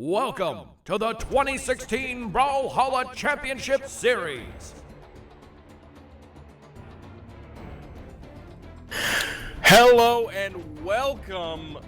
Welcome to the 2016 Brawlhalla Championship Series. Hello and welcome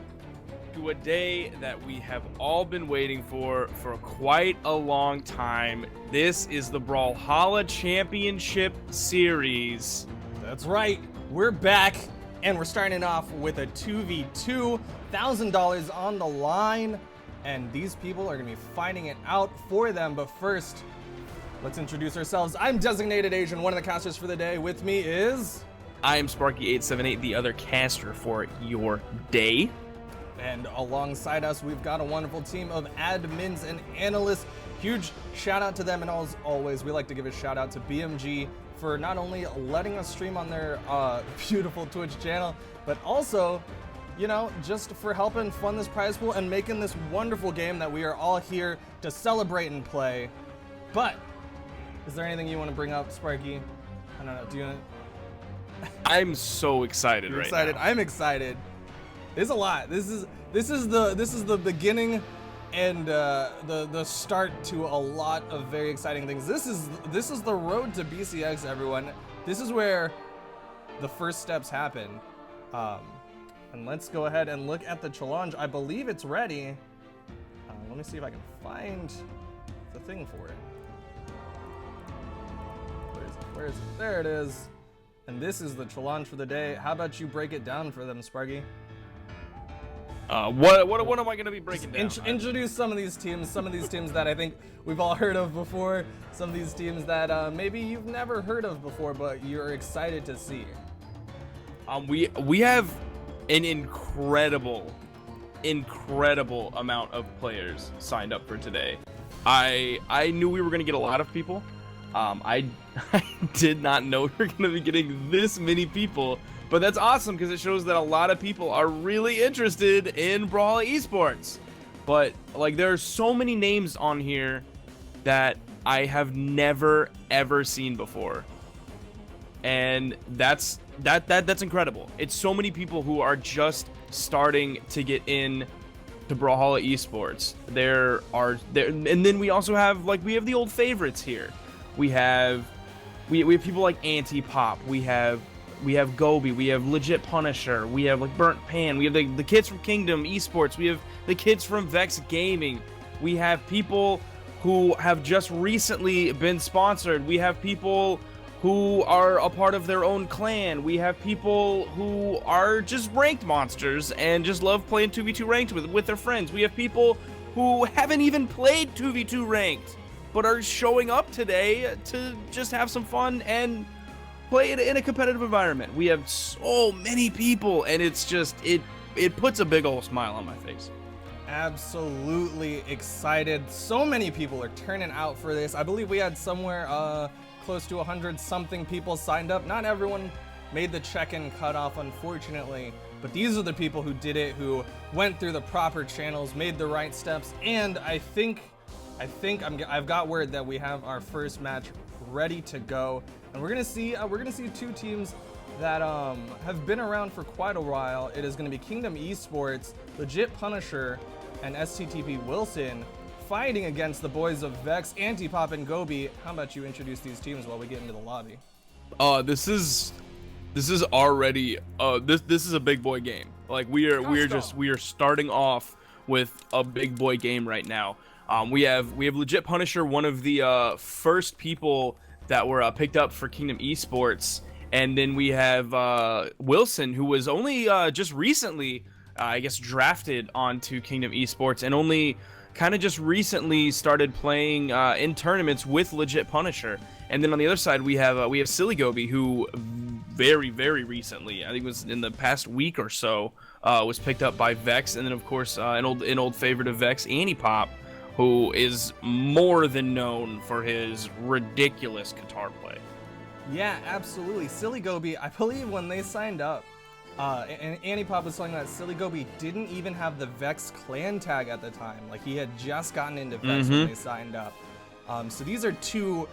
to a day that we have all been waiting for quite a long time. This is the Brawlhalla Championship Series. That's right, we're back and we're starting off with a 2v2, $1,000 on the line, and these people are gonna be fighting it out for them. But first, let's introduce ourselves. I'm Designated Asian, one of the casters for the day. With me is... I am Sparky878, the other caster for your day. And alongside us, we've got a wonderful team of admins and analysts. Huge shout out to them, and as always, we like to give a shout out to BMG for not only letting us stream on their beautiful Twitch channel, but also, you know, just for helping fund this prize pool and making this wonderful game that we are all here to celebrate and play. But is there anything you want to bring up, Sparky? I don't know. Do you want to... I'm so excited right now. I'm excited. There's a lot. This is the beginning and the start to a lot of very exciting things. This is the road to BCS, everyone. This is where the first steps happen. And let's go ahead and look at the challenge. I believe it's ready. Let me see if I can find the thing for it. Where is it? There it is. And this is the challenge for the day. How about you break it down for them, Sparky? What am I going to be breaking down? Introduce some of these teams that I think we've all heard of before, some of these teams that maybe you've never heard of before, but you're excited to see. We have an incredible amount of players signed up for today. I knew we were going to get a lot of people. I did not know we were going to be getting this many people, but that's awesome because it shows that a lot of people are really interested in Brawlhalla esports. But like, there are so many names on here that I have never ever seen before, and that's incredible. It's so many people who are just starting to get in to Brawlhalla esports. And then we also have we have the old favorites here. We have people like Anti-Pop, we have Gobi, we have Legit Punisher, we have Burnt Pan, we have the kids from Kingdom Esports, we have the kids from Vex Gaming, we have people who have just recently been sponsored, we have people who are a part of their own clan, we have people who are just ranked monsters and just love playing 2v2 ranked with their friends, we have people who haven't even played 2v2 ranked but are showing up today to just have some fun and play it in a competitive environment. We have so many people, and it's just, it puts a big old smile on my face. Absolutely excited. So many people are turning out for this. I believe we had somewhere close to 100-something people signed up. Not everyone made the check-in cutoff, unfortunately, but these are the people who did it, who went through the proper channels, made the right steps, and I've got word that we have our first match ready to go, and we're gonna see two teams that have been around for quite a while. It is gonna be Kingdom Esports, Legit Punisher, and STTP Wilson fighting against the boys of Vex, Anti-Pop, and Gobi. How about you introduce these teams while we get into the lobby? This is already this is a big boy game. Like we are starting off with a big boy game right now. We have Legit Punisher, one of the first people that were picked up for Kingdom Esports, and then we have Wilson, who was only just recently, I guess, drafted onto Kingdom Esports, and only kind of just recently started playing in tournaments with Legit Punisher. And then on the other side, we have Silly Gobi, who very recently, I think it was in the past week or so, was picked up by Vex, and then of course an old favorite of Vex, Anti-Pop, who is more than known for his ridiculous guitar play. Yeah, absolutely. Silly Gobi, I believe when they signed up, and Anti-Pop was telling that Silly Gobi didn't even have the Vex clan tag at the time. Like, he had just gotten into Vex when they signed up. So these are two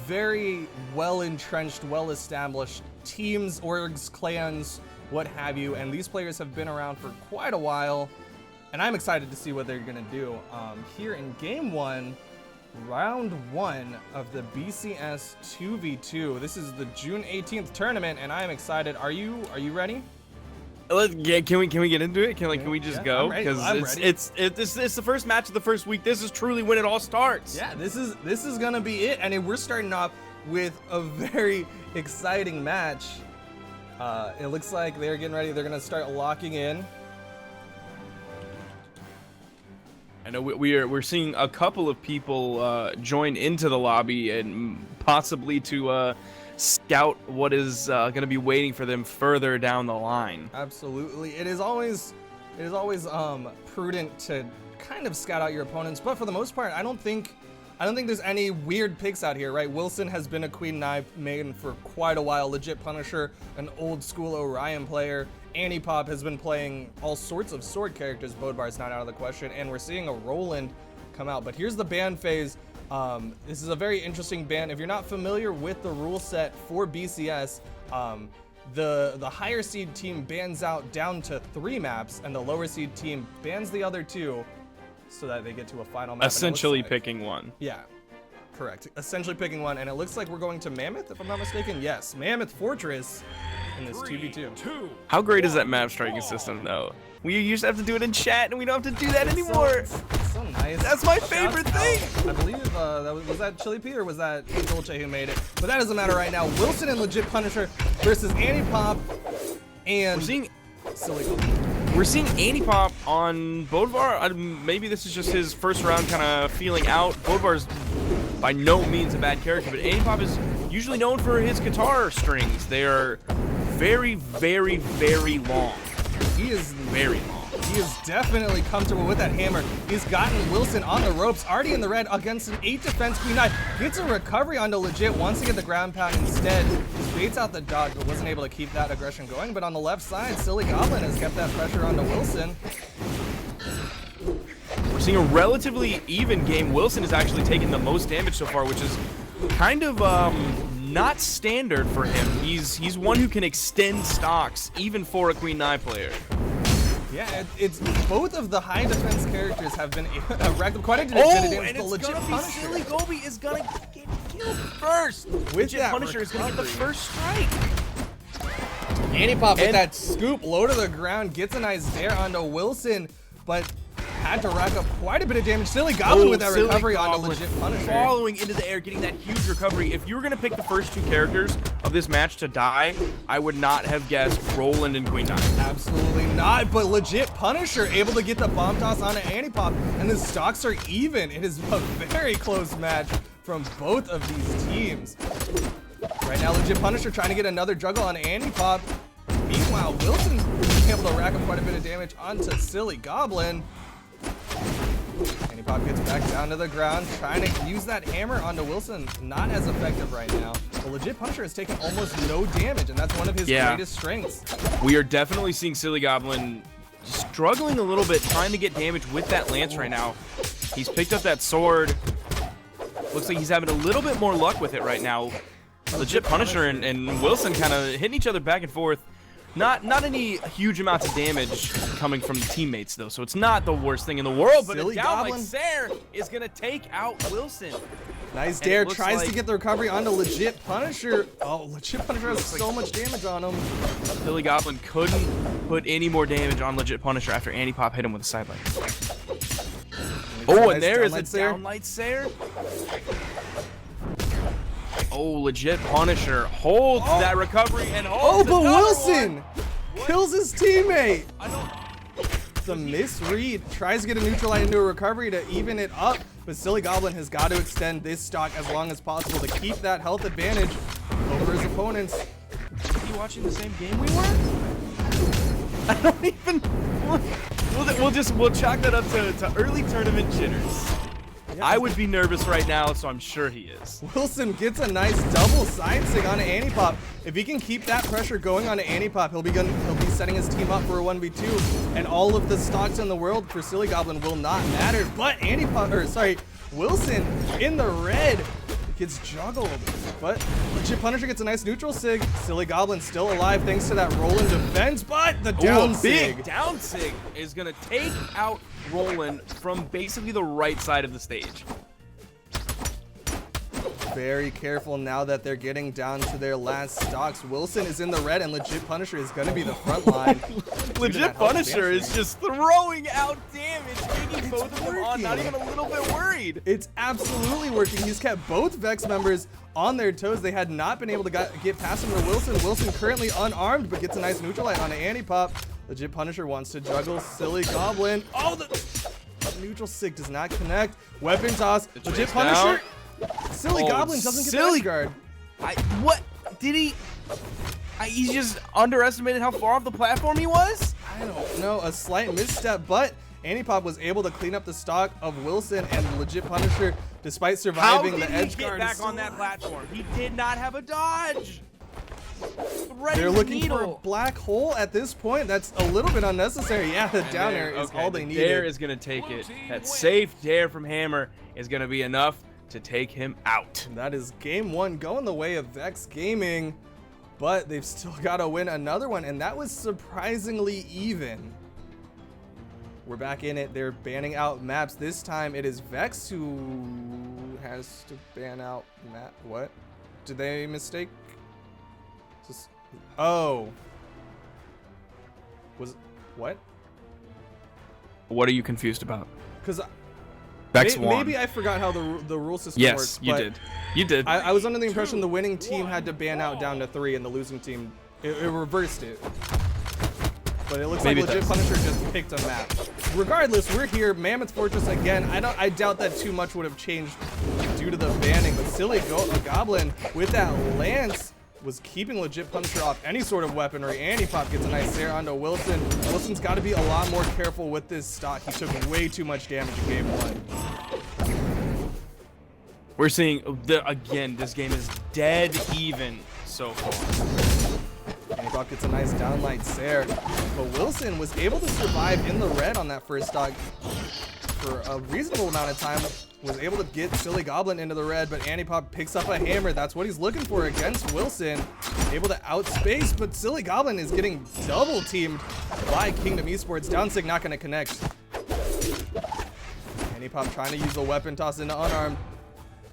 very well-entrenched, well-established teams, orgs, clans, what have you, and these players have been around for quite a while. and I'm excited to see what they're gonna do here in game 1, round 1 of the BCS 2v2. This is the June 18th tournament, and I am excited. Are you ready? Can we get into it? Can we just go? Because it's the first match of the first week. This is truly when it all starts. Yeah, this is gonna be it, and we're starting off with a very exciting match. It looks like they're getting ready. They're gonna start locking in. I know we're seeing a couple of people join into the lobby and possibly to scout what is going to be waiting for them further down the line. Absolutely, it is always prudent to kind of scout out your opponents, but for the most part, I don't think there's any weird picks out here, right? Wilson has been a Queen Knife main for quite a while. Legit Punisher, an old school Orion player. Anipop has been playing all sorts of sword characters. Bodvar's not out of the question, and we're seeing a Roland come out. But here's the ban phase. This is a very interesting ban. If you're not familiar with the rule set for BCS, the higher seed team bans out down to 3 maps, and the lower seed team bans the other 2, so that they get to a final map. Essentially picking one. Yeah, correct. Essentially picking one, and it looks like we're going to Mammoth, if I'm not mistaken. Yes, Mammoth Fortress in this 2v2. How great is that map striking system, though? We used to have to do it in chat, and we don't have to do that anymore. So nice. That's my favorite thing. I believe was that Chili P or was that Dolce who made it? But that doesn't matter right now. Wilson and Legit Punisher versus Anipop and We're seeing Anipop on Bodvar. Maybe this is just his first round kind of feeling out. Bodvar's by no means a bad character, but Anipop is usually known for his guitar strings. They are very, very, very long. He is very long. He is definitely comfortable with that hammer. He's gotten Wilson on the ropes, already in the red against an 8 defense Queen Knife. Gets a recovery onto Legit, wants to get the ground pound instead. Baits out the dodge, but wasn't able to keep that aggression going. But on the left side, Silly Goblin has kept that pressure onto Wilson. We're seeing a relatively even game. Wilson is actually taking the most damage so far, which is kind of not standard for him. He's one who can extend stocks, even for a Queen Knife player. Yeah, it's both of the high defense characters have been racked up quite a bit of damage. And it's Legit gonna be Punisher. Silly Gobi is gonna get killed first. Legit Punisher is gonna get the first strike. Anipop with that scoop low to the ground, gets a nice dare onto Wilson, but had to rack up quite a bit of damage. Silly Goblin with that recovery onto Legit Punisher. Following into the air, getting that huge recovery. If you were gonna pick the first 2 characters of this match to die, I would not have guessed Roland and Queen Knife. Absolutely not, but Legit Punisher able to get the bomb toss onto Anipop, and the stocks are even. It is a very close match from both of these teams. Right now, Legit Punisher trying to get another juggle on Anipop. Meanwhile, Wilson's able to rack up quite a bit of damage onto Silly Goblin. Anipop gets back down to the ground, trying to use that hammer onto Wilson. Not as effective right now. The Legit Punisher has taken almost no damage, and that's one of his greatest strengths. We are definitely seeing Silly Goblin struggling a little bit, trying to get damage with that lance right now. He's picked up that sword. Looks like he's having a little bit more luck with it right now. Legit Punisher and Wilson kind of hitting each other back and forth. Not any huge amounts of damage coming from the teammates, though, so it's not the worst thing in the world, but Silly a down like Goblin Sair is going to take out Wilson. Nice dare, tries to get the recovery onto Legit Punisher. Oh, Legit Punisher has so much damage on him. Silly Goblin couldn't put any more damage on Legit Punisher after Anipop hit him with a sideline. Oh, and there is a downlight Sair. Oh, Legit Punisher holds that recovery and holds but Wilson one. kills his teammate. The misread, tries to get a neutral light into a recovery to even it up, but Silly Goblin has got to extend this stock as long as possible to keep that health advantage over his opponents. Is he watching the same game we were? I don't even. We'll chalk that up to early tournament jitters. I would be nervous right now, so I'm sure he is. Wilson gets a nice double side sig onto Anipop. If he can keep that pressure going onto Anipop, he'll be setting his team up for a 1v2, and all of the stocks in the world for Silly Goblin will not matter. But Wilson in the red, gets juggled, but Legit Punisher gets a nice neutral sig. Silly Goblin still alive thanks to that Roland defense, but the down sig. Big down sig is gonna take out Roland from basically the right side of the stage. Very careful now that they're getting down to their last stocks. Wilson is in the red, and Legit Punisher is going to be the front line. Legit Punisher is just throwing out damage, taking both of them on, not even a little bit worried. It's absolutely working. He's kept both Vex members on their toes. They had not been able to get past him to Wilson. Wilson currently unarmed, but gets a nice neutral light on an anti-pop. Legit Punisher wants to juggle Silly Goblin. Oh, the neutral sig does not connect. Weapon toss. Legit Punisher. Silly Goblin doesn't get the edge guard. What? Did he? He just underestimated how far off the platform he was? I don't know. A slight misstep, but Anipop was able to clean up the stock of Wilson, and Legit Punisher, despite surviving the edge guard. How did he get back on that platform? He did not have a dodge. They're looking for a black hole at this point. That's a little bit unnecessary. Yeah, the down air is all they needed. Dare is going to take it. That safe dare from Hammer is going to be enough to take him out. That is game one going the way of Vex Gaming, but they've still got to win another one, and that was surprisingly even. We're back in it. They're banning out maps. This time it is Vex who has to ban out map. What? Did they mistake? Oh. What? What are you confused about? Because maybe I forgot how the rule system works. Yes, you did. You did. I was under the impression the winning team had to ban out down to 3, and the losing team, it reversed it. But it looks like Legit Punisher just picked a map. Regardless, we're here. Mammoth Fortress again. I doubt that too much would have changed due to the banning, but Silly Goblin with that lance was keeping Legit Punisher off any sort of weaponry. Anti-Pop gets a nice air onto Wilson. Wilson's got to be a lot more careful with this stock. He took way too much damage in game 1. We're seeing, again, this game is dead even so far. Anti-Pop gets a nice downlight Sair. But Wilson was able to survive in the red on that first stock for a reasonable amount of time. Was able to get Silly Goblin into the red, but Anti-Pop picks up a hammer. That's what he's looking for against Wilson. Able to outspace, but Silly Goblin is getting double teamed by Kingdom Esports. Downsig not going to connect. Anti-Pop trying to use a weapon toss into unarmed.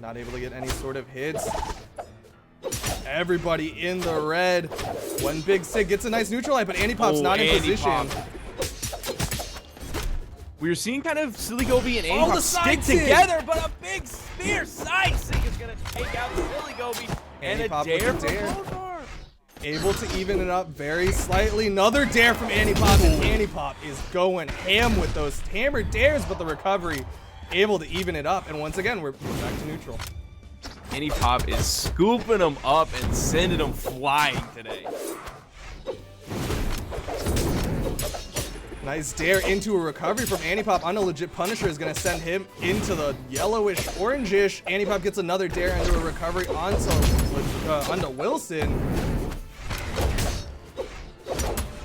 Not able to get any sort of hits. Everybody in the red. One big sig gets a nice neutral light, but Anti-Pop's not in position. We were seeing kind of Silly Goby and Anti-Pop stick together, but a big spear side sig is going to take out Silly Goby. And a dare from Lothar. Able to even it up very slightly. Another dare from Anti-Pop, and Anti-Pop is going ham with those hammer dares, but the recovery able to even it up. And once again, we're back to neutral. Anti-Pop is scooping them up and sending them flying today. Nice dare into a recovery from Anti-Pop on a Legit Punisher is going to send him into the yellowish, orangish. Anti-Pop gets another dare into a recovery onto Wilson.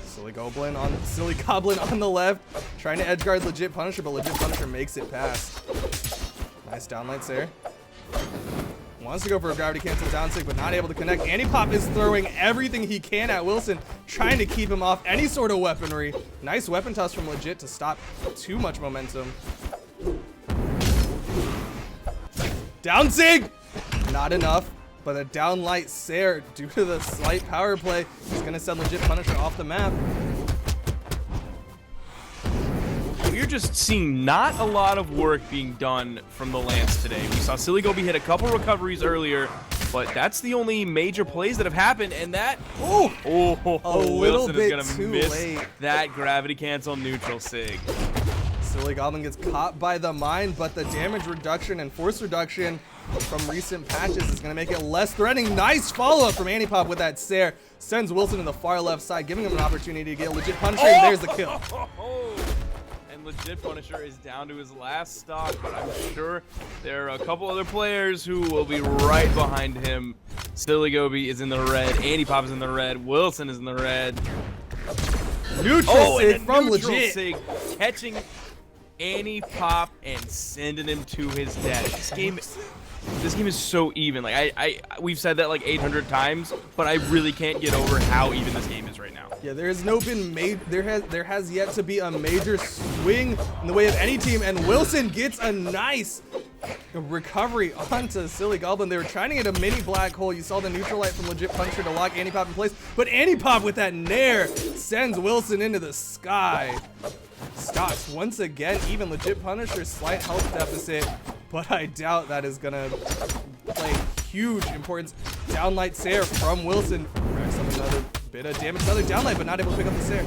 Silly Goblin on the left, trying to edgeguard Legit Punisher, but Legit Punisher makes it past. Nice downlights there. Wants to go for a gravity cancel down sig, but not able to connect. Anti-Pop is throwing everything he can at Wilson, trying to keep him off any sort of weaponry. Nice weapon toss from Legit to stop too much momentum. Down sig! Not enough, but a downlight Sair, due to the slight power play, is going to send Legit Punisher off the map. We're just seeing not a lot of work being done from the Lance today. We saw Silly Goby hit a couple recoveries earlier, but that's the only major plays that have happened, and that little bit is too miss late. That gravity cancel neutral sig. Silly Goblin gets caught by the mine, but the damage reduction and force reduction from recent patches is going to make it less threatening. Nice follow-up from Anti-Pop with that Sair. Sends Wilson to the far left side, giving him an opportunity to get Legit Punisher, and there's the kill. Legit Punisher is down to his last stock, but I'm sure there are a couple other players who will be right behind him. Silly Goby is in the red, Anti-Pop is in the red, Wilson is in the red. Neutral sig from Legit. Sig catching Annie Pop and sending him to his death. This game is so even. Like we've said that like 800 times, but I really can't get over how even this game is right now. Yeah, there has yet to be a major swing in the way of any team, and Wilson gets a nice recovery onto Silly Goblin. They were trying to get a mini black hole. You saw the neutral light from Legit Punisher to lock Annie Pop in place, but Annie Pop with that nair sends Wilson into the sky. Stocks once again, even Legit Punisher, slight health deficit, but I doubt that is gonna play huge importance. Downlight Sair from Wilson. Racks up another bit of damage, another downlight, but not able to pick up the Sair.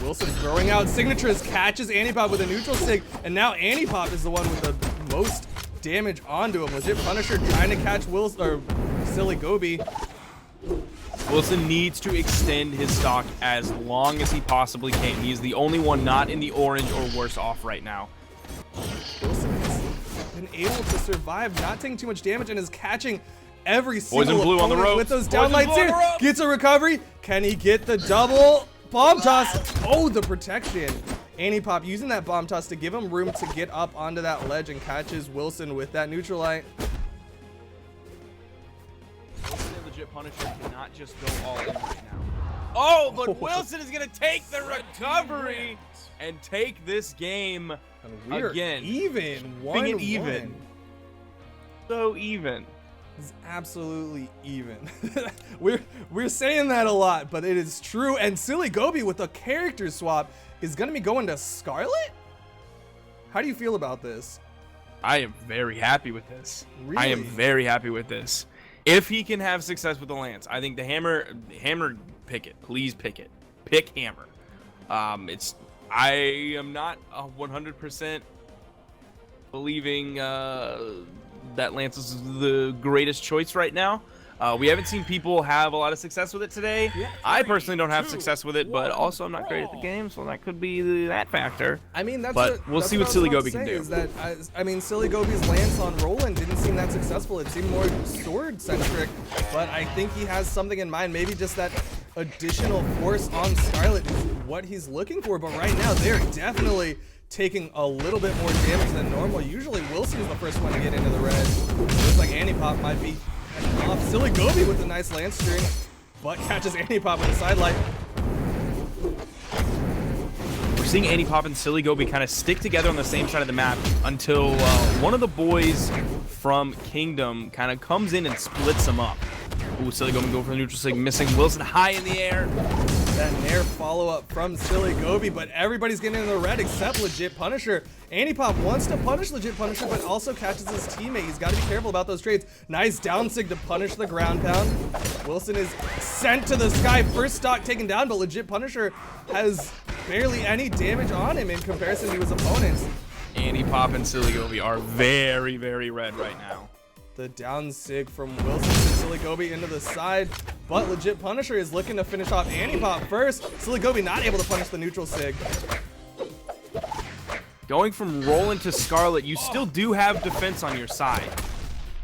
Wilson throwing out signatures, catches Annie Pop with a neutral sig, and now Annie Pop is the one with the most damage onto him. Legit Punisher trying to catch Silly Gobi. Wilson needs to extend his stock as long as he possibly can. He is the only one not in the orange or worse off right now. Wilson has been able to survive, not taking too much damage, and is catching every single Poison blue on the ropes. with those downlights here. Gets a recovery. Can he get the double bomb toss? Oh, the protection. Annie Pop using that bomb toss to give him room to get up onto that ledge and catches Wilson with that neutral light. Punisher cannot just go all in right now. Oh, but Wilson is going to take the recovery and take this game again. Even. Bring it even. So even. It's absolutely even. we're saying that a lot, but it is true. And Silly Gobi with a character swap is going to be going to Scarlet? How do you feel about this? I am very happy with this. Really? I am very happy with this. If he can have success with the lance, I think the hammer, pick it. Please pick it. Pick hammer. I am not 100% believing that lance is the greatest choice right now. We haven't seen people have a lot of success with it today. Yeah. I personally don't have success with it, but also I'm not great at the game, so that could be that factor. I mean, we'll see what Silly Gobi can do. Is that, I mean, Silly Gobi's lance on Roland didn't seem that successful. It seemed more sword-centric, but I think he has something in mind. Maybe just that additional force on Scarlet is what he's looking for, but right now they're definitely taking a little bit more damage than normal. Usually Wilson is the first one to get into the red. Looks like Annie Pop might be off. Silly Gobi with a nice lance string, but catches Annie Pop with a sidelight. We're seeing Annie Pop and Silly Gobi kind of stick together on the same side of the map until one of the boys from Kingdom kind of comes in and splits them up. Ooh, Silly Gobi going for the neutral sig, missing Wilson high in the air. That nair follow-up from Silly Gobi, but everybody's getting in the red except Legit Punisher. Annie Pop wants to punish Legit Punisher, but also catches his teammate. He's got to be careful about those trades. Nice down sig to punish the ground pound. Wilson is sent to the sky. First stock taken down, but Legit Punisher has barely any damage on him in comparison to his opponents. Annie Pop and Silly Gobi are very, very red right now. The down sig from Wilson to Silly Gobi into the side, but Legit Punisher is looking to finish off Annie Pop first. Silly Gobi not able to punish the neutral sig. Going from Roland to Scarlet, you still do have defense on your side.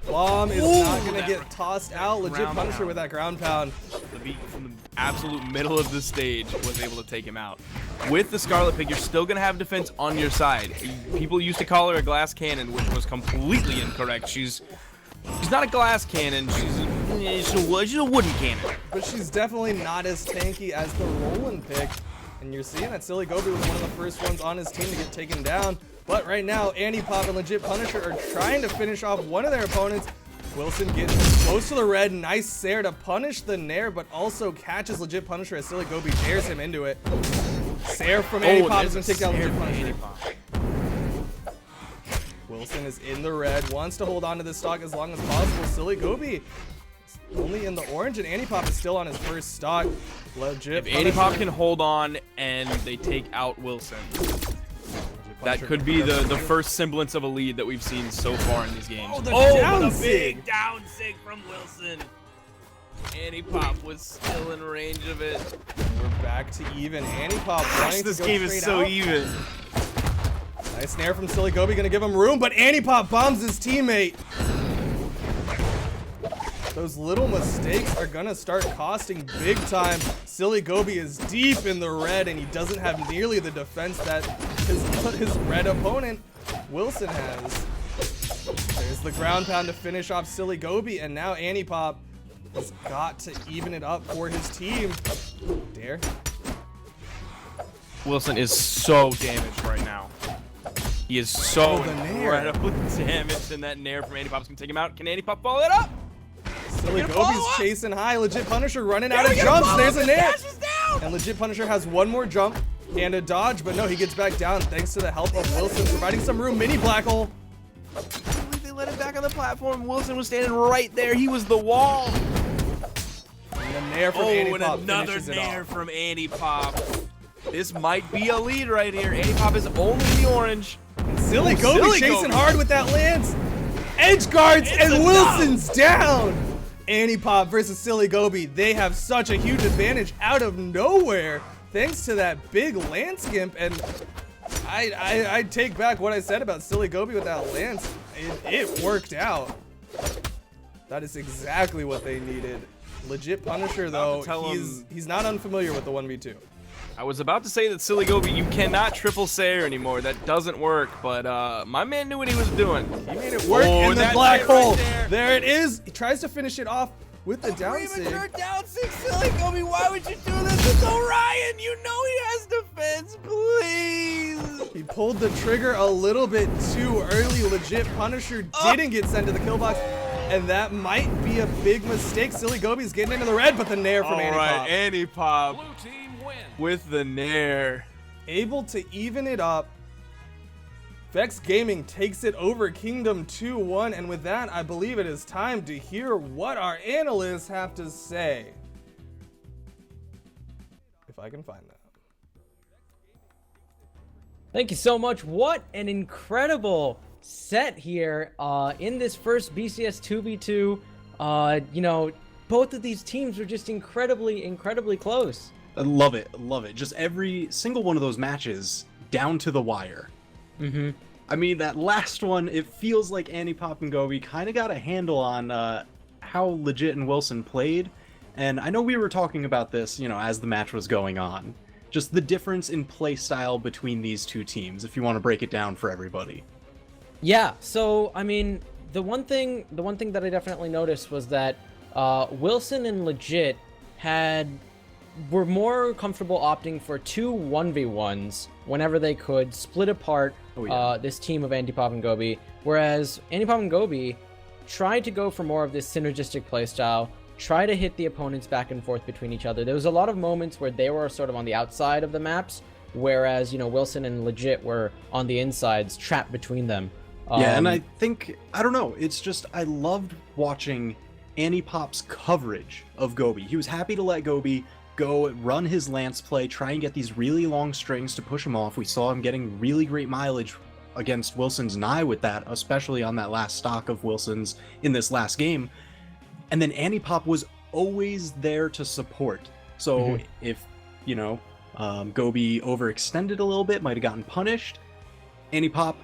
Bomb is not going to get tossed out. Legit Punisher pound with that ground pound. The beat from the absolute middle of the stage was able to take him out. With the Scarlet pick, you're still going to have defense on your side. People used to call her a glass cannon, which was completely incorrect. She's not a glass cannon, she's a wooden cannon. But she's definitely not as tanky as the Roland pick. And you're seeing that Silly Gobi was one of the first ones on his team to get taken down. But right now, Annie Pop and Legit Punisher are trying to finish off one of their opponents. Wilson gets close to the red. Nice Sair to punish the nair, but also catches Legit Punisher as Silly Gobi dares him into it. Sair from Annie Pop is going to take down Legit Punisher. Wilson is in the red, wants to hold on to this stock as long as possible. Silly Gobi is only in the orange, and Annie Pop is still on his first stock. Legit. If Annie Pop can hold on and they take out Wilson, that could be the first semblance of a lead that we've seen so far in these games. Oh, the big down sig from Wilson. Annie Pop was still in range of it. We're back to even. Annie Pop wanting this to go game is so out. even. Nice snare from Silly Gobi, gonna give him room, but Annie Pop bombs his teammate. Those little mistakes are gonna start costing big time. Silly Gobi is deep in the red, and he doesn't have nearly the defense that his red opponent, Wilson, has. There's the ground pound to finish off Silly Gobi, and now Antipop has got to even it up for his team. Dare. Wilson is so damaged right now. He is so the nair. incredibly damaged, and that nair from Antipop's gonna take him out. Can Antipop follow it up? Silly Gonna follow Gobi's up. chasing high. Legit Punisher running There out we of go, jumps. follow There's up, a the nair. dash is down. And Legit Punisher has one more jump and a dodge, but no, he gets back down thanks to the help of Wilson, providing some room. Mini black hole. I can't believe they let him back on the platform. Wilson was standing right there. He was the wall. And the nair from Oh, and Antipop another finishes it nair off. from Antipop. This might be a lead right here. Antipop is only the orange. Silly Oh, Gobi Silly chasing Gobi. hard with that lance. Edge guards, It's and enough. Wilson's down. Antipop versus Silly Gobi. They have such a huge advantage out of nowhere thanks to that big lance gimp. And I take back what I said about Silly Gobi with that lance. It worked out. That is exactly what they needed. Legit Punisher, though, tell he's not unfamiliar with the 1v2. I was about to say that Silly Gobi, you cannot triple Sayer anymore. That doesn't work, but my man knew what he was doing. He made it work Oh, in the that black hit right hole. there. There it is. He tries to finish it off with the down Premature sig. down six, Silly Gobi. Why would you do this to Orion? You know he has defense, please. He pulled the trigger a little bit too early. Legit Punisher didn't get sent to the kill box, and that might be a big mistake. Silly Gobi's getting into the red, but the nair from All Antipop. right, Antipop Blue team wins. with the nair. Able to even it up. Vex Gaming takes it over Kingdom 2-1, and with that, I believe it is time to hear what our analysts have to say. If I can find that. Thank you so much. What an incredible set here in this first BCS 2v2. You know, both of these teams were just incredibly close. I love it. Love it. Just every single one of those matches down to the wire. Mm-hmm. I mean, that last one, it feels like Antipop and Gobi kind of got a handle on how Legit and Wilson played. And I know we were talking about this, you know, as the match was going on. Just the difference in play style between these two teams, if you want to break it down for everybody. Yeah, so I mean, the one thing that I definitely noticed was that Wilson and Legit were more comfortable opting for two 1v1s whenever they could, split apart this team of Antipop and Gobi, whereas Antipop and Gobi tried to go for more of this synergistic playstyle, try to hit the opponents back and forth between each other. There was a lot of moments where they were sort of on the outside of the maps, whereas, you know, Wilson and Legit were on the insides, trapped between them. Yeah, and I think, I don't know, it's just, I loved watching Antipop's coverage of Gobi. He was happy to let Gobi go run his lance play, try and get these really long strings to push him off. We saw him getting really great mileage against Wilson's Nye with that, especially on that last stock of Wilson's in this last game. And then Antipop was always there to support. So if, you know, Gobi overextended a little bit, might have gotten punished, Antipop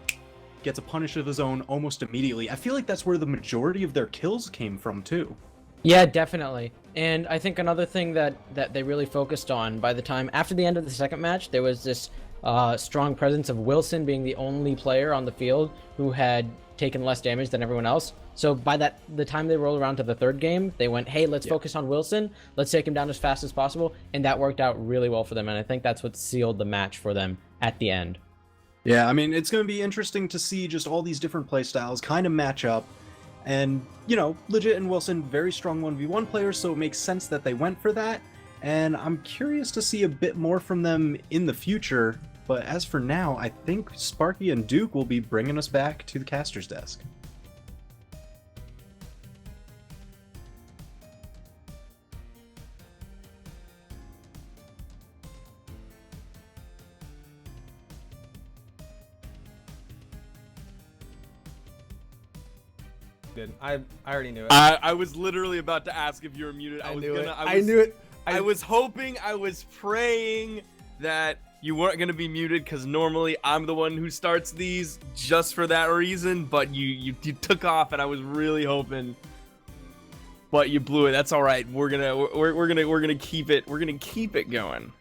gets a punish of his own almost immediately. I feel like that's where the majority of their kills came from too. Yeah, definitely. And I think another thing that they really focused on by the time after the end of the second match, there was this strong presence of Wilson being the only player on the field who had taken less damage than everyone else. So by the time they rolled around to the third game, they went, hey, let's focus on Wilson. Let's take him down as fast as possible. And that worked out really well for them. And I think that's what sealed the match for them at the end. Yeah, I mean, it's going to be interesting to see just all these different playstyles kind of match up. And, you know, Legit and Wilson, very strong 1v1 players, so it makes sense that they went for that. And I'm curious to see a bit more from them in the future. But as for now, I think Sparky and Duke will be bringing us back to the caster's desk. Did. I already knew it. I was literally about to ask if you were muted. I knew it. I knew it. I was hoping, I was praying that you weren't going to be muted, because normally I'm the one who starts these just for that reason, but you took off, and I was really hoping. but you blew it. That's all right. We're gonna keep it going.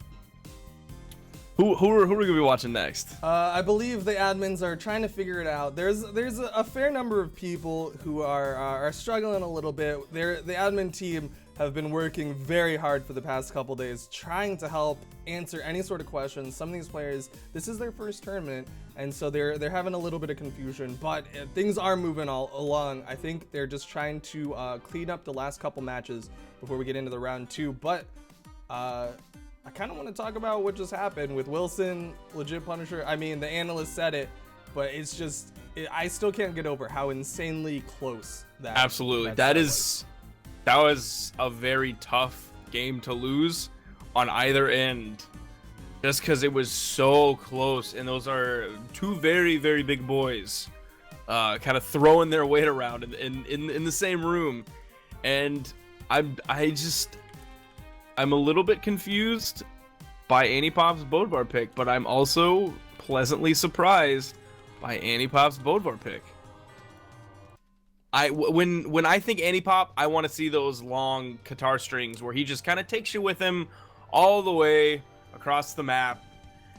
Who are we gonna be watching next? I believe the admins are trying to figure it out. There's a fair number of people who are struggling a little bit. The admin team have been working very hard for the past couple days, trying to help answer any sort of questions. Some of these players, this is their first tournament, and so they're having a little bit of confusion. But things are moving all along. I think they're just trying to clean up the last couple matches before we get into the round 2. But I kind of want to talk about what just happened with Wilson, Legit Punisher. I mean, the analyst said it, but it's just, I still can't get over how insanely close that. Absolutely. That was a very tough game to lose on either end, just because it was so close. And those are two very, very big boys kind of throwing their weight around in the same room. And I'm a little bit confused by Anipop's Bodvar pick, but I'm also pleasantly surprised by Anipop's Bodvar pick. When I think Anipop, I want to see those long guitar strings where he just kind of takes you with him all the way across the map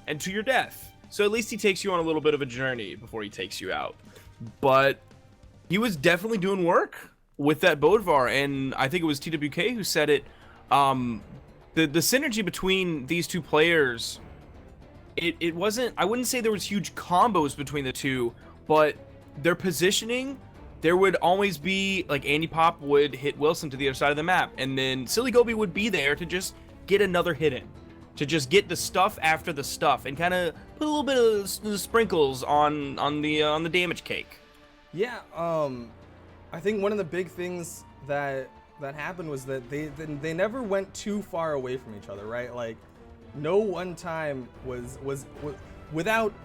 and to your death. So at least he takes you on a little bit of a journey before he takes you out. But he was definitely doing work with that Bodvar, and I think it was TWK who said it. The synergy between these two players, it wasn't, I wouldn't say there was huge combos between the two, but their positioning, there would always be, like, Anipop would hit Wilson to the other side of the map, and then Silly Gobi would be there to just get another hit in, to just get the stuff after the stuff, and kind of put a little bit of the sprinkles on the damage cake. Yeah, I think one of the big things that happened was that they never went too far away from each other, right? Like, no one time was without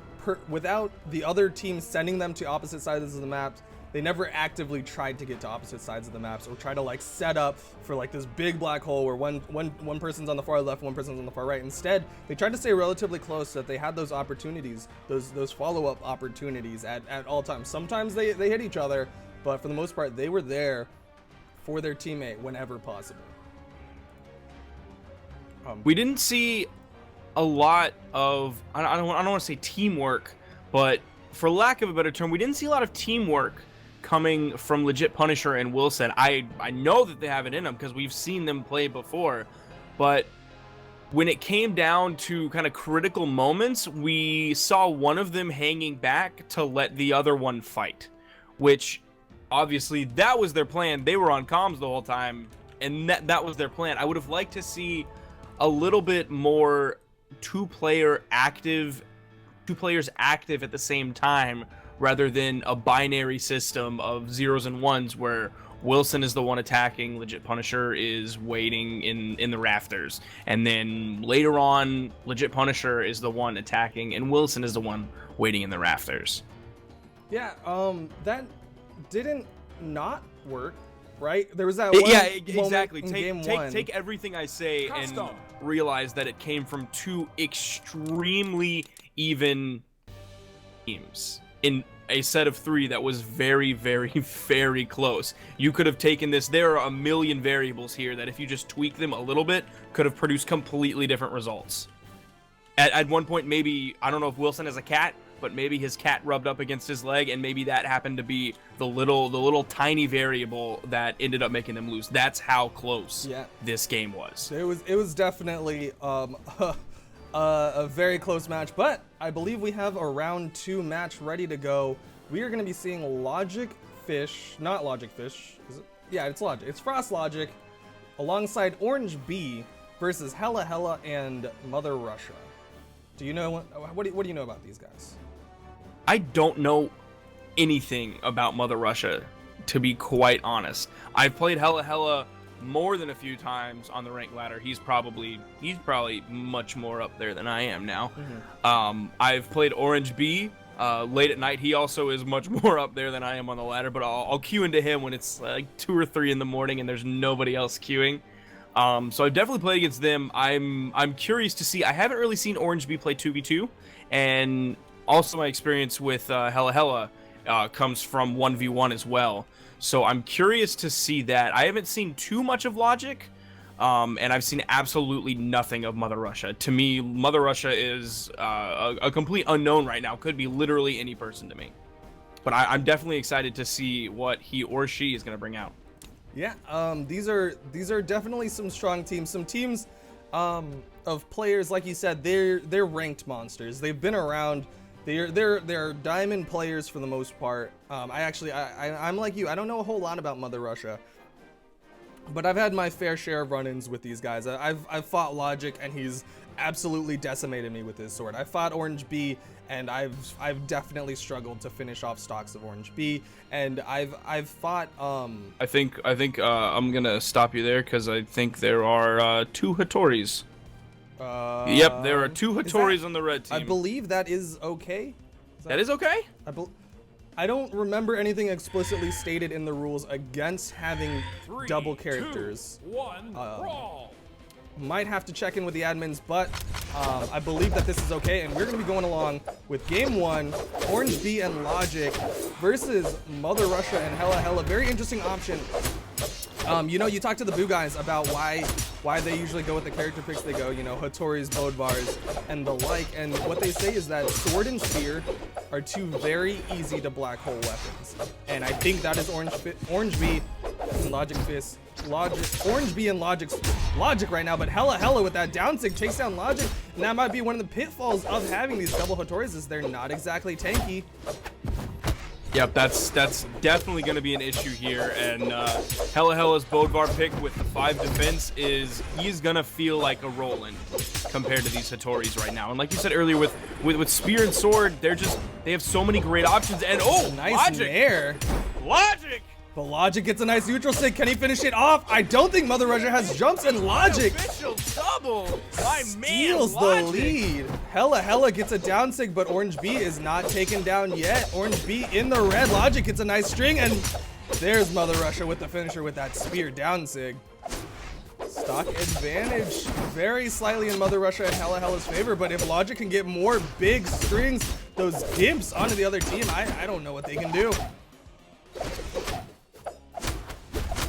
the other team sending them to opposite sides of the maps. They never actively tried to get to opposite sides of the maps or try to, like, set up for, like, this big black hole where one person's on the far left, one person's on the far right. Instead, they tried to stay relatively close so that they had those opportunities, those follow-up opportunities at all times. Sometimes they hit each other, but for the most part, they were there for their teammate whenever possible. We didn't see a lot of, I don't want to say teamwork, but for lack of a better term, we didn't see a lot of teamwork coming from Legit Punisher and Wilson. I know that they have it in them because we've seen them play before, but when it came down to kind of critical moments, we saw one of them hanging back to let the other one fight, which obviously that was their plan. They were on comms the whole time, and that was their plan. I would have liked to see a little bit more two players active at the same time, rather than a binary system of zeros and ones where Wilson is the one attacking, Legit Punisher is waiting in the rafters, and then later on Legit Punisher is the one attacking and Wilson is the one waiting in the rafters. Yeah, that didn't not work, right? There was that one exactly. Take everything I say and realize that it came from two extremely even teams in a set of three that was very, very, very close. You could have taken this, there are a million variables here that if you just tweak them a little bit, could have produced completely different results. At one point, maybe, I don't know if Wilson has a cat, but maybe his cat rubbed up against his leg, and maybe that happened to be the little tiny variable that ended up making them lose. That's how close this game was. It was definitely a very close match, but I believe we have a round 2 match ready to go. We are going to be seeing Logic Fish, not Logic Fish, is it? Yeah, it's Logic. It's Frost Logic alongside Orange B versus Hella Hella and Mother Russia. Do you know what do you know about these guys? I don't know anything about Mother Russia, to be quite honest. I've played Hella Hella more than a few times on the rank ladder. He's probably much more up there than I am now. I've played Orange B late at night. He also is much more up there than I am on the ladder, but I'll queue into him when it's like 2 or 3 in the morning and there's nobody else queuing. So I've definitely played against them. I'm curious to see. I haven't really seen Orange B play 2v2, and also my experience with Hella Hella comes from 1v1 as well. So I'm curious to see that. I haven't seen too much of Logic, and I've seen absolutely nothing of Mother Russia. To me, Mother Russia is a complete unknown right now. Could be literally any person to me. But I'm definitely excited to see what he or she is going to bring out. Yeah, these are definitely some strong teams. Some teams of players, like you said, they're ranked monsters. They've been around. They're diamond players for the most part. I'm like you. I don't know a whole lot about Mother Russia, but I've had my fair share of run-ins with these guys. I've fought Logic, and he's absolutely decimated me with his sword. I fought Orange B, and I've definitely struggled to finish off stocks of Orange B, and I've fought I think I'm gonna stop you there because I think there are 2 Hattoris. Yep, there are 2 Hattoris on the red team. I believe that is okay. That is okay? I don't remember anything explicitly stated in the rules against having 3, double characters. 2, 1, brawl. Might have to check in with the admins, but I believe that this is okay, and we're going to be going along with game 1, Orange B and Logic versus Mother Russia and Hella Hella. Very interesting option. You know, you talk to the Boo guys about why they usually go with the character picks they go, you know, Hattori's, Bodvars, and the like, and what they say is that Sword and Spear are 2 very easy to black hole weapons, and I think that is Orange B and Logic Fist. Orange B and Logic right now, but Hella with that down sig takes down Logic, and that might be one of the pitfalls of having these double Hattoris is they're not exactly tanky. Yep, that's definitely going to be an issue here, and Hella's Bodvar pick with the 5 defense he's going to feel like a Roland compared to these Hattoris right now. And like you said earlier, with Spear and Sword, they have so many great options, and nice Logic! nair. Logic! But Logic gets a nice neutral sig. Can he finish it off? I don't think Mother Russia has jumps, and Logic Official double! My man, steals the Logic. lead. Hella gets a down sig, but Orange B is not taken down yet. Orange B in the red. Logic gets a nice string, and there's Mother Russia with the finisher with that spear down sig. Stock advantage very slightly in Mother Russia and Hella's favor, but if Logic can get more big strings, those gimps onto the other team, I don't know what they can do.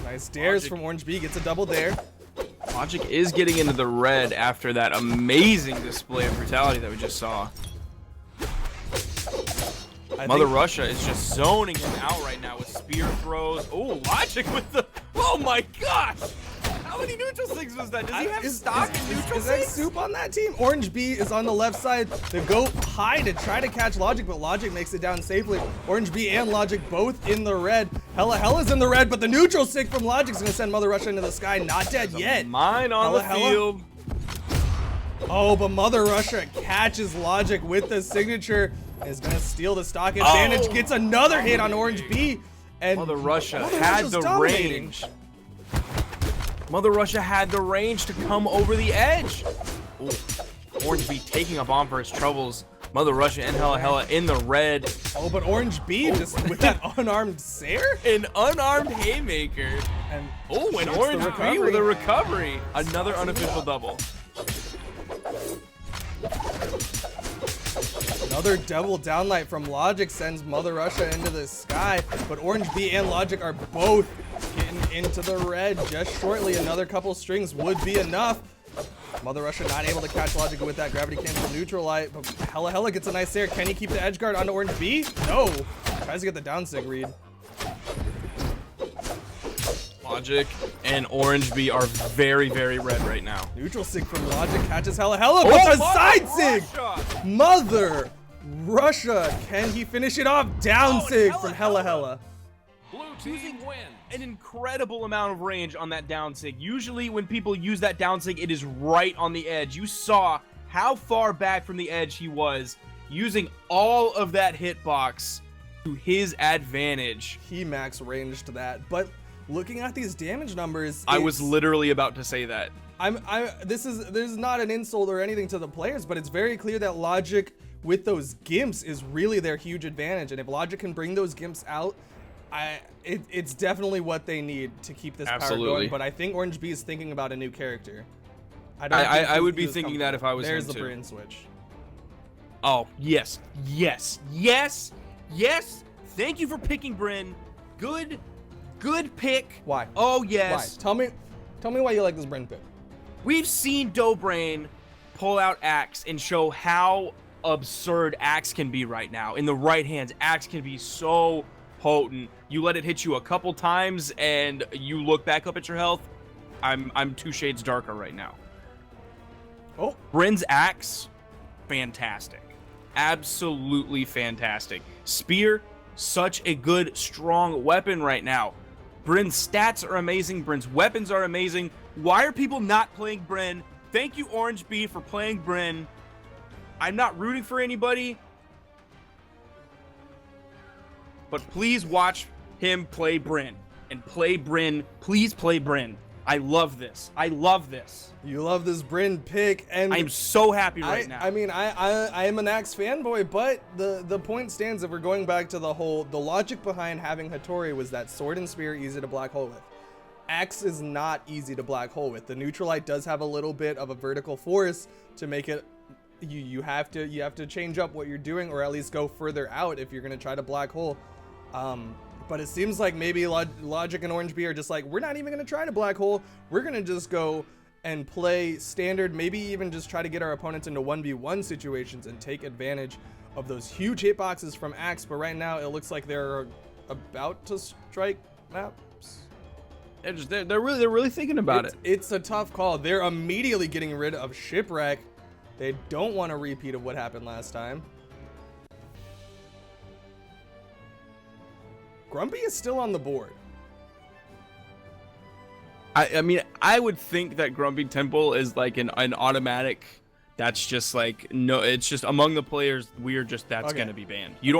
Nice dares from Orange B, gets a double dare. Logic is getting into the red after that amazing display of brutality that we just saw. Mother Russia is just zoning him out right now with spear throws. Oh, Logic with the... Oh my gosh! How many neutral sigs was that? Does he have stock in neutral Is that sigs? soup on that team? Orange B is on the left side. They go high to try to catch Logic, but Logic makes it down safely. Orange B and Logic both in the red. Hella's in the red, but the neutral sig from Logic's gonna send Mother Russia into the sky. Not dead yet. Mine on the field. Oh, but Mother Russia catches Logic with the signature. Is gonna steal the stock advantage. Oh. Gets another hit on Orange B. And Mother Russia had Russia's the dominating. range. Mother Russia had the range to come over the edge. Ooh. Orange B taking a bomb for his troubles. Mother Russia and Hella in the red. Oh, but Orange B just with that unarmed Sair? An unarmed haymaker. And And gets Orange the B with a recovery. Another unofficial double. Another double downlight from Logic sends Mother Russia into the sky, but Orange B and Logic are both getting into the red just shortly. Another couple strings would be enough. Mother Russia not able to catch Logic with that gravity cancel neutral light, but Hella gets a nice air. Can he keep the edge guard onto Orange B? No. Tries to get the down sig read. Logic and Orange B are very, very red right now. Neutral sig from Logic catches Hella, but the side sig! Mother Russia, can he finish it off? Down sig from Hella. Blue team wins. An incredible amount of range on that down sig. Usually when people use that down sig, it is right on the edge. You saw how far back from the edge he was, using all of that hitbox to his advantage. He max ranged that, but looking at these damage numbers, I was literally about to say that. This is not an insult or anything to the players, but it's very clear that Logic with those gimps is really their huge advantage, and if Logic can bring those gimps out, it's definitely what they need to keep this power going. But I think Orange B is thinking about a new character. I would be thinking that if I was There's him the too. brain switch. Oh, yes. Thank you for picking Bryn. Good good pick. Why? Oh, yes. Why? Tell me why you like this Bryn pick. We've seen Dobrain pull out Axe and show how absurd Axe can be right now. In the right hands, Axe can be so potent. You let it hit you a couple times and you look back up at your health. I'm 2 shades darker right now. Oh, Bryn's Axe, fantastic. Absolutely fantastic. Spear, such a good, strong weapon right now. Bryn's stats are amazing. Bryn's weapons are amazing. Why are people not playing Bryn? Thank you, Orange Bee, for playing Bryn. I'm not rooting for anybody, but please watch him play Bryn. And play Bryn. Please play Bryn. I love this. I love this. you love this Bryn pick, and I am so happy right now. I mean, I am an Axe fanboy, but the point stands that we're going back to the logic behind having Hattori was that sword and spear easy to black hole with. Axe is not easy to black hole with. The Neutralite does have a little bit of a vertical force to make it. You have to change up what you're doing, or at least go further out if you're gonna try to black hole. But it seems like maybe Logic and Orange Bee are just like, we're not even gonna try to black hole. We're gonna just go and play standard, maybe even just try to get our opponents into 1v1 situations and take advantage of those huge hitboxes from Axe. But right now, it looks like they're about to strike maps. They're really thinking about it. It's a tough call. They're immediately getting rid of Shipwreck. They don't want a repeat of what happened last time. Grumpy is still on the board. I mean, I would think that Grumpy Temple is like an automatic. That's just like, no, it's just among the players, that's Okay. gonna be banned. You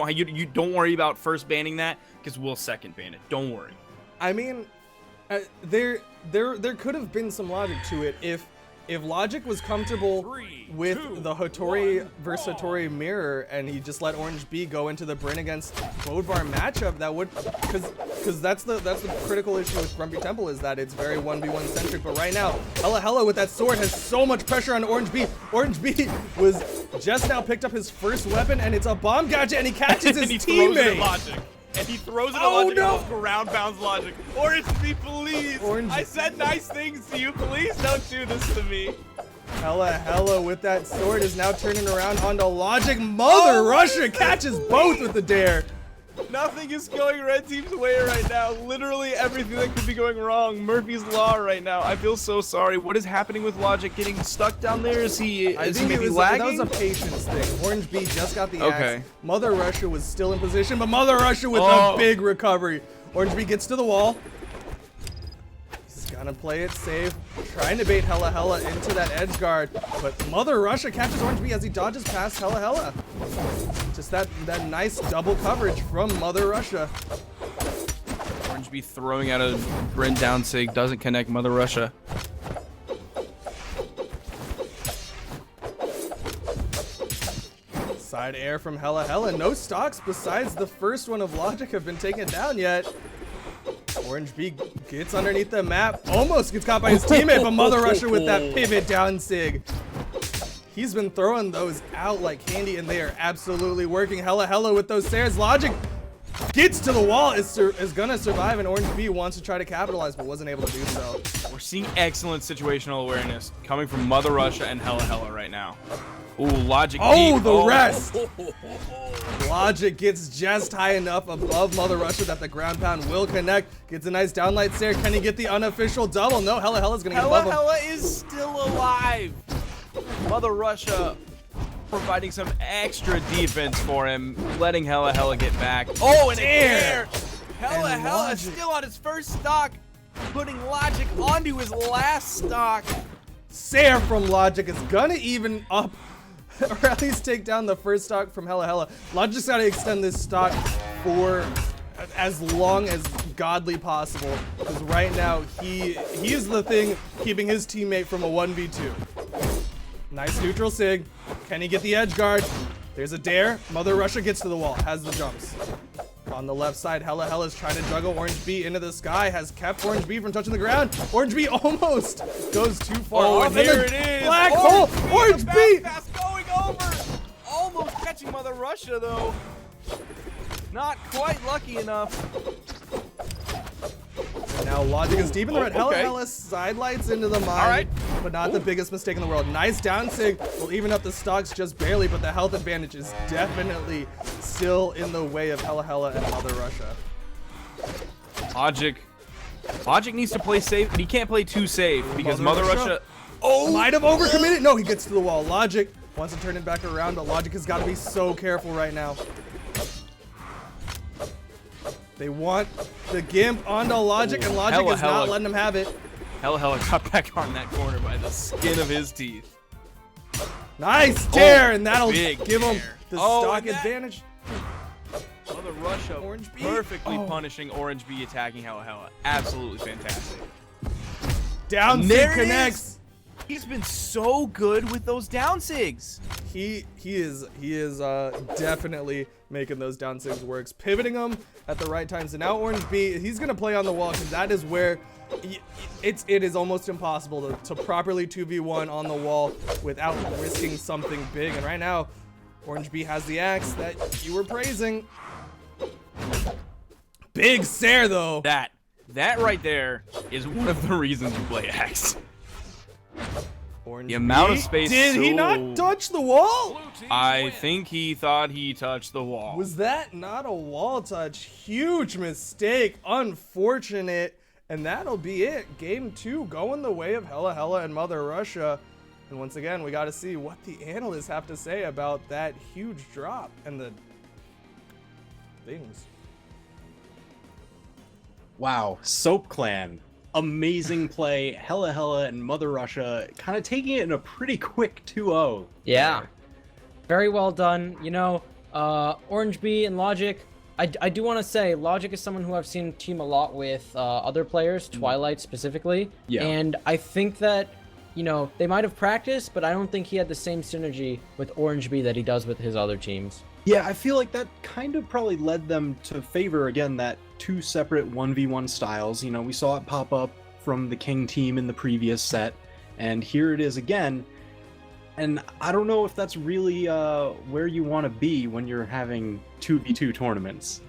don't worry about first banning that, because we'll second ban it. Don't worry. I mean, there could have been some logic to it if Logic was comfortable 3, with 2, the Hattori 1, versus brawl. Hattori mirror, and he just let Orange Bee go into the Bryn against Bodvar matchup, that would, because that's the critical issue with Grumpy Temple, is that it's very 1v1 centric. But right now, Hella with that sword has so much pressure on Orange Bee. Orange Bee was just now picked up his first weapon, and it's a bomb gadget, and he catches his and he throws it at teammate. Logic. And he throws it at Oh, Logic, no. almost ground pounds Logic. Orange Bee, please. Orange- I said nice things to you. Please don't do this to me. Hella with that sword is now turning around onto Logic. Mother Russia catches both with the dare. Nothing is going Red Team's way right now. Literally everything that could be going wrong. Murphy's Law right now. I feel so sorry. What is happening with Logic getting stuck down there? Is he maybe lagging? That was a patience thing. Orange Bee just got the axe. Okay. Mother Russia was still in position, but Mother Russia with Oh. a big recovery. Orange Bee gets to the wall. He's gonna play it safe, trying to bait Hella into that edge guard, but Mother Russia catches Orange Bee as he dodges past Hella. Just that nice double coverage from Mother Russia. Orange Bee throwing out a Bryn down sig, doesn't connect Mother Russia. Side air from Hella. No stocks besides the first one of Logic have been taken down yet. Orange Bee gets underneath the map, almost gets caught by his teammate, but Mother Russia with that pivot down sig. He's been throwing those out like candy, and they are absolutely working. Hella with those stairs. Logic gets to the wall, is gonna survive, and Orange Bee wants to try to capitalize, but wasn't able to do so. We're seeing excellent situational awareness coming from Mother Russia and Hella right now. Ooh, Logic. Oh, deep. the rest! Logic gets just high enough above Mother Russia that the ground pound will connect. Gets a nice downlight stare. Can he get the unofficial double? No, Hella's gonna get above him. Hella is still alive. Mother Russia providing some extra defense for him, letting Hella get back. Oh, and Dare! air. Hella Logic. still on his first stock, putting Logic onto his last stock. Sair from Logic is gonna even up, or at least take down the first stock from Hella. Logic's gotta extend this stock for as long as godly possible, because right now he is the thing keeping his teammate from a 1v2. Nice neutral sig. Can he get the edge guard? There's a dare. Mother Russia gets to the wall, has the jumps. On the left side, Hella's trying to juggle Orange Bee into the sky, has kept Orange Bee from touching the ground. Orange Bee almost goes too far. Oh, off, and here then it is. Black hole. Orange Bee. Pass going over. Almost catching Mother Russia though. Not quite lucky enough. Now Logic is deep in the red. okay. Hella sidelights into the mine, right. but not the biggest mistake in the world. Nice down sig will even up the stocks just barely, but the health advantage is definitely still in the way of Hella and Mother Russia. Logic needs to play safe, but he can't play too safe because Mother Russia. Oh, might have overcommitted. No, he gets to the wall. Logic wants to turn it back around, but Logic has got to be so careful right now. They want the Gimp onto Logic, and Logic is not letting him have it. Hella got back on that corner by the skin of his teeth. Nice tear, and that'll big give him tear. the Oh, stock and that- advantage. Mother Russia Orange B. perfectly punishing Orange B attacking Hella. Absolutely fantastic. Down There sig it connects. is. He's been so good with those down sigs. He is definitely making those down sigs works, pivoting them at the right times. And now Orange B, he's gonna play on the wall because that is where it is almost impossible to properly 2v1 on the wall without risking something big. And right now, Orange B has the axe that you were praising. Big Sair though. That right there is one of the reasons you play Axe. Orange The amount of B, space. Did he so- not touch the wall? Blue team I wins. think he thought he touched the wall. Was that not a wall touch? Huge mistake. Unfortunate. And that'll be it. Game 2 going the way of Hella and Mother Russia. And once again, we got to see what the analysts have to say about that huge drop and the things. Wow, Soap Clan. Amazing play. Hella and Mother Russia kind of taking it in a pretty quick 2-0. Yeah. Very well done. You know, Orange B and Logic, I do want to say Logic is someone who I've seen team a lot with other players, Twilight specifically. Yeah. And I think that, you know, they might have practiced, but I don't think he had the same synergy with Orange B that he does with his other teams. Yeah, I feel like that kind of probably led them to favor, again, that two separate 1v1 styles. You know, we saw it pop up from the King team in the previous set, and here it is again. And I don't know if that's really where you want to be when you're having 2v2 tournaments.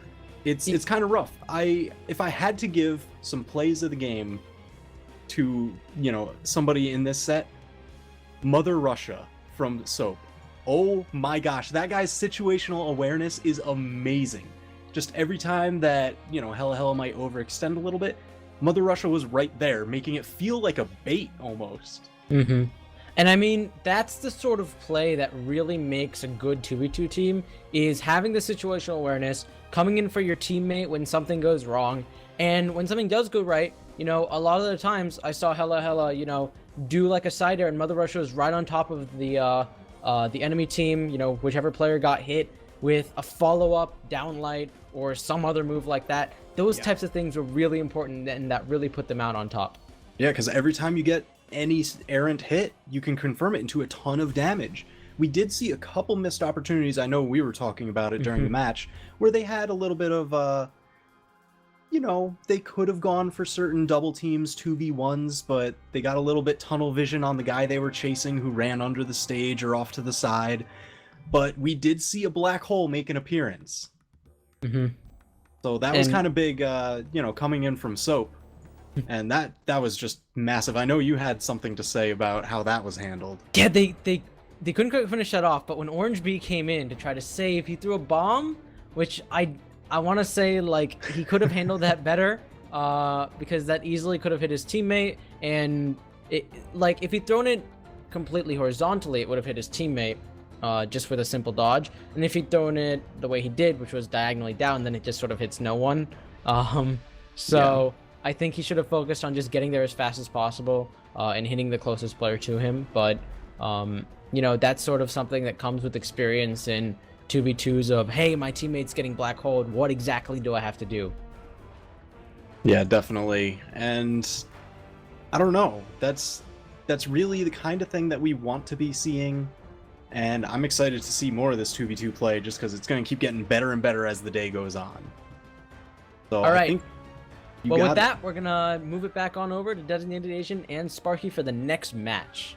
It's kind of rough. If I had to give some plays of the game to, you know, somebody in this set, Mother Russia from Soap. Oh my gosh, that guy's situational awareness is amazing. Just every time that, you know, Hella might overextend a little bit, Mother Russia was right there, making it feel like a bait almost. Mm-hmm. And I mean, that's the sort of play that really makes a good 2v2 team, is having the situational awareness, coming in for your teammate when something goes wrong, and when something does go right, you know, a lot of the times I saw Hella, you know, do like a side air, and Mother Russia was right on top of the enemy team, you know, whichever player got hit with a follow-up downlight or some other move like that. Those types of things were really important, and that really put them out on top. Yeah, because every time you get any errant hit, you can confirm it into a ton of damage. We did see a couple missed opportunities, I know we were talking about it during the match, where they had a little bit of, you know, they could have gone for certain double teams, 2v1s, but they got a little bit tunnel vision on the guy they were chasing who ran under the stage or off to the side. But we did see a black hole make an appearance. Mm-hmm. So that was kind of big, you know, coming in from Soap. And that was just massive. I know you had something to say about how that was handled. Yeah, they couldn't quite finish that off, but when Orange B came in to try to save, he threw a bomb, which I want to say, like, he could have handled that better, because that easily could have hit his teammate, and it, like, if he'd thrown it completely horizontally, it would have hit his teammate, just with a simple dodge, and if he'd thrown it the way he did, which was diagonally down, then it just sort of hits no one. So I think he should have focused on just getting there as fast as possible, and hitting the closest player to him, but you know, that's sort of something that comes with experience in 2v2s of, hey, my teammate's getting black holed, what exactly do I have to do? Yeah, definitely. And I don't know, that's really the kind of thing that we want to be seeing, and I'm excited to see more of this 2v2 play just because it's going to keep getting better and better as the day goes on. So All right. I think Well, with that, we're gonna move it back on over to Designated Agent and Sparky for the next match.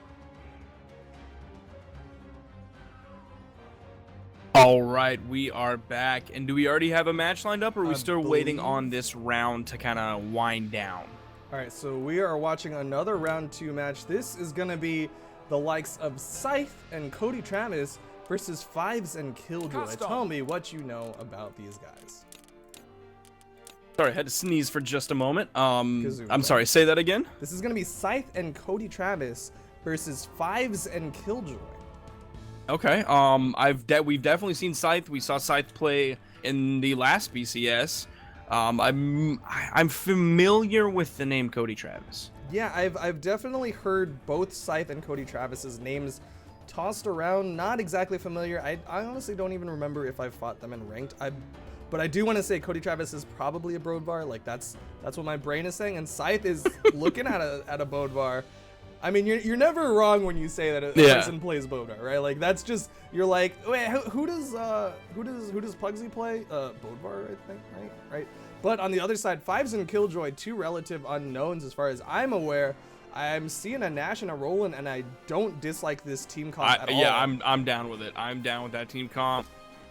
All right, we are back. And do we already have a match lined up, or are we I still waiting believe- on this round to kind of wind down? All right, so we are watching another round 2 match. This is going to be the likes of Scythe and Cody Travis versus Fives and Killjoy. Custom. Tell me what you know about these guys. Sorry, I had to sneeze for just a moment. Kazoo. I'm sorry, say that again? This is going to be Scythe and Cody Travis versus Fives and Killjoy. Okay. We've definitely seen Scythe. We saw Scythe play in the last BCS. I'm familiar with the name Cody Travis. Yeah, I've definitely heard both Scythe and Cody Travis's names tossed around. Not exactly familiar. I honestly don't even remember if I've fought them in ranked. But I do want to say Cody Travis is probably a Bodvar. Like that's what my brain is saying. And Scythe is looking at a Bodvar. I mean, you're never wrong when you say that a person plays Bodvar, right? Like that's just you're like, wait, who does Pugsy play? Bodvar, I think, right? But on the other side, Fives and Killjoy, two relative unknowns as far as I'm aware. I'm seeing a Nash and a Roland, and I don't dislike this team comp at all. Yeah, I'm down with it. I'm down with that team comp.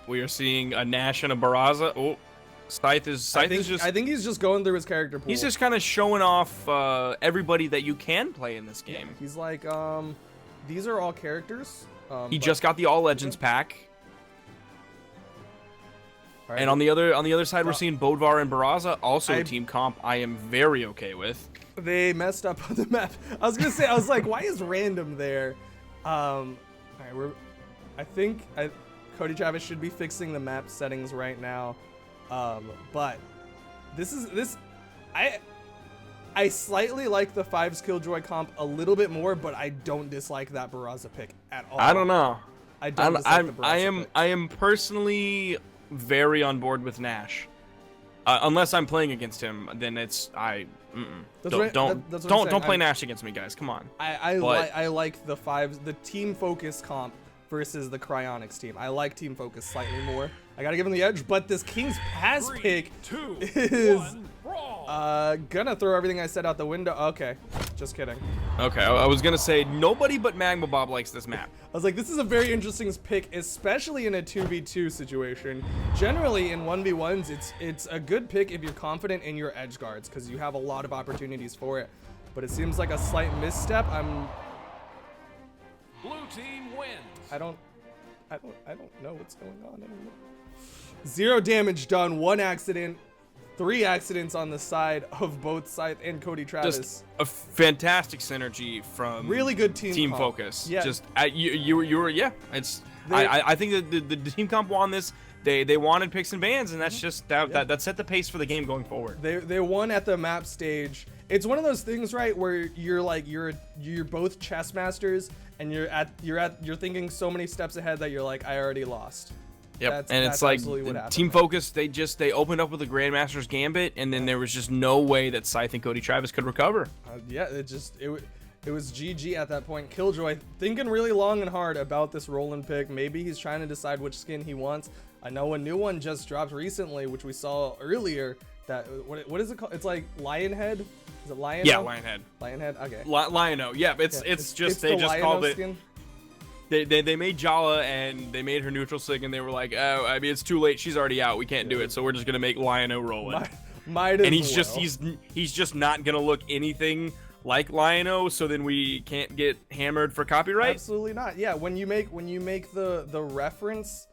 We are seeing a Nash and a Barraza. Oh, Scythe is just. I think he's just going through his character pool. He's just kind of showing off everybody that you can play in this game. Yeah, he's like, these are all characters. He just got the All Legends pack. All right, And on the other side, we're No. seeing Bodvar and Barraza, also a team comp I am very okay with. they messed up on the map. I was gonna say, I was like, why is random there? All right, I think Cody Travis should be fixing the map settings right now. But I slightly like the Fives Killjoy comp a little bit more, but I don't dislike that Barraza pick at all. I don't know. I don't dislike the Barraza pick. I am personally very on board with Nash. Unless I'm playing against him, then it's That's what I'm don't saying. play Nash against me, guys. Come on. I like the Fives, the team focus comp versus the Cryonics team. I like team focus slightly more. I gotta give him the edge, but this King's Pass 3, pick 2, is 1, brawl. gonna throw everything I said out the window. Okay, just kidding. Okay, I was gonna say nobody but Magma Bob likes this map. I was like, this is a very interesting pick, especially in a 2v2 situation. Generally, in 1v1s, it's a good pick if you're confident in your edge guards, because you have a lot of opportunities for it. But it seems like a slight misstep. Blue team wins. I don't know what's going on anymore. 0 damage done, 1 accident, 3 accidents on the side of both Scythe and Cody Travis. Just a fantastic synergy from Really good team comp. focus. Yeah. Just you were It's I think that the team comp won this. They wanted picks and bans, and that's just that set the pace for the game going forward. They won at the map stage. It's one of those things, right, where you're both chess masters, and you're thinking so many steps ahead that you're like, I already lost. Yep, That's it's like absolutely what happened team there. focus. They opened up with the Grandmaster's Gambit, and then there was just no way that Scythe and Cody Travis could recover. Yeah, it was GG at that point. Killjoy thinking really long and hard about this Roland pick. Maybe he's trying to decide which skin he wants. I know a new one just dropped recently, which we saw earlier. That what is it called? It's like Lionhead. Is it Lion? Yeah, Lionhead. Lionhead. Okay. Lion-O. Yeah, it's the just called Lion-O it. skin. They made Jala and they made her neutral sig, and they were like, oh, I mean, it's too late. She's already out. We can't do it. So we're just gonna make Lion-O Roland. Might as And he's well. just not gonna look anything like Lion-O. So then we can't get hammered for copyright. Absolutely not. Yeah, when you make the reference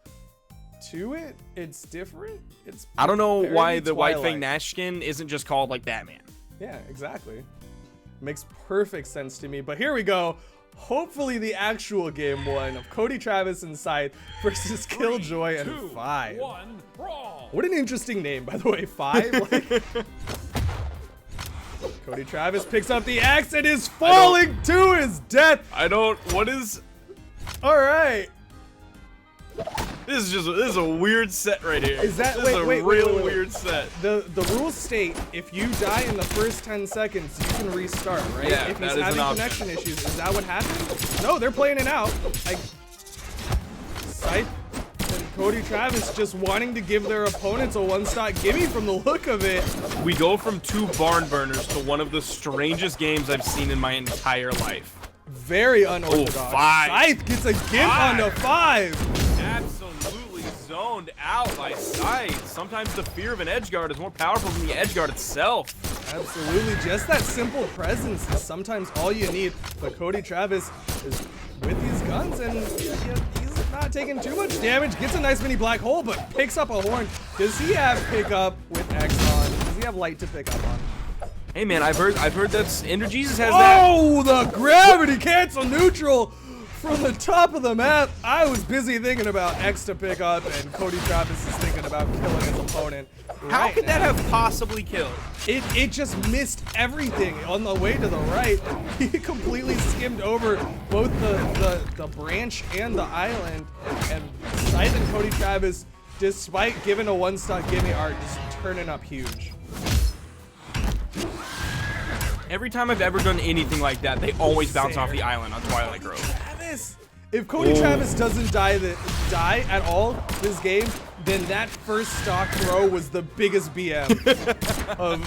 to it, it's different. It's I don't know very why the White Twilight. Fang Nash skin isn't just called like Batman. Yeah, exactly. Makes perfect sense to me. But here we go. Hopefully the actual game one of Cody Travis and Scythe versus Killjoy and 2, Five. 1, brawl. What an interesting name, by the way, Five. Like, Cody Travis picks up the axe and is falling to his death. What is, All right. this is a weird set right here. Is that- this wait, is a wait, real wait. weird set. The rules state if you die in the first 10 seconds, you can restart, right? Yeah, if he's that is an having option. connection issues, is that what happened? No, they're playing it out. Scythe and Cody Travis just wanting to give their opponents a one-shot gimme from the look of it. We go from 2 barn burners to one of the strangest games I've seen in my entire life. Very unorthodox. Oh, Five. Scythe gets a gimp on the 5. Absolutely found out by Scythe. Sometimes the fear of an edge guard is more powerful than the edge guard itself. Absolutely, just that simple presence is sometimes all you need. But Cody Travis is with these guns, and he's not taking too much damage. Gets a nice mini black hole, but picks up a horn. Does he have pickup with X on? Does he have light to pick up on? Hey man, I've heard that's Ender Jesus has that. Oh, the gravity cancel neutral from the top of the map. I was busy thinking about X to pick up, and Cody Travis is thinking about killing his opponent. How right could that now. have possibly killed? It just missed everything on the way to the right. He completely skimmed over both the branch and the island. And Scythe and Cody Travis, despite giving a one-stock gimme art, just turning up huge. Every time I've ever done anything like that, they always bounce off the island on Twilight Grove. Travis! If Cody Travis doesn't die at all this game, then that first stock throw was the biggest BM of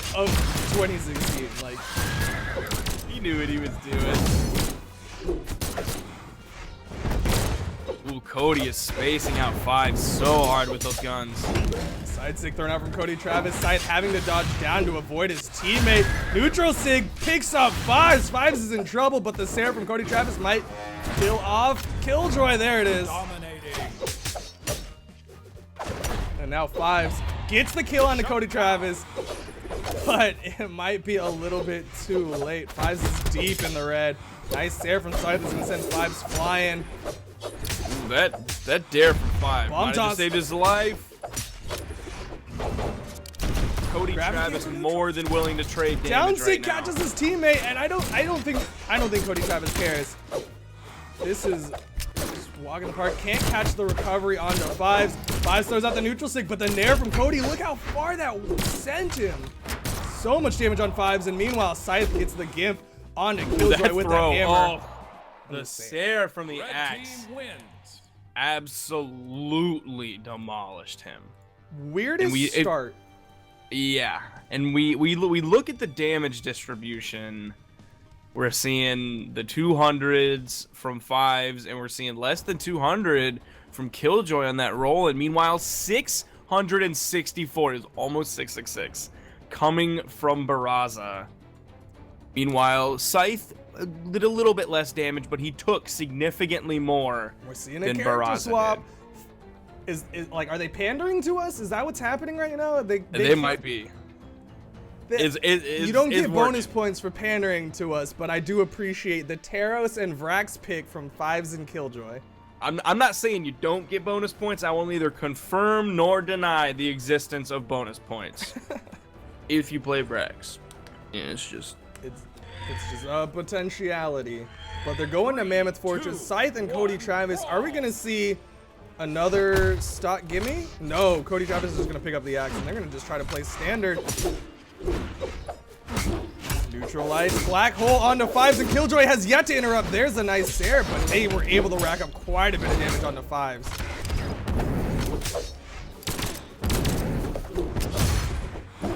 2016. Like, He knew what he was doing. Ooh, Cody is spacing out Five so hard with those guns. side sig thrown out from Cody Travis. Scythe having to dodge down to avoid his teammate. Neutral sig picks up Fives. Fives is in trouble, but the Sarah from Cody Travis might kill off Killjoy. There it is. And now Fives gets the kill onto Cody Travis, but it might be a little bit too late. Fives is deep in the red. Nice Sarah from Scythe is gonna send Fives flying. Ooh, that dare from Five Bomb might have toss. just saved his life. Cody Gravity Travis cancel more than willing to trade damage Down right sig now. catches his teammate, and I don't think Cody Travis cares. This is just walking apart. Can't catch the recovery onto Fives. Fives throws out the neutral sig, but the nair from Cody. Look how far that sent him. So much damage on Fives, and meanwhile Scythe gets the gimp onto Killjoy with the hammer. Oh, the Sarah from the Red axe team wins. absolutely demolished him. Weirdest start. Yeah, and we look at the damage distribution. We're seeing the 200s from Fives, and we're seeing less than 200 from Killjoy on that roll. And meanwhile, 664 is almost 666 coming from Barraza. Meanwhile, Scythe did a little bit less damage, but he took significantly more We're seeing a than character Barraza swap. did. Is like, are they pandering to us? Is that what's happening right now? They can't- might be. they- You you don't get bonus points for pandering to us, but I do appreciate the Taros and Vrax pick from Fives and Killjoy. I'm not saying you don't get bonus points. I will neither confirm nor deny the existence of bonus points if you play Brax. Yeah, it's just It's just a potentiality. But they're going to Mammoth Fortress. Scythe and Cody Travis. Are we going to see another stock gimme? No, Cody Travis is just going to pick up the axe, and they're going to just try to play standard. Neutralize. Black hole onto Fives, and Killjoy has yet to interrupt. There's a nice Sarah, but they were able to rack up quite a bit of damage onto Fives.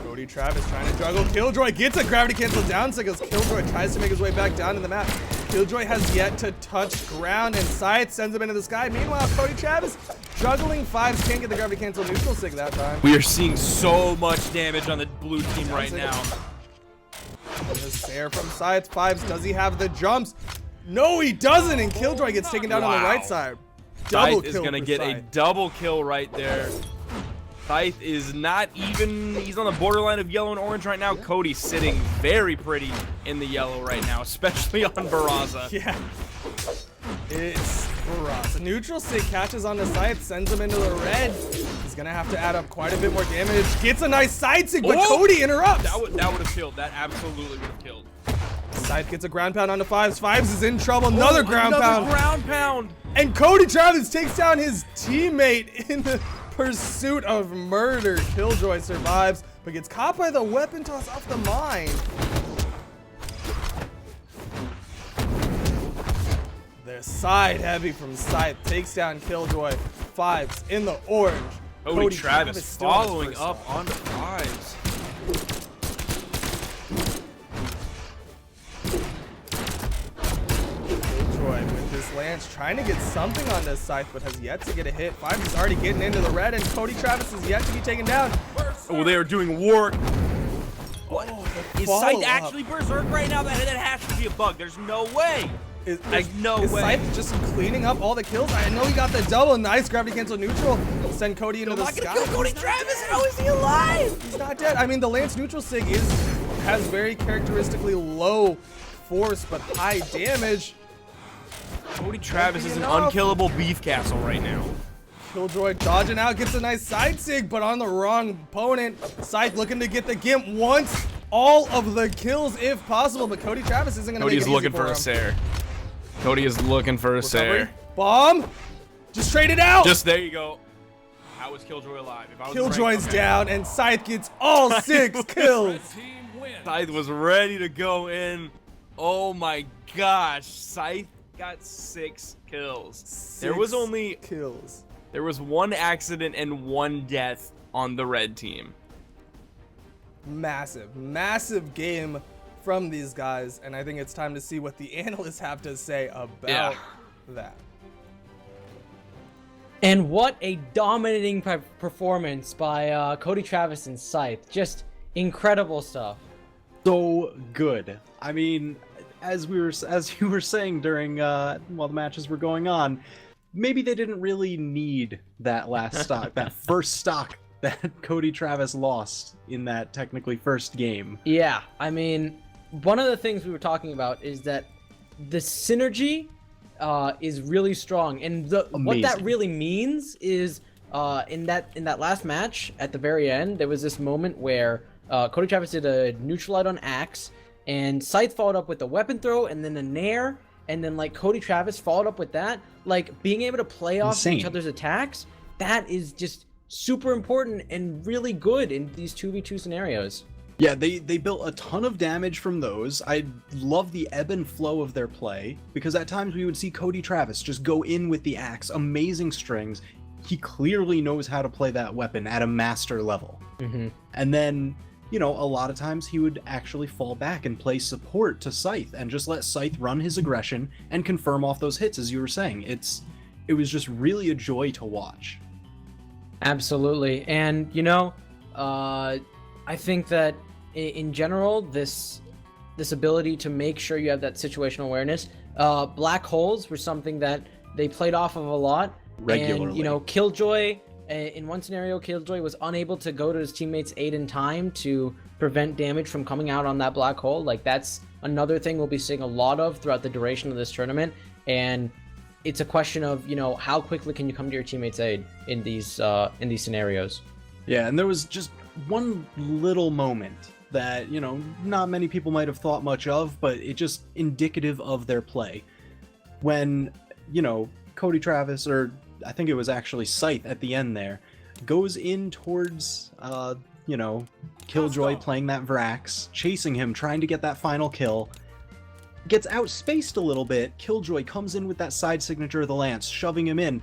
Cody Travis trying to juggle. Killjoy gets a gravity cancel down sig as Killjoy tries to make his way back down to the map. Killjoy has yet to touch ground, and Scythe sends him into the sky. Meanwhile, Cody Travis juggling Fives, can't get the gravity cancel neutral sig that time. we are seeing so much damage on the blue team right now. The Sarah from Scythe. Fives, does he have the jumps? No, he doesn't, and Killjoy gets taken down on the right side. Double Scythe is kill gonna for get a Scythe. double kill right there. Scythe is not even, he's on the borderline of yellow and orange right now. Cody's sitting very pretty in the yellow right now, especially on Barraza. Yeah. It's Barraza. Neutral sig catches on the Scythe, sends him into the red. He's gonna have to add up quite a bit more damage. Gets a nice side sig, but Oh! Cody interrupts. That would have killed. That absolutely would have killed. Scythe gets a ground pound onto Fives. Fives is in trouble. Another ground pound. Ground pound. And Cody Travis takes down his teammate in the pursuit of murder. Killjoy survives, but gets caught by the weapon toss off the mine. The side heavy from Scythe takes down Killjoy. Fives in the orange. Cody Travis still on his following first up stock. on the Fives. Killjoy with his this Lance trying to get something on this Scythe, but has yet to get a hit. Five is already getting into the red, and Cody Travis is yet to be taken down. Oh, they are doing work. What? the Is follow-up. Scythe actually berserk right now? That has to be a bug. There's no way. There's no is way. Scythe just cleaning up all the kills? I know he got the double. Nice gravity cancel neutral. Send Cody into I'm the not sky. gonna kill Cody Travis. How is he alive? He's not dead. I mean, the Lance neutral sig has very characteristically low force but high damage. Cody Travis is an Enough. unkillable beef castle right now. Killjoy dodging out, gets a nice side sig, but on the wrong opponent. Scythe looking to get the Gimp once. All of the kills if possible, but Cody Travis isn't going to make it Cody's easy looking for for a him. Sair. Cody is looking for a Recovery. Sair. Bomb. Just trade it out. Just there you go. How is Killjoy alive? If I was Killjoy's okay. down, and Scythe gets all 6 kills. Team wins. Scythe was ready to go in. Oh my gosh. Scythe got 6 kills. There was 6 only kills. There was 1 accident and 1 death on the red team. Massive game from these guys, and I think it's time to see what the analysts have to say about that. And what a dominating performance by Cody Travis and Scythe. Just incredible stuff. So good. I mean, as you were saying during while the matches were going on, maybe they didn't really need that last stock, that first stock that Cody Travis lost in that technically first game. Yeah, I mean, one of the things we were talking about is that the synergy is really strong, and what that really means is in that last match at the very end, there was this moment where Cody Travis did a neutral light on Axe, and Scythe followed up with a weapon throw, and then a nair, and then like Cody Travis followed up with that. Like being able to play off each other's attacks, that is just super important and really good in these 2v2 scenarios. Yeah, they built a ton of damage from those. I love the ebb and flow of their play, because at times we would see Cody Travis just go in with the axe, amazing strings. He clearly knows how to play that weapon at a master level. And then, you know, a lot of times he would actually fall back and play support to Scythe and just let Scythe run his aggression and confirm off those hits, as you were saying. It was just really a joy to watch. Absolutely. And you know, I think that in general, this ability to make sure you have that situational awareness, black holes were something that they played off of a lot regularly. And you know, Killjoy, in one scenario, Killjoy was unable to go to his teammates' aid in time to prevent damage from coming out on that black hole. Like that's another thing we'll be seeing a lot of throughout the duration of this tournament. And it's a question of, you know, how quickly can you come to your teammates' aid in these scenarios. Yeah, and there was just one little moment that, you know, not many people might have thought much of, but it just indicative of their play. When, you know, Cody Travis, or I think it was actually Scythe at the end there, goes in towards, you know, Killjoy playing that Vrax, chasing him, trying to get that final kill. Gets outspaced a little bit. Killjoy comes in with that side signature of the Lance, shoving him in,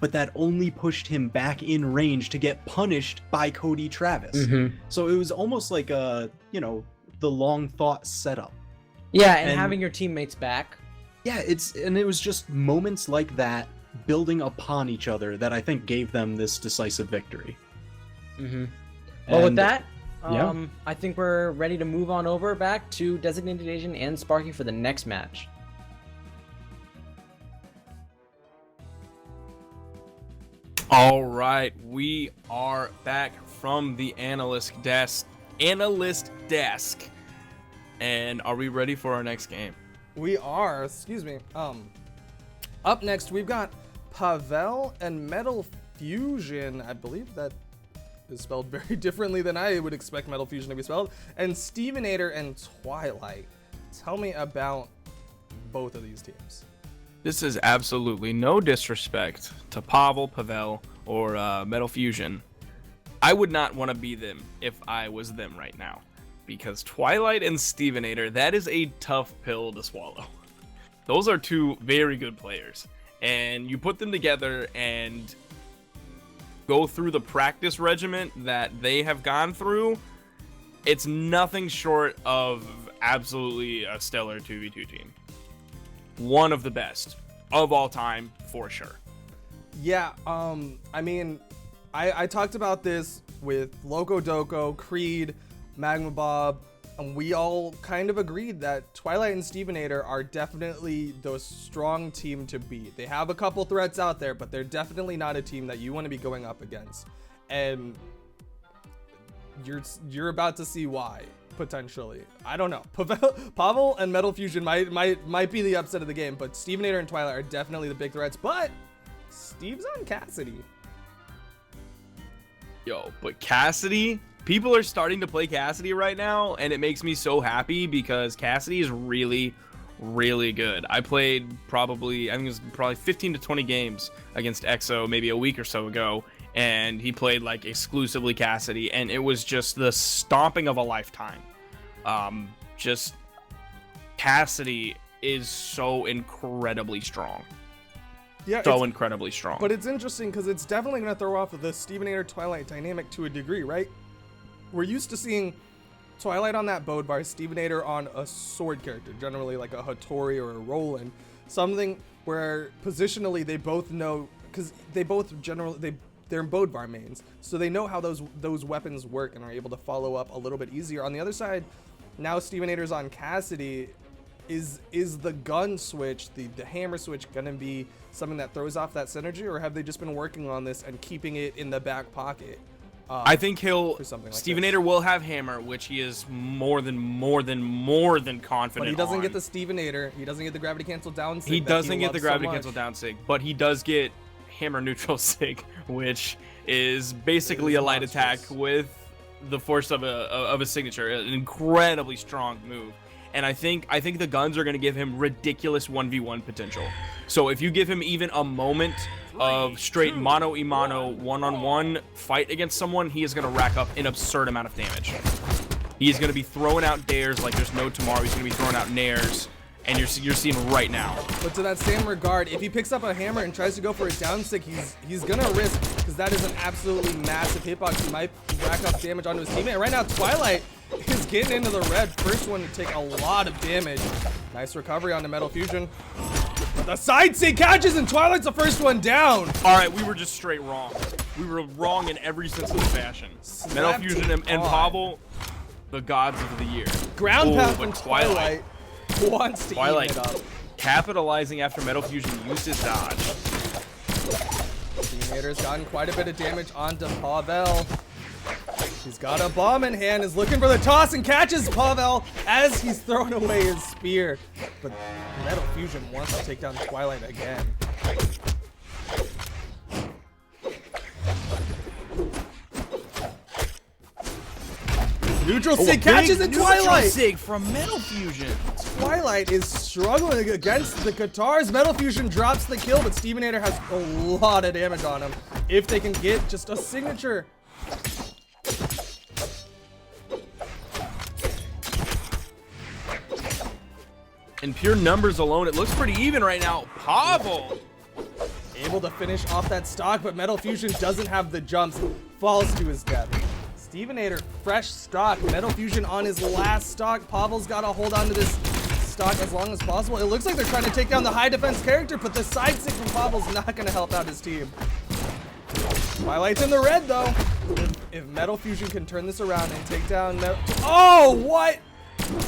but that only pushed him back in range to get punished by Cody Travis. So it was almost like a, you know, the long thought setup. Yeah, and having your teammates back. Yeah, it was just moments like that building upon each other that I think gave them this decisive victory. Well, with that, I think we're ready to move on over back to Designated Agent and Sparky for the next match. All right, we are back from the analyst desk. And are we ready for our next game? We are, excuse me. Up next, we've got Pavel and Metal Fusion. I believe that is spelled very differently than I would expect Metal Fusion to be spelled. And Stevenator and Twilight. Tell me about both of these teams. This is absolutely no disrespect to Pavel, or Metal Fusion. I would not want to be them if I was them right now. Because Twilight and Stevenator, that is a tough pill to swallow. Those are 2 very good players. And you put them together and go through the practice regiment that they have gone through, it's nothing short of absolutely a stellar 2v2 team. One of the best, of all time for sure. Yeah, I mean, I talked about this with Loco Doco, Creed, Magma Bob, and we all kind of agreed that Twilight and Stevenator are definitely the strong team to beat. They have a couple threats out there, but they're definitely not a team that you want to be going up against. And you're about to see why, potentially. I don't know. Pavel and Metal Fusion might be the upset of the game, but Stevenator and Twilight are definitely the big threats. But Steve's on Cassidy. Yo, but Cassidy, people are starting to play Cassidy right now, and it makes me so happy because Cassidy is really, really good. I played I think it was probably 15 to 20 games against EXO maybe a week or so ago, and he played like exclusively Cassidy, and it was just the stomping of a lifetime. Just Cassidy is so incredibly strong. Yeah, so incredibly strong. But it's interesting because it's definitely going to throw off the Stevenator Twilight dynamic to a degree, right? We're used to seeing Twilight on that Bode bar, Stevenator on a sword character, generally like a Hattori or a Roland. Something where positionally they both know, because they both generally, they're Bode bar mains, so they know how those weapons work and are able to follow up a little bit easier. On the other side, now Stevenator's on Cassidy. Is the gun switch, the hammer switch, gonna be something that throws off that synergy, or have they just been working on this and keeping it in the back pocket? I think Stevenator will have hammer, which he is more than confident. But he doesn't get the Stevenator. He doesn't get the gravity cancel down sig. He doesn't get the gravity cancel down sig, but he does get hammer neutral sig, which is basically a light attack with the force of a signature. An incredibly strong move. And I think the guns are going to give him ridiculous 1v1 potential. So if you give him even a moment of straight mano-a-mano, one-on-one fight against someone, he is going to rack up an absurd amount of damage. He's going to be throwing out dares like there's no tomorrow. He's going to be throwing out nairs, and you're seeing right now. But to that same regard, if he picks up a hammer and tries to go for a down stick, he's going to risk, because that is an absolutely massive hitbox. He might rack up damage onto his teammate. And right now, Twilight is getting into the red. First one to take a lot of damage. Nice recovery on the Metal Fusion. The side sig catches, and Twilight's the first one down. All right, we were just straight wrong. We were wrong in every sense of the fashion. Metal Fusion and Pavel, the gods of the year. Ground pound from Twilight wants to eat it up. Capitalizing after Metal Fusion used his dodge. Stevenator's gotten quite a bit of damage onto Pavel. He's got a bomb in hand, is looking for the toss, and catches Pavel as he's throwing away his spear. But Metal Fusion wants to take down Twilight again. Neutral sig catches in Twilight! Neutral sig from Metal Fusion. Twilight is struggling against the Katars. Metal Fusion drops the kill, but Stevenator has a lot of damage on him. If they can get just a signature. In pure numbers alone, it looks pretty even right now. Pavel able to finish off that stock, but Metal Fusion doesn't have the jumps, falls to his death. Stevenator, fresh stock. Metal Fusion on his last stock. Pavel's got to hold on to this stock as long as possible. It looks like they're trying to take down the high defense character, but the side stick from Pavel's not going to help out his team. Twilight's in the red, though. If Metal Fusion can turn this around and take down Metal... Oh, what?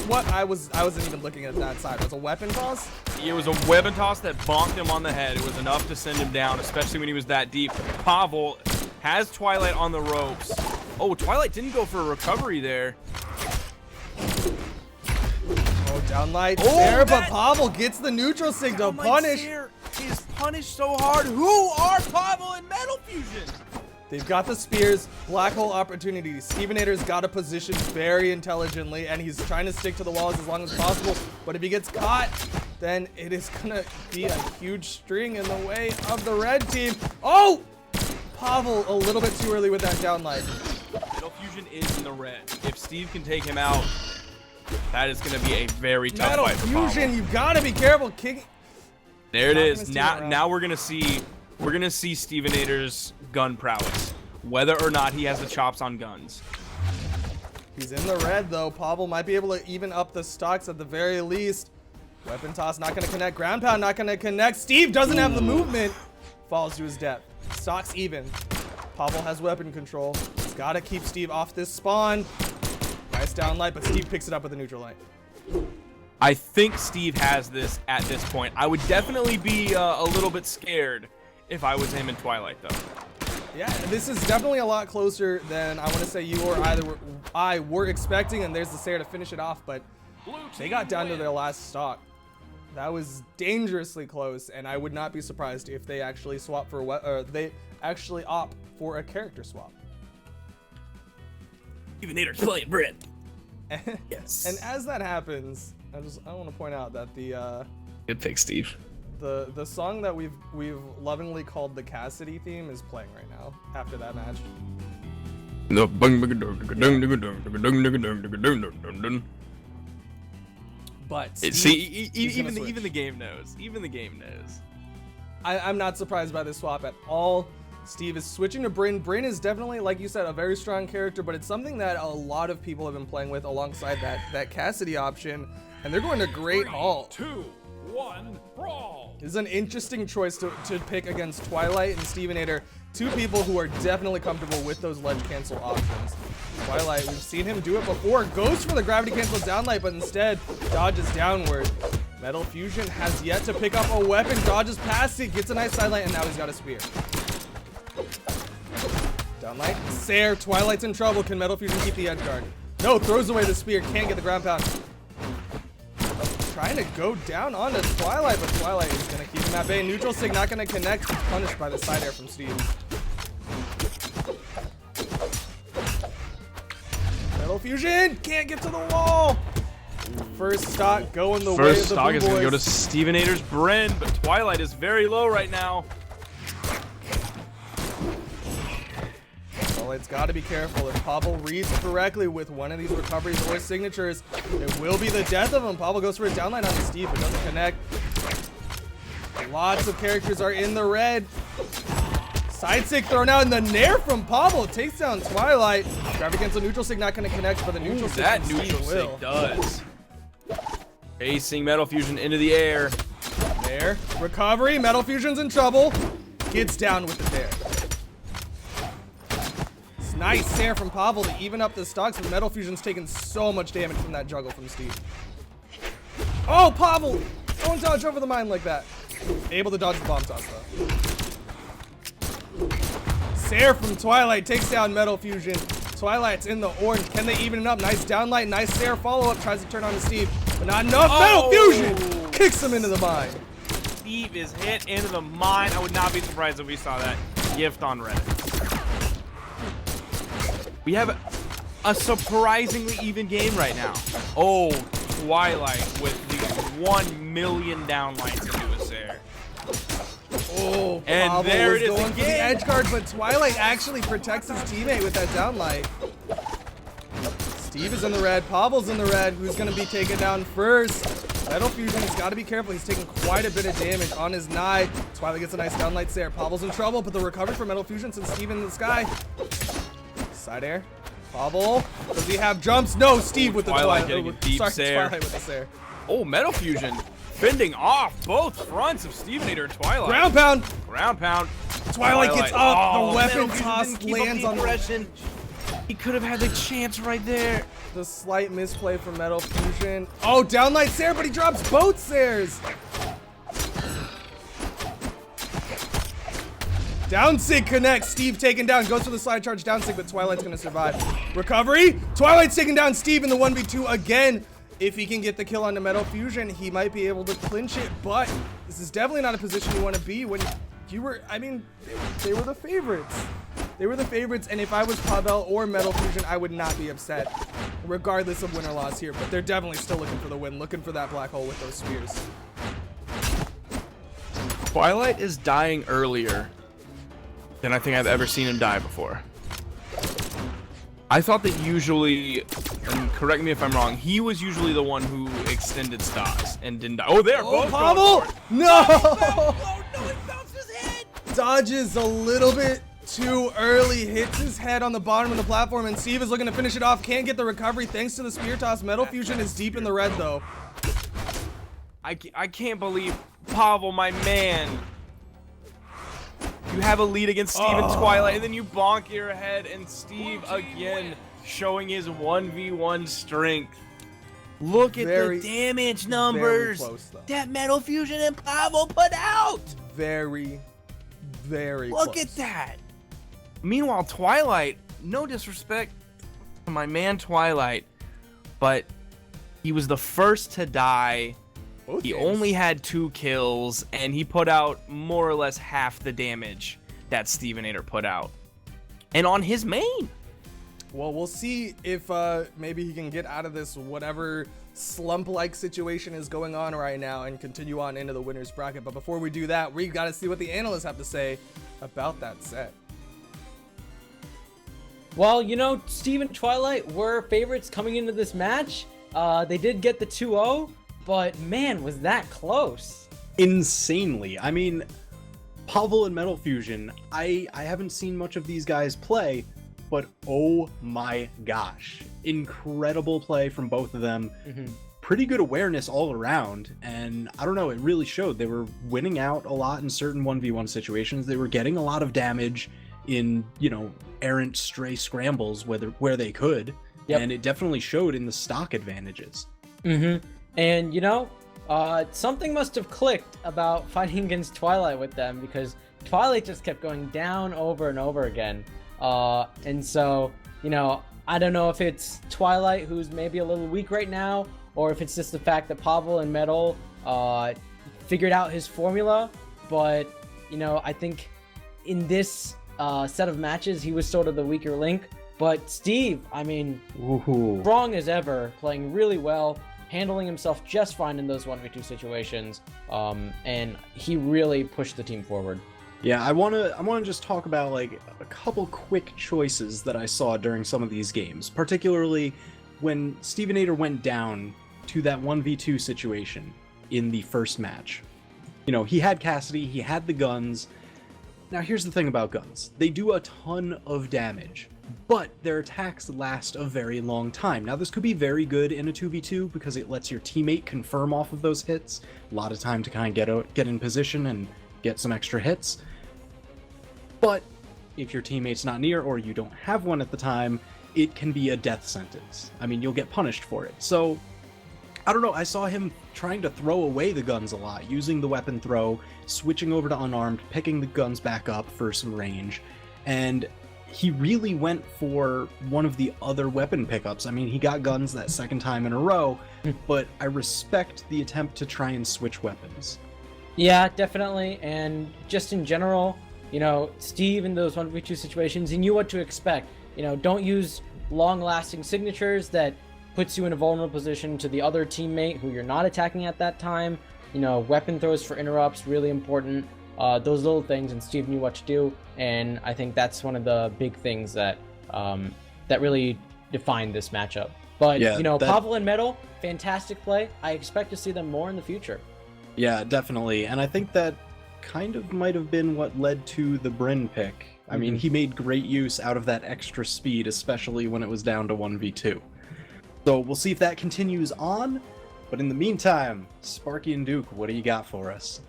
What? I wasn't even looking at that side. It was a weapon toss? It was a weapon toss that bonked him on the head. It was enough to send him down, especially when he was that deep. Pavel has Twilight on the ropes. Oh, Twilight didn't go for a recovery there. Oh, downlight there, but Pavel gets the neutral sig to punish. He's punished so hard. Who are Pavel and Metal Fusion? They've got the spears, black hole opportunities. Stevenator's got to position very intelligently, and he's trying to stick to the walls as long as possible. But if he gets caught, then it is gonna be a huge string in the way of the red team. Oh! Pavel a little bit too early with that downlight. Metal Fusion is in the red. If Steve can take him out, that is gonna be a very tough Metal fight for Pavel. Fusion, you gotta be careful. There it is. Now we're gonna see Stevenator's gun prowess, whether or not he has the chops on guns. He's in the red though. Pavel might be able to even up the stocks at the very least. Weapon toss not gonna connect. Ground pound not gonna connect. Steve doesn't have the movement. Falls to his death. Stocks even. Pavel has weapon control. He's gotta keep Steve off this spawn. Nice down light, but Steve picks it up with a neutral light. I think Steve has this at this point. I would definitely be a little bit scared if I was him in Twilight, though. Yeah, this is definitely a lot closer than I want to say you or I were expecting, and there's the Sarah to finish it off, but they got down to their last stock. That was dangerously close, and I would not be surprised if they actually swap for they actually opt for a character swap. Evenator's playing Brit. Yes. And as that happens, I want to point out that Good pick, Steve. the song that we've lovingly called the Cassidy theme is playing right now after that match. But Steve, even the game knows. Even the game knows. I'm not surprised by this swap at all. Steve is switching to Bryn. Bryn is definitely, like you said, a very strong character, but it's something that a lot of people have been playing with alongside that Cassidy option, and they're going to Great Hall. 2, 1, brawl. This is an interesting choice to pick against Twilight and Stevenator, two people who are definitely comfortable with those ledge cancel options. Twilight, we've seen him do it before, goes for the gravity cancel downlight, but instead dodges downward. Metal Fusion has yet to pick up a weapon, dodges past it, gets a nice sidelight, and now he's got a spear. Downlight, Sair, Twilight's in trouble. Can Metal Fusion keep the edge guard? No, throws away the spear, can't get the ground pound. Trying to go down onto Twilight, but Twilight is going to keep him at bay. Neutral Sig not going to connect, punished by the side air from Steve. Metal Fusion can't get to the wall. First stock going the way of the Blue First stock is going to go to Boys. Stevenator's Bryn, but Twilight is very low right now. Twilight's got to be careful. If Pavel reads correctly with one of these recoveries or signatures, it will be the death of him. Pavel goes for a downline on Steve, but doesn't connect. Lots of characters are in the red. Side sig thrown out, and the nair from Pavel takes down Twilight. Gravity cancel neutral sig not going to connect, but the neutral sig That from neutral Steve sig will. does. Facing Metal Fusion into the air. There, recovery. Metal Fusion's in trouble. Gets down with the dare. It's nice Sair from Pavel to even up the stocks, but Metal Fusion's taking so much damage from that juggle from Steve. Oh, Pavel! Don't dodge over the mine like that. Able to dodge the bomb toss though. Sair from Twilight takes down Metal Fusion. Twilight's in the orange. Can they even it up? Nice downlight, nice Sair follow-up. Tries to turn on to Steve, but not enough. Oh! Metal Fusion kicks him into the mine. Steve is hit into the mine. I would not be surprised if we saw that gift on Reddit. We have a surprisingly even game right now. Oh, Twilight with the 1 million downlights into his air. Oh, And Pavel there was it is going for the again. edge guard, but Twilight actually protects his teammate with that downlight. Steve is in the red. Pavel's in the red. Who's going to be taken down first? Metal Fusion has got to be careful. He's taking quite a bit of damage on his knife. Twilight gets a nice downlight there. Pavel's in trouble, but the recovery from Metal Fusion sends Steve in the sky. Side air. Pavel. Does he have jumps? No, Steve with the Twilight getting a deep sorry, Sair. Twilight with the Sair. Oh, Metal Fusion fending off both fronts of Stevenator and Twilight. Ground pound. Ground pound. Twilight gets up. Oh, The weapon Metal Fusion toss didn't keep up lands the on the aggression. He could have had the chance right there. The slight misplay from Metal Fusion. Oh, downlight Sair, but he drops both Sairs. Down sig connects. Steve taken down. Goes for the slide charge down sig, but Twilight's going to survive. Recovery. Twilight's taking down Steve in the 1v2 again. If he can get the kill onto Metal Fusion, he might be able to clinch it, but this is definitely not a position you want to be when you were, I mean, they were the favorites. They were the favorites, and if I was Pavel or Metal Fusion, I would not be upset, regardless of win or loss here, but they're definitely still looking for the win, looking for that black hole with those spears. Twilight is dying earlier than I think I've ever seen him die before. I thought that usually, and correct me if I'm wrong, he was usually the one who extended stocks and didn't die. Oh, they're both Pavel! going for it. No! Oh no, he bounced his head! Dodges a little bit too early, hits his head on the bottom of the platform, and Steve is looking to finish it off. Can't get the recovery thanks to the spear toss. Metal Fusion is deep in the red, though. I can't believe Pavel, my man. You have a lead against Steve and Twilight, and then you bonk your head, and Steve again showing his 1v1 strength. Look at the damage numbers that Metal Fusion and Pavel put out. Very Look close. at that. Meanwhile, Twilight, no disrespect to my man Twilight, but he was the first to die. He only had 2 kills, and he put out more or less half the damage that Stevenator put out. And on his main. Well, we'll see if maybe he can get out of this whatever slump-like situation is going on right now and continue on into the winner's bracket. But before we do that, we got to see what the analysts have to say about that set. Well, you know, Steve and Twilight were favorites coming into this match. They did get the 2-0, but man, was that close. Insanely. I mean, Pavel and Metal Fusion, I haven't seen much of these guys play, but oh my gosh. Incredible play from both of them. Pretty good awareness all around, and I don't know, it really showed. They were winning out a lot in certain 1v1 situations. They were getting a lot of damage in, you know, errant stray scrambles where they could. Yep. And it definitely showed in the stock advantages. And you know, something must have clicked about fighting against Twilight with them, because Twilight just kept going down over and over again. And so, you know, I don't know if it's Twilight who's maybe a little weak right now, or if it's just the fact that Pavel and Metal figured out his formula. But, you know, I think in this set of matches, he was sort of the weaker link. But Steve, I mean, strong as ever, playing really well, handling himself just fine in those 1v2 situations, and he really pushed the team forward. Yeah, I wanna just talk about like a couple quick choices that I saw during some of these games, particularly when Stevenator went down to that 1v2 situation in the first match. You know, he had Cassidy, he had the guns. Now here's the thing about guns. They do a ton of damage, but their attacks last a very long time. Now this could be very good in a 2v2 because it lets your teammate confirm off of those hits. A lot of time to kind of get in position and get some extra hits. But if your teammate's not near or you don't have one at the time, it can be a death sentence. I mean, you'll get punished for it. So, I don't know, I saw him trying to throw away the guns a lot, using the weapon throw, switching over to unarmed, picking the guns back up for some range, and he really went for one of the other weapon pickups. I mean, he got guns that second time in a row, but I respect the attempt to try and switch weapons. Yeah, definitely. And just in general, you know, Steve in those 1v2 situations, he knew what to expect. You know, don't use long-lasting signatures that puts you in a vulnerable position to the other teammate who you're not attacking at that time. You know, weapon throws for interrupts, really important. Those little things, and Steve knew what to do, and I think that's one of the big things that that really defined this matchup. But, yeah, you know, Pavel and Metal, fantastic play. I expect to see them more in the future. Yeah, definitely. And I think that kind of might have been what led to the Bryn pick. I mean, he made great use out of that extra speed, especially when it was down to 1v2. So we'll see if that continues on. But in the meantime, Sparky and Duke, what do you got for us?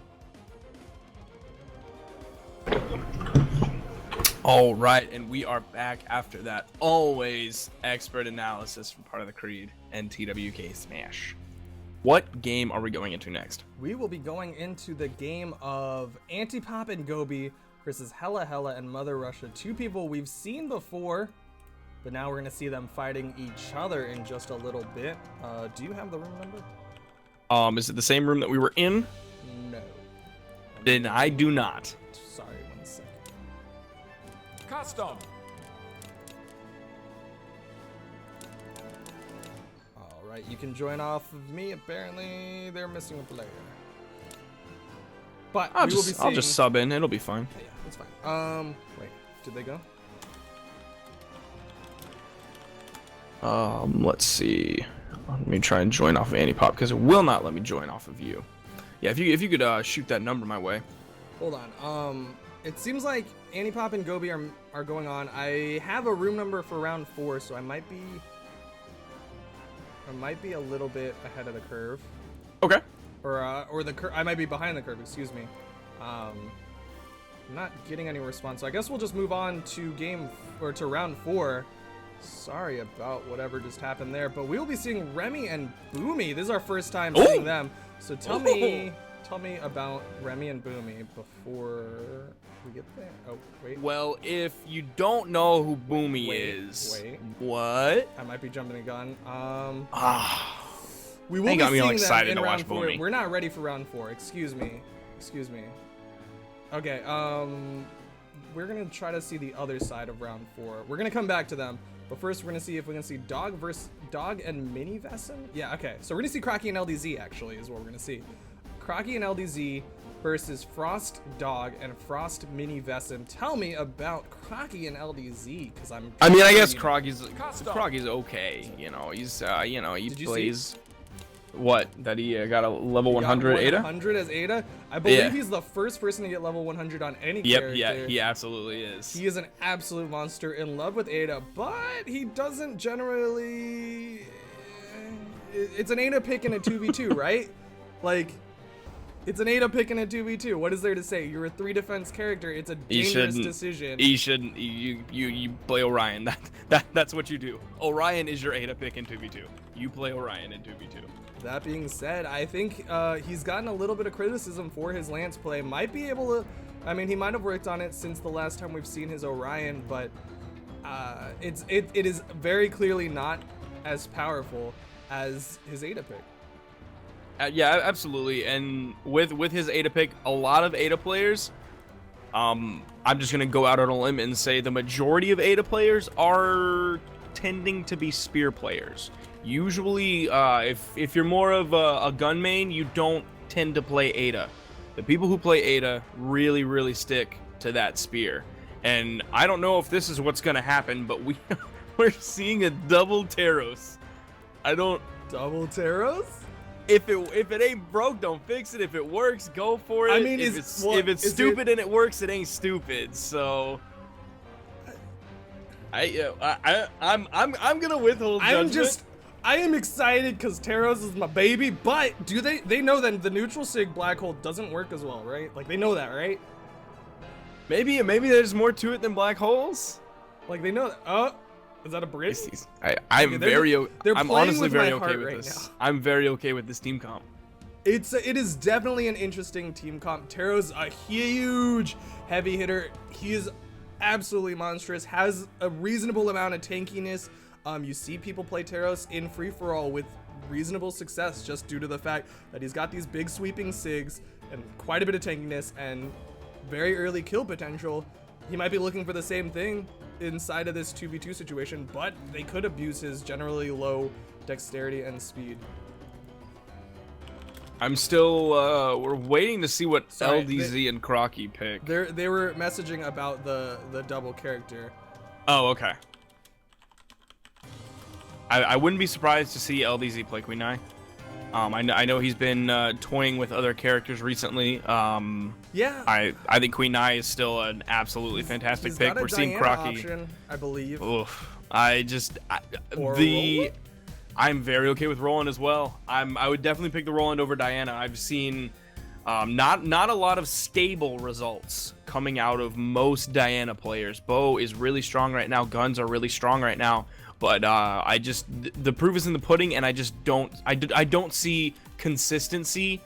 All right, and we are back after that always expert analysis from part of the Creed and TWK Smash. What game are we going into next? We will be going into the game of Antipop and Gobi versus Hella Hella and Mother Russia. Two people we've seen before, but now we're going to see them fighting each other in just a little bit. Do you have the room number? Is it the same room that we were in? No. Then I do not. Sorry, 1 second. Custom. All right, you can join off of me. Apparently, they're missing a player. But I'll we will be seeing... I'll just sub in. It'll be fine. Yeah, that's fine. Wait, did they go? Let's see. Let me try and join off of Antipop because it will not let me join off of you. Yeah, if you could shoot that number my way. Hold on. It seems like Antipop and Gobi are going on. I have a room number for round 4, so I might be a little bit ahead of the curve. Okay. or the curve. I might be behind the curve. Excuse me. I'm not getting any response. So I guess we'll just move on to to round 4. Sorry about whatever just happened there, but we will be seeing Remy and Boomy. This is our first time seeing them. So tell me about Remy and Boomy before we get there. Oh, wait. Well, if you don't know who Boomy is, what? I might be jumping a gun. We They will be got me all seeing them excited in to round watch 4. Boomy. We're not ready for round 4. Excuse me. Okay. We're gonna try to see the other side of round 4. We're gonna come back to them, but first we're gonna see if we can see Dog and Mini Vesson. Yeah. Okay. So we're gonna see Crocky and LDZ. Actually, is what we're gonna see. Crocky and LDZ versus Frost Dog and Frost Mini Vesson. Tell me about Crocky and LDZ, because I mean, I guess Crocky's okay. You know, he's he Did you plays. What? That he got a level 100 Ada? 100 as Ada? I believe Yeah. he's the first person to get level 100 on any Yep, character. yeah, he absolutely is. He is an absolute monster, in love with Ada, but he doesn't generally... It's an Ada pick in a 2v2, right? Like, it's an Ada pick in a 2v2. What is there to say? You're a 3 defense character. It's a dangerous decision. He shouldn't. You play Orion. That's what you do. Orion is your Ada pick in 2v2. You play Orion in 2v2. That being said, I think he's gotten a little bit of criticism for his Lance play. Might be able to... I mean, he might have worked on it since the last time we've seen his Orion, but it is very clearly not as powerful as his Ada pick. Yeah, absolutely. And with his Ada pick, a lot of Ada players, I'm just gonna go out on a limb and say the majority of Ada players are tending to be spear players. Usually, if you're more of a gun main, you don't tend to play Ada. The people who play Ada really stick to that spear. And I don't know if this is what's gonna happen, but we're seeing a double Taros. Double Taros? If it ain't broke, don't fix it. If it works, go for it. I mean, if it's stupid and it works, it ain't stupid. So I'm gonna withhold judgment. I am excited because Taros is my baby, but do they know that the neutral sig black hole doesn't work as well, right? Like, they know that, right? Maybe there's more to it than black holes. Like, they know that. Oh, is that a bridge? I'm they're honestly playing very with my okay heart with right this. now. I'm very okay with this team comp. It is definitely an interesting team comp. Taros, a huge heavy hitter. He is absolutely monstrous, has a reasonable amount of tankiness. You see people play Taros in free-for-all with reasonable success just due to the fact that he's got these big sweeping sigs and quite a bit of tankiness and very early kill potential. He might be looking for the same thing inside of this 2v2 situation, but they could abuse his generally low dexterity and speed. I'm still we're waiting to see what Sorry, LDZ and Crocky pick. They were messaging about the double character. Oh, okay. I wouldn't be surprised to see LDZ play Queen Nai. I know he's been toying with other characters recently. Yeah. I think Queen Nai is still an absolutely fantastic He's pick. got a We're seeing Diana Crocky. option, I believe. Oof. Or I'm very okay with Roland as well. I would definitely pick the Roland over Diana. I've seen not a lot of stable results coming out of most Diana players. Bow is really strong right now. Guns are really strong right now. But the proof is in the pudding, and I don't see consistency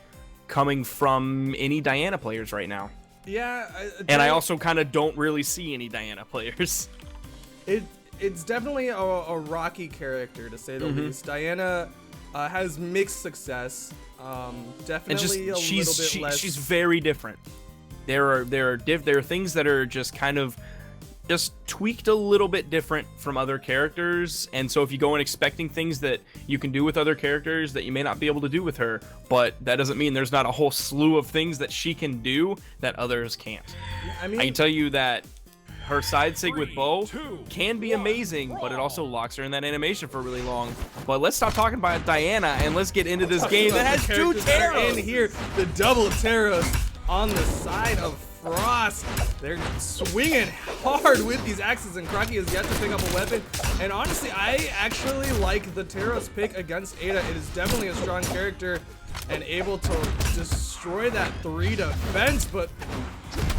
coming from any Diana players right now. Yeah. And I also kind of don't really see any Diana players. It's definitely a rocky character, to say the least. Diana has mixed success. Definitely a little bit less. She's very different. There are things that are just kind of just tweaked a little bit different from other characters, and so if you go in expecting things that you can do with other characters that you may not be able to do with her, but that doesn't mean there's not a whole slew of things that she can do that others can't. I mean, I can tell you that her side sig with Bow can be amazing, but it also locks her in that animation for really long. But let's stop talking about Diana and let's get into this game that has two Taros in here. The double Taros on the side of Frost. They're swinging hard with these axes, and Crocky has yet to pick up a weapon. And honestly, I actually like the Taros pick against Ada. It is definitely a strong character. and able to destroy that 3 defense, but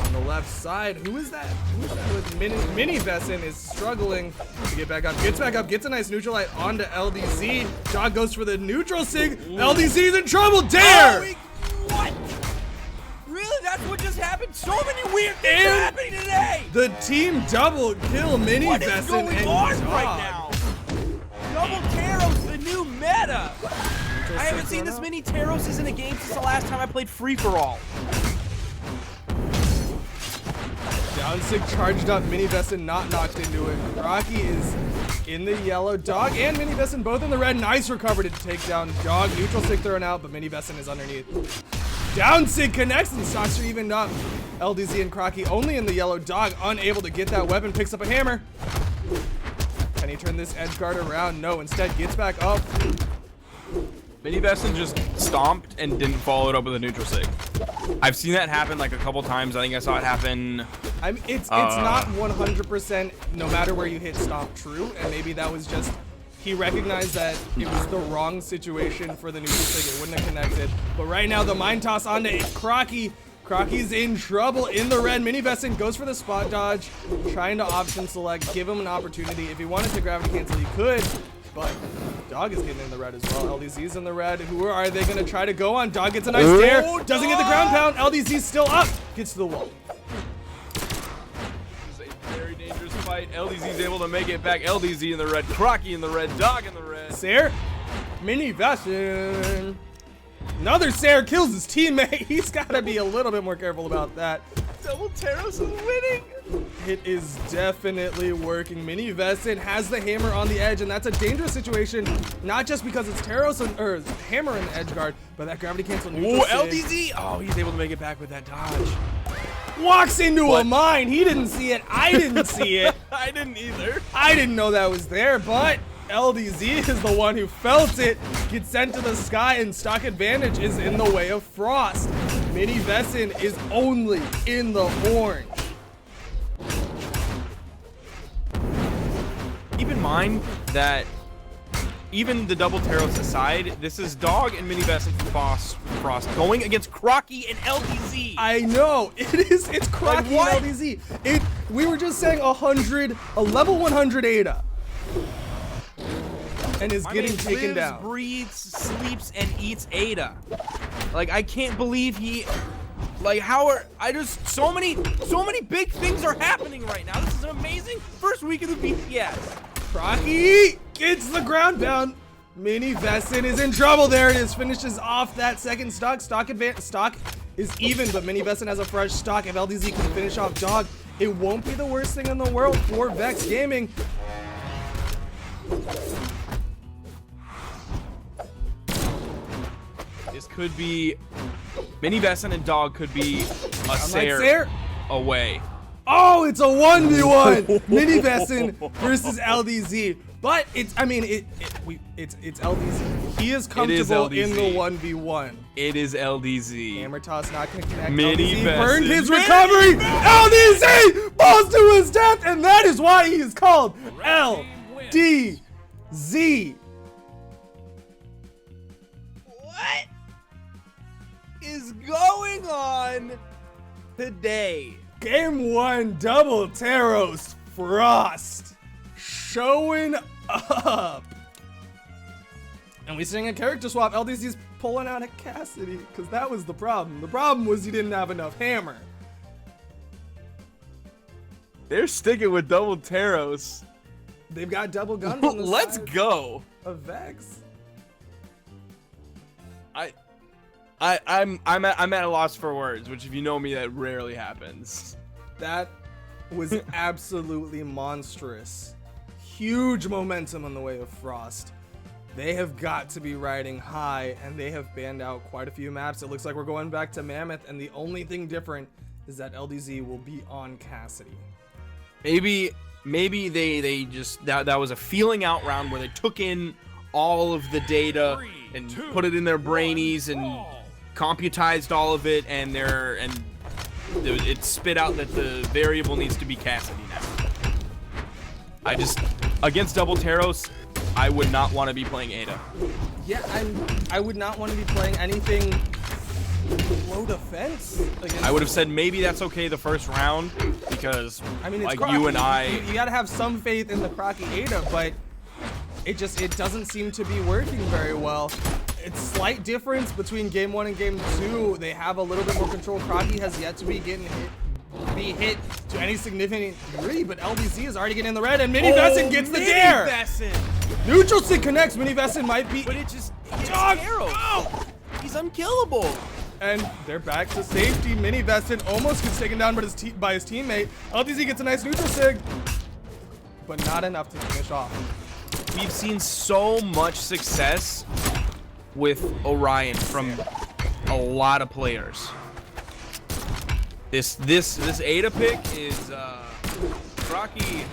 on the left side, who is that? Who is that with Mini Vesson is struggling to get back up, gets a nice neutral light onto LDZ. Dog goes for the neutral sig. LDZ's in trouble. Dare! What? Really? That's what just happened? So many weird things are happening today! The team double kill Mini What is Vesson going and on Dog. right now? Double Taros, the new meta! I haven't seen this many Taroses in a game since the last time I played free-for-all. Downsig charged up, Mini Vesson not knocked into it. Rocky is in the yellow. Dog and Mini Vesson both in the red. Nice recovery to take down Dog. Neutral Sig thrown out, but Mini Vesson is underneath. Downsig connects and stocks are evened up. LDZ and Crocky only in the yellow. Dog unable to get that weapon, picks up a hammer. Can he turn this edge guard around? No, instead gets back up. Mini Vesson just stomped and didn't follow it up with a neutral sig. I've seen that happen like a couple times. I think I saw it happen. It's not 100% no matter where you hit stomp true, and maybe that was just he recognized that it was the wrong situation for the neutral sig. It wouldn't have connected. But right now the mind toss onto Crocky. Crocky's in trouble in the red. Mini Vesson goes for the spot dodge, trying to option select, give him an opportunity. If he wanted to gravity cancel, he could. But Dog is getting in the red as well. LDZ's in the red. Who are they going to try to go on? Dog gets a nice dare. Doesn't get the ground pound. LDZ's still up. Gets to the wall. This is a very dangerous fight. LDZ's able to make it back. LDZ in the red. Crocky in the red. Dog in the red. Sair. Mini Vesson. Another Sair kills his teammate. He's got to be a little bit more careful about that. Double Taros is winning. It is definitely working. Mini Vesson has the hammer on the edge, and that's a dangerous situation, not just because it's Taros or hammer in the edge guard, but that gravity cancel neutral sig. LDZ. Oh, he's able to make it back with that dodge. Walks into a mine. He didn't see it. I didn't see it. I didn't either. I didn't know that was there, but LDZ is the one who felt it. Gets sent to the sky, and stock advantage is in the way of Frost. Mini Vesson is only in the orange. Keep in mind that even the double Taros aside, this is Dog and Mini Vesson Frost going against Crocky and LDZ. I know it's Crocky Like, and LDZ. We were just saying a level 100 Ada, and is getting taken down. Breathes, sleeps, and eats Ada. Like, I can't believe he. Like, how are so many big things are happening right now. This is an amazing first week of the BCS. Crocky gets the ground pound. Mini Vesson is in trouble. There it is. Finishes off that second stock. Stock is even, but Mini Vesson has a fresh stock. If LDZ can finish off Dog, it won't be the worst thing in the world for Vex Gaming. This could be Mini Vesson and Dog could be a Sair Sair away. Oh, it's a 1v1. Mini Vesson versus LDZ. But it's LDZ. He is comfortable in the 1v1. It is LDZ. Hammer toss not gonna connect. Mini LDZ Vesson. burned his recovery. LDZ falls to his death, and that is why he is called LDZ. What is going on today? Game 1, double Taros Frost showing up. And we seeing a character swap. LDZ's pulling out a Cassidy, because that was the problem. The problem was he didn't have enough hammer. They're sticking with double Taros. They've got double guns on the Let's side go. of Vex. I'm at a loss for words, which if you know me, that rarely happens. That was absolutely monstrous. Huge momentum in the way of Frost. They have got to be riding high, and they have banned out quite a few maps. It looks like we're going back to Mammoth, and the only thing different is that LDZ will be on Cassidy. Maybe they just that was a feeling out round where they took in all of the data and put it in their brainies and computized all of it, and it spit out that the variable needs to be Cassidy now. Against double Taros, I would not want to be playing Ada. Yeah, I would not want to be playing anything low defense. I would have said maybe that's okay the first round because I mean, it's like Crocky. you and I. You gotta have some faith in the Crocky Ada, but it doesn't seem to be working very well. It's slight difference between game 1 and game 2. They have a little bit more control. Crocky has yet to be hit to any significant degree, but LDZ is already getting in the red, and Mini Vesson gets the dare. Neutral stick connects. Mini Vesson might be. But it's Dog. arrow. Oh! He's unkillable. And they're back to safety. Mini Vesson almost gets taken down by his teammate. LDZ gets a nice neutral sig, but not enough to finish off. We've seen so much success with Orion from a lot of players. This Ada pick is Crocky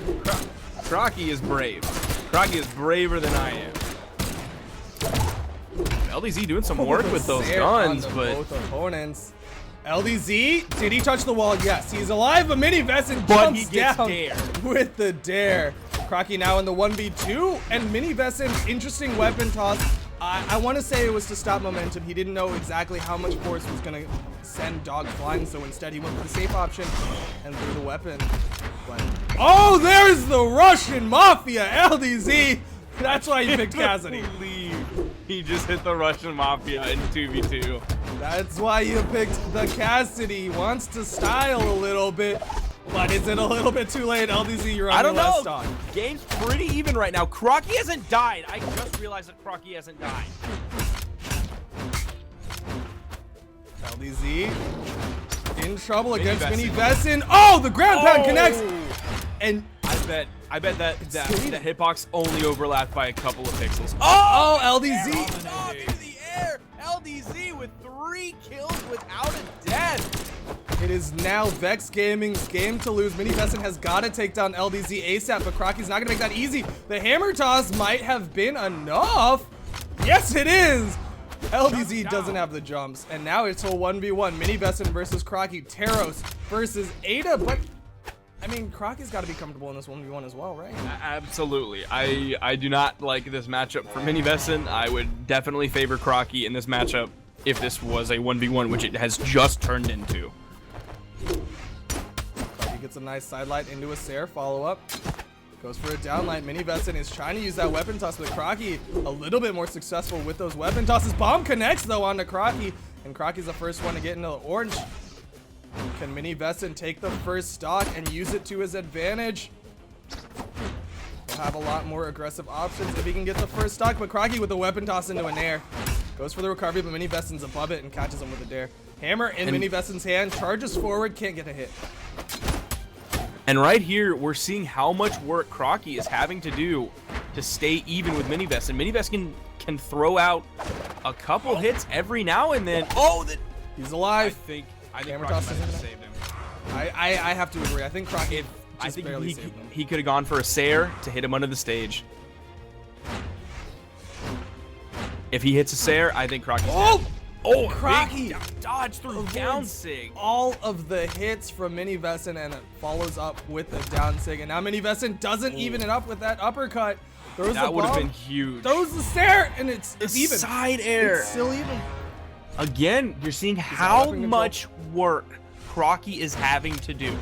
is brave. Crocky is braver than I am. LDZ doing some work with those guns, but both opponents. LDZ, did he touch the wall? Yes, he's alive, but Mini Vesson But he jumps gets down dared. with the dare. Crocky now in the 1v2, and Mini Vesson, interesting weapon toss. I want to say it was to stop momentum. He didn't know exactly how much force was going to send Dog flying, so instead he went for the safe option and threw the weapon. But, oh, there's the Russian Mafia, LDZ. That's why he picked Cassidy. He just hit the Russian Mafia in 2v2. That's why you picked the Cassidy. He wants to style a little bit, but is it a little bit too late? LDZ, you're on I don't your last know. stock. Game's pretty even right now. Crocky hasn't died. I just realized that Crocky hasn't died. LDZ in trouble against Vesson. Mini Vesson. Oh, the ground pound connects. And I bet that hitbox only overlapped by a couple of pixels. oh, LDZ. Oh, into the air. LDZ with 3 kills without a death. It is now Vex Gaming's game to lose. Mini Vesson has got to take down LDZ ASAP, but Crocky's not going to make that easy. The hammer toss might have been enough. Yes, it is. LDZ doesn't have the jumps, and now it's a 1v1. Mini Vesson versus Crocky. Teros versus Ada, but I mean, Crocky's got to be comfortable in this 1v1 as well, right? Absolutely. I do not like this matchup for Mini Vesson. I would definitely favor Crocky in this matchup if this was a 1v1, which it has just turned into. Crocky gets a nice sidelight into a Sair follow-up. Goes for a downlight. Mini Vesson is trying to use that weapon toss, but Crocky a little bit more successful with those weapon tosses. Bomb connects, though, onto Crocky, and Crocky's the first one to get into the orange. Can Mini Vesson take the first stock and use it to his advantage? He'll have a lot more aggressive options if he can get the first stock, but Crocky with a weapon toss into an air. Goes for the recovery, but Mini Vesson's above it and catches him with a dare. Hammer in Mini Vesson's hand, charges forward, can't get a hit. And right here, we're seeing how much work Crocky is having to do to stay even with Mini Vesson. Mini Vesson can throw out a couple hits every now and then. Oh, He's alive. I think Hammer Crocky toss might have isn't saved him. I have to agree. I think Crocky I just think barely saved him. he could have gone for a Sair to hit him under the stage. If he hits a Sair, I think Crocky's dead. Oh, Crocky dodge through down sig. all of the hits from Mini Vesson, and it follows up with a down sig. And now Mini Vesson doesn't even it up with that uppercut. Throws That the would have bomb, been huge. throws the Sair, and it's even. Side air. It's still even. Again, you're seeing got how weapon control. much work Crocky is having to do.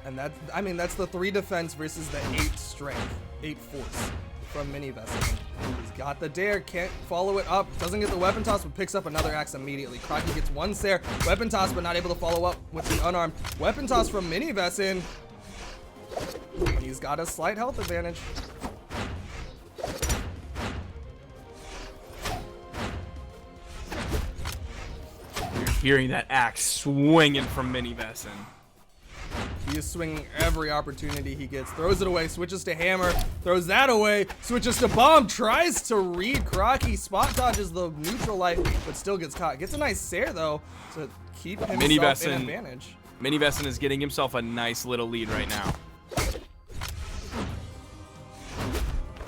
And that's the 3 defense versus the 8 strength, 8 force from Mini Vesson. He's got the dare, can't follow it up, doesn't get the weapon toss, but picks up another axe immediately. Crocky gets 1 Sair, weapon toss, but not able to follow up with the unarmed. Weapon toss from Mini Vesson. He's got a slight health advantage. Hearing that axe swinging from Mini Vesson. He is swinging every opportunity he gets. Throws it away, switches to hammer, throws that away, switches to bomb, tries to read Crocky, spot dodges the neutral light, but still gets caught. Gets a nice Sair, though, to keep himself Mini in Vesson. advantage. Mini Vesson is getting himself a nice little lead right now.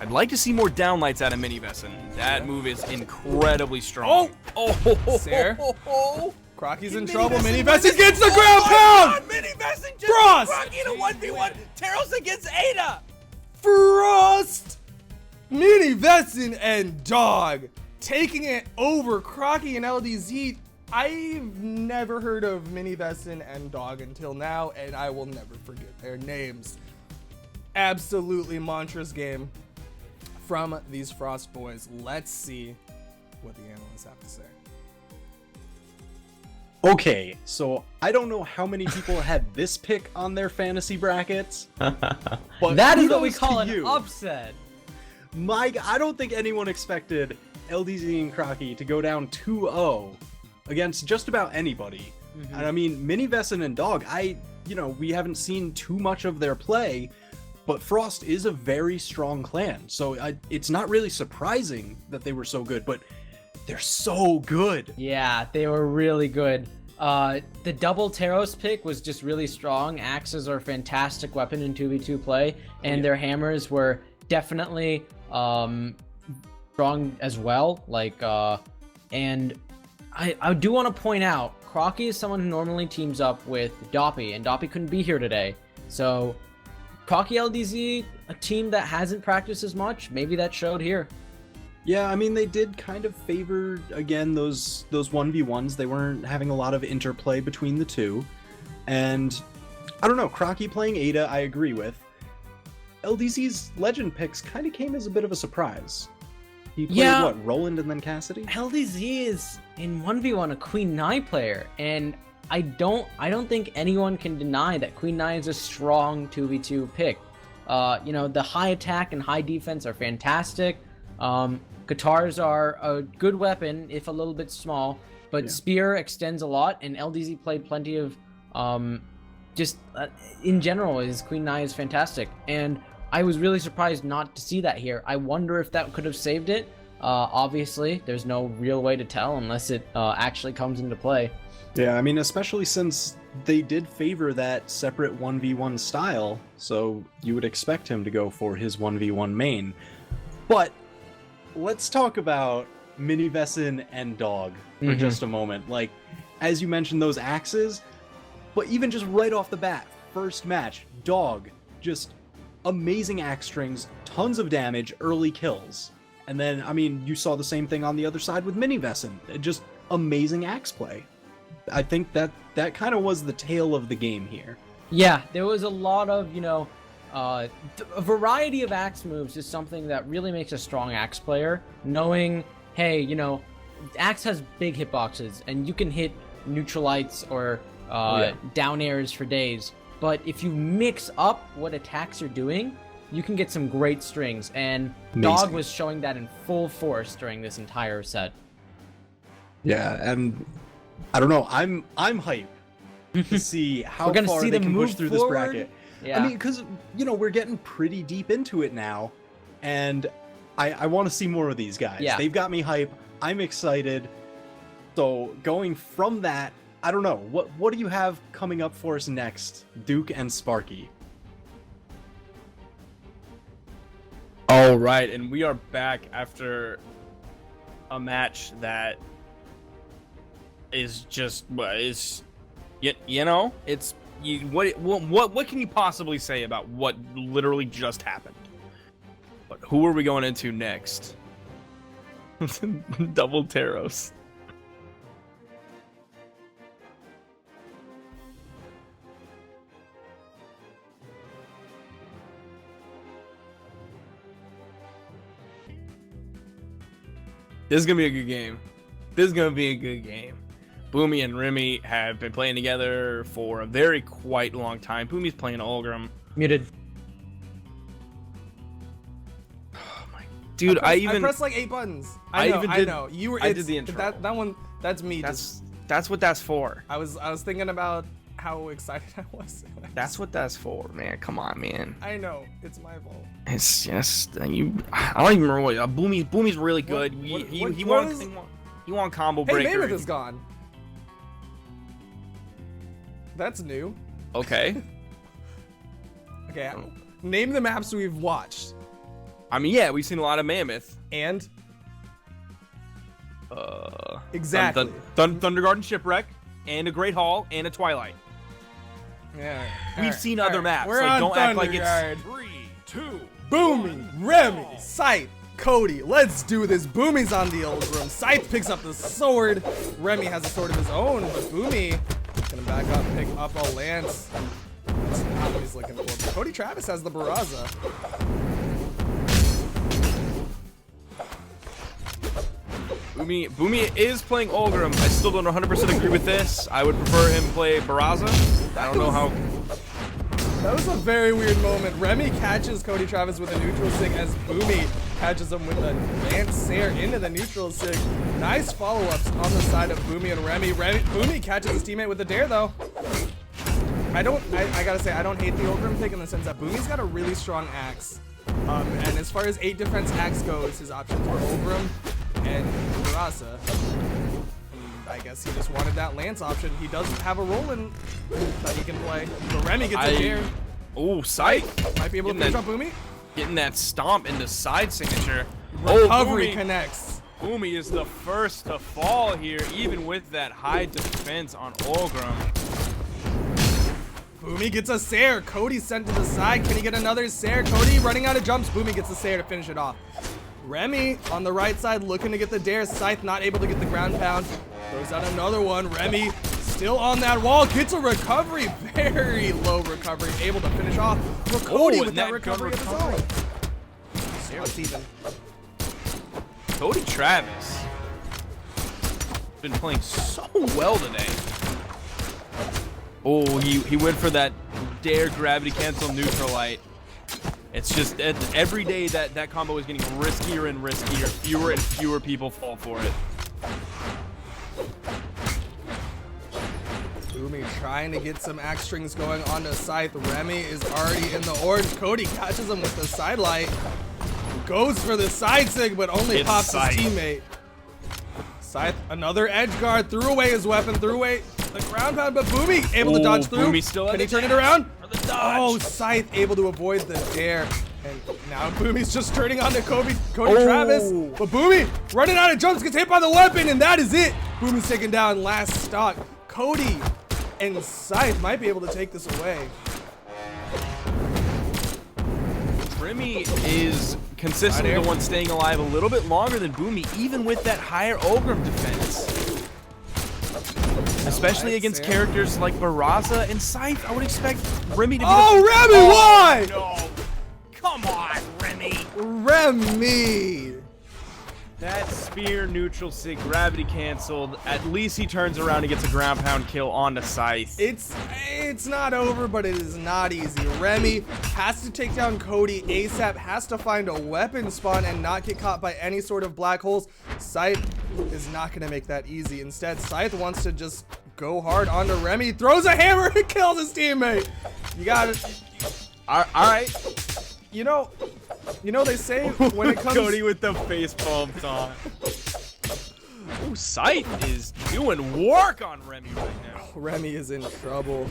I'd like to see more downlights out of Mini Vesson. That move is incredibly strong. Oh! Sair. Oh! Crocky's in trouble. Mini Vesson gets the ground pound! Mini Vesson just Cross! Crocky in a 1v1. Teros against Ada. Frost, Mini Vesson, and Dog taking it over Crocky and LDZ. I've never heard of Mini Vesson and Dog until now, and I will never forget their names. Absolutely monstrous game from these Frost boys. Let's see what the analysts have to say. Okay, so I don't know how many people had this pick on their fantasy brackets, but That is what we kudos call to an you. upset. I don't think anyone expected LDZ and Crocky to go down 2-0 against just about anybody. And I mean, Mini Vesson and Dog, we haven't seen too much of their play, but Frost is a very strong clan, so it's not really surprising that they were so good, but they're so good. Yeah, they were really good. The double Taros pick was just really strong. Axes are a fantastic weapon in 2v2 play, and their hammers were definitely strong as well. And I do want to point out, Crocky is someone who normally teams up with Doppy, and Doppy couldn't be here today. So Crocky LDZ, a team that hasn't practiced as much, maybe that showed here. Yeah, I mean, they did kind of favor, again, those 1v1s. They weren't having a lot of interplay between the two. And, I don't know, Crocky playing Ada, I agree with. LDZ's legend picks kind of came as a bit of a surprise. He played, Roland and then Cassidy? LDZ is, in 1v1, a Queen Nai player, and I don't think anyone can deny that Queen Nai is a strong 2v2 pick. The high attack and high defense are fantastic. Guitars are a good weapon, if a little bit small, but Spear extends a lot, and LDZ played plenty of, in general, his Queen Nai is fantastic, and I was really surprised not to see that here. I wonder if that could have saved it. Obviously, there's no real way to tell unless it actually comes into play. Yeah, I mean, especially since they did favor that separate 1v1 style, so you would expect him to go for his 1v1 main. But let's talk about Mini Vesson and Dog for just a moment. Like, as you mentioned, those axes, but even just right off the bat, first match, Dog, just amazing axe strings, tons of damage, early kills. And then, I mean, you saw the same thing on the other side with Mini Vesson, just amazing axe play. I think that kind of was the tale of the game here. Yeah, there was a lot of, a variety of axe moves is something that really makes a strong axe player. Knowing, hey, axe has big hitboxes, and you can hit neutralites or down airs for days. But if you mix up what attacks you're doing, you can get some great strings. And Amazing. Dog was showing that in full force during this entire set. Yeah, and I don't know, I'm hyped to see how We're gonna far see they them can push move through this forward. bracket. Yeah. I mean, because, we're getting pretty deep into it now, and I want to see more of these guys. Yeah. They've got me hype. I'm excited. So going from that, I don't know, what do you have coming up for us next, Duke and Sparky? All right, and we are back after a match that is just it's what can you possibly say about what literally just happened? But who are we going into next? Double Taros. This is gonna be a good game. Boomy and Remy have been playing together for a very quite long time. Boomy's playing Olgrim. Muted. Oh my dude, I pressed like 8 buttons. I know. You were. I did the intro. That one. That's me. That's what that's for. I was thinking about how excited I was. That's what that's for, man. Come on, man. I know. It's my fault. It's just you. I don't even remember what Boomy's really good. He won combo Hey, breaker. Mammoth is gone. That's new. Okay. Okay. Name the maps we've watched. I mean, yeah, we've seen a lot of Mammoth. And Uh. exactly. Thunder Garden Shipwreck, and a Great Hall, and a Twilight. Yeah. We've seen other maps. We're like, on don't act like Thunderguard. it's 3, 2, Boomy, Remy, Scythe, Cody, let's do this. Boomy's on the Ulgrim. Scythe picks up the sword. Remy has a sword of his own, but Boomy gonna back up, pick up a lance. That's not what he's looking for. But Cody Travis has the Barraza. Boomy is playing Ulgrim. I still don't 100% agree with this. I would prefer him play Barraza. I don't know how. That was a very weird moment. Remy catches Cody Travis with a neutral sig as Boomy catches him with a Lance Sayer into the neutral sig. Nice follow-ups on the side of Boomy and Remy. Boomy catches his teammate with the dare though. I gotta say, I don't hate the Ulgrim pick in the sense that Boomy's got a really strong axe. And as far as 8 defense axe goes, his options were Ulgrim and Barraza. I guess he just wanted that Lance option. He does have a Roland that he can play. But Remy gets a dare. Oh, Scythe. Might be able to finish up Boomy. Getting that stomp into side signature. Recovery Boomy connects. Boomy is the first to fall here, even with that high defense on Ulgrim. Boomy gets a Sayer. Cody sent to the side. Can he get another Sayer? Cody running out of jumps. Boomy gets the Sayer to finish it off. Remy on the right side looking to get the dare. Scythe not able to get the ground pound. Throws out another one. Remy still on that wall. Gets a recovery. Very low recovery. Able to finish off. Cody with that recovery of his own. Let's even. Cody Travis been playing so well today. Oh, he went for that dare gravity cancel neutralite. It's just every day that combo is getting riskier and riskier. Fewer and fewer people fall for it. Boomy trying to get some axe strings going onto Scythe. Remy is already in the orange. Cody catches him with the sidelight. Goes for the side sig, but only pops Scythe. his teammate. Scythe, another edge guard, threw away his weapon, threw away the ground pound, but Boomy able to dodge through. Boomy still Can he turn it around? Oh, Scythe able to avoid the dare. And now Boomy's just turning on to Cody Travis. But Boomy running out of jumps, gets hit by the weapon, and that is it. Boomy's taken down last stock. Cody and Scythe might be able to take this away. Remy is consistently the one staying alive a little bit longer than Boomy, even with that higher Ulgrim defense. Especially against characters like Barraza and Scythe, I would expect Remy to be Remy, why? No. Come on, Remy. Remy. That spear neutral sig gravity canceled. At least he turns around and gets a ground pound kill onto Scythe. It's not over, but it is not easy. Remy has to take down Cody ASAP, has to find a weapon spawn and not get caught by any sort of black holes. Scythe is not going to make that easy. Instead, Scythe wants to just go hard onto Remy, throws a hammer and kills his teammate. You got it. All right. You know, they say when it comes... Cody with the face palms on. Ooh, Scythe is doing work on Remy right now. Remy is in trouble.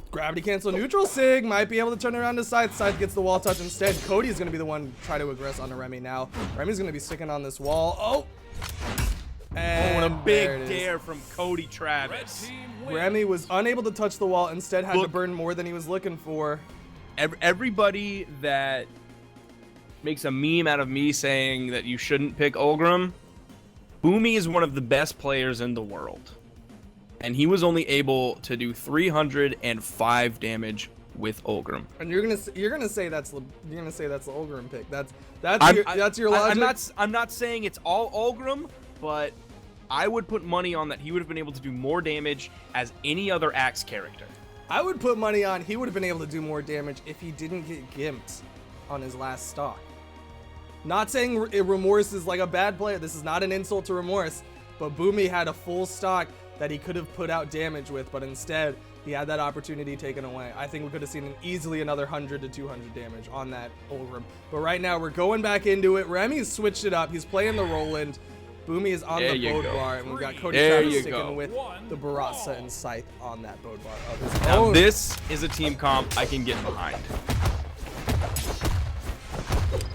Gravity cancel neutral sig. Might be able to turn around to Scythe. Scythe gets the wall touch instead. Cody is going to be the one to try to aggress onto Remy now. Remy's going to be sticking on this wall. Oh! And a big dare from Cody Travis. Remy was unable to touch the wall. Instead had to burn more than he was looking for. Everybody that makes a meme out of me saying that you shouldn't pick Ulgrim, Boomy is one of the best players in the world. And he was only able to do 305 damage with Ulgrim. And you're gonna say that's the Ulgrim pick. That's your logic. I'm not saying it's all Ulgrim, but I would put money on that he would have been able to do more damage as any other Axe character. I would put money on he would have been able to do more damage if he didn't get gimped on his last stock. Not saying Remorse is like a bad player. This is not an insult to Remorse, but Boomy had a full stock that he could have put out damage with, but instead he had that opportunity taken away. I think we could have seen easily another 100 to 200 damage on that Ulgrim. But right now we're going back into it. Remy's switched it up. He's playing the Roland. Boomy is on the boat bar, and we've got Cody Travis sticking with the Barraza and Scythe on that boat bar of his now own. This is a team comp I can get behind.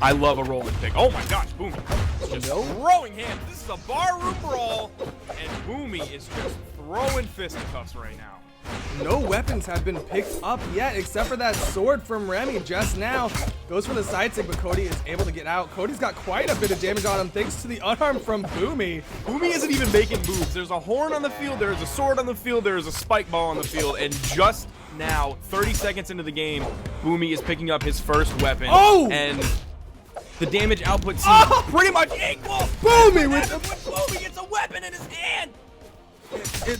I love a rolling pick. Oh my gosh, Boomy is just throwing hands. This is a barroom brawl, and Boomy is just throwing fisticuffs right now. No weapons have been picked up yet, except for that sword from Remy just now. Goes for the side stick, but Cody is able to get out. Cody's got quite a bit of damage on him thanks to the unarmed from Boomy. Boomy isn't even making moves. There's a horn on the field, there's a sword on the field, there's a spike ball on the field, and just now, 30 seconds into the game, Boomy is picking up his first weapon. Oh! And the damage output seems pretty much equal. Boomy with When Boomy gets a weapon in his hand.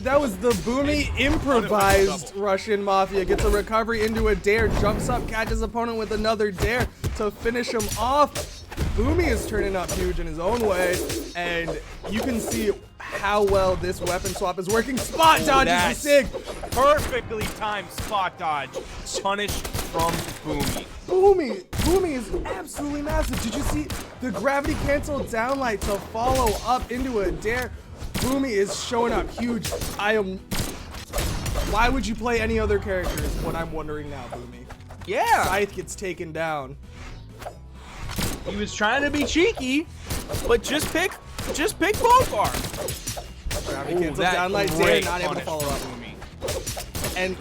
that was the Boomy improvised Russian Mafia. Gets a recovery into a dare, jumps up, catches opponent with another dare to finish him off. Boomy is turning up huge in his own way, and you can see how well this weapon swap is working. Spot dodges the Sig. Perfectly timed spot dodge. Punished from Boomy. Boomy is absolutely massive. Did you see the gravity cancel downlight to follow up into a dare? Boomy is showing up huge. Why would you play any other character is what I'm wondering now, Boomy. Yeah. Scythe gets taken down. He was trying to be cheeky, but just pick Bolvar. Gravity cancel downlight dare, not able to follow up. And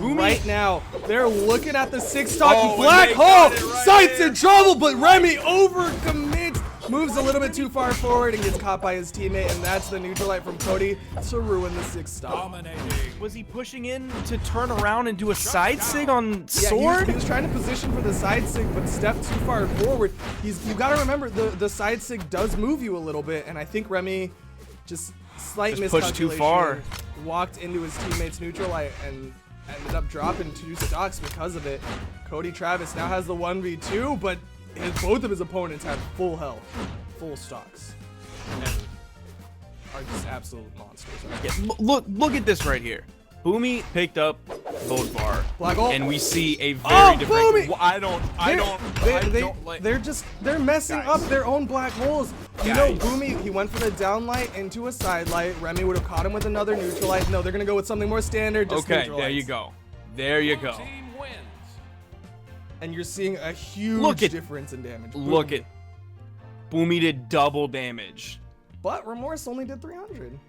Boomy. right now, they're looking at the 6-stock Oh, and black they hole. got it right Scythe's there. in trouble, but Remy overcommits. Moves a little bit too far forward and gets caught by his teammate, and that's the neutral light from Cody to ruin the 6-stock. Was he pushing in to turn around and do a side sig on Yeah, sword? he was trying to position for the side sig, but stepped too far forward. You got to remember, the side sig does move you a little bit, and I think Remy just slight Just pushed too miscalculation, far. walked into his teammate's neutral light and ended up dropping 2 stocks because of it. Cody Travis now has the 1v2, but both of his opponents have full health, full stocks, and are just absolute monsters. Right? Yeah, look at this right here. Boomy picked up Bolvar, Black hole. and we see a very different. Boomy! Well, I don't like. They're messing Guys. up their own black holes. You know, Guys. Boomy, he went for the down light into a side light. Remy would have caught him with another neutral light. No, they're gonna go with something more standard. Just Okay, neutral there you lights. go. There you go. And you're seeing a huge Look at- difference in damage. Look Boom. at Boomy did double damage. But Remorse only did 300.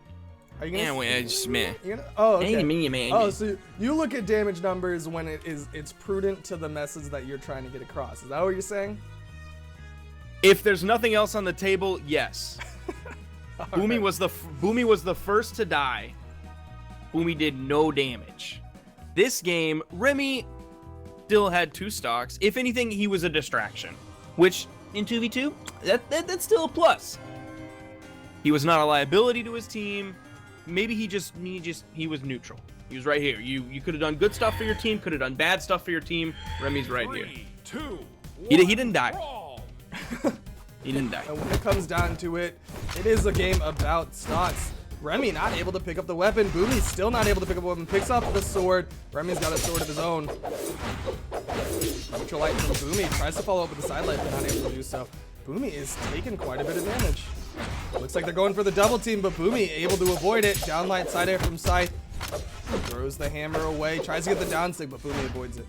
Are you gonna? Yeah, wait, I just man. You're gonna, oh, okay. Man. Oh, so you look at damage numbers when it's prudent to the message that you're trying to get across. Is that what you're saying? If there's nothing else on the table, yes. Boomy was the first to die. Boomy did no damage. This game, Remy still had 2 stocks. If anything, he was a distraction, which in 2v2, that's still a plus. He was not a liability to his team. Maybe he was neutral. He was right here. You could have done good stuff for your team, could have done bad stuff for your team. Remy's right here. 3, 2, He didn't die. brawl. He didn't die. And when it comes down to it, it is a game about stocks. Remy not able to pick up the weapon. Boomy's still not able to pick up a weapon. Picks up the sword. Remy's got a sword of his own. Neutral light from Boomy. Tries to follow up with the side light, but not able to do so. Boomy is taking quite a bit of damage. Looks like they're going for the double team, but Boomy able to avoid it. Downlight side air from Scythe. Throws the hammer away. Tries to get the down stick, but Boomy avoids it.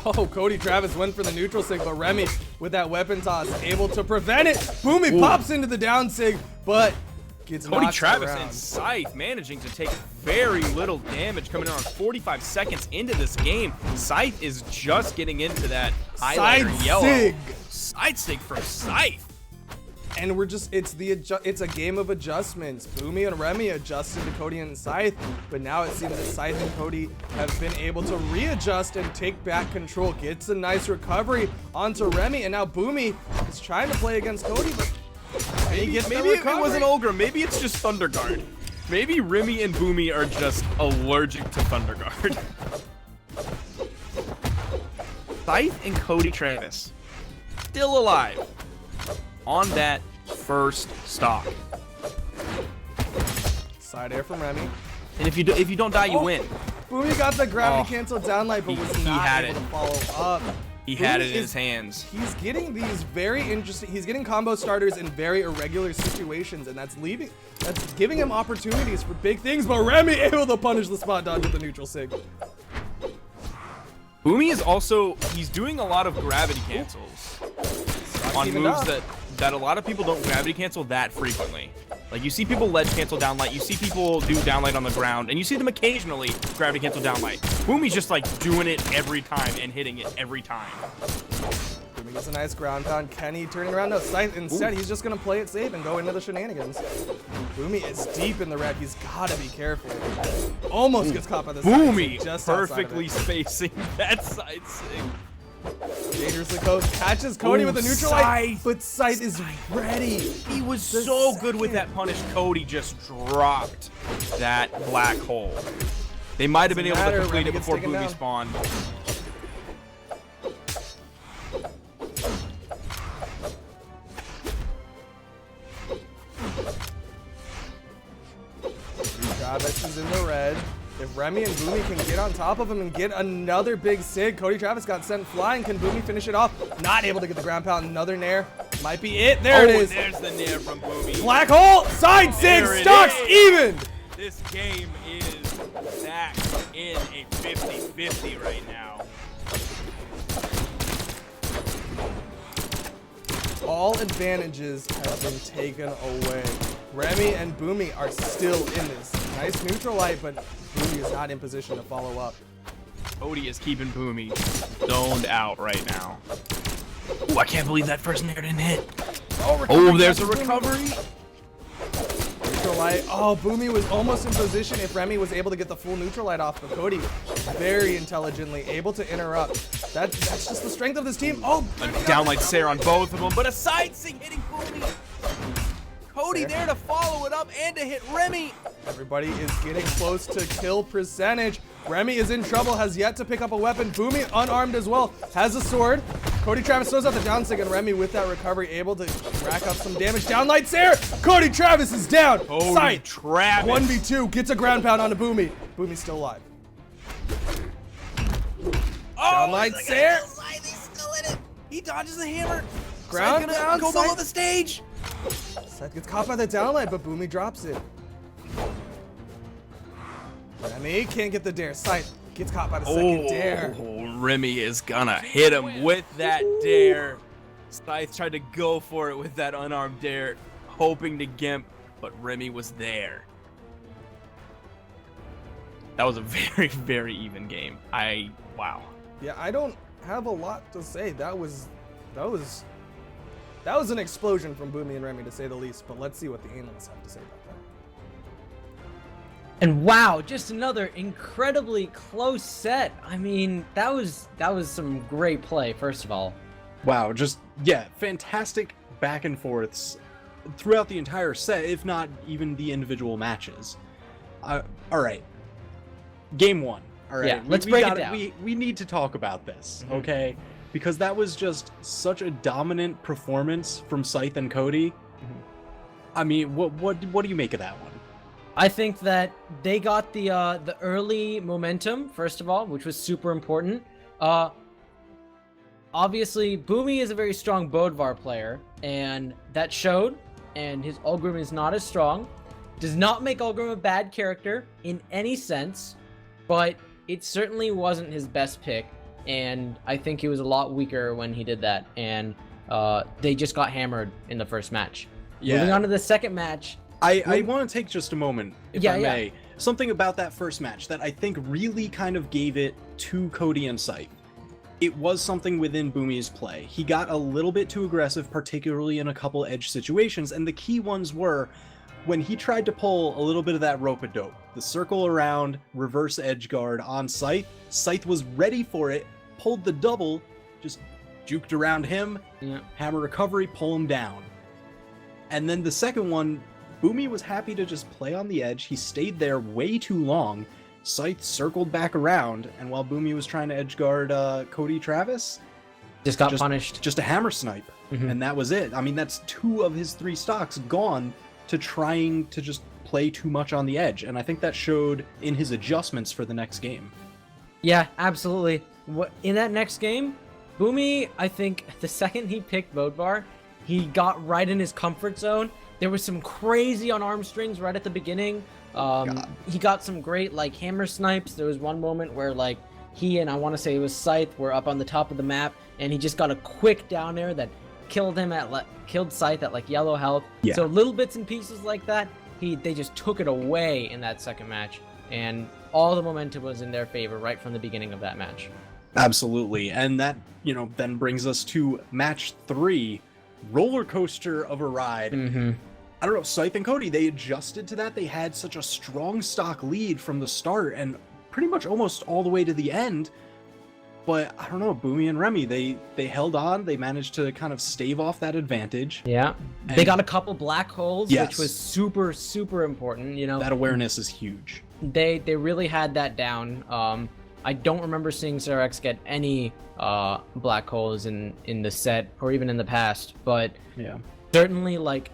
Oh, Cody Travis went for the neutral sig, but Remy with that weapon toss able to prevent it. Boomy pops into the down sig, but gets Cody knocked Travis around. and Scythe managing to take very little damage coming in on 45 seconds into this game. Scythe is just getting into that highlighter Side yellow. sig. Side sig from Scythe. And it's a game of adjustments. Boomy and Remy adjusted to Cody and Scythe, but now it seems that Scythe and Cody have been able to readjust and take back control. Gets a nice recovery onto Remy, and now Boomy is trying to play against Cody, but Maybe it wasn't Olgra. Maybe it's just Thunder Guard. Maybe Remy and Boomy are just allergic to Thunder Guard. Scythe and Cody Travis still alive on that first stock. Side air from Remy. And if you don't die, you win. Boomy got the gravity Oh. cancel downlight, but was He not had able it. to follow up. He had Boomy it in is- his hands. He's getting these very interesting. He's getting combo starters in very irregular situations, and that's giving him opportunities for big things. But Remy able to punish the spot dodge with the neutral sig. Boomy is also, he's doing a lot of gravity cancels on evened moves up. that a lot of people don't gravity cancel that frequently. Like, you see people ledge cancel downlight, you see people do downlight on the ground, and you see them occasionally gravity cancel downlight. Boomy's just like doing it every time and hitting it every time. Boomy gets a nice ground pound. Kenny turning around. No, Scythe instead, he's just gonna play it safe and go into the shenanigans. Boomy is deep in the red. He's gotta be careful. Almost gets caught by the Boomy just perfectly spacing that side sig. Dangerously close. Catches Cody with a neutral light, but Scythe is ready. He was so good with that punish. Cody just dropped that black hole. They might have been able to complete it before Boomy spawned. Travis is in the red. If Remy and Boomy can get on top of him and get another big sig, Cody Travis got sent flying. Can Boomy finish it off? Not able to get the ground pound. Another nair. Might be it. There it is. There's the nair from Boomy. Black hole. Side sig. Stocks even. This game is back in a 50-50 right now. All advantages have been taken away. Remy and Boomy are still in this. Nice neutral light, but Boomy is not in position to follow up. Cody is keeping Boomy zoned out right now. Ooh, I can't believe that first nair didn't hit. Oh, there's a recovery. Neutral light. Oh, Boomy was almost in position if Remy was able to get the full neutral light off, but Cody very intelligently able to interrupt. That's just the strength of this team. Oh, A downlight Sarah on both of them, but a side sig hitting Boomy. Cody there to follow it up and to hit Remy. Everybody is getting close to kill percentage. Remy is in trouble, has yet to pick up a weapon. Boomy unarmed as well, has a sword. Cody Travis throws out the down sig, and Remy with that recovery able to rack up some damage. Downlight Sarah. Cody Travis is down. Cody Travis. 1v2 gets a ground pound onto Boomy. Boomy's still alive. Downlight Sarah. He's still in it. He dodges the hammer. Ground pound. Go below the stage. Seth gets caught by the downlight, but Boomy drops it. Remy can't get the dare. Scythe gets caught by the second dare. Remy is gonna hit him with that dare. Scythe tried to go for it with that unarmed dare, hoping to gimp, but Remy was there. That was a very, very even game. Wow. Yeah, I don't have a lot to say. That was an explosion from Boomy and Remy, to say the least, but let's see what the analysts have to say about that. And wow, just another incredibly close set. I mean, that was some great play, first of all. Wow, just, yeah, fantastic back and forths throughout the entire set, if not even the individual matches. All right, game one. All right, Yeah, let's break it down. We need to talk about this, okay? Because that was just such a dominant performance from Scythe and Cody. I mean, what do you make of that one? I think that they got the early momentum, first of all, which was super important. Obviously, Boomy is a very strong Bodvar player, and that showed, and his Ulgrim is not as strong. Does not make Ulgrim a bad character in any sense, but it certainly wasn't his best pick, and I think he was a lot weaker when he did that, and they just got hammered in the first match. Yeah. Moving on to the second match. I want to take just a moment, if I may. Something about that first match that I think really kind of gave it to Cody and Scythe. It was something within Boomy's play. He got a little bit too aggressive, particularly in a couple edge situations, and the key ones were when he tried to pull a little bit of that rope-a-dope, the circle around, reverse edge guard on Scythe. Scythe was ready for it, pulled the double, just juked around him, hammer recovery, pull him down. And then the second one, Boomy was happy to just play on the edge. He stayed there way too long. Scythe circled back around, and while Boomy was trying to edge guard Cody Travis, Just got punished. Just a hammer snipe, and that was it. I mean, that's 2 of his 3 stocks gone to trying to just play too much on the edge, and I think that showed in his adjustments for the next game. Yeah, absolutely. In that next game, Boomy, I think the second he picked Bodvar, he got right in his comfort zone. There was some crazy on arm strings right at the beginning. He got some great like hammer snipes. There was one moment where like he and I want to say it was Scythe were up on the top of the map, and he just got a quick down there that killed him killed Scythe at like yellow health. Yeah. So little bits and pieces like that, they just took it away in that second match, and all the momentum was in their favor right from the beginning of that match. Absolutely. And that, then brings us to match 3, roller coaster of a ride. Mm-hmm. I don't know, Scythe and Cody, they adjusted to that. They had such a strong stock lead from the start and pretty much almost all the way to the end. But I don't know, Boomy and Remy, they held on. They managed to kind of stave off that advantage. Yeah. They got a couple black holes, Yes. which was super, super important. That awareness is huge. They really had that down. I don't remember seeing Cerex get any black holes in the set or even in the past, but Yeah. certainly like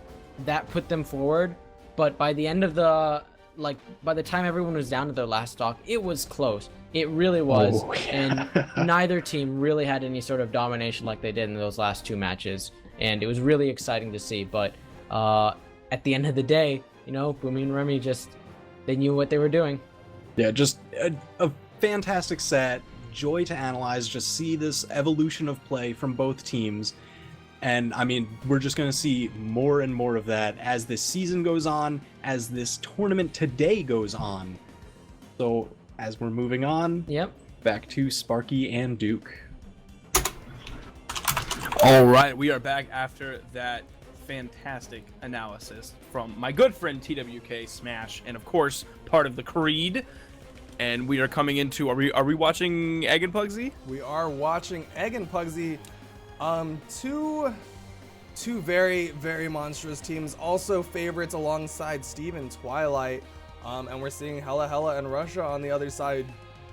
that put them forward. But by the end of by the time everyone was down to their last stock, it was close. It really was. Oh, yeah. And neither team really had any sort of domination like they did in those last 2 matches. And it was really exciting to see. But at the end of the day, Boomy and Remy they knew what they were doing. Yeah, just a fantastic set. Joy to analyze, just see this evolution of play from both teams. And I mean, we're just going to see more and more of that as this season goes on, as this tournament today goes on. So as we're moving on, Yep. back to Sparky and Duke. All right, we are back after that fantastic analysis from my good friend TWK Smash, and of course part of the Creed. And we are coming into are we watching Egg and Pugsy? We are watching Egg and Pugsy, two very, very monstrous teams, also favorites alongside Steve and Twilight. And we're seeing Hella and Russia on the other side,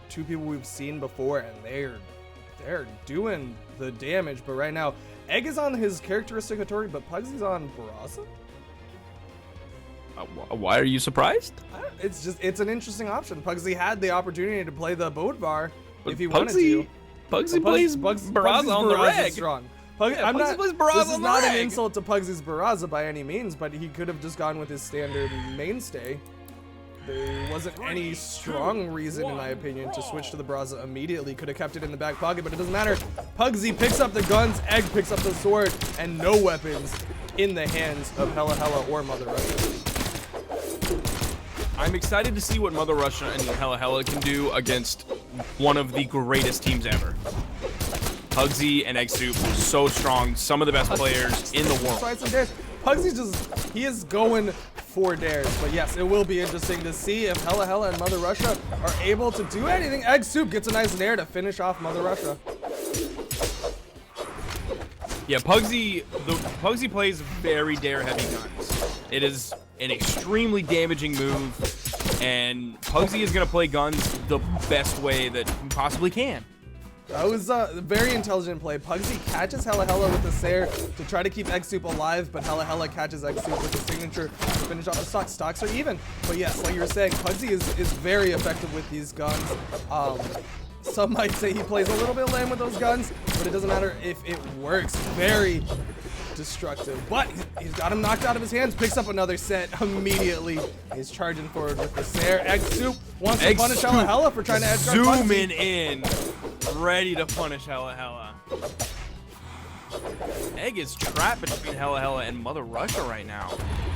2 people we've seen before, and they're doing the damage. But right now, Egg is on his characteristic Hattori, but Pugsy's on Barasa. Why are you surprised? It's an interesting option. Pugsy had the opportunity to play the Bodvar But if he wanted to. Pugsy plays Barraza on the reg. Strong. Yeah, Pugsy plays Barraza This is on the not an reg. insult to Pugsy's Barraza by any means, but he could have just gone with his standard mainstay. There wasn't any strong reason, in my opinion, to switch to the Barraza immediately. Could have kept it in the back pocket, but it doesn't matter. Pugsy picks up the guns, Egg picks up the sword, and no weapons in the hands of Hella or Mother Russia. I'm excited to see what Mother Russia and Hella can do against one of the greatest teams ever. Pugsy and Egg Soup, so strong, some of the best players in the world. Try some dares. Pugsy's he is going for dares. But yes, it will be interesting to see if Hella and Mother Russia are able to do anything. Egg Soup gets a nice nair to finish off Mother Russia. Yeah, Pugsy plays very dare-heavy guns. It is an extremely damaging move, and Pugsy is going to play guns the best way that he possibly can. That was a very intelligent play. Pugsy catches Hella with the Sair to try to keep Egg Soup alive, but Hella catches Egg Soup with the signature to finish off the stock. Stocks are even. But yes, like you were saying, Pugsy is very effective with these guns. Some might say he plays a little bit lame with those guns, but it doesn't matter if it works. Very destructive. But he's got him knocked out of his hands, picks up another set immediately. He's charging forward with the Sair. Egg Soup wants to punish Hella for trying to edge guard Pugsy. Zooming in, ready to punish Hella. Egg is trapped between Hella and Mother Russia right now.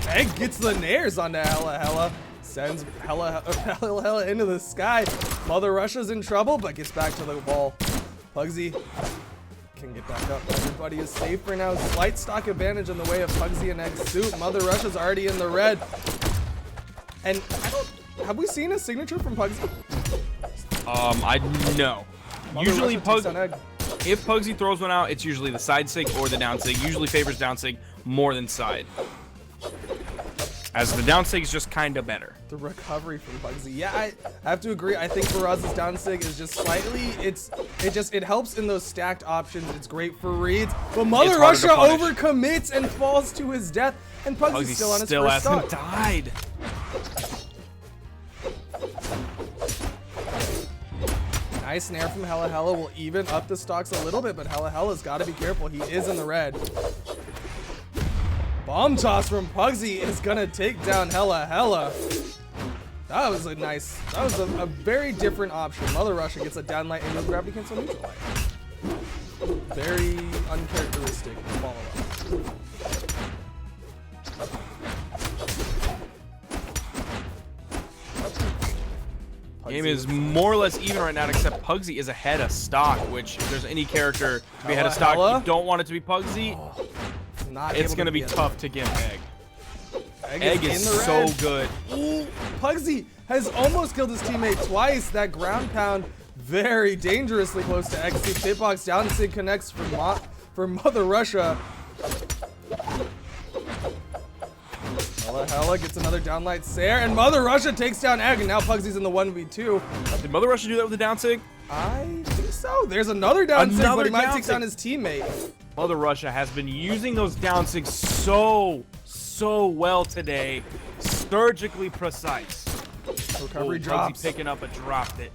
Egg gets the nairs onto Hella. Sends Hella into the sky. Mother Russia's in trouble, but gets back to the wall. Pugsy can get back up. Everybody is safe for now. Slight stock advantage in the way of Pugsy and Egg Soup. Mother Russia's already in the red. And have we seen a signature from Pugsy? I know. Mother Usually Russia takes on Egg. if Pugsy throws one out, it's usually the side sig or the down sig. Usually favors down sig more than side, as the down sig is just kind of better. The recovery from Pugsy. Yeah, I have to agree. I think Barraza's down sig is just slightly, it helps in those stacked options. It's great for reads. But Mother Russia overcommits and falls to his death, and Pugsy's still on his first stock. Died. Nice snare from Hella will even up the stocks a little bit, but Hella's got to be careful. He is in the red. Bomb toss from Pugsy is gonna take down Hella. That was a very different option. Mother Russia gets a down light and no gravity cancel neutral light. Very uncharacteristic follow-up. Game is more or less even right now, except Pugsy is ahead of stock, which if there's any character to be ahead of stock, you don't want it to be Pugsy. It's going to be tough to get Egg. Egg is so good. Ooh, Pugsy has almost killed his teammate twice. That ground pound very dangerously close to Egg. Hitbox down, Sig connects for Mother Russia. Hella gets another downlight Sair, and Mother Russia takes down Egg, and now Pugsy's in the 1v2. Did Mother Russia do that with the down sig? I think so. There's another down sig, but he might take down his teammate. Mother Russia has been using those down sigs so well today. Surgically precise. Recovery drops. Pugsy picking up, but dropped it.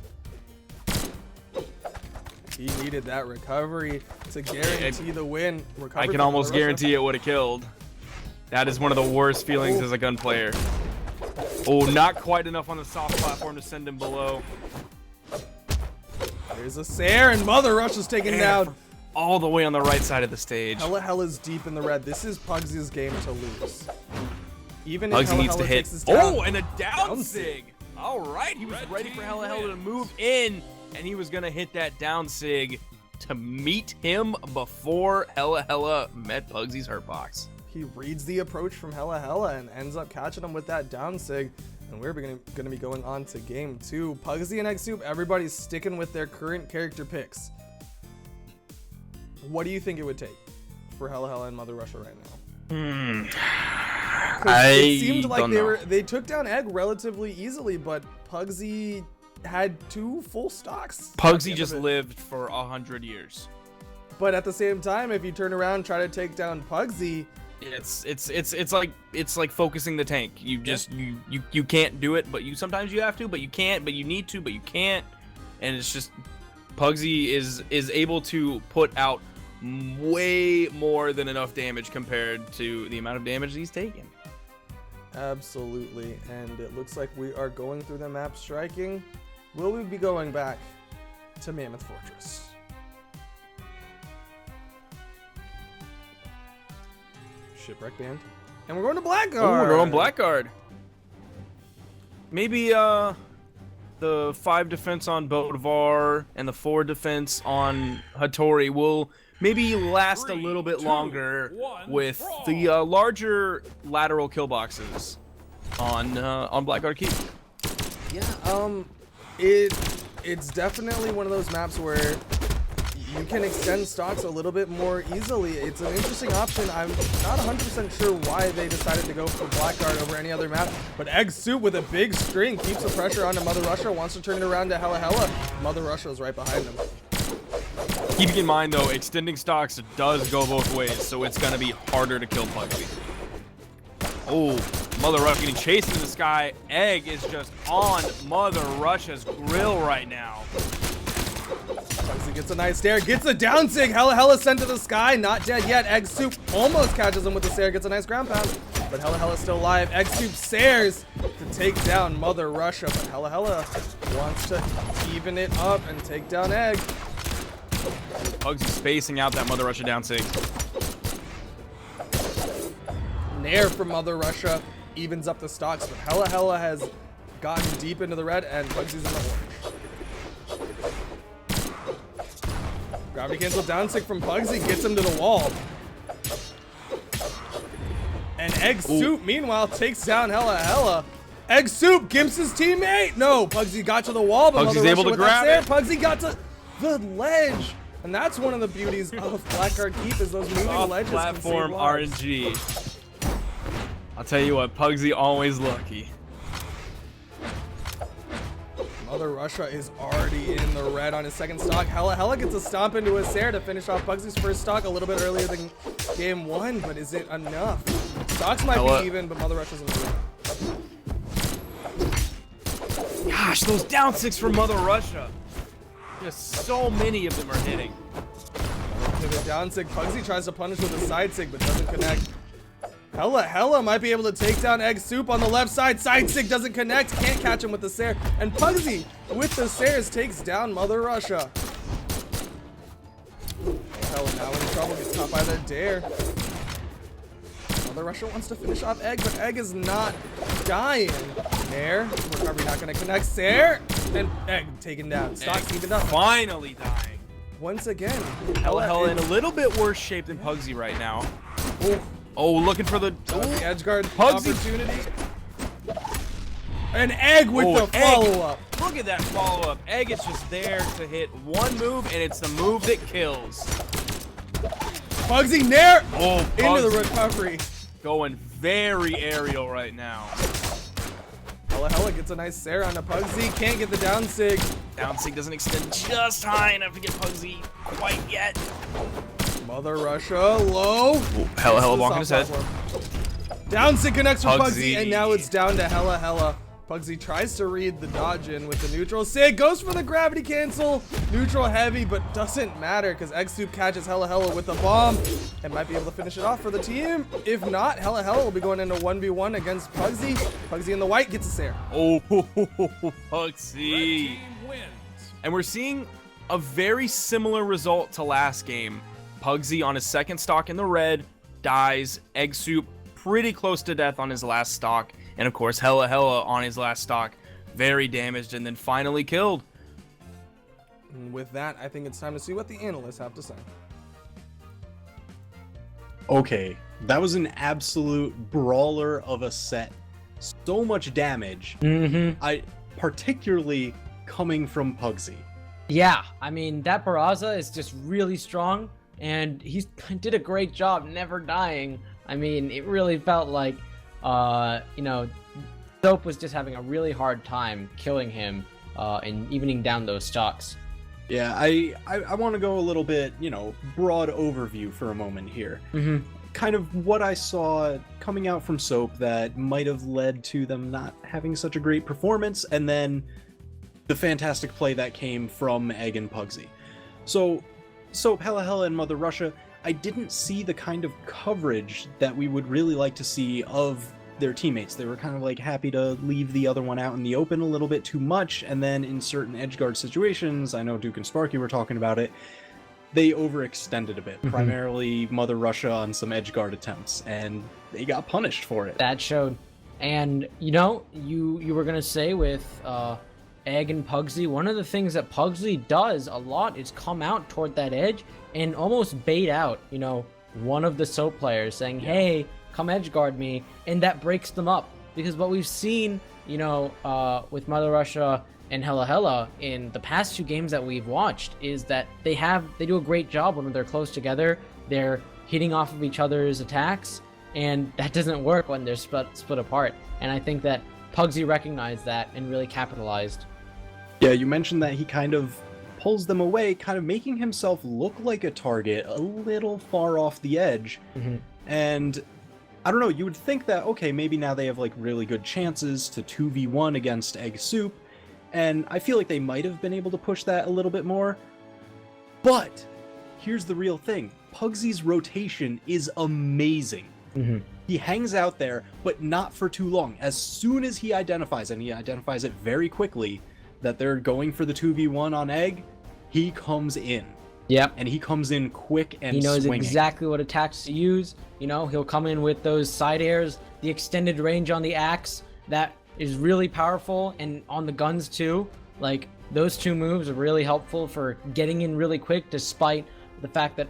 He needed that recovery to guarantee the win. I can almost guarantee it would have killed. That is one of the worst feelings as a gun player. Oh, not quite enough on the soft platform to send him below. There's a Sair, and Mother Russia's taken down. All the way on the right side of the stage. Hella's deep in the red. This is Pugsy's game to lose. Even if Pugsy needs to hit. Oh, and a down sig. All right, he was ready for Hella to move in, and he was gonna hit that down sig to meet him before Hella met Pugsy's hurt box. He reads the approach from Hella and ends up catching him with that down sig. And we're going to be going on to game 2. Pugsy and Egg Soup, everybody's sticking with their current character picks. What do you think it would take for Hella and Mother Russia right now? It seemed like they took down Egg relatively easily, but Pugsy had 2 full stocks. Pugsy just lived for 100 years. But at the same time, if you turn around and try to take down Pugsy, it's like focusing the tank. You just you can't do it, but sometimes you have to, but you can't, but you need to, but you can't. And it's just Pugsy is able to put out way more than enough damage compared to the amount of damage he's taken. Absolutely. And it looks like we are going through the map striking. Will we be going back to Mammoth Fortress? Shipwreck Band. And we're going to Blackguard. Oh, we're going Blackguard. Maybe the 5 defense on Bolivar and the 4 defense on Hattori will maybe last a little bit longer with the larger lateral kill boxes on Blackguard Keep. Yeah, it's definitely one of those maps where you can extend stocks a little bit more easily. It's an interesting option. I'm not 100% sure why they decided to go for Blackguard over any other map, but Egg Soup with a big string keeps the pressure onto Mother Russia, wants to turn it around to Hella. Mother Russia is right behind him. Keeping in mind, though, extending stocks does go both ways, so it's going to be harder to kill Pugsy. Oh, Mother Russia getting chased in the sky. Egg is just on Mother Russia's grill right now. Pugsy gets a nice stare, gets a down sig. Hella sent to the sky, not dead yet. Egg Soup almost catches him with the stare, gets a nice ground pound. But Hella still alive. Egg Soup stares to take down Mother Russia, but Hella wants to even it up and take down Egg. Pugsy spacing out that Mother Russia down sig. Nair from Mother Russia evens up the stocks, but Hella has gotten deep into the red and Pugsy's in the orange. Gravity cancel down sig from Pugsy gets him to the wall. And Egg Soup, meanwhile, takes down Hella. Egg Soup gimps his teammate. No, Pugsy got to the wall, but Pugsy's able to grab it. Pugsy got to the ledge. And that's one of the beauties of Blackguard Keep is those moving ledges platform can save lives. RNG. I'll tell you what, Pugsy always lucky. Mother Russia is already in the red on his second stock. Hella gets a stomp into his Sair to finish off Pugsy's first stock a little bit earlier than game 1, but is it enough? Stocks might be even, but Mother Russia's in the red. Gosh, those down 6 from Mother Russia. Just so many of them are hitting. To the down sig, Pugsy tries to punish with a side sig, but doesn't connect. Hella might be able to take down Egg Soup on the left side. Side sig doesn't connect, can't catch him with the Sair. And Pugsy with the Sairs takes down Mother Russia. Hella now in trouble. Gets caught by the Dare. Mother Russia wants to finish off Egg, but Egg is not dying. Nair, recovery not going to connect. Sair, and Egg taken down. Stock's even up. Finally dying. Once again, Hella in a little bit worse shape than Pugsy right now. Oh, Oh, looking for the the edge guard Pugsy. opportunity. And Egg with Oh, the Egg. follow-up. Look at that follow-up. Egg is just there to hit one move, and it's the move that kills. Pugsy Nair Oh, into the Pugsy recovery. going very aerial right now. Hella gets a nice Sair on the Pugsy. Can't get the down sig. Down sig doesn't extend just high enough to get Pugsy quite yet. Mother Russia low. Hella Gets the bonking his head. soft Down sig connects for Pugsy. Pugsy, and now it's down to Hella. Pugsy tries to read the dodge in with the neutral. Sig goes for the gravity cancel. Neutral heavy, but doesn't matter because Egg Soup catches Hella with the bomb and might be able to finish it off for the team. If not, Hella will be going into 1v1 against Pugsy. Pugsy in the white gets a Sair. Oh, Pugsy. And we're seeing a very similar result to last game. Pugsy on his second stock in the red dies. Egg Soup pretty close to death on his last stock. And of course, Hella on his last stock, very damaged and then finally killed. And with that, I think it's time to see what the analysts have to say. Okay, that was an absolute brawler of a set. So much damage. I particularly coming from Pugsy. Yeah, I mean, that Barraza is just really strong, and he did a great job never dying. I mean, it really felt like, you know, Soap was just having a really hard time killing him and evening down those stocks. Yeah, I want to go a little bit, you know, broad overview for a moment here. Kind of what I saw coming out from Soap that might have led to them not having such a great performance, and then the fantastic play that came from Egg and Pugsy. So, Soap, Hella, and Mother Russia, I didn't see the kind of coverage that we would really like to see of their teammates. They were kind of like happy to leave the other one out in the open a little bit too much, and then in certain edgeguard situations, I know Duke and Sparky were talking about it, they overextended a bit, primarily Mother Russia on some edgeguard attempts, and they got punished for it. That showed. And, you know, you were going to say with Egg and Pugsy, one of the things that Pugsy does a lot is come out toward that edge and almost bait out, you know, one of the Soap players saying, hey, come edge guard me, and that breaks them up. Because what we've seen, you know, with Mother Russia and Hella in the past 2 games that we've watched is that they do a great job when they're close together. They're hitting off of each other's attacks, and that doesn't work when they're split apart. And I think that Pugsy recognized that and really capitalized. Yeah, you mentioned that he kind of pulls them away, kind of making himself look like a target a little far off the edge. And I don't know, you would think that, okay, maybe now they have like really good chances to 2v1 against Egg Soup, and I feel like they might have been able to push that a little bit more. But here's the real thing. Pugsy's rotation is amazing. He hangs out there, but not for too long. As soon as he identifies, and he identifies it very quickly, that they're going for the 2v1 on Egg, he comes in. Yep. And he comes in quick and he knows swinging. exactly what attacks to use. You know, he'll come in with those side airs, the extended range on the axe, that is really powerful, and on the guns too. Like, those 2 moves are really helpful for getting in really quick, despite the fact that,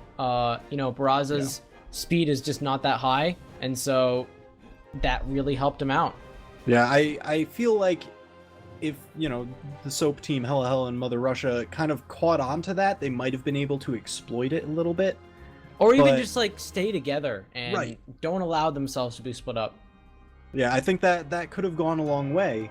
you know, Barraza's speed is just not that high, and so that really helped him out. Yeah, I feel like if, you know, the Soap team, Hella and Mother Russia, kind of caught on to that, they might have been able to exploit it a little bit. Or even just, like, stay together and Right. don't allow themselves to be split up. Yeah, I think that could have gone a long way.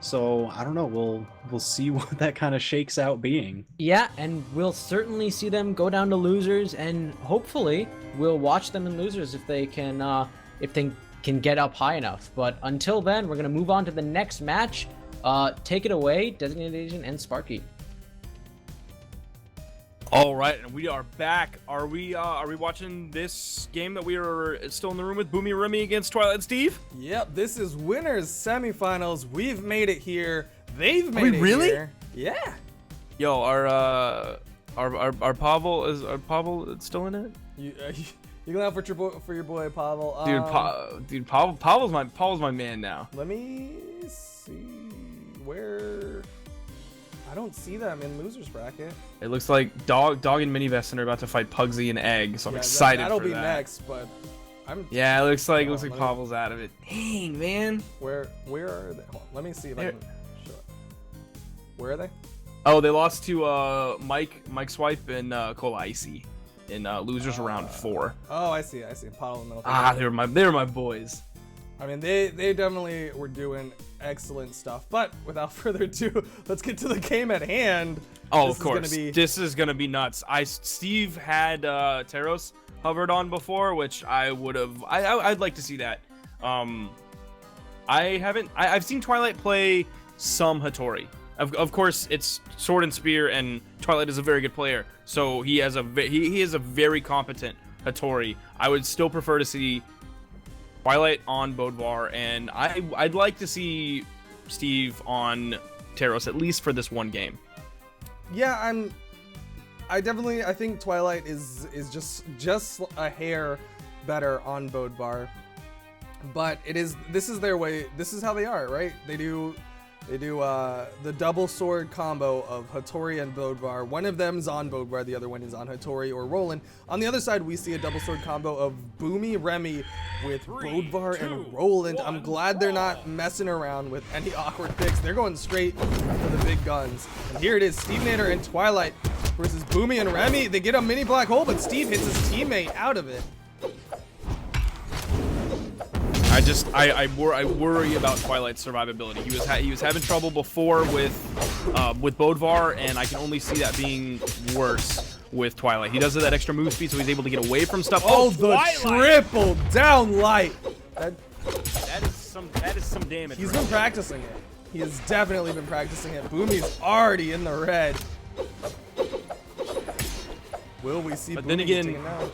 So, I don't know, we'll see what that kind of shakes out being. Yeah, and we'll certainly see them go down to losers, and hopefully we'll watch them in losers if they can get up high enough. But until then, we're going to move on to the next match. Take it away, Designated Agent and Sparky. All right, and we are back. Are we watching this game that we are still in the room with? Boomy Remy against Twilight Steve? Yep, this is winners semifinals. We've made it here. They've made it really? here. Yeah. Yo, Our Pavel still in it? You can laugh for your boy Pavel. Dude, Pavel's my man now. Let me see where. I don't see them in losers bracket. It looks like Dog and Mini Vesson are about to fight Pugsy and Egg, so I'm excited that'll for be that. next, but Yeah, it looks like me- Pavel's out of it. Dang, man. where are they? Hold on, let me see if I can show it. Where are they? Oh, they lost to Mike Swipe and Cole Icy in losers round 4. Oh, I see. Pavel in the middle. Ah, they were my boys. I mean, they definitely were doing excellent stuff. But without further ado, let's get to the game at hand. Oh, This of course. Is gonna be... This is gonna be nuts. Steve had Teros hovered on before, which I would have. I'd like to see that. I've seen Twilight play some Hattori. Of course, it's Sword and Spear, and Twilight is a very good player, so he is a very competent Hattori. I would still prefer to see Twilight on Bodvar, and I'd like to see Steve on Teros at least for this one game. Yeah, I think Twilight is just a hair better on Bodvar, but this is their way. This is how they are, right? They do the double sword combo of Hattori and Bodvar. One of them's on Bodvar, the other one is on Hattori or Roland. On the other side, we see a double sword combo of Boomy Remy with Bodvar and Roland. I'm glad they're not messing around with any awkward picks. They're going straight for the big guns. And here it is, Steve Nader and Twilight versus Boomy and Remy. They get a mini black hole, but Steve hits his teammate out of it. I worry about Twilight's survivability. He was having trouble before with Bodvar, and I can only see that being worse with Twilight. He does have that extra move speed, so he's able to get away from stuff. Oh, the Twilight! triple down light. That is some damage. He's right been practicing it. He has definitely been practicing it. Boomy's already in the red. Will we see But Boomy then again, taken down?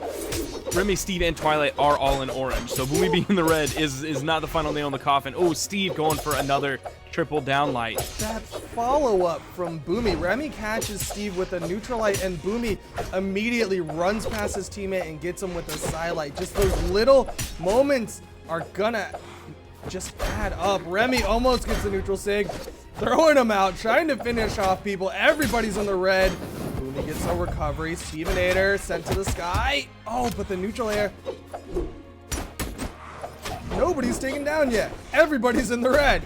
Remy, Steve, and Twilight are all in orange, so Boomy being in the red is not the final nail in the coffin. Oh, Steve going for another triple down light. That follow-up from Boomy. Remy catches Steve with a neutral light, and Boomy immediately runs past his teammate and gets him with a side light. Just those little moments are gonna just add up. Remy almost gets the neutral sig, throwing him out, trying to finish off people. Everybody's in the red. Boomy gets a recovery. Stevenator sent to the sky. Oh, but the neutral air. Nobody's taken down yet. Everybody's in the red.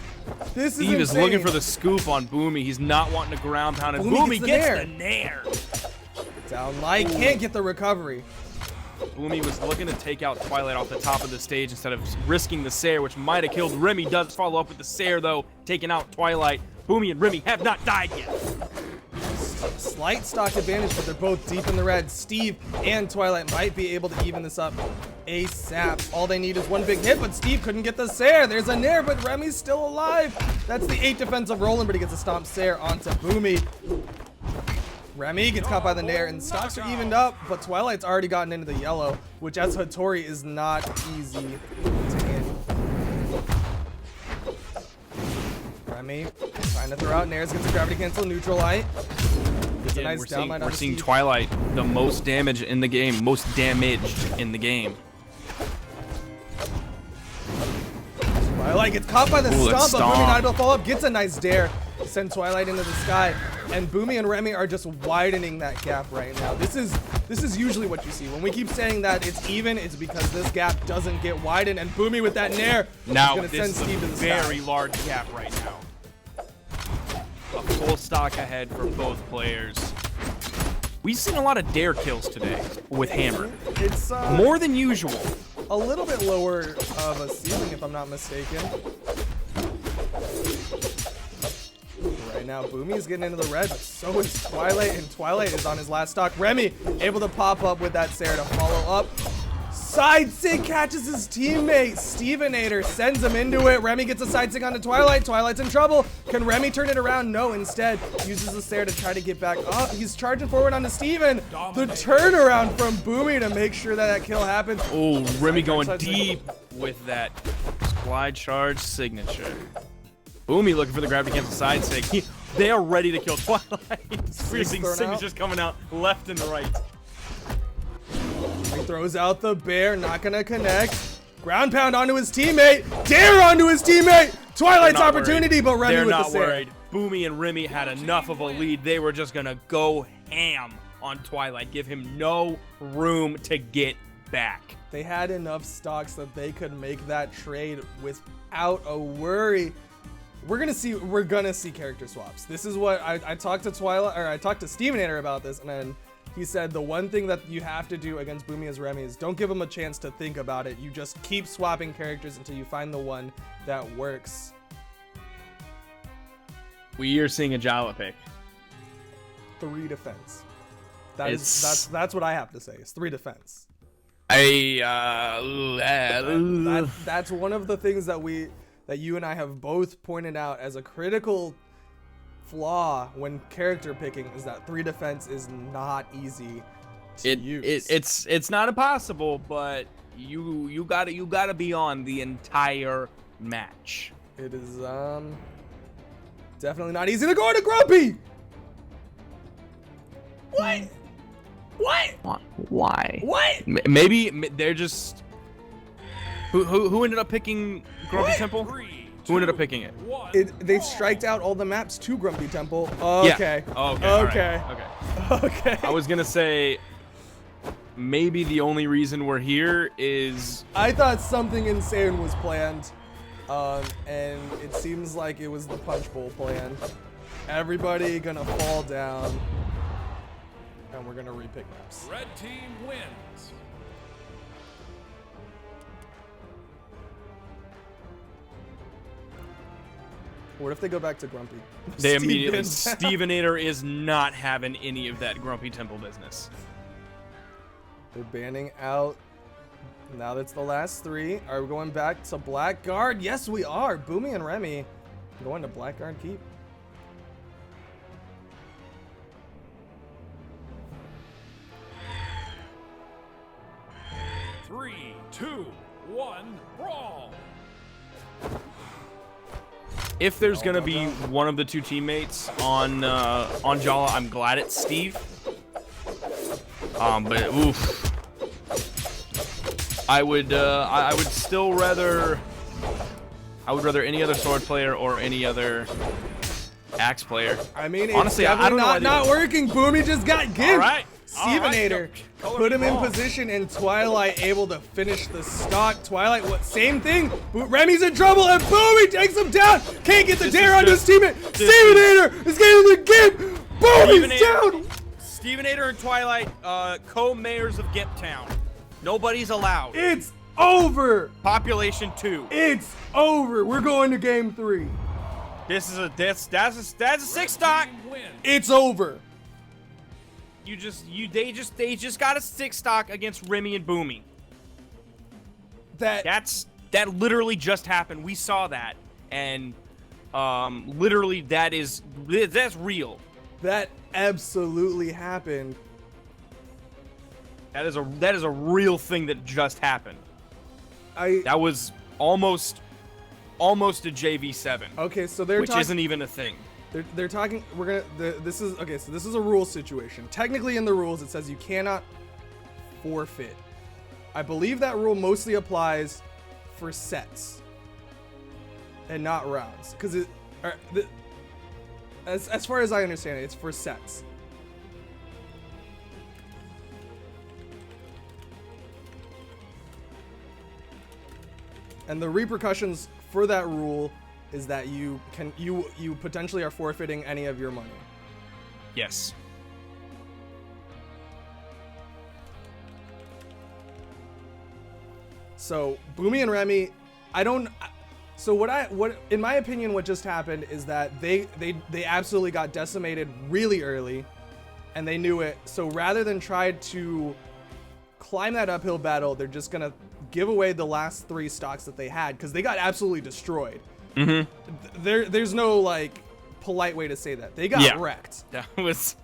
This is Steve is insane. looking for the scoop on Boomy. He's not wanting to ground pound, and Boomy Boomy gets gets the the nair. Down light, can't get the recovery. Boomy was looking to take out Twilight off the top of the stage instead of risking the Sair, which might have killed Remy. Does follow up with the Sair, though, taking out Twilight. Boomy and Remy have not died yet. Slight stock advantage, but they're both deep in the red. Steve and Twilight might be able to even this up ASAP. All they need is one big hit, but Steve couldn't get the Sair. There's a Nair, but Remy's still alive. That's the 8 defensive Roland, but he gets a stomp Sair onto Boomy. Remy gets caught by the Nair, and stocks are evened up, but Twilight's already gotten into the yellow, which as Hattori is not easy to handle. Remy trying to throw out Nairs, gets a gravity cancel, neutral light. Gets a nice down light on We're seeing Steve. Twilight the most damage in the game, most damaged in the game. Twilight gets caught by the Ooh, that stomp, but Boomy stomp. not able to follow up, gets a nice dare to send Twilight into the sky. And Boomy and Remy are just widening that gap right now. This is usually what you see. When we keep saying that it's even, it's because this gap doesn't get widened. And Boomy with that Nair Now, is going to send this is Steve to a the very sky. large gap right now. A full stock ahead for both players. We've seen a lot of dare kills today with Hammer. It's More than usual. a little bit lower of a ceiling, if I'm not mistaken. Right now, Boomy's getting into the red, but so is Twilight, and Twilight is on his last stock. Remy able to pop up with that Sair to follow up. Side sig catches his teammate. Stevenator sends him into it. Remy gets a side sig onto Twilight. Twilight's in trouble. Can Remy turn it around? No, instead uses the Sair to try to get back up. He's charging forward onto Steven. The turnaround from Boomy to make sure that kill happens. Oh, Remy Side going guard, side deep with that glide charge signature. Boomy looking for the gravity cancel side sig. They are ready to kill Twilight. We're seeing thrown Sig's out. just coming out left and right. He throws out the bear, not gonna connect. Ground pound onto his teammate. Dare onto his teammate. Twilight's They're not opportunity, worried. but Remy They're with not the save. worried. Boomy and Remy had enough of a lead. They were just gonna go ham on Twilight, give him no room to get back. They had enough stocks that they could make that trade without a worry. We're gonna see character swaps. This is what I talked to Stevenator about this, and then he said the one thing that you have to do against Boomy as Remy is don't give him a chance to think about it. You just keep swapping characters until you find the one that works. We are seeing a Jala pick. 3 defense. That's what I have to say. It's 3 defense. That's one of the things that you and I have both pointed out as a critical flaw when character picking is that 3 defense is not easy to use. It's not impossible, but you gotta be on the entire match. It is definitely not easy to go into Grumpy. What? Why? What? Maybe they're just. Who ended up picking Grumpy Temple? Who ended up picking it? They striked out all the maps to Grumpy Temple. Okay. Yeah. Oh, okay. all Okay. right, Okay. Okay. I was gonna say maybe the only reason we're here is I thought something insane was planned, and it seems like it was the Punch Bowl plan. Everybody gonna fall down, and we're gonna repick maps. Red team wins. What if they go back to Grumpy? they Steve immediately. bins out. Stevenator is not having any of that Grumpy Temple business. They're banning out. Now that's the last 3. Are we going back to Blackguard? Yes, we are. Boomy and Remy going to Blackguard Keep. Three, two, one, brawl. If there's gonna be one of the 2 teammates on Jala, I'm glad it's Steve. But oof, I would still rather. I would rather any other sword player or any other axe player. I mean, Honestly, it's I don't know why not they- working. Boomy just got gimped. All right. Stevenator put him in position, and Twilight able to finish the stock. Twilight, what? Same thing. Remy's in trouble, and Boomy takes him down. Can't get the dare onto his teammate. Stevenator is getting the gimp. Boomy's down. Stevenator and Twilight, co-mayors of Gimp Town. Nobody's allowed. It's over. Population 2. It's over. We're going to game 3. That's a 6 stock. Team wins. It's over. They just got a 6 stock against Remy and Boomy. That literally just happened. We saw that, and literally that's real. That absolutely happened. That is a real thing that just happened. That was almost a JV7. Okay, so they're which talking. isn't even a thing. They're talking. This is okay. So this is a rule situation. Technically, in the rules, it says you cannot forfeit. I believe that rule mostly applies for sets and not rounds, because as far as I understand it, it's for sets. And the repercussions for that rule is that you potentially are forfeiting any of your money. Yes. So Boomy and Remy, what in my opinion what just happened is that they absolutely got decimated really early, and they knew it. So rather than try to climb that uphill battle, they're just gonna give away the last 3 stocks that they had, because they got absolutely destroyed. There's no like polite way to say that. They got wrecked. That was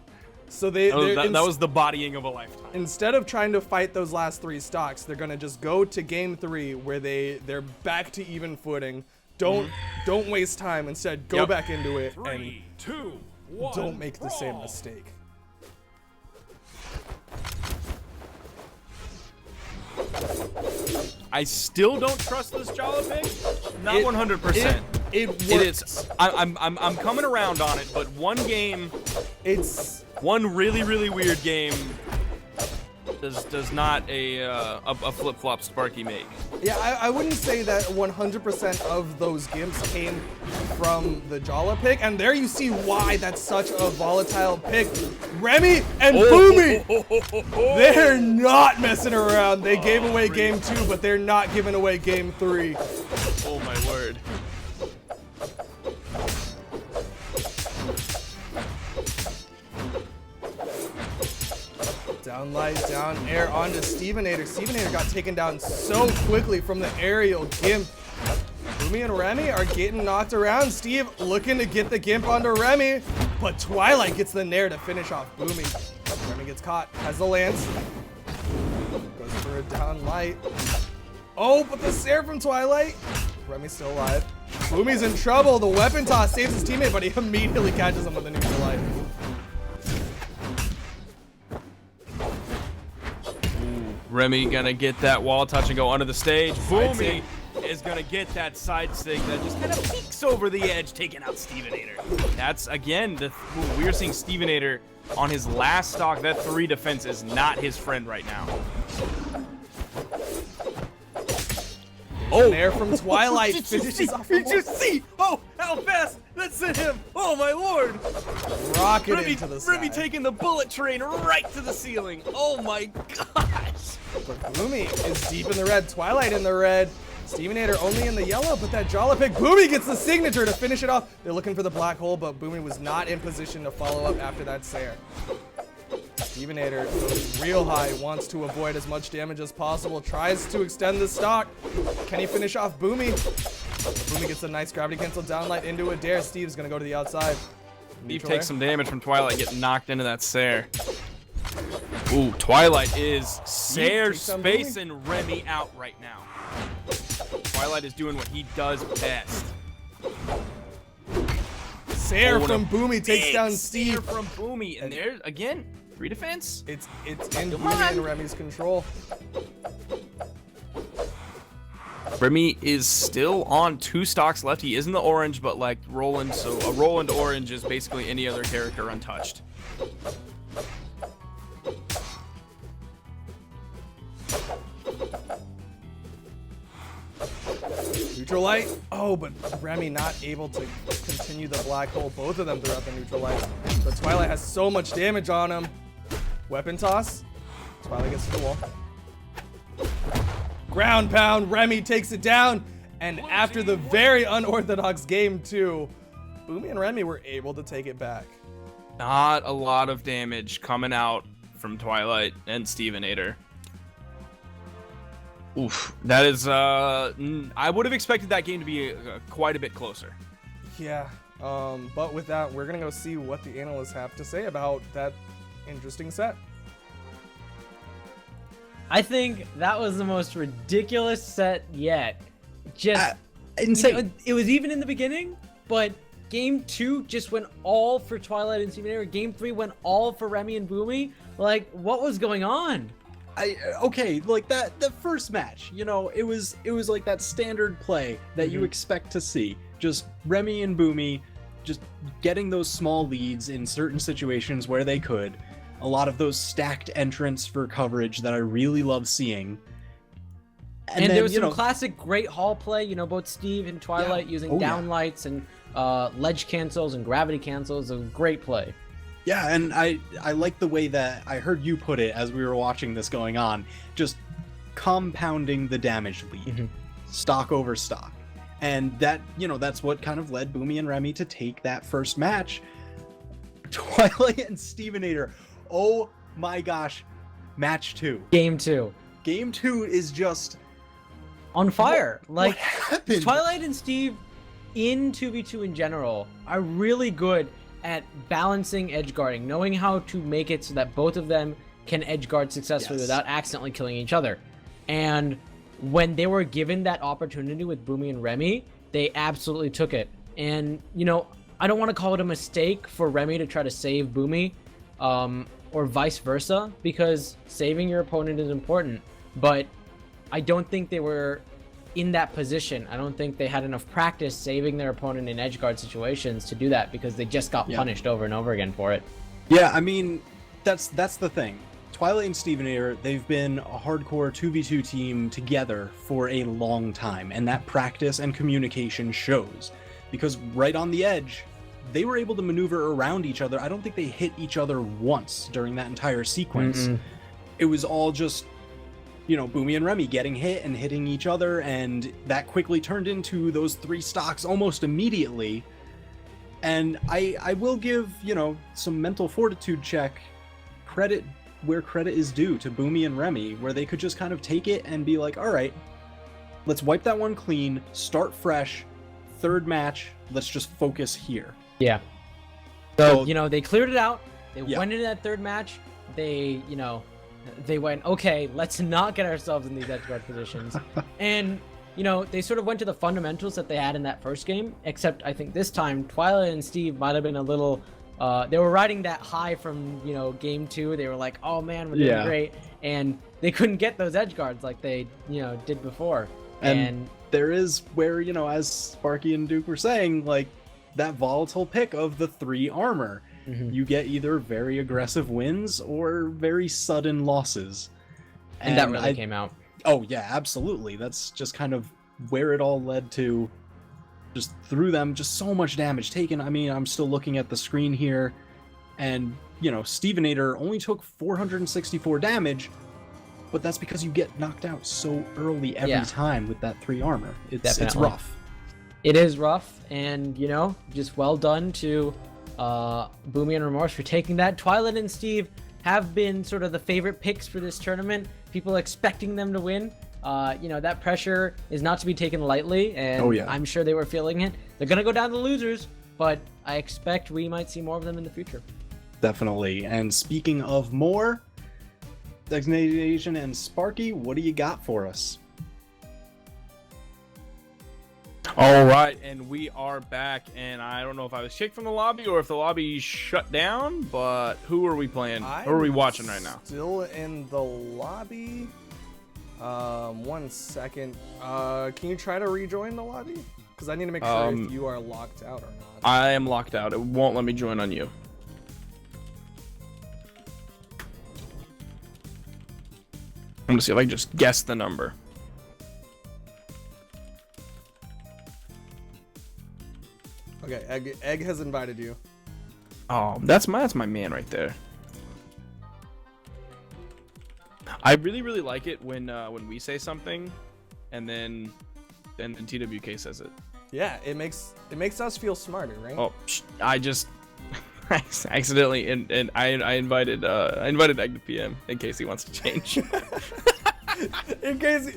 So that was the bodying of a lifetime. instead of trying to fight those last 3 stocks, they're gonna just go to game 3 where they're back to even footing. Don't waste time. Instead, go Yep. back into it 3, 2, 1. and don't make the same brawl. mistake. I still don't trust this Jalapig. Not It- 100%. It works. It is. I'm coming around on it, but one game, It's one really weird game, does not a flip flop Sparky make. yeah. I wouldn't say that 100% of those gimps came from the Jala pick, and there you see why that's such a volatile pick. Remy and Boomy, they're not messing around. They gave away game 2, but they're not giving away game 3. Oh my word. Down light, down air onto Stevenator. Stevenator got taken down so quickly from the aerial gimp. Boomy and Remy are getting knocked around. Steve looking to get the gimp onto Remy, but Twilight gets the nair to finish off Boomy. Remy gets caught, has the lance. Goes for a down light. Oh, but the Sair from Twilight. Remy's still alive. Boomy's in trouble. The weapon toss saves his teammate, but he immediately catches him with a neutral light. Remy gonna get that wall touch and go under the stage. Side Boomy is gonna get that side stick that just kind of peeks over the edge, taking out Stevenator. That's again we're seeing Stevenator on his last stock. That 3 defense is not his friend right now. Oh, nair from Twilight finishes off. Did you see? Oh, how fast that sent him! Oh my lord! Rocket Remy, into the sky. Remy taking the bullet train right to the ceiling. Oh my gosh! But Boomy is deep in the red. Twilight in the red. Stevenator only in the yellow, but that Jalapig. Boomy gets the signature to finish it off. They're looking for the black hole, but Boomy was not in position to follow up after that Sair. Stevenator goes real high, wants to avoid as much damage as possible, tries to extend the stock. Can he finish off Boomy? Boomy gets a nice gravity cancel downlight into a dare. Steve's gonna go to the outside. Steve Neutral takes air. some damage from Twilight, getting knocked into that Sair. Ooh, Twilight is Sair takes on spacing Remy out right now. Twilight is doing what he does best. Sair Oh, from and a Boomy takes big down Sair Steve. from Boomy, and there again, 3 defense. It's in Come Boomy on. and Remy's control. Remy is still on 2 stocks left. He is in the orange, but like Roland, so a Roland orange is basically any other character untouched. Neutral light. Oh, but Remy not able to continue the black hole. Both of them throughout the neutral light. But Twilight has so much damage on him. Weapon toss. Twilight gets to the wall. Ground pound. Remy takes it down. And after the very unorthodox game 2, Boomy and Remy were able to take it back. Not a lot of damage coming out from Twilight and Stevenator. Oof, that is, I would have expected that game to be quite a bit closer. Yeah. But with that, we're going to go see what the analysts have to say about that interesting set. I think that was the most ridiculous set yet. Just Insane. you know, it was even in the beginning, but game 2 just went all for Twilight and Stevenator. Game 3 went all for Remy and Boomy. Like, what was going on? Okay, like that the first match, you know, it was like that standard play that you expect to see. Just Remy and Boomy just getting those small leads in certain situations where they could. A lot of those stacked entrants for coverage that I really love seeing. And then, there was you some know, classic great hall play, you know, both Steve and Twilight using Oh, yeah. downlights and ledge cancels and gravity cancels. A great play. Yeah, and I like the way that I heard you put it as we were watching this going on, just compounding the damage lead, stock over stock. And that, you know, that's what kind of led Boomy and Remy to take that first match. Twilight and Stevenator. Oh my gosh. Match 2. Game 2. Game 2 is just On fire. what happened? Twilight and Steve in 2v2 in general are really good at balancing edge guarding, knowing how to make it so that both of them can edge guard successfully Yes. without accidentally killing each other. And when they were given that opportunity with Boomy and Remy, they absolutely took it. And, you know, I don't want to call it a mistake for Remy to try to save Boomy, or vice versa, because saving your opponent is important. But I don't think they were in that position. I don't think they had enough practice saving their opponent in edgeguard situations to do that, because they just got punished over and over again for it. Yeah, I mean, that's the thing. Twilight and Stevenator, they've been a hardcore 2v2 team together for a long time, and that practice and communication shows. Because right on the edge, they were able to maneuver around each other. I don't think they hit each other once during that entire sequence. It was all just, you know, Boomy and Remy getting hit and hitting each other, and that quickly turned into those 3 stocks almost immediately. And I will give, you know, some mental fortitude check credit where credit is due to Boomy and Remy, where they could just kind of take it and be like, all right, let's wipe that one clean, start fresh, 3rd match, let's just focus here. Yeah. So, you know, they cleared it out. They went into that 3rd match. They, you know, they went, okay, let's not get ourselves in these edgeguard positions. And, you know, they sort of went to the fundamentals that they had in that first game, except I think this time Twilight and Steve might have been a little, they were riding that high from, you know, game 2. They were like, oh man, we're doing great. And they couldn't get those edgeguards like they, you know, did before. And there is where, you know, as Sparky and Duke were saying, like, that volatile pick of the 3 armor. You get either very aggressive wins or very sudden losses. And that really came out. Oh yeah, absolutely. That's just kind of where it all led to. Just through them, just so much damage taken. I mean, I'm still looking at the screen here, and, you know, Stevenator only took 464 damage, but that's because you get knocked out so early every time with that 3 armor. It's rough. It is rough, and, you know, just well done to Boomy and Remorse for taking that. Twilight and Steve have been sort of the favorite picks for this tournament. People expecting them to win. You know, that pressure is not to be taken lightly, and I'm sure they were feeling it. They're going to go down to losers, but I expect we might see more of them in the future. Definitely. And speaking of more, Designated Asian and Sparky, what do you got for us? All right, and we are back, and I don't know if I was kicked from the lobby or if the lobby shut down, but who are we playing? Who are we watching right now? Still in the lobby. 1 second. Can you try to rejoin the lobby? Because I need to make sure if you are locked out or not. I am locked out. It won't let me join on you. I'm gonna see if I can just guess the number. Okay, Egg has invited you. Oh, that's my man right there. I really like it when we say something, and then TWK says it. Yeah, it makes us feel smarter, right? Oh, I accidentally and I invited Egg to PM in case he wants to change. in case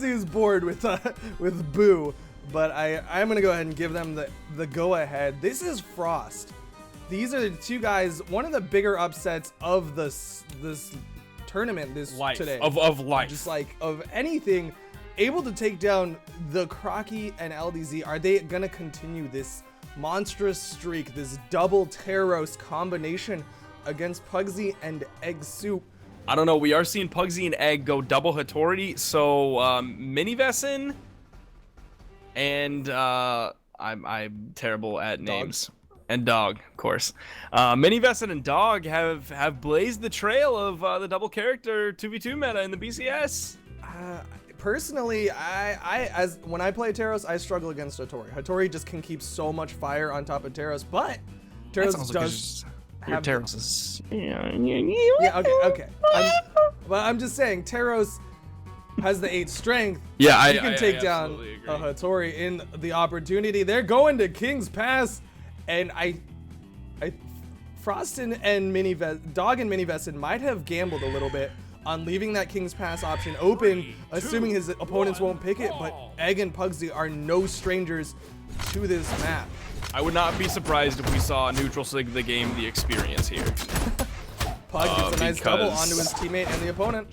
he was bored with Boo. But I'm gonna go ahead and give them the go ahead. This is Frost. These are the 2 guys. One of the bigger upsets of this tournament today. Of life. Just like of anything, able to take down the Crocky and LDZ. Are they gonna continue this monstrous streak, this double Teros combination against Pugsy and Egg Soup? I don't know. We are seeing Pugsy and Egg go double Hattori. So Minivesin. And I'm terrible at names. And Dog, of course. Minivesin and Dog have blazed the trail of the double character 2v2 meta in the BCS. Personally, when I play Teros, I struggle against Hattori. Hattori just can keep so much fire on top of Teros, but Teros does have Teros is okay. But I'm just saying, Teros has the 8 strength. Yeah, he can take down a Hattori in the opportunity. They're going to King's Pass, and Frost and Dog and Minivesin might have gambled a little bit on leaving that King's Pass option open, assuming his opponents won't pick it, but Egg and Pugsy are no strangers to this map. I would not be surprised if we saw Neutral Sig the game the experience here. Pug gets a nice double onto his teammate and the opponent.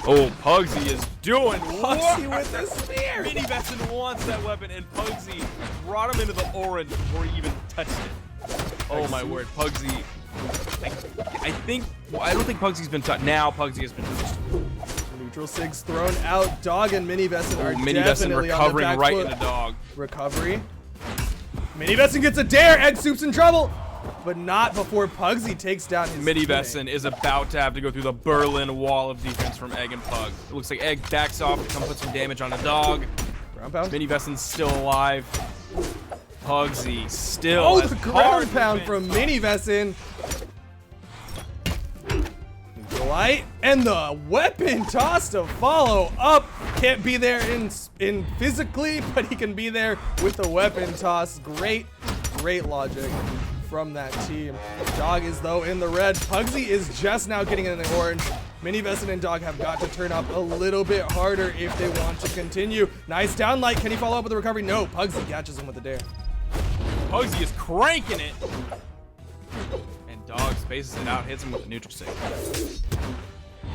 Oh, Pugsy is doing Pugsy what? with the spear. Mini Vesson wants that weapon, and Pugsy brought him into the orange before he even touched it. Oh my word, Pugsy. I don't think Pugsy's been touched. Now Pugsy has been touched. Neutral Sig's thrown out. Dog and Mini Vesson are Mini Vesson definitely recovering on the back right foot. in the dog. Recovery. Mini Vesson gets a dare. Egg Soup's in trouble, but not before Pugsy takes down his Mini teammate. Vesson is about to have to go through the Berlin Wall of defense from Egg and Pug. It looks like Egg backs off to come put some damage on the dog. Ground pound. Mini Vesson's still alive. Pugsy still. Oh, has the hard ground pound defense. from Mini Vesson. Light and the weapon toss to follow up. Can't be there in physically, but he can be there with the weapon toss. Great logic from that team. Dog is though in the red. Pugsy is just now getting in the orange. Mini Vesson and Dog have got to turn up a little bit harder if they want to continue. Nice down light. Can he follow up with the recovery? No. Pugsy catches him with the dare. Pugsy is cranking it. And Dog spaces it out, hits him with a neutral sig.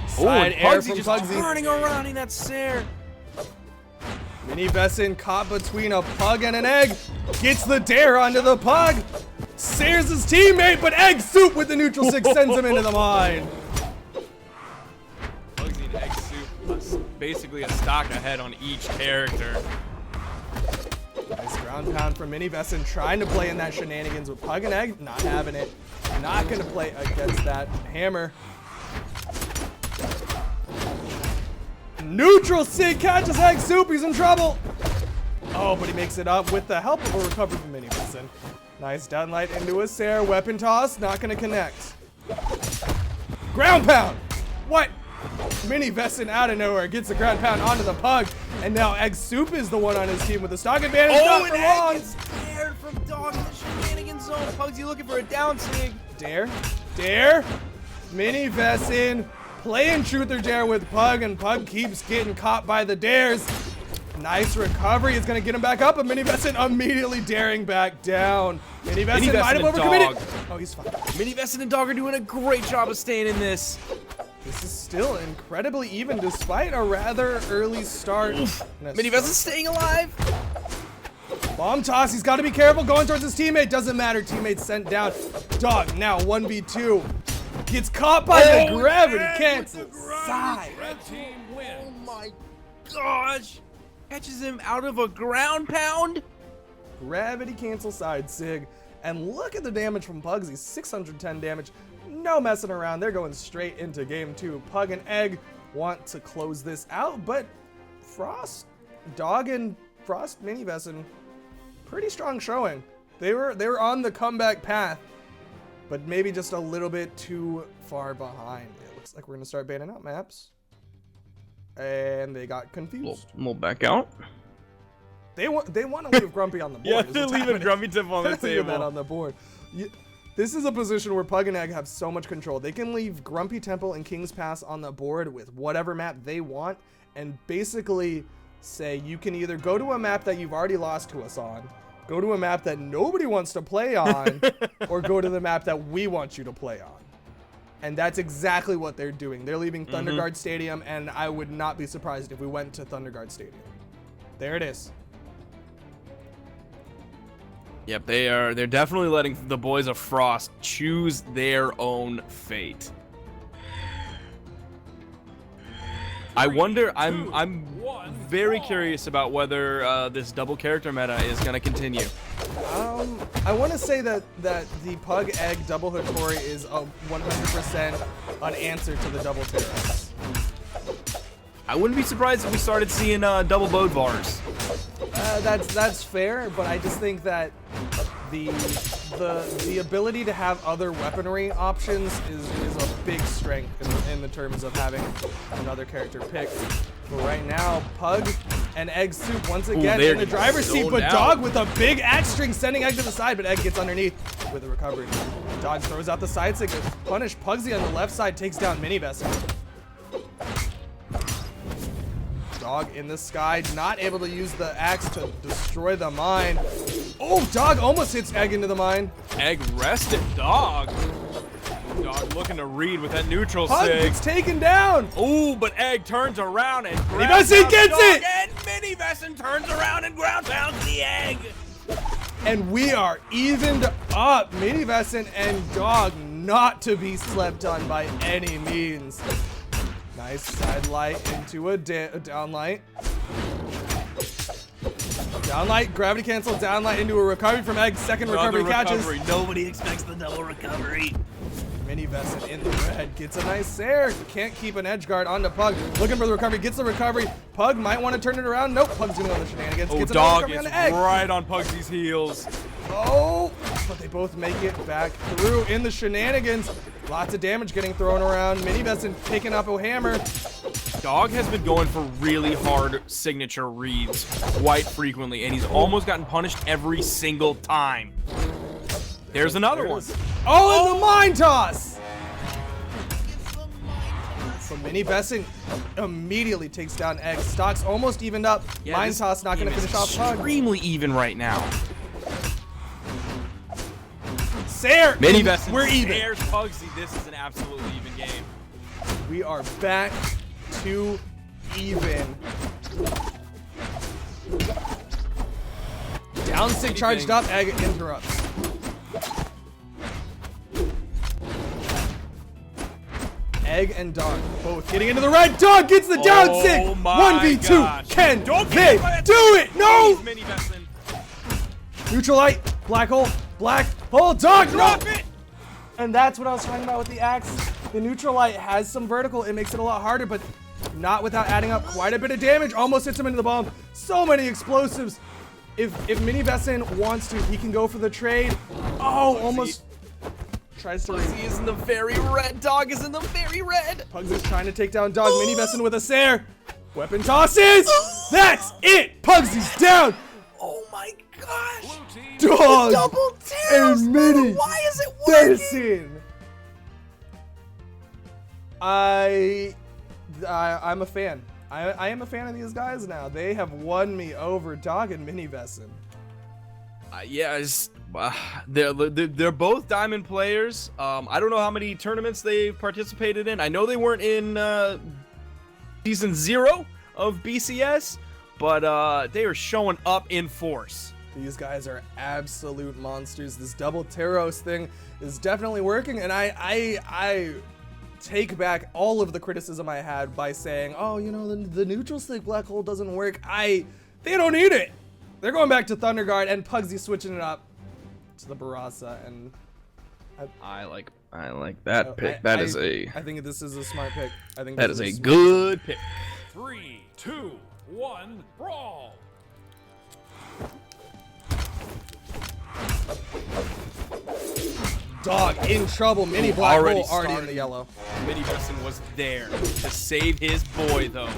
Side air Pugsy from just Pugsy. turning around in that snare. Mini Vesson caught between a Pug and an Egg. Gets the dare onto the Pug. Sears his teammate, but Egg Soup with the neutral sig sends him into the mine. Pugsy and Egg Soup, basically a stock ahead on each character. Nice ground pound from Mini Vesson, trying to play in that shenanigans with Pug and Egg. Not having it. Not going to play against that hammer. Neutral Sig catches Egg Soup. He's in trouble. Oh, but he makes it up with the help of a recovery from Mini Vesson. Nice downlight into a Sarah. Weapon toss. Not going to connect. Ground pound. What? Mini Vesson out of nowhere gets the ground pound onto the Pug. And now Egg Soup is the one on his team with the stock advantage. Oh, Not and for Egg long. gets scared from Dog in the shenanigans zone. Pugsy looking for a down sig. Dare. Dare. Mini Vesson playing truth or dare with Pug, and Pug keeps getting caught by the dares. Nice recovery. It's going to get him back up, but Mini Vesson immediately daring back down. Mini Vesson might have and overcommitted. Dog. Oh, he's fine. Mini Vesson and Dog are doing a great job of staying in this. This is still incredibly even despite a rather early start. Mini Vesson staying alive. Bomb toss. He's got to be careful going towards his teammate. Doesn't matter. Teammate's sent down. Dog now 1v2. Gets caught by the gravity. Cancel. Side. Red team wins. Oh my gosh. Catches him out of a ground pound. Gravity cancel side sig. And look at the damage from Pugsy. 610 damage. No messing around. They're going straight into game 2. Pug and Egg want to close this out, but Frost, Dog and Frost Mini Vesson, pretty strong showing. They were on the comeback path, but maybe just a little bit too far behind. It looks like we're gonna start banning out maps. And they got confused. We'll back out. They want to leave Grumpy on the board. Yeah, is they're what's leaving happening. Grumpy Tip on the They're leaving that table. on the board. This is a position where Pug and Egg have so much control. They can leave Grumpy Temple and King's Pass on the board with whatever map they want and basically say you can either go to a map that you've already lost to us on, go to a map that nobody wants to play on, or go to the map that we want you to play on. And that's exactly what they're doing. They're leaving Thunderguard Stadium, and I would not be surprised if we went to Thunderguard Stadium. There it is. Yep, they're definitely letting the boys of Frost choose their own fate. I wonder, I'm very curious about whether this double character meta is going to continue. I want to say that the Pug Egg double Hattori is a 100% an answer to the double Terrors. I wouldn't be surprised if we started seeing double Bodvars. That's fair, but I just think that the ability to have other weaponry options is a big strength in the terms of having another character picked. But right now, Pug and Egg Soup once again they're in the driver's seat, zoned but out. Dog with a big axe string sending Egg to the side, but Egg gets underneath with a recovery. Dog throws out the side sig, punish Pugsy on the left side, takes down Mini Vesson. Dog in the sky, not able to use the axe to destroy the mine. Oh, Dog almost hits Egg into the mine. Egg rested Dog. Dog looking to read with that neutral Pug sig. gets taken down. Ooh, but Egg turns around and Mini grabs Vesson down gets Dog, it! And Mini Vesson turns around and ground pounds the Egg. And we are evened up. Mini Vesson and Dog not to be slept on by any means. Nice side light into a down light. Down light, gravity cancel, down light into a recovery from Egg. Second recovery catches. Nobody expects the double recovery. Mini Vesson in the red gets a nice air. Can't keep an edge guard onto Pug. Looking for the recovery, gets the recovery. Pug might want to turn it around. Nope, Pug's gonna go on the shenanigans. Oh, Gets another Dog recovery is on the Egg. right on Pugsy's heels. Oh, but they both make it back through in the shenanigans. Lots of damage getting thrown around. Mini Vesson picking up a hammer. Dog has been going for really hard signature reads quite frequently, and he's almost gotten punished every single time. There's another one. Oh, and the mine toss! So Mini Vesson immediately takes down Egg. Stocks almost evened up. Yeah, Mine this toss not going to game is finish off Pug. Extremely even right now. Sair! Mini Vesson We're even. Airs Pugsy. This is an absolutely even game. We are back to even. Down sig charged up, Egg interrupts. Egg and Dog both getting into the red. Dog gets the down sig. my 1v2. gosh. Can Don't they do it? No! Please, Mini Vesson. Neutral light. Black hole. Black hole. Dog. Drop No! it! And that's what I was talking about with the axe. The neutral light has some vertical. It makes it a lot harder, but not without adding up quite a bit of damage. Almost hits him into the bomb. So many explosives. If Mini Vesson wants to, he can go for the trade. Oh, almost tries to. Pugsy is in the very red. Dog is in the very red. Pugs is trying to take down Dog. Mini Vesson with a Sair. Weapon tosses. That's it. Pugsy's down. Oh my gosh. Dog Double tails. and Mini Why is it working? Vesson. I'm a fan. I am a fan of these guys now. They have won me over, Dog and Mini Vesson. Yeah, they're both diamond players. I don't know how many tournaments they've participated in. I know they weren't in season 0 of BCS, but they are showing up in force. These guys are absolute monsters. This double Taros thing is definitely working, and I take back all of the criticism I had by saying, oh, you know, the neutral stick black hole doesn't work. They don't need it. They're going back to Thunder Guard, and Pugsy switching it up to the Barasa, and I like that pick. That is a I think this is a smart pick. I think that this is a smart good pick. 3, 2, 1, brawl. Dog in trouble. Mini black hole already in the yellow. Mini Vesson was there to save his boy, though.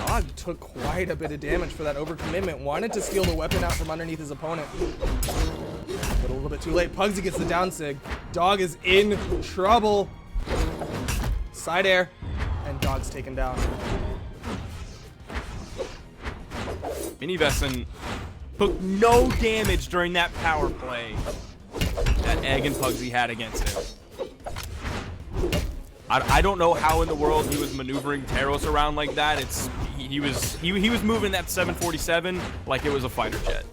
Dog took quite a bit of damage for that overcommitment. Wanted to steal the weapon out from underneath his opponent, but a little bit too late. Pugsy gets the down sig. Dog is in trouble. Side air, and Dog's taken down. Mini Vesson took no damage during that power play that Egg and Pugsy had against him. I don't know how in the world he was maneuvering Taros around like that. He was moving that 747 like it was a fighter jet.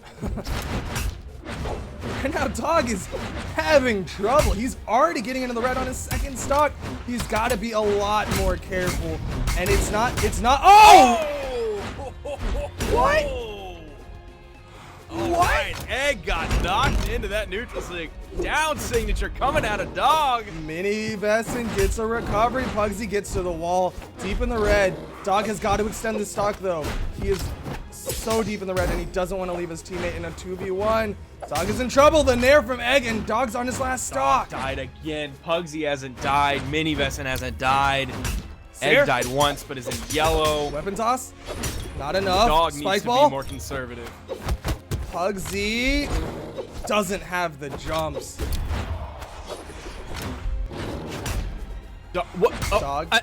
Right now, Dog is having trouble. He's already getting into the red on his second stock. He's got to be a lot more careful. And it's not. Oh! What? What? Egg got knocked into that neutral sig. Down signature coming out of Dog. Mini Vesson gets a recovery. Pugsy gets to the wall, deep in the red. Dog has got to extend the stock though. He is so deep in the red and he doesn't want to leave his teammate in a 2v1. Dog is in trouble. The nair from Egg, and Dog's on his last stock. Died again. Pugsy hasn't died. Mini Vesson hasn't died. Sair? Egg died once but is in yellow. Weapon toss. Not enough. Dog Spike needs to ball. be more conservative. Pugsy doesn't have the jumps. What? Oh, Dog,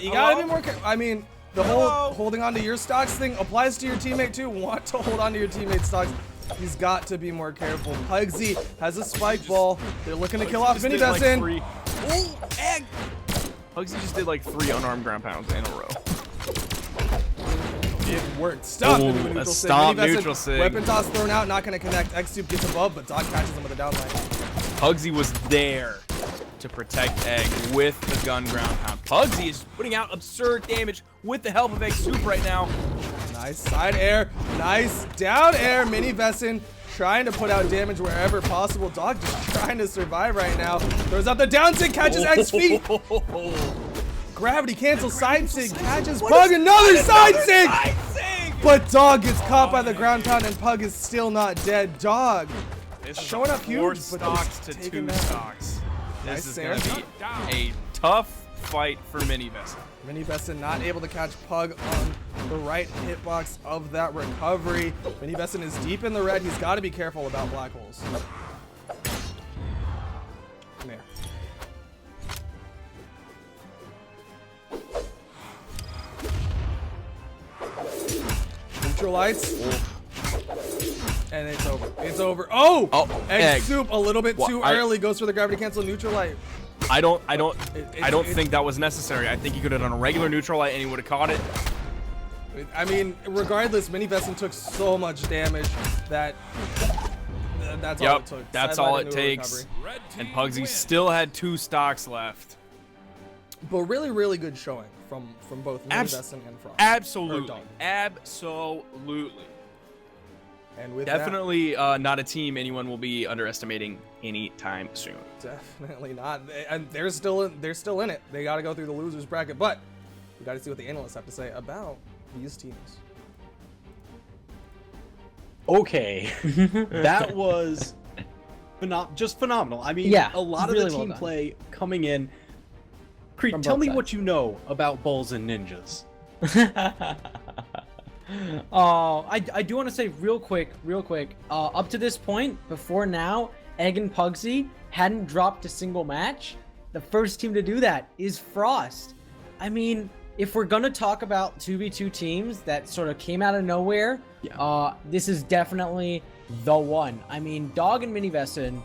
you gotta be more. I mean, the whole Hello? holding on to your stocks thing applies to your teammate too. Want to hold on to your teammate's stocks. He's got to be more careful. Pugsy has a spike ball. They're looking to kill off Just Mini did, like, Besson. three- Ooh, egg! Pugsy just did like 3 unarmed ground pounds in a row. It worked. Stop Ooh, into a a neutral sig. stop Mini Besson, neutral sig. Weapon toss thrown out, not going to connect. X-Soup gets above, but Dog catches him with a downline. Pugsy was there to protect Egg with the gun ground pound. Pugsy is putting out absurd damage with the help of Egg Soup right now. Nice side air. Nice down air. Mini Besson trying to put out damage wherever possible. Dog just trying to survive right now. Throws out the down sig, catches X feet. Gravity cancels side sig, catches Pug, another side sig! But Dog gets caught by the ground pound and Pug is still not dead. Dog This is showing up 4 huge, but stocks just to taking 2 that. stocks. Nice This is going to sand. be a tough fight for Mini Besson. Mini Besson not able to catch Pug on the right hitbox of that recovery. Mini Besson is deep in the red. He's got to be careful about black holes. There. Neutral lights. And it's over. It's over. Oh! Oh, Egg Egg. Soup a little bit What, too I- early. Goes for the gravity cancel neutral light. I don't It's- think that was necessary. I think he could have done a regular neutral light and he would have caught it. I mean, regardless, Mini Besson took so much damage that that's all Yep, it took. that's Sideline all it into a takes. recovery. Red And team Pugsy wins. still had 2 stocks left. But really good showing from both Mini Abs- Besson and Frost. Or Absolutely. Dog. Absolutely. And with Definitely not a team anyone will be underestimating anytime soon. that, definitely not. And they're still in it. They got to go through the losers bracket, but we got to see what the analysts have to say about these teams. Okay, that was just phenomenal. I mean, Yeah, a lot of really the well team done. play coming in. Creed, From tell both me sides. what you know about bulls and ninjas. Oh, I do want to say real quick, up to this point, before now, Egg and Pugsy hadn't dropped a single match. The first team to do that is Frost. I mean, if we're gonna talk about 2v2 teams that sort of came out of nowhere, Yeah. this is definitely the one. I mean, Dog and Mini Besson,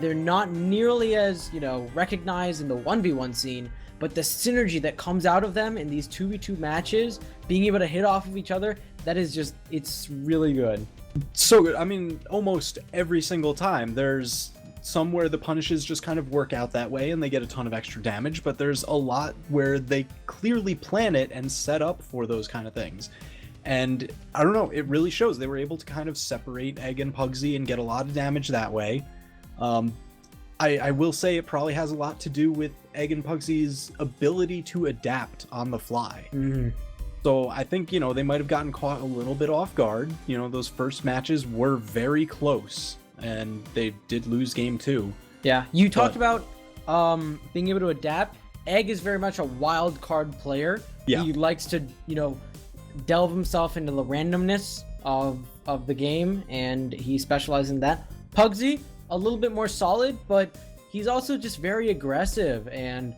they're not nearly as, recognized in the 1v1 scene, but the synergy that comes out of them in these 2v2 matches, being able to hit off of each other, that is just, it's really good. So good. I mean, almost every single time there's some where the punishes just kind of work out that way and they get a ton of extra damage, but there's a lot where they clearly plan it and set up for those kind of things. And I don't know, it really shows. They were able to kind of separate Egg and Pugsy and get a lot of damage that way. I will say it probably has a lot to do with Egg and Pugsy's ability to adapt on the fly. So I think, they might have gotten caught a little bit off guard. Those first matches were very close and they did lose game 2. Yeah, you talked about being able to adapt. Egg is very much a wild card player. Yeah. He likes to, delve himself into the randomness of the game, and he specializes in that. Pugsy, a little bit more solid, but he's also just very aggressive and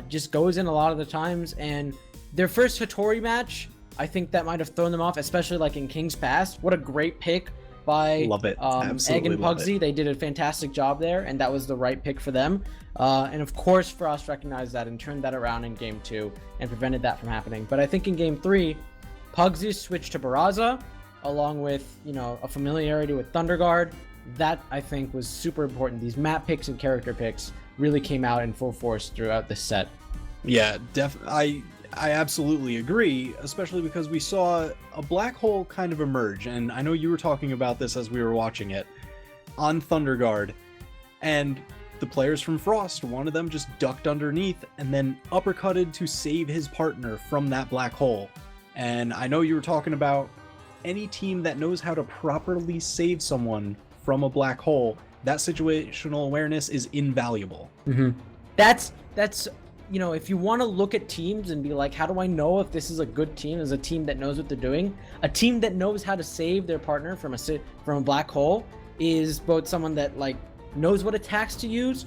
just goes in a lot of the times. And their first Hattori match, I think that might have thrown them off, especially like in King's Pass. What a great pick by Love it. Egg Absolutely and love Pugsy. it. They did a fantastic job there, and that was the right pick for them. And of course, Frost recognized that and turned that around in game 2 and prevented that from happening. But I think in game 3, Pugsy switched to Barraza, along with, a familiarity with Thunderguard. That, I think, was super important. These map picks and character picks really came out in full force throughout this set. Yeah, I absolutely agree, especially because we saw a black hole kind of emerge, and I know you were talking about this as we were watching it, on Thunderguard, and the players from Frost, one of them just ducked underneath and then uppercutted to save his partner from that black hole. And I know you were talking about any team that knows how to properly save someone from a black hole, that situational awareness is invaluable. That's if you want to look at teams and be like, how do I know if this is a good team, is a team that knows what they're doing? A team that knows how to save their partner from a black hole is both someone that knows what attacks to use,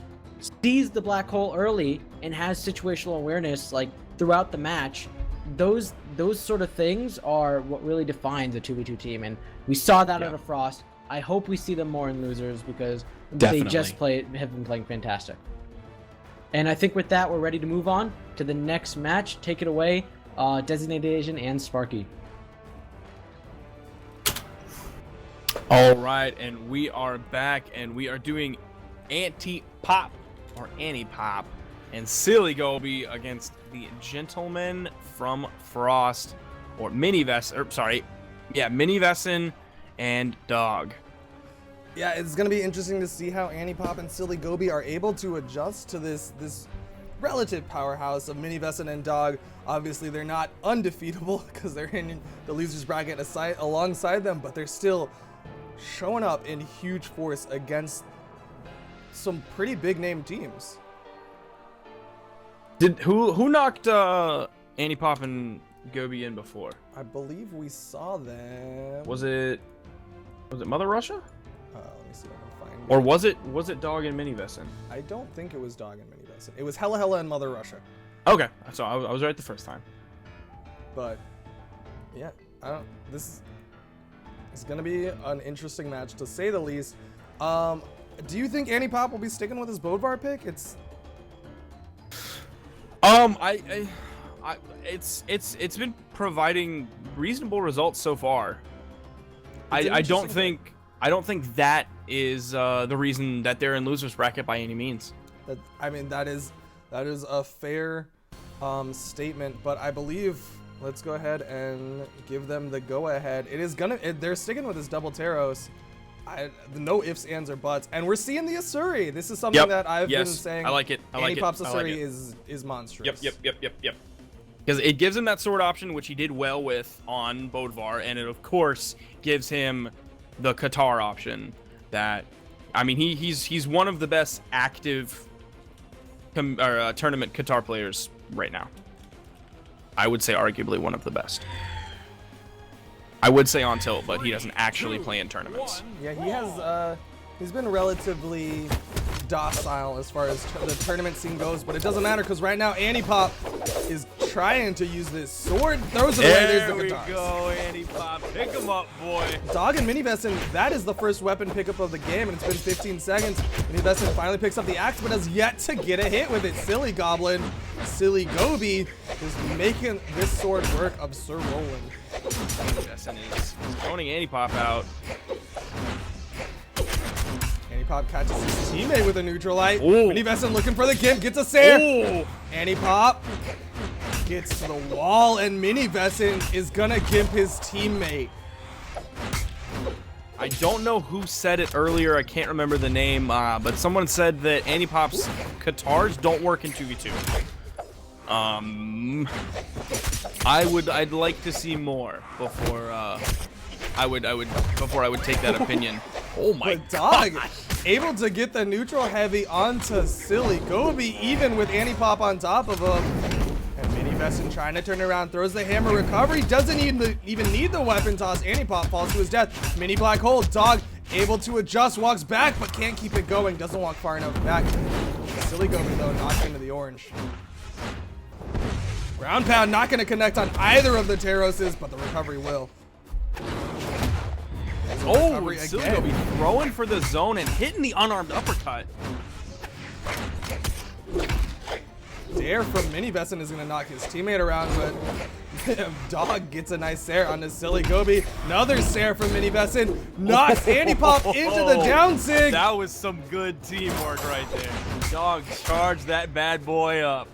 sees the black hole early, and has situational awareness throughout the match. those sort of things are what really defines a 2v2 team, and we saw that out of Frost. I hope we see them more in losers because they just have been playing fantastic. And I think with that, we're ready to move on to the next match. Take it away, Designated Asian and Sparky. All right, and we are back, and we are doing anti-pop or anti-pop and Silly Gobi against the Gentleman from Frost, or Mini Vesson and Dog. Yeah, it's gonna be interesting to see how Anti-Pop and Silly Gobi are able to adjust to this relative powerhouse of Mini Vesson and Dog. Obviously, they're not undefeatable because they're in the losers bracket alongside them, but they're still showing up in huge force against some pretty big name teams. Who knocked Anti-Pop and Gobi in before? I believe we saw them. Was it Mother Russia? Let me see if I can find Or it. was it Dog and Mini Vesson? I don't think it was Dog and Mini Vesson. It was Hella and Mother Russia. Okay, so I was right the first time. But yeah, this is gonna be an interesting match to say the least. Do you think Anti-Pop will be sticking with his Bodvar pick? It's been providing reasonable results so far. I don't think that is the reason that they're in losers bracket by any means. That is a fair statement, but I believe let's go ahead and give them the go ahead. They're sticking with his double Taros. No ifs, ands, or buts, and we're seeing the Asuri. This is something that I've been saying. I like it. Anti-Pop's Asuri is monstrous. Yep. Because it gives him that sword option, which he did well with on Bodvar, and it of course gives him the Qatar option. That, I mean, he's one of the best active tournament Qatar players right now. I would say arguably one of the best. I would say on tilt, but he doesn't actually play in tournaments. Yeah, he's been relatively docile as far as the tournament scene goes, but it doesn't matter because right now Anti-Pop is trying to use this sword, throws it away. There's the There guitars. we go, Anti-Pop. Pick him up, boy. Dog and Mini Vesson, that is the first weapon pickup of the game, and it's been 15 seconds. Mini Vesson finally picks up the axe, but has yet to get a hit with it. Silly Goblin, Silly Gobi is making this sword work of Sir Roland. Vesson is throwing Anti-Pop out. Anti-Pop catches his teammate with a neutral light. Ooh. Mini Vesson looking for the gimp, gets a Sair. Ooh. Anti-Pop gets to the wall, and Mini Vesson is gonna gimp his teammate. I don't know who said it earlier. I can't remember the name, but someone said that Anti-Pop's Qatars don't work in 2v2. I'd like to see more before I would take that opinion. Oh my But Dog god. able to get the neutral heavy onto Silly Gobi, even with Anti-Pop on top of him. And Mini Vesson trying to turn around, throws the hammer recovery, doesn't even need the weapon toss. Anti-Pop falls to his death. Mini black hole. Dog able to adjust, walks back, but can't keep it going. Doesn't walk far enough back. Silly Gobi though knocked into the orange. Ground pound not going to connect on either of the Taroses, but the recovery will. Oh, Silly Gobi throwing for the zone and hitting the unarmed uppercut. Dare from Mini Vesson is going to knock his teammate around, but Dog gets a nice Sair onto Silly Gobi. Another Sair from Mini Vesson. Knocks Anti-Pop into the down sig. That was some good teamwork right there. Dog charged that bad boy up.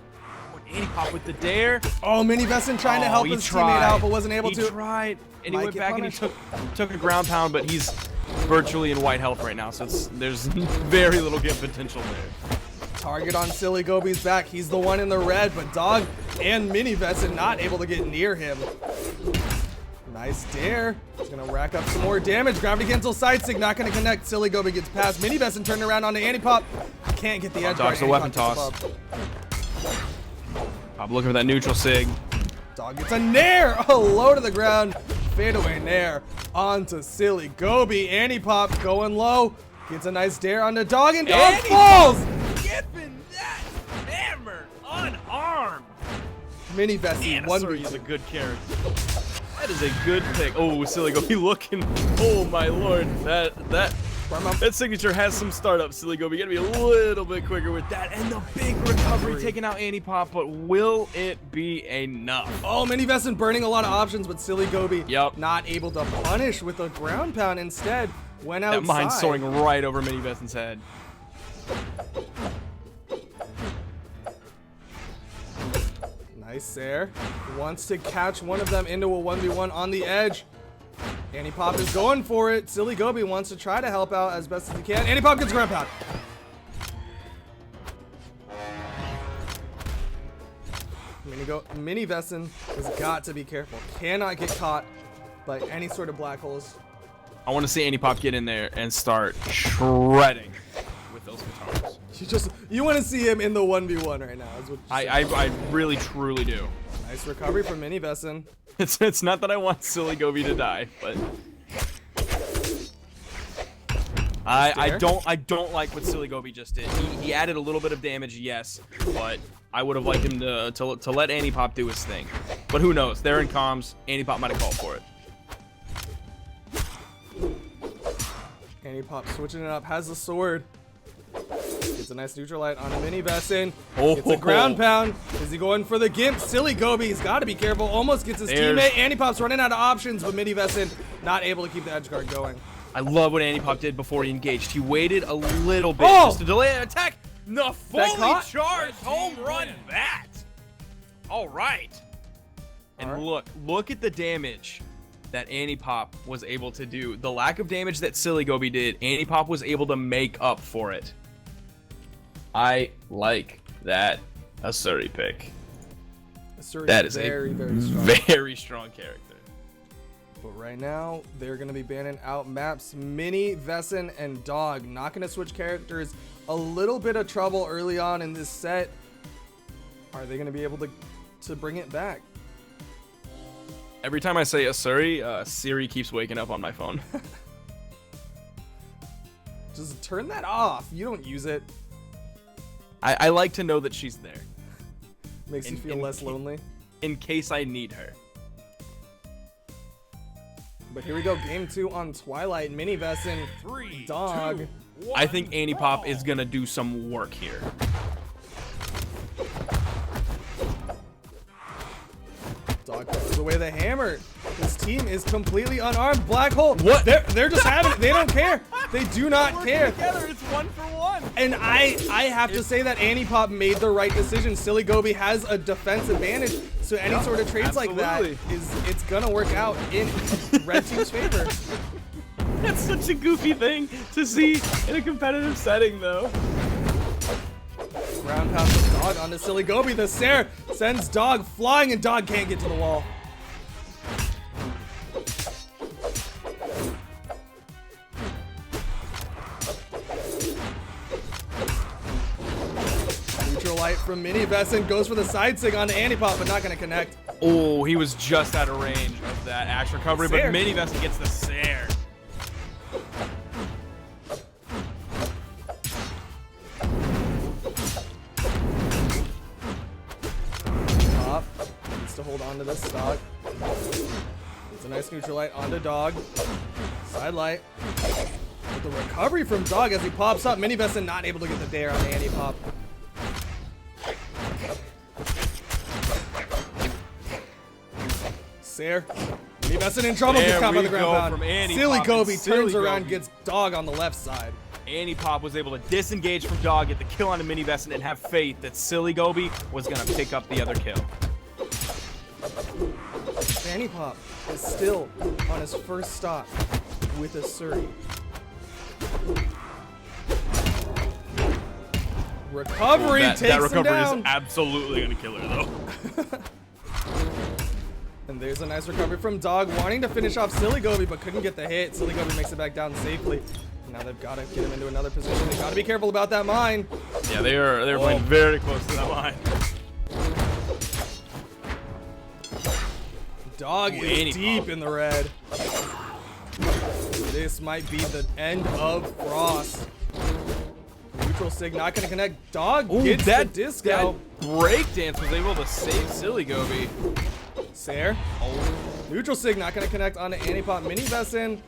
Anti-Pop with the dare. Oh, Mini Vesson trying to help his teammate out, but wasn't able to. He tried, and he Might went get back punished. and he took a ground pound, but he's virtually in white health right now, so there's very little get potential there. Target on Silly Gobi's back. He's the one in the red, but Dog and Mini Vesson not able to get near him. Nice dare. He's gonna rack up some more damage. Gravity cancel side sig, not gonna connect. Silly Gobi gets past. Mini Vesson turned around onto Anti-Pop. Can't get the edge. Dodge the weapon toss. I'm looking for that neutral sig. Dog gets a nair. Oh, low to the ground. Fadeaway nair onto Silly Gobi. Anti-Pop going low. Gets a nice dare onto Dog, and Dog falls. Giving that hammer unarmed. Mini Vessi, Man, one sorry, he's a good character. That is a good pick. Oh, Silly Gobi looking. Oh my lord, that signature has some startup. Silly Gobi, gotta be a little bit quicker with that. And the big recovery taking out Annie Pop, but will it be enough? Oh, Mini Vessin burning a lot of options, but Silly Gobi Yep. not able to punish with a ground pound. Instead, went outside. That mine soaring right over Mini Vessin's head. Nice there. Wants to catch one of them into a 1v1 on the edge. Annie Pop is going for it. Silly Gobi wants to try to help out as best as he can. Annie Pop gets ground pound. Mini Vessin has got to be careful. Cannot get caught by any sort of black holes. I want to see Annie Pop get in there and start shredding with those guitars. You want to see him in the 1v1 right now. Is what I really truly do. Nice recovery from Mini Vessin. It's not that I want Silly Gobi to die, but I don't like what Silly Gobi just did. He added a little bit of damage, yes, but I would have liked him to let Annie Pop do his thing. But who knows? They're in comms. Annie Pop might have called for it. Annie Pop switching it up, has the sword. Gets a nice neutral light on a Mini Vessin. It's a ground pound. Is he going for the Gimp? Silly Gobi, he's got to be careful. Almost gets his teammate. Annie Pop's running out of options, but Mini Vessin not able to keep the edge guard going. I love what Annie Pop did before he engaged. He waited a little bit just to delay an attack. The fully charged home run bat. All right. And look at the damage that Annie Pop was able to do. The lack of damage that Silly Gobi did, Annie Pop was able to make up for it. I like that Asuri pick. Asuri that is very strong character. But right now, they're going to be banning out maps Mini, Vessin, and Dog. Not going to switch characters. A little bit of trouble early on in this set. Are they going to be able to bring it back? Every time I say Asuri, Siri keeps waking up on my phone. Just turn that off. You don't use it. I like to know that she's there. Makes you feel less lonely. In case I need her. But here we go, game 2 on Twilight. Mini Vessin, Dog. 2, 1, I think Annie Pop is gonna do some work here. Dog pushes away the hammer. This team is completely unarmed. Black hole. What? They're just having it. They don't care. They do not care. Together, it's 1-for-1. And I have to say that Annie Pop made the right decision. Silly Gobi has a defense advantage, so any sort of trades like that it's gonna work out in red team's favor. That's such a goofy thing to see in a competitive setting, though. Ground pound from Dog onto Silly Gobi. The Sair sends Dog flying, and Dog can't get to the wall. Neutral light from Mini Vessin goes for the side sig onto Annie Pop, but not going to connect. Oh, he was just out of range of that axe recovery, but Mini Vessin gets the Sair. To hold on to this stock. It's a nice neutral light onto Dog. Side light. With the recovery from Dog as he pops up. Mini Vessin not able to get the dare on Annie Pop. Sair. Mini Vessin in trouble. Gets caught by the ground pound. Silly Gobi turns around, gets Dog on the left side. Annie Pop was able to disengage from Dog, get the kill on a Mini Vessin, and have faith that Silly Gobi was going to pick up the other kill. Annie Pop is still on his first stop with Asuri. Recovery takes that recovery him down. is absolutely going to kill her, though. And there's a nice recovery from Dog, wanting to finish off Silly Gobi, but couldn't get the hit. Silly Gobi makes it back down safely. Now they've got to get him into another position. They got to be careful about that mine. Yeah, they're playing very close to that line. Dog is deep in the red. This might be the end of Frost. Neutral Sig not gonna connect. Dog Ooh, gets that the disco. breakdance was able to save Silly Gobi. Sair. Neutral Sig not gonna connect onto Anipop. Mini Vesson.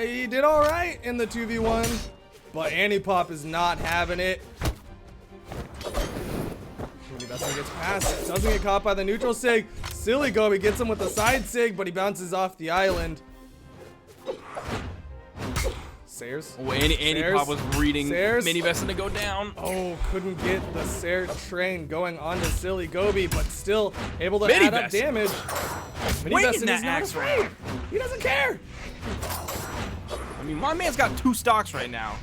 He did all right in the 2v1, but Anipop is not having it. Mini Vesson gets past, doesn't get caught by the Neutral Sig. Silly Gobi gets him with the side Sig, but he bounces off the island. Sairs. Oh, Anipop was reading Sairs. Mini Vesson to go down. Oh, couldn't get the Sair train going onto Silly Gobi, but still able to Mini add up Vesson. damage. Mini Waiting Vesson that is not axe afraid. round. He doesn't care. I mean, my man's got 2 stocks right now,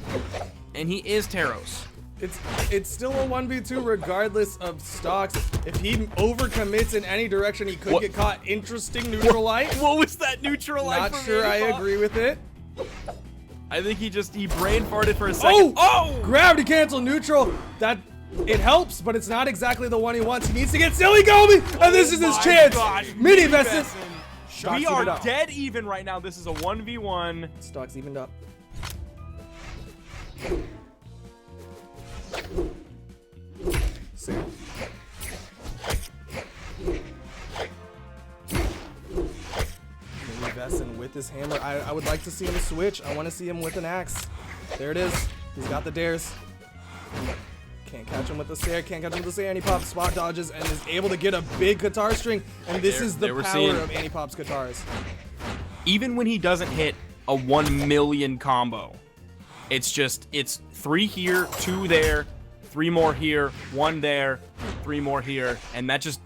and he is Taros. It's still a 1v2 regardless of stocks. If he overcommits in any direction, he could What? get caught. Interesting neutral light. What was that neutral light? Not sure I agree with it. I think he brain farted for a second. Oh! Gravity cancel neutral. It helps, but it's not exactly the one he wants. He needs to get Silly Gobi, and this is his my chance. gosh, Mini Mini Vesson. Vesson. Stocks We evened are up. dead even right now. This is a 1v1. Stocks evened up. Sam. Mini Vesson with his hammer. I would like to see him switch. I want to see him with an axe. There it is. He's got the dares. Can't catch him with the Sair. Can't catch him with the Sair. Anipop spot dodges and is able to get a big guitar string. And this is the there we're power seeing- of Anipop's guitars. Even when he doesn't hit a 1 million combo, it's 3 here, 2 there, 3 more here, 1 there, 3 more here, and that is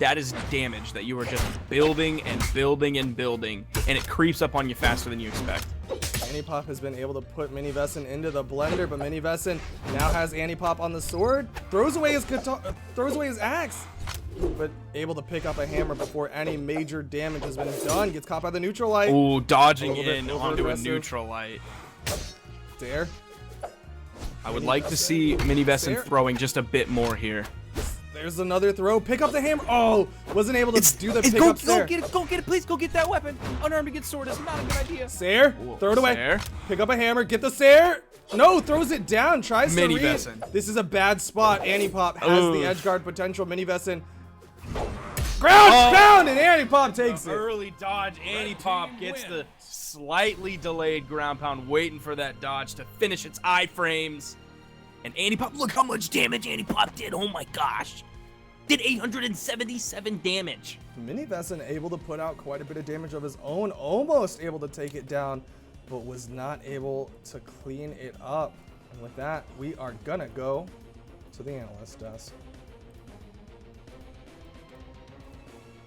damage that you are just building and building and building, and it creeps up on you faster than you expect. Anipop has been able to put Mini Vesson into the blender, but Mini Vesson now has Anipop on the sword, throws away his guitar, throws away his axe, but able to pick up a hammer before any major damage has been done. Gets caught by the neutral light. Ooh, dodging A little bit in onto a over-aggressive. neutral light. Dare. I would like to see Mini Vesson There. throwing just a bit more here. There's another throw. Pick up the hammer. Oh, wasn't able to do the Go pickup there. get it, please. Go get that weapon. Unarmed against sword is not a good idea. Sair, throw it away. Sair. Pick up a hammer. Get the Sair. No, throws it down. Tries Mini to read. Vesson. This is a bad spot. Anipop has the Oof. edge guard potential. Mini Vesson. Ground pound, and Anipop takes it. Early dodge. Anipop gets the slightly delayed ground pound, waiting for that dodge to finish its iframes. And Anipop, look how much damage Anipop did. Oh my gosh. Did 877 damage. Mini Vesson able to put out quite a bit of damage of his own, almost able to take it down, but was not able to clean it up. And with that, we are gonna go to the analyst desk.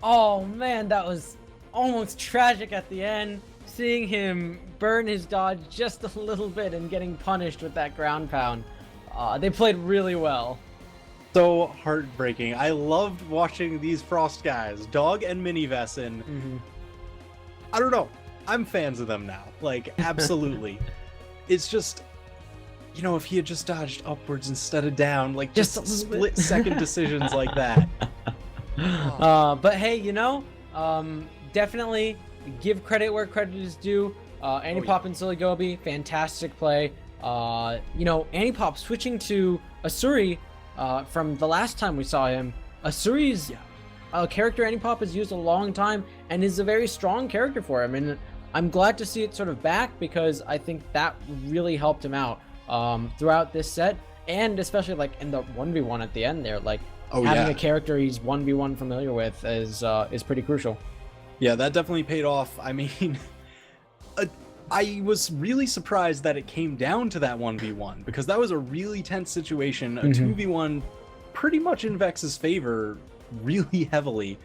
Oh man, that was almost tragic at the end. Seeing him burn his dodge just a little bit and getting punished with that ground pound. They played really well. So heartbreaking. I loved watching these Frost guys, Dog and Mini Vesson. I don't know. I'm fans of them now. Like, absolutely. It's just, you know, if he had just dodged upwards instead of down, like Just just a little bit. split-second decisions like that. But hey, you know, definitely give credit where credit is due. Anipop and Silly Gobi, fantastic play. You know, Anipop switching to Asuri from the last time we saw him. Asuri's a character Anipop has used a long time and is a very strong character for him. And I'm glad to see it sort of back because I think that really helped him out throughout this set. And especially like in the 1v1 at the end there, like having a character he's 1v1 familiar with is pretty crucial. Yeah, that definitely paid off. I mean, I was really surprised that it came down to that 1v1 because that was a really tense situation. A 2v1 pretty much in Vex's favor really heavily.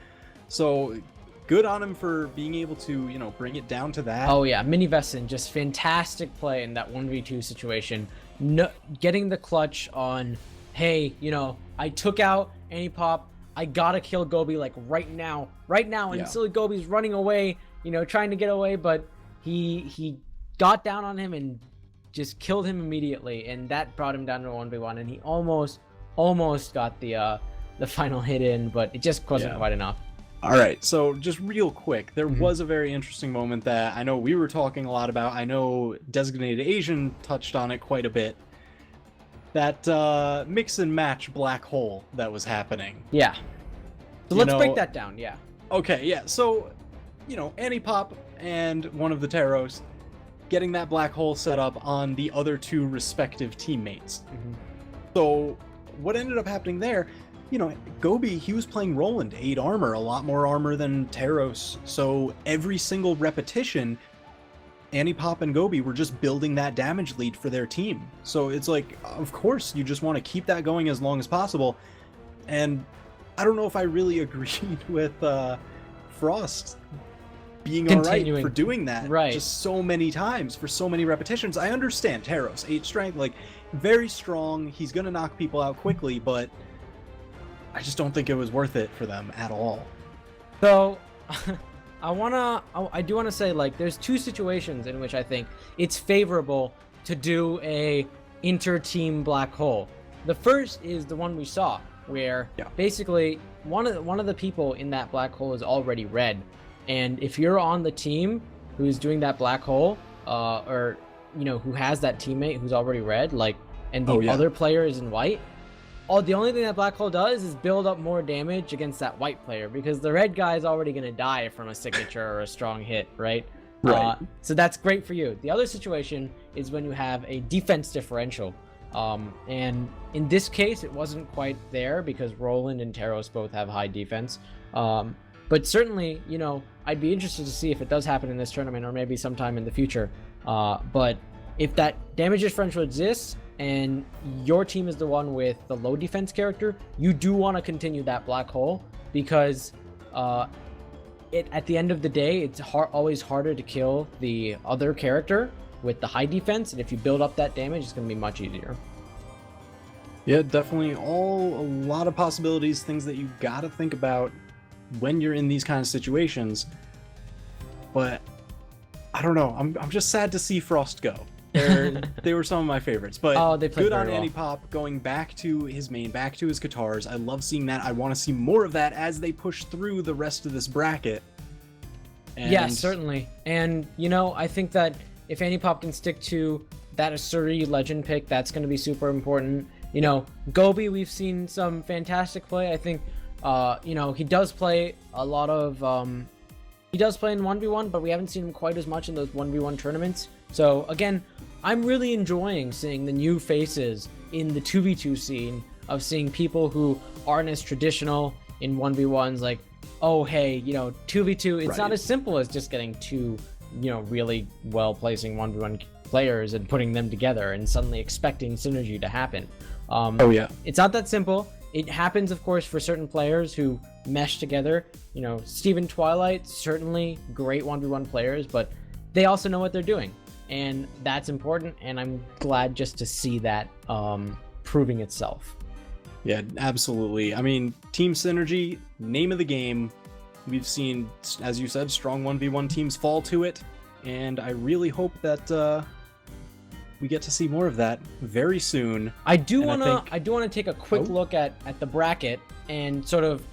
So good on him for being able to, you know, bring it down to that. Oh yeah, Mini Vesson, just fantastic play in that 1v2 situation. No, getting the clutch on, hey, you know, I took out Anipop, I gotta kill Gobi like right now, and Silly Gobi's running away, you know, trying to get away, but he got down on him and just killed him immediately, and that brought him down to a 1v1, and he almost got the final hit in, but it just wasn't quite enough. All right, so just real quick, there was a very interesting moment that I know we were talking a lot about. I know Designated Asian touched on it quite a bit. that mix and match black hole that was happening. Yeah. So You let's know- break that down. Yeah. Okay, yeah. So, Antipop and one of the Taros getting that black hole set up on the other two respective teammates. Mhm. So, what ended up happening there, Gobi, he was playing Roland, 8 armor, a lot more armor than Taros. So, every single repetition, Antipop and Gobi were just building that damage lead for their team. So, it's like, of course, you just want to keep that going as long as possible. And I don't know if I really agreed with Frost being all right Continuing. for doing that Right. just so many times for so many repetitions. I understand Taros, 8 strength, like very strong. He's gonna knock people out quickly, but I just don't think it was worth it for them at all. So, I do wanna say, like, there's two situations in which I think it's favorable to do a inter-team black hole. The first is the one we saw, where Yeah. basically one of the people in that black hole is already red, and if you're on the team who's doing that black hole, or who has that teammate who's already red, like, and the Oh, yeah. other player is in white, the only thing that black hole does is build up more damage against that white player, because the red guy is already going to die from a signature or a strong hit, right? Right. So that's great for you. The other situation is when you have a defense differential. And in this case, it wasn't quite there because Roland and Taros both have high defense. But certainly, I'd be interested to see if it does happen in this tournament or maybe sometime in the future. But if that damage differential exists and your team is the one with the low defense character, you do want to continue that black hole, because at the end of the day, it's always harder to kill the other character with the high defense, and if you build up that damage, it's going to be much easier. Yeah, definitely a lot of possibilities, things that you gotta think about when you're in these kind of situations. But I don't know, I'm just sad to see Frost go. They were some of my favorites, but they played good on very well. Antipop going back to his main, back to his guitars. I love seeing that. I want to see more of that as they push through the rest of this bracket. And Yeah, certainly. And, I think that if Antipop can stick to that Asuri legend pick, that's going to be super important. Gobi, we've seen some fantastic play. I think, he does play a lot of... he does play in 1v1, but we haven't seen him quite as much in those 1v1 tournaments. So, again, I'm really enjoying seeing the new faces in the 2v2 scene, of seeing people who aren't as traditional in 1v1s, like, oh, hey, 2v2, it's Right. not as simple as just getting two, really well-placing 1v1 players and putting them together and suddenly expecting synergy to happen. Oh yeah. It's not that simple. It happens, of course, for certain players who mesh together. Steven Twilight, certainly great 1v1 players, but they also know what they're doing. And that's important, and I'm glad just to see that proving itself. Yeah, absolutely. I mean, team synergy, name of the game. We've seen, as you said, strong 1v1 teams fall to it, and I really hope that we get to see more of that very soon. I do And I want think- to take a quick Oh. look at the bracket and sort of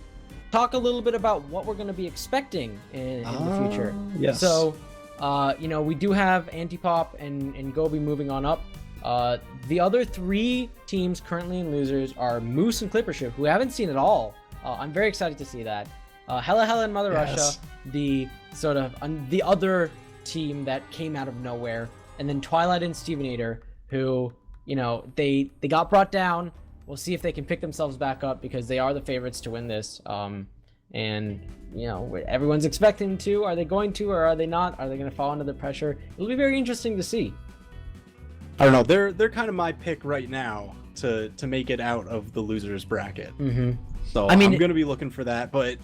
talk a little bit about what we're going to be expecting in the future. Yes. So, we do have Antipop and Gobi moving on up. The other three teams currently in losers are Moose and Clippership, who we haven't seen at all. I'm very excited to see that. Hella Hella and Mother Yes. Russia, the sort of the other team that came out of nowhere, and then Twilight and Stevenator, who they got brought down. We'll see if they can pick themselves back up, because they are the favorites to win this. And everyone's expecting to. Are they going to, or are they not? Are they going to fall under the pressure? It'll be very interesting to see. I don't know. They're kind of my pick right now to make it out of the losers bracket. Mm-hmm. So I mean, I'm gonna be looking for that. But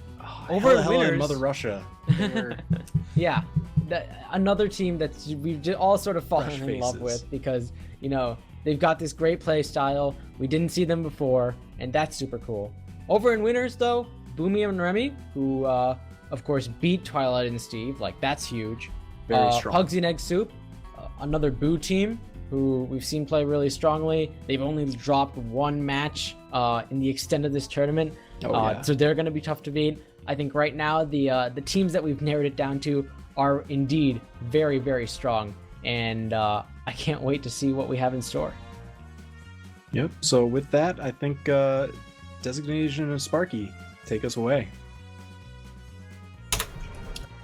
Over Hella in Hella and winners- Mother Russia, they're- Yeah, another team that we've all sort of fallen Fresh in love faces. with, because they've got this great play style. We didn't see them before, and that's super cool. Over in winners, though, Boomy and Remy, who of course beat Twilight and Steve, like that's huge. Very strong. Pugsy and Egg Soup, another Boo team who we've seen play really strongly. They've only dropped one match in the extent of this tournament, Yeah. so they're going to be tough to beat. I think right now the teams that we've narrowed it down to are indeed very, very strong, and I can't wait to see what we have in store. Yep. So with that, I think Designation of Sparky, take us away.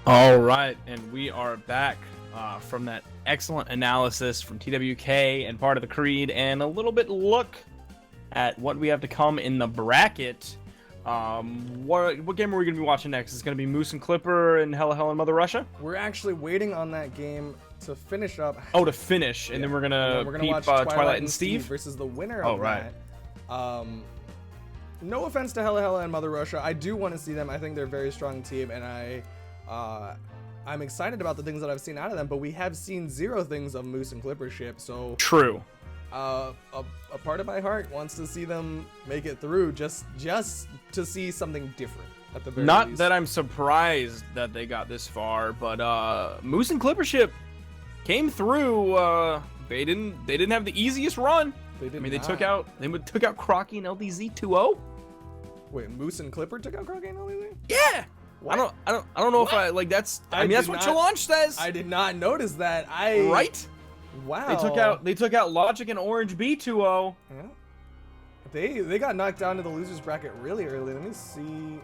All right, and we are back from that excellent analysis from TWK and part of the Creed, and a little bit look at what we have to come in the bracket. What game are we going to be watching next? Is it going to be Moose and Clipper and Hella Hella and Mother Russia? We're actually waiting on that game to finish up. Oh, to finish, and then we're gonna peep watch Twilight and Steve versus the winner Oh, of right. that. No offense to Hella Hella and Mother Russia, I do want to see them. I think they're a very strong team, and I'm excited about the things that I've seen out of them. But we have seen zero things of Moose and Clipper ship, so True. a part of my heart wants to see them make it through, just to see something different at the very Not least. that I'm surprised that they got this far, but Moose and Clipper ship came through. They didn't have the easiest run. They did I mean, they not. took out Crocky and LDZ 2-0. Wait, Moose and Clipper took out Crockett and LDZ? Yeah. What? I don't know if I like that's. I mean, that's did what not- Challenge says. I did not notice that. Right? Wow. They took out Logic and Orange B 2-0. Yeah. They got knocked down to the losers bracket really early. Let me see.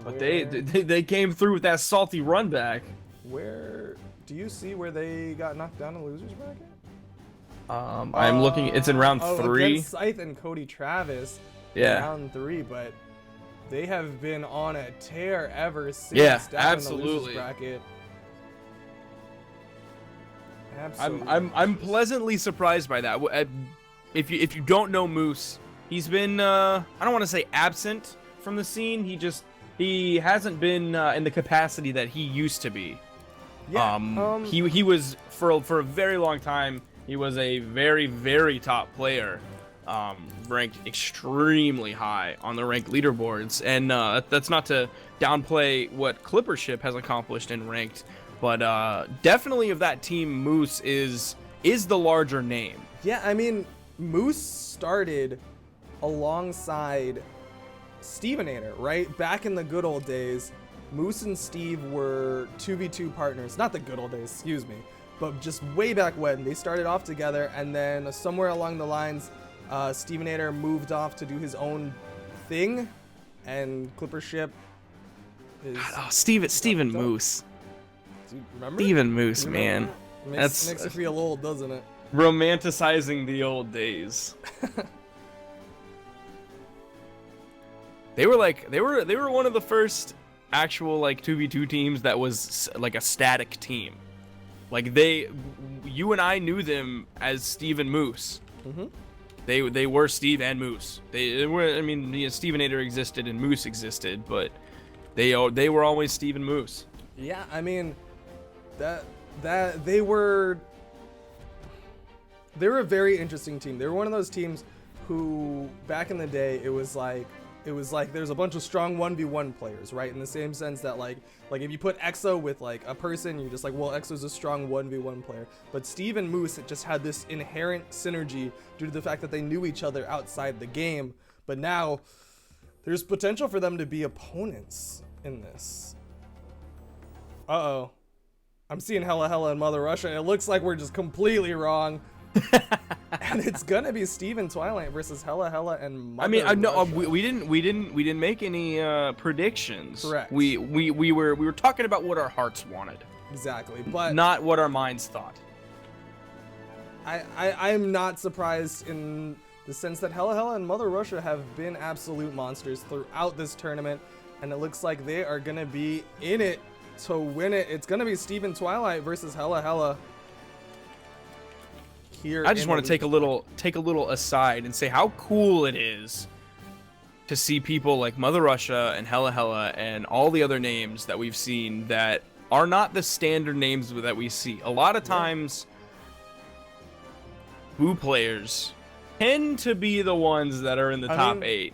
But where- they came through with that salty run back. Where do you see where they got knocked down in the losers bracket? I'm looking. It's in round 3. Against Scythe and Cody Travis. in Yeah. Round 3, but they have been on a tear ever since. Yeah, down in the losers absolutely. bracket. Absolutely. I'm pleasantly surprised by that. If you don't know Moose, he's been I don't want to say absent from the scene. He hasn't been in the capacity that he used to be. Yeah. He was for a very long time. He was a very, very top player, ranked extremely high on the ranked leaderboards. And that's not to downplay what Clippership has accomplished in ranked, but definitely of that team, Moose is the larger name. Yeah, I mean, Moose started alongside Stevenator, right? Back in the good old days, Moose and Steve were 2v2 partners. Not the good old days, excuse me, but just way back when. They started off together, and then somewhere along the lines, Stevenator moved off to do his own thing, and Clippership is... Oh, Steven Moose. Dude, remember? Steven Moose, You man. remember? That's Makes it feel old, doesn't it? romanticizing the old days. They were one of the first actual like 2v2 teams that was like a static team. Like you and I knew them as Steve and Moose. Mm-hmm. They were Steve and Moose. They were, I mean, Stevenator existed and Moose existed, but they were always Steve and Moose. Yeah, I mean, that they were a very interesting team. They were one of those teams who back in the day it was like there's a bunch of strong 1v1 players, right? In the same sense that like if you put EXO with like a person, you're just like, well, EXO's a strong 1v1 player. But Steve and Moose, it just had this inherent synergy due to the fact that they knew each other outside the game. But now there's potential for them to be opponents in this. Uh-oh. I'm seeing Hella Hella and Mother Russia, and it looks like we're just completely wrong. And it's gonna be Steve and Twilight versus Hella Hella and Mother I mean, no, Russia. we didn't make any predictions. Correct. We were talking about what our hearts wanted, Exactly, but not what our minds thought. I'm not surprised in the sense that Hella Hella and Mother Russia have been absolute monsters throughout this tournament, and it looks like they are gonna be in it to win it. It's gonna be Steve and Twilight versus Hella Hella. Here I just in want the to take a little aside and say how cool it is to see people like Mother Russia and Hella Hella and all the other names that we've seen that are not the standard names that we see. A lot of times, Boo players tend to be the ones that are in the top 8.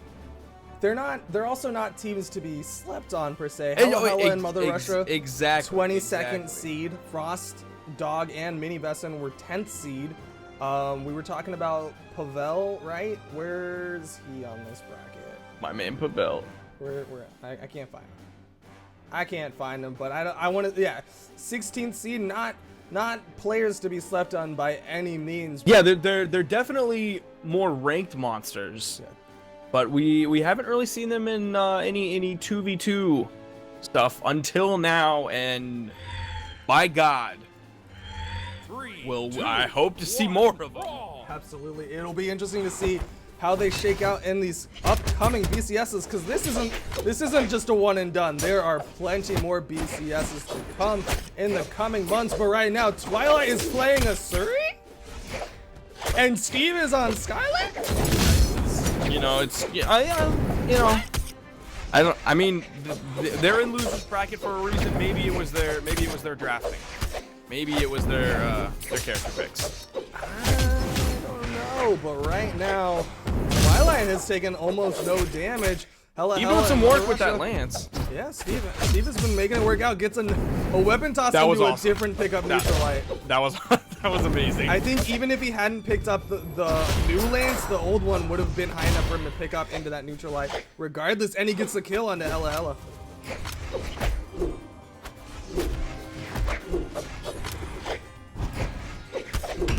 They're also not teams to be slept on per se. And- Hella Hella and Mother Russia, exactly. 22nd seed. Frost, Dog, and Mini Besson were 10th seed. We were talking about Pavel, right? Where's he on this bracket? My man Pavel. I can't find him. I can't find him, but I want to. Yeah, 16th seed, not not players to be slept on by any means. Yeah, they're definitely more ranked monsters, but we haven't really seen them in any 2v2 stuff until now, and by God, I hope to see more of them. Absolutely. It'll be interesting to see how they shake out in these upcoming BCSs, because this isn't just a one and done. There are plenty more BCSs to come in the coming months. But right now, Twilight is playing a Surrey, and Steve is on Skylar. You know, it's I mean, they're in losers bracket for a reason. Maybe it was their drafting. Maybe it was their character picks. No, but right now, Twilight has taken almost no damage. He doing some work with that lance. Yeah, Steve has been making it work out. Gets a weapon toss That into was awesome. a different pickup neutral light. That was amazing. I think even if he hadn't picked up the new lance, the old one would have been high enough for him to pick up into that neutral light. Regardless, and he gets the kill onto Hella Hella.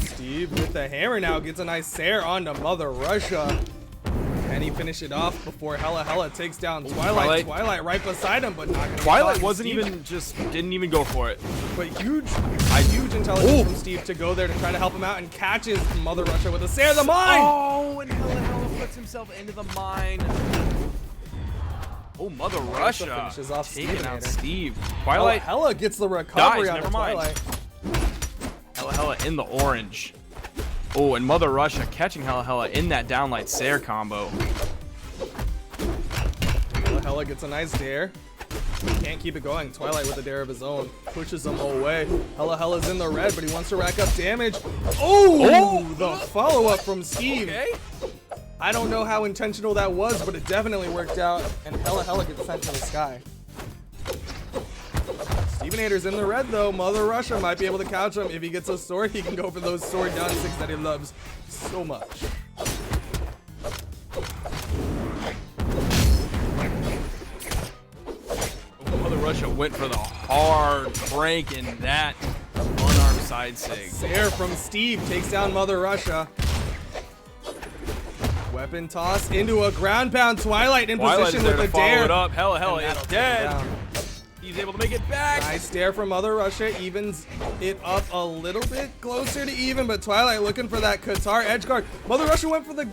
Steve with the hammer now gets a nice Sair onto Mother Russia. And he finish it off before Hella Hella takes down Twilight. Twilight right beside him, but not gonna Twilight wasn't even didn't even go for it. But huge intelligence from Steve to go there to try to help him out, and catches Mother Russia with a Sair the mine. Oh, and Hella Hella puts himself into the mine. Oh, Mother Russia finishes off taking out Stevenator. Steve. Twilight Hella gets the recovery dies, on never mind. Twilight. Hella Hella in the orange. Oh, and Mother Russia catching Hella Hella in that downlight Sair combo. Hella Hella gets a nice dare. Can't keep it going. Twilight with a dare of his own. Pushes him away. Hella Hella's in the red, but he wants to rack up damage. Oh! The follow-up from Steve. Okay. I don't know how intentional that was, but it definitely worked out. And Hella Hella gets sent to the sky. Stevenator's in the red though. Mother Russia might be able to couch him. If he gets a sword, he can go for those sword down six that he loves so much. Mother Russia went for the hard crank in that unarmed side sig. Sair from Steve takes down Mother Russia. Weapon toss into a ground pound. Twilight in position with a follow dare. it up. Hella Hella is dead. Down. He's able to make it back. Nice dare from Mother Russia, evens it up a little bit closer to even, but Twilight looking for that Qatar edge guard. Mother Russia went for the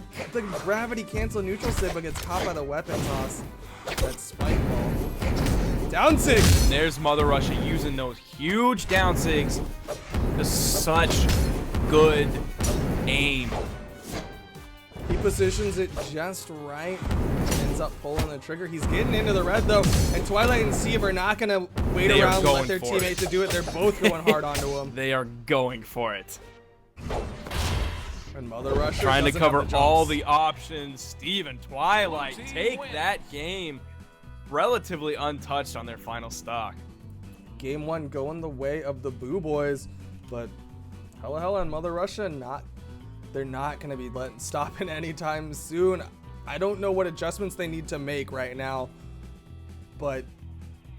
gravity cancel neutral sig, but gets caught by the weapon toss. That spike ball. Down sig. And there's Mother Russia using those huge down sigs. Just such good aim. He positions it just right. Ends up pulling the trigger. He's getting into the red though, and Twilight and Steve are not gonna wait around and let their teammate to do it. They're both going hard onto him. They are going for it. And Mother Russia Trying to doesn't have cover the all jumps. the options. Steve and Twilight take that game relatively untouched on their final stock. Game one going the way of the Boo Boys, but Hella Hella and Mother Russia they're not gonna be stopping anytime soon. I don't know what adjustments they need to make right now, but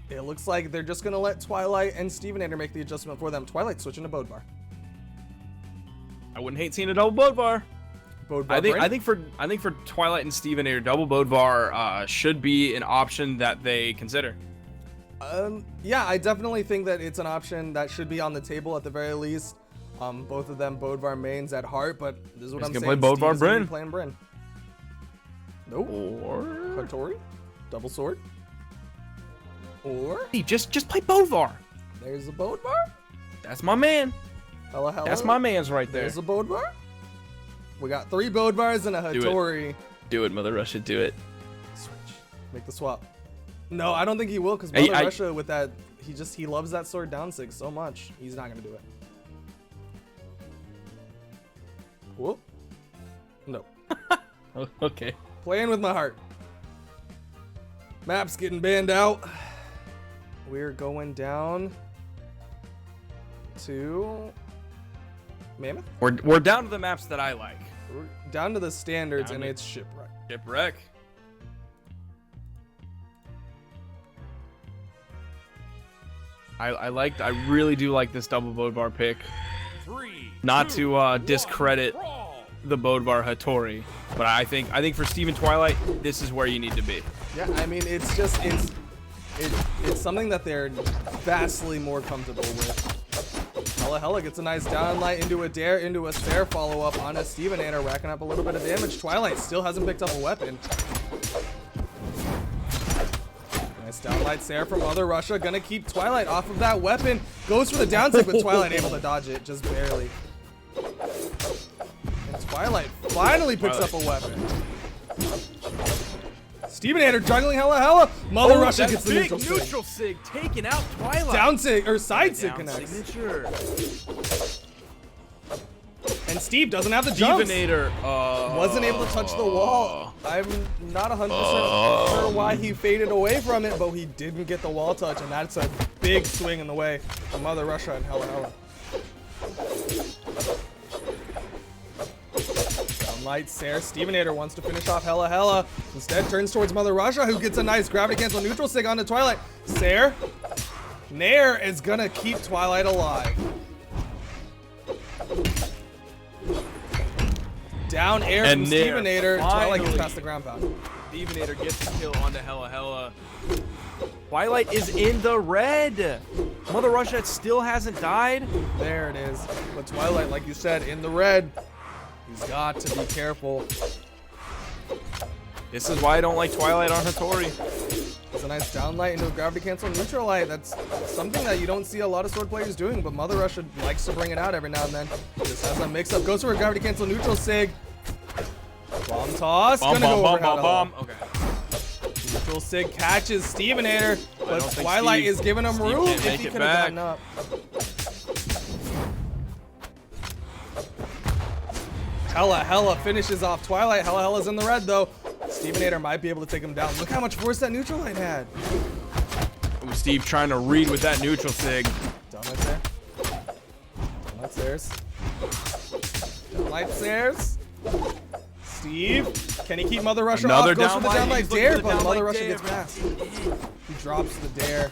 it looks like they're just gonna let Twilight and Stevenator make the adjustment for them. Twilight switching to Bodvar. I wouldn't hate seeing a double Bodvar. I think for Twilight and Stevenator, double Bodvar should be an option that they consider. Yeah, I definitely think that it's an option that should be on the table at the very least. Both of them Bodvar mains at heart, but this is what I'm saying. Play Bodvar Steve's gonna be Bryn. playing Bryn. Nope. Or Hattori, double sword. Or hey, just play Bodvar. there's a Bodvar. That's my man. Hella Hella. That's my man's right there. There's a Bodvar. We got 3 Bodvars and a Do it. Hattori. Do it, Mother Russia. Do it. Switch. Make the swap. No, I don't think he will, because Hey, Mother Russia with that, he loves that sword down 6 so much. He's not gonna do it. Whoop. No. Okay. Playing with my heart. Map's getting banned out. We're going down to Mammoth. We're down to the maps that I like. We're down to the standards, Down and to- it's Shipwreck. Shipwreck. I really do like this double Bodvar pick. 3, Not 2, to 1, discredit brawl. the Bodvar Hattori, but I think for Steve and Twilight, this is where you need to be. Yeah, I mean, it's just it's something that they're vastly more comfortable with. Hella gets a nice down light into a dare, into a stare follow up on a Stevenator, racking up a little bit of damage. Twilight still hasn't picked up a weapon. Nice downlight Sarah from Mother Russia, gonna keep Twilight off of that weapon. Goes for the down tick, but Twilight able to dodge it, just barely. And Twilight finally picks up a weapon. Stevenator juggling hella. Mother Russia gets the big neutral sig. sig taking out Twilight. Down sig, or side sig Down connects. signature. And Steve doesn't have the jumps. Stevenator Wasn't able to touch the wall. I'm not 100% sure why he faded away from it, but he didn't get the wall touch, and that's a big swing in the way of Mother Russia and hella. Downlight Sarah. Stevenator wants to finish off hella. Instead turns towards Mother Russia, who gets a nice gravity cancel neutral sig onto Twilight. Sarah. Nair is gonna keep Twilight alive. Down air And from Nair Stevenator. Twilight gets finally- past the ground pound. Stevenator gets the kill onto hella. Twilight is in the red. Mother Russia still hasn't died. There it is. But Twilight, like you said, in the red. He's got to be careful. This is why I don't like Twilight on Hattori. It's a nice downlight into a gravity cancel neutral light. That's something that you don't see a lot of sword players doing, but Mother Russia likes to bring it out every now and then. Just has a mix up. Goes for a gravity cancel neutral sig. Bomb toss. Gonna go over hella. Okay. Neutral sig catches Stevenator, but don't think Twilight Steve- is giving him Steve room can't if make he it could have back. gotten up. Hella finishes off Twilight. Hella's in the red though. Stevenator might be able to take him down. Look how much force that neutral light had. Ooh, Steve trying to read with that neutral sig. Downlight there. Downlight stairs. Downlight stairs. Steve, can he keep Mother Russia Another off? Goes for the downlight. downlight He's looking dare, for the but Mother downlight Russia dare, gets but past. He drops the dare.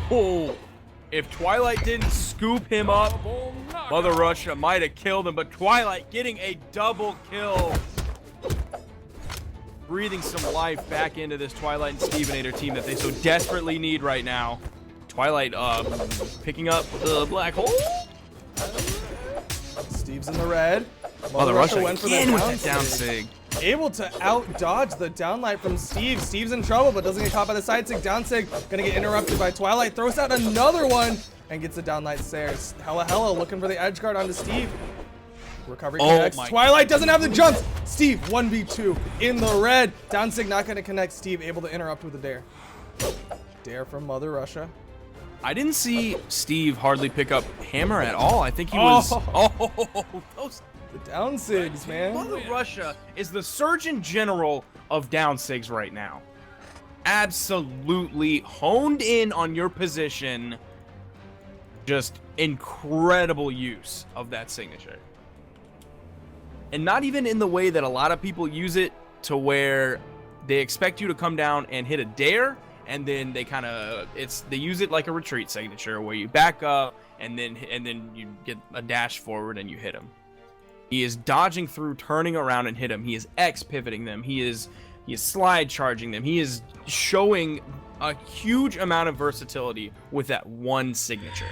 Oh, if Twilight didn't scoop him up, Double knockout. Mother Russia might have killed him, but Twilight getting a double kill. Breathing some life back into this Twilight and Stevenator team that they so desperately need right now. Twilight picking up the black hole. Steve's in the red. Mother Russia went for the again with down that down sig. sig. Able to out dodge the downlight from Steve. Steve's in trouble, but doesn't get caught by the side sig. Down sig gonna get interrupted by Twilight. Throws out another one and gets the downlight stairs. Hella looking for the edge guard onto Steve. Recovery connects. my Twilight doesn't have the jumps. Steve 1v2 in the red. Down sig not gonna connect. Steve able to interrupt with a dare. Dare from Mother Russia. I didn't see Steve hardly pick up Hammer at all. I think he was. Oh, those. The down sigs, man. Mother Russia is the Surgeon General of down sigs right now. Absolutely honed in on your position. Just incredible use of that signature. And not even in the way that a lot of people use it, to where they expect you to come down and hit a dare, and then they they use it like a retreat signature where you back up and then you get a dash forward and you hit him. He is dodging through, turning around and hit him. He is X pivoting them. He is slide charging them. He is showing a huge amount of versatility with that one signature.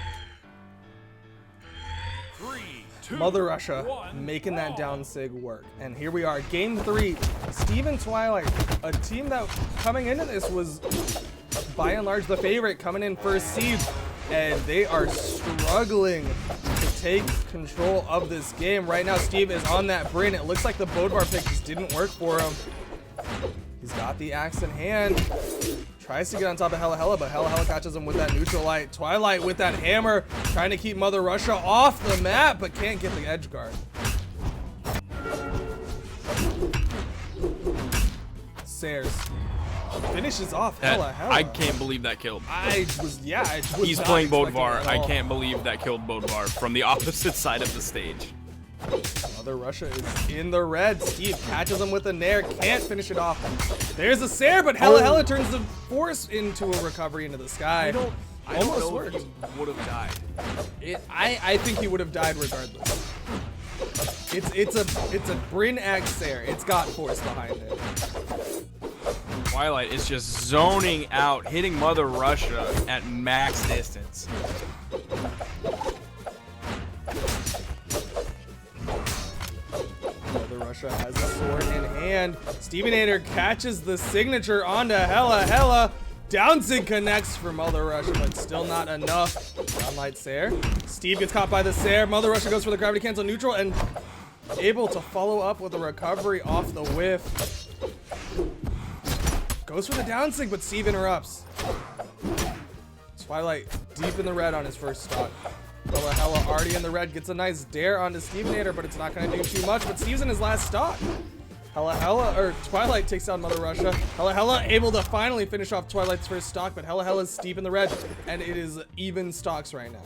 3, 2, Mother Russia 1, making that brawl. down sig work. And here we are, game 3. Steve and Twilight, a team that coming into this was by and large the favorite, coming in first seed. And they are struggling to take control of this game. Right now, Steve is on that brain. It looks like the Bodvar pick just didn't work for him. He's got the axe in hand. Tries to get on top of Hella, but Hella catches him with that neutral light. Twilight with that hammer, trying to keep Mother Russia off the map, but can't get the edge guard. Sayers finishes off Hella. I can't believe that killed. I was He's not playing expecting Bodvar. it at I all. can't believe that killed Bodvar from the opposite side of the stage. Mother Russia is in the red. Steve catches him with a nair, can't finish it off. There's a Sair, but Hella turns the force into a recovery into the sky. I don't Almost know worked. if he would have died. I think he would have died regardless. It's a Bryn Ag Sair. It's got force behind it. Twilight is just zoning out, hitting Mother Russia at max distance. Mother Russia has a sword in hand. Stevenator catches the signature onto Hella. Downsig connects for Mother Russia, but still not enough. Downlight Sair. Steve gets caught by the Sair. Mother Russia goes for the gravity cancel neutral and able to follow up with a recovery off the whiff. Goes for the downsig, but Steve interrupts. Twilight deep in the red on his first stock. Hella already in the red, gets a nice dare onto Stevenator, but it's not going to do too much. But Steve's in his last stock. Twilight takes down Mother Russia. Hella able to finally finish off Twilight's first stock, but Hella's deep in the red, and it is even stocks right now.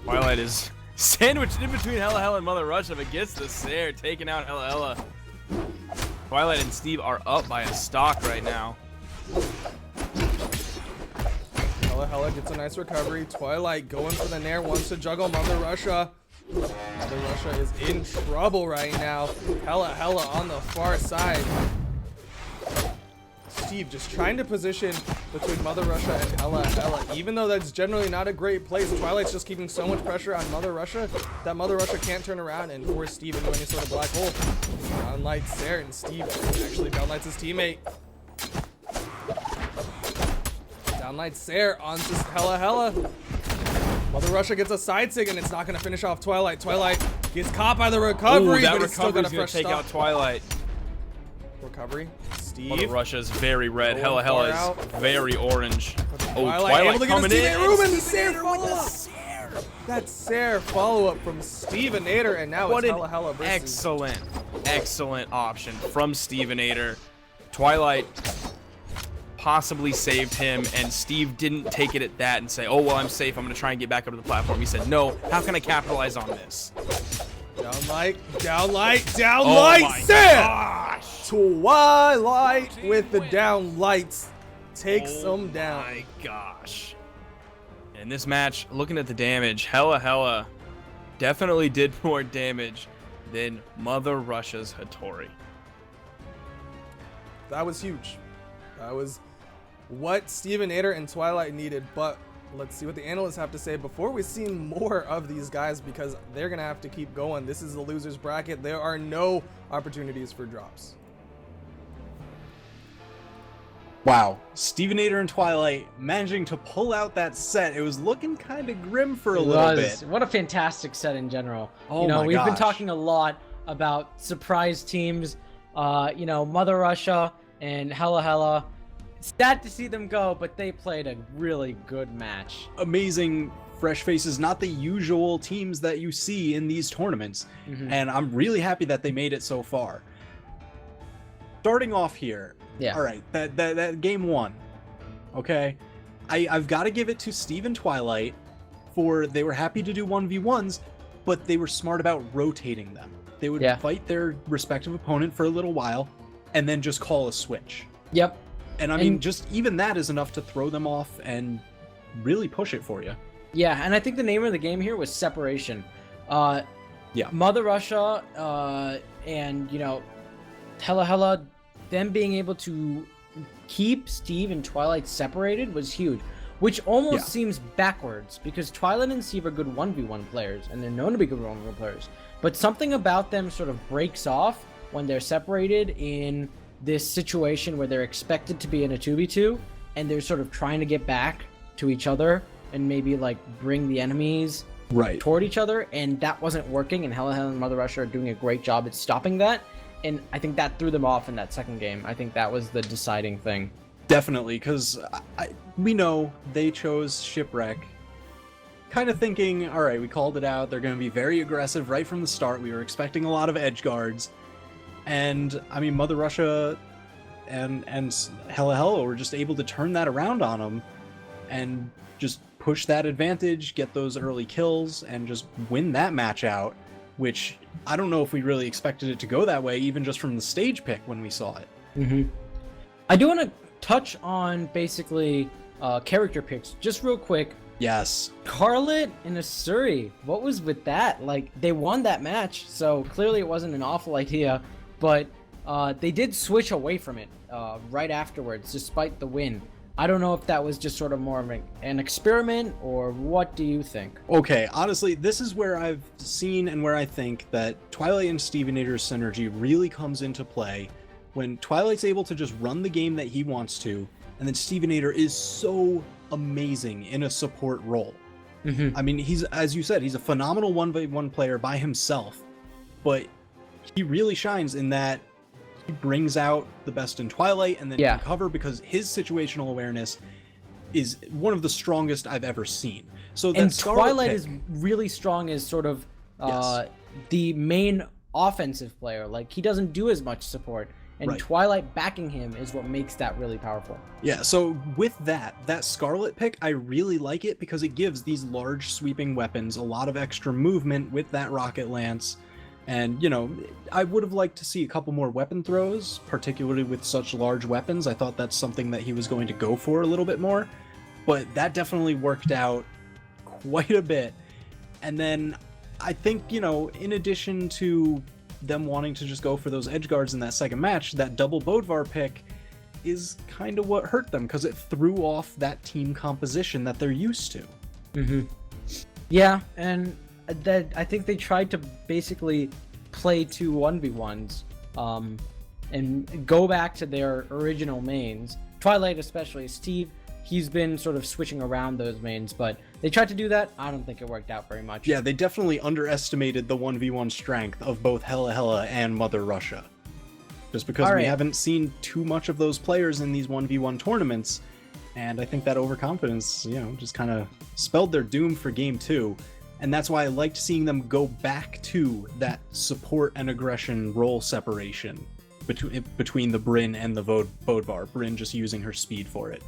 Twilight is sandwiched in between Hella and Mother Russia, but gets the Sair, taking out Hella. Twilight and Steve are up by a stock right now. Hella gets a nice recovery. Twilight going for the nair, wants to juggle Mother Russia. Mother Russia is in trouble right now. Hella on the far side. Steve just trying to position between Mother Russia and Hella. Even though that's generally not a great place, Twilight's just keeping so much pressure on Mother Russia that Mother Russia can't turn around and force Steve into any sort of black hole. Downlights there, and Steve actually downlights his teammate. Downlight Sair onto Hella. Mother Russia gets a side sig, and it's not going to finish off Twilight. Twilight gets caught by the recovery, Ooh, that but it's still got a recovery's gonna fresh take stock. out Twilight. Recovery. Steve. Mother Russia's very red. Going Hella far is out. very orange. Oh, Twilight able to get coming his in. teammate Ruben. Sair follow-up. That Sair follow-up from Stevenator, and now What it's an Hella versus... excellent option from Stevenator. Twilight possibly saved him, and Steve didn't take it at that and say, oh, well, I'm safe. I'm going to try and get back up to the platform. He said, no, how can I capitalize on this? Downlight, Oh my Sair! gosh! Twilight with the downlights takes them down. Oh my gosh. In this match, looking at the damage, Hella definitely did more damage than Mother Russia's Hattori. That was huge. That was what Stevenator and Twilight needed, but let's see what the analysts have to say before we see more of these guys, because they're going to have to keep going. This is the loser's bracket. There are no opportunities for drops. Wow, Stevenator and Twilight managing to pull out that set. It was looking kind of grim for a little bit. What a fantastic set in general. Oh you know, my we've been gosh. talking a lot about surprise teams. You know, Mother Russia and Hella. Sad to see them go, but they played a really good match. Amazing fresh faces, not the usual teams that you see in these tournaments. And I'm really happy that they made it so far. Starting off here. Yeah. All right, that game one. Okay. I've got to give it to Steve and Twilight for they were happy to do 1v1s, but they were smart about rotating them. They would fight their respective opponent for a little while and then just call a switch. Yep. And I mean, just even that is enough to throw them off and really push it for you. Yeah, and I think the name of the game here was separation. Yeah. Mother Russia and, you know, Hella, them being able to keep Steve and Twilight separated was huge, which almost seems backwards because Twilight and Steve are good 1v1 players, and they're known to be good 1v1 players. But something about them sort of breaks off when they're separated in this situation where they're expected to be in a 2v2 and they're sort of trying to get back to each other and maybe like bring the enemies toward each other, and that wasn't working, and Hella and Mother Russia are doing a great job at stopping that, and I think that threw them off in that second game. I think that was the deciding thing. Definitely, because we know they chose Shipwreck kind of thinking, all right, we called it out, they're going to be very aggressive right from the start. We were expecting a lot of edge guards. And I mean, Mother Russia and Hella Hella were just able to turn that around on him and just push that advantage, get those early kills, and just win that match out, which I don't know if we really expected it to go that way, even just from the stage pick when we saw it. I do want to touch on basically character picks just real quick. Yes. Scarlet and Asuri, what was with that? Like, they won that match, so clearly it wasn't an awful idea, but they did switch away from it right afterwards, despite the win. I don't know if that was just sort of more of an experiment, or what do you think? Okay, honestly, this is where I've seen and where I think that Twilight and Stevenator's synergy really comes into play, when Twilight's able to just run the game that he wants to, and then Stevenator is so amazing in a support role. I mean, he's, as you said, he's a phenomenal 1v1 player by himself, but he really shines in that he brings out the best in Twilight and then can cover, because his situational awareness is one of the strongest I've ever seen. So that Twilight is really strong as sort of the main offensive player. Like, he doesn't do as much support, and Twilight backing him is what makes that really powerful. Yeah, so with that Scarlet pick, I really like it because it gives these large sweeping weapons a lot of extra movement with that rocket lance. And, you know, I would have liked to see a couple more weapon throws, particularly with such large weapons. I thought that's something that he was going to go for a little bit more, but that definitely worked out quite a bit. And then I think, you know, in addition to them wanting to just go for those edge guards in that second match, that double Bodvar pick is kind of what hurt them, because it threw off that team composition that they're used to. Yeah, and that I think they tried to basically play 2 1v1s and go back to their original mains. Twilight especially, Steve, he's been sort of switching around those mains, but they tried to do that. I don't think it worked out very much. Yeah, they definitely underestimated the 1v1 strength of both Hella Hella and Mother Russia. Just because we haven't seen too much of those players in these 1v1 tournaments, and I think that overconfidence, you know, just kind of spelled their doom for game 2. And that's why I liked seeing them go back to that support and aggression role separation between the Brynn and the Bodvar. Brynn just using her speed for it.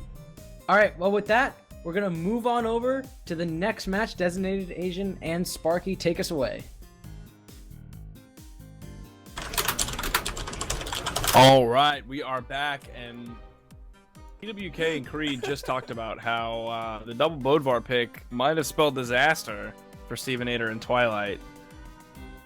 All right, well, with that, we're going to move on over to the next match. Designated Asian and Sparky, take us away. All right, we are back, and PWK and Creed just talked about how the double Bodvar pick might have spelled disaster for Stevenator and Twilight.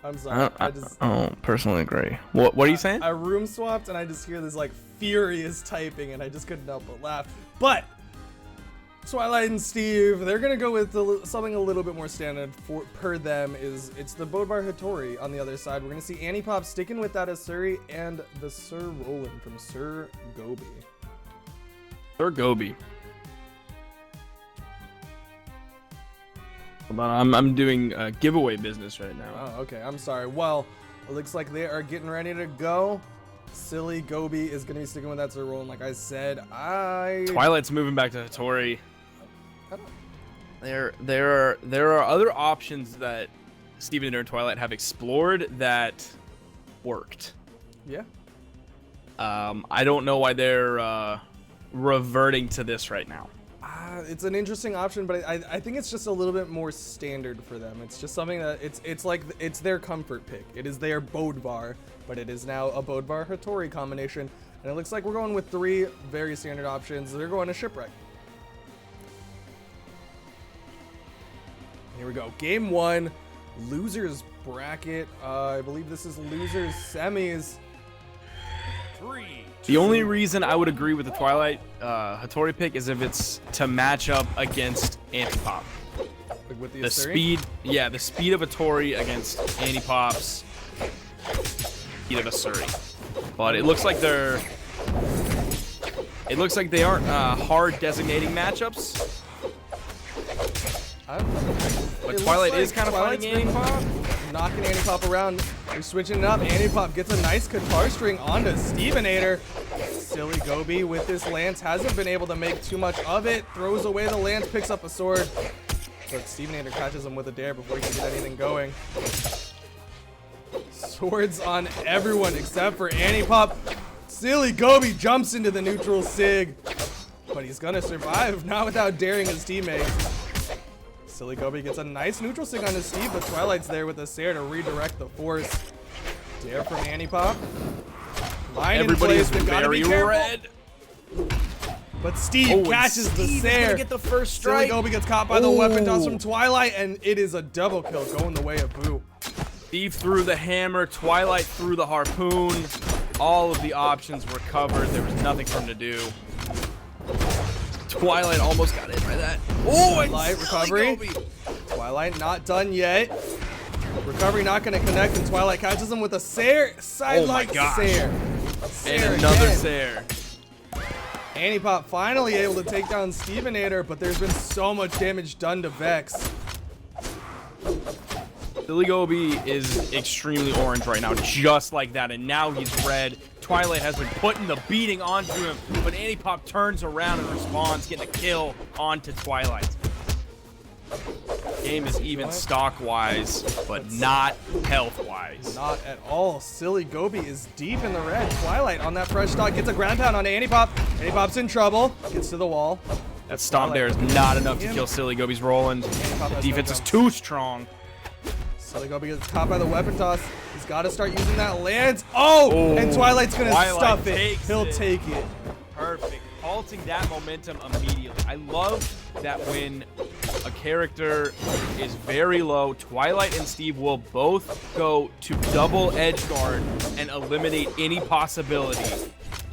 I'm sorry. I don't personally agree. What are you saying? I room swapped and I just hear this like furious typing and I just couldn't help but laugh. But Twilight and Steve, they're gonna go with something a little bit more standard per them. It's the Bodvar Hattori on the other side. We're gonna see Annie Pop sticking with that Asuri and the Sir Roland from Sir Gobi. Sir Gobi. Hold on, I'm doing giveaway business right now. Oh, okay. I'm sorry. Well, it looks like they are getting ready to go. Silly Gobi is going to be sticking with that Sir Roland. Like I said, Twilight's moving back to Hattori. There are other options that Stevenator and Twilight have explored that worked. Yeah. I don't know why they're reverting to this right now. It's an interesting option, but I think it's just a little bit more standard for them. It's just something that it's like it's their comfort pick. It is their Bodvar, but it is now a Bodvar Hattori combination, and it looks like we're going with 3 very standard options. They're going to Shipwreck. Here we go. Game 1, losers bracket. I believe this is losers semis. 3. The only reason I would agree with the Twilight Hattori pick is if it's to match up against Antipop. Like with The speed of Hattori against Antipop's speed of Asuri. But it looks like they aren't hard designating matchups. But Twilight is kind of fighting Antipop. Knocking Antipop around. They're switching it up. Antipop gets a nice guitar string onto Stevenator. Silly Gobi with this lance hasn't been able to make too much of it. Throws away the lance, picks up a sword. But Stevenator catches him with a dare before he can get anything going. Swords on everyone except for Antipop. Silly Gobi jumps into the neutral sig, but he's gonna survive, not without daring his teammate. Silly Gobi gets a nice neutral sig on his Steve, but Twilight's there with a Sair to redirect the force. Dare from Anipop. Line Everybody in is place, they've gotta be very careful. red. But Steve Oh, and catches the Steve is gonna Sair. get the first Silly strike. Gobi gets caught by the weapon toss from Ooh. Twilight, and it is a double kill going the way of Boo. Steve threw the hammer, Twilight threw the harpoon. All of the options were covered. There was nothing for him to do. Twilight almost got hit by that. Oh, and Light Silly recovery. Gobi. Twilight not done yet. Recovery not going to connect, and Twilight catches him with a Sair. Sidelight gosh. Sair. And another again. Sair. Anipop finally able to take down Stevenator, but there's been so much damage done to Vex. Silly Gobi is extremely orange right now, just like that, and now he's red. Twilight has been putting the beating onto him, but Anipop turns around and responds, getting a kill onto Twilight. Game is even stock-wise, but not health-wise. Not at all. Silly Gobi is deep in the red. Twilight on that fresh stock gets a ground pound onto Anipop. Anipop's in trouble. Gets to the wall. That stomp there is not enough to kill Silly Gobi's Roland. The defense is too strong. Silly Gobi gets caught by the weapon toss. He's got to start using that lance. Oh, and Twilight's going to Twilight stuff it. takes He'll it. take it. Perfect. Halting that momentum immediately. I love that when a character is very low, Twilight and Steve will both go to double edge guard and eliminate any possibility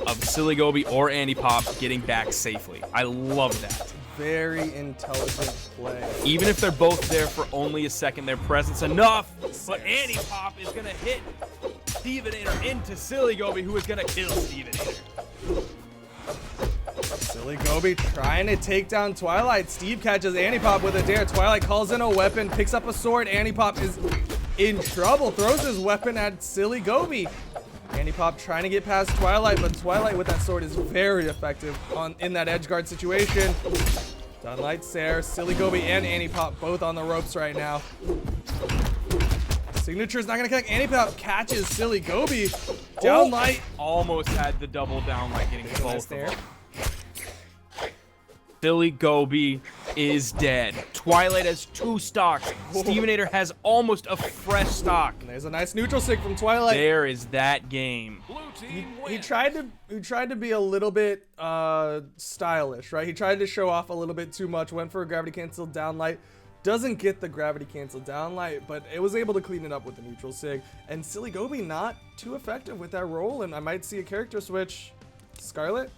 of Silly Gobi or Anipop getting back safely. I love that. Very intelligent play. Even if they're both there for only a second, their presence enough. But Anipop is gonna hit Stevenator into Silly Gobi, who is gonna kill Stevenator. Silly Gobi trying to take down Twilight. Steve catches Anipop with a dare. Twilight calls in a weapon, picks up a sword. Anipop is in trouble, throws his weapon at Silly Gobi. Anipop trying to get past Twilight, but Twilight with that sword is very effective in that edge guard situation. Dunlight, Sair, Silly Gobi, and Anipop both on the ropes right now. Signature's not gonna connect. Anipop catches Silly Gobi. Downlight. Almost had the double downlight getting Nice both there. of them. Silly Gobi is dead. Twilight has 2 stocks. Stevenator has almost a fresh stock. And there's a nice neutral sig from Twilight. There is that game. Blue team He wins. tried to be a little bit stylish, right? He tried to show off a little bit too much. Went for a gravity cancel downlight. Doesn't get the gravity cancel downlight, but it was able to clean it up with the neutral sig. And Silly Gobi not too effective with that roll, and I might see a character switch. Scarlet?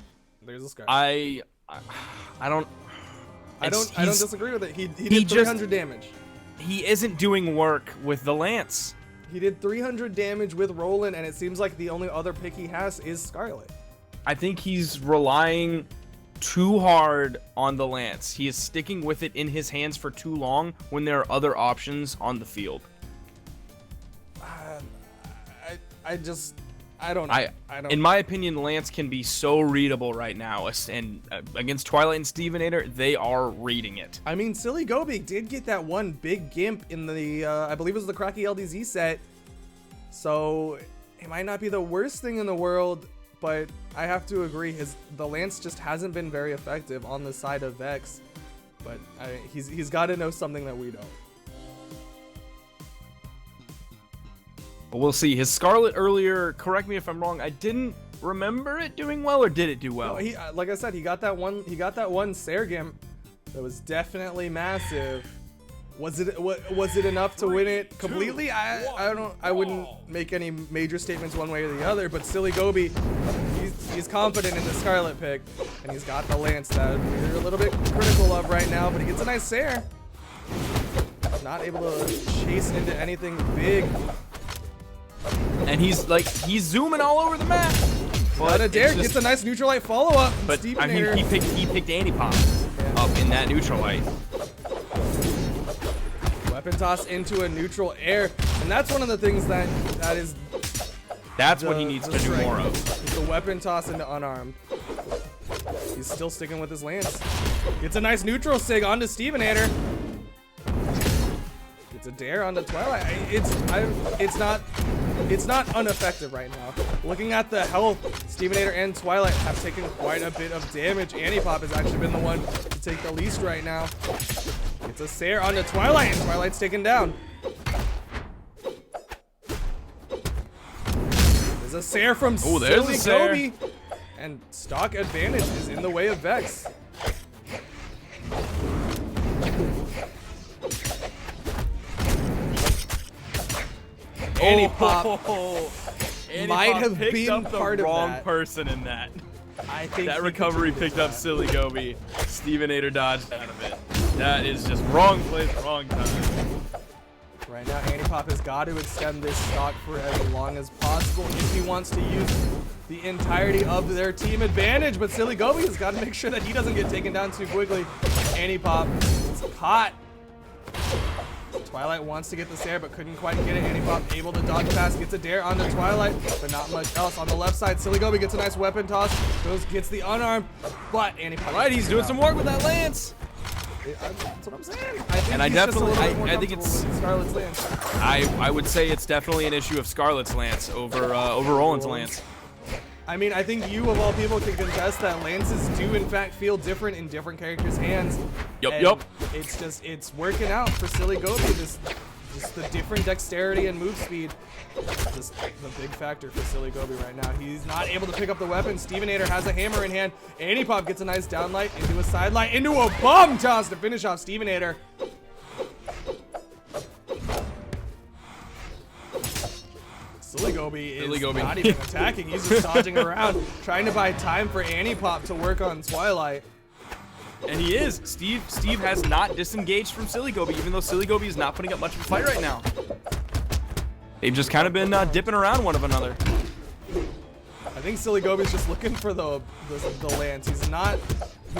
There's a Scarlet. I don't disagree with it. He he did just- 300 damage. He isn't doing work with the lance. He did 300 damage with Roland, and it seems like the only other pick he has is Scarlet. I think he's relying too hard on the lance. He is sticking with it in his hands for too long when there are other options on the field. I don't know. In my opinion, Lance can be so readable right now, and against Twilight and Stevenator, they are reading it. I mean, Silly Gobi did get that one big gimp in the, I believe it was the Cracky LDZ set. So it might not be the worst thing in the world, but I have to agree, the Lance just hasn't been very effective on the side of Vex. But he's got to know something that we don't. But we'll see. His Scarlet earlier, correct me if I'm wrong, I didn't remember it doing well, or did it do well? No, he like I said, he got that one Sair gimp that was definitely massive. Was it enough to win it completely? I wouldn't make any major statements one way or the other, but Silly Gobi, he's confident in the Scarlet pick, and he's got the Lance that we're a little bit critical of right now, but he gets a nice Sair. Not able to chase into anything big. And he's zooming all over the map. But a dare gets a nice neutral light follow up. But I mean, he picked Anipop up in that neutral light. Weapon toss into a neutral air, and that's one of the things That's what he needs to do more of. Is the weapon toss into unarmed. He's still sticking with his lance. Gets a nice neutral sig onto Stevenator. Gets a dare onto Twilight. It's not it's not ineffective right now. Looking at the health, Stevenator and Twilight have taken quite a bit of damage. Anipop has actually been the one to take the least right now. It's a Sair onto Twilight, and Twilight's taken down. There's a Sair from Silly Gobi, and stock advantage is in the way of Vex. Anipop might have been part of wrong that. person in that. I think That he recovery contributed picked up to that. Silly Gobi. Stevenator dodged out of it. That is just wrong place, wrong time. Right now, Anipop has got to extend this stock for as long as possible if he wants to use the entirety of their team advantage. But Silly Gobi has got to make sure that he doesn't get taken down too quickly. Anipop is caught. Twilight wants to get the Sair, but couldn't quite get it. Anipop able to dodge past, gets a dare on the Twilight, but not much else. On the left side, Silly Gobi gets a nice weapon toss, gets the unarmed, but Anipop. Right, he's doing some work with that lance. That's what I'm saying. I think And I he's just a definitely- little bit more I think comfortable it's- with Scarlet's lance. I would say it's definitely an issue of Scarlet's lance over Roland's lance. I mean, I think you of all people can contest that lances do in fact feel different in different characters' hands. Yup, And yup. it's working out for Silly Gobi. Just the different dexterity and move speed. Just the big factor for Silly Gobi right now. He's not able to pick up the weapon. Stevenator has a hammer in hand. Anipop gets a nice downlight into a sidelight, into a bomb toss to finish off Stevenator. Silly Gobi is not even attacking. He's just dodging around, trying to buy time for Anipop to work on Twilight. And he is. Steve has not disengaged from Silly Gobi, even though Silly Gobi is not putting up much of a fight right now. They've just kind of been dipping around one of another. I think Silly Gobi's just looking for the lance. He's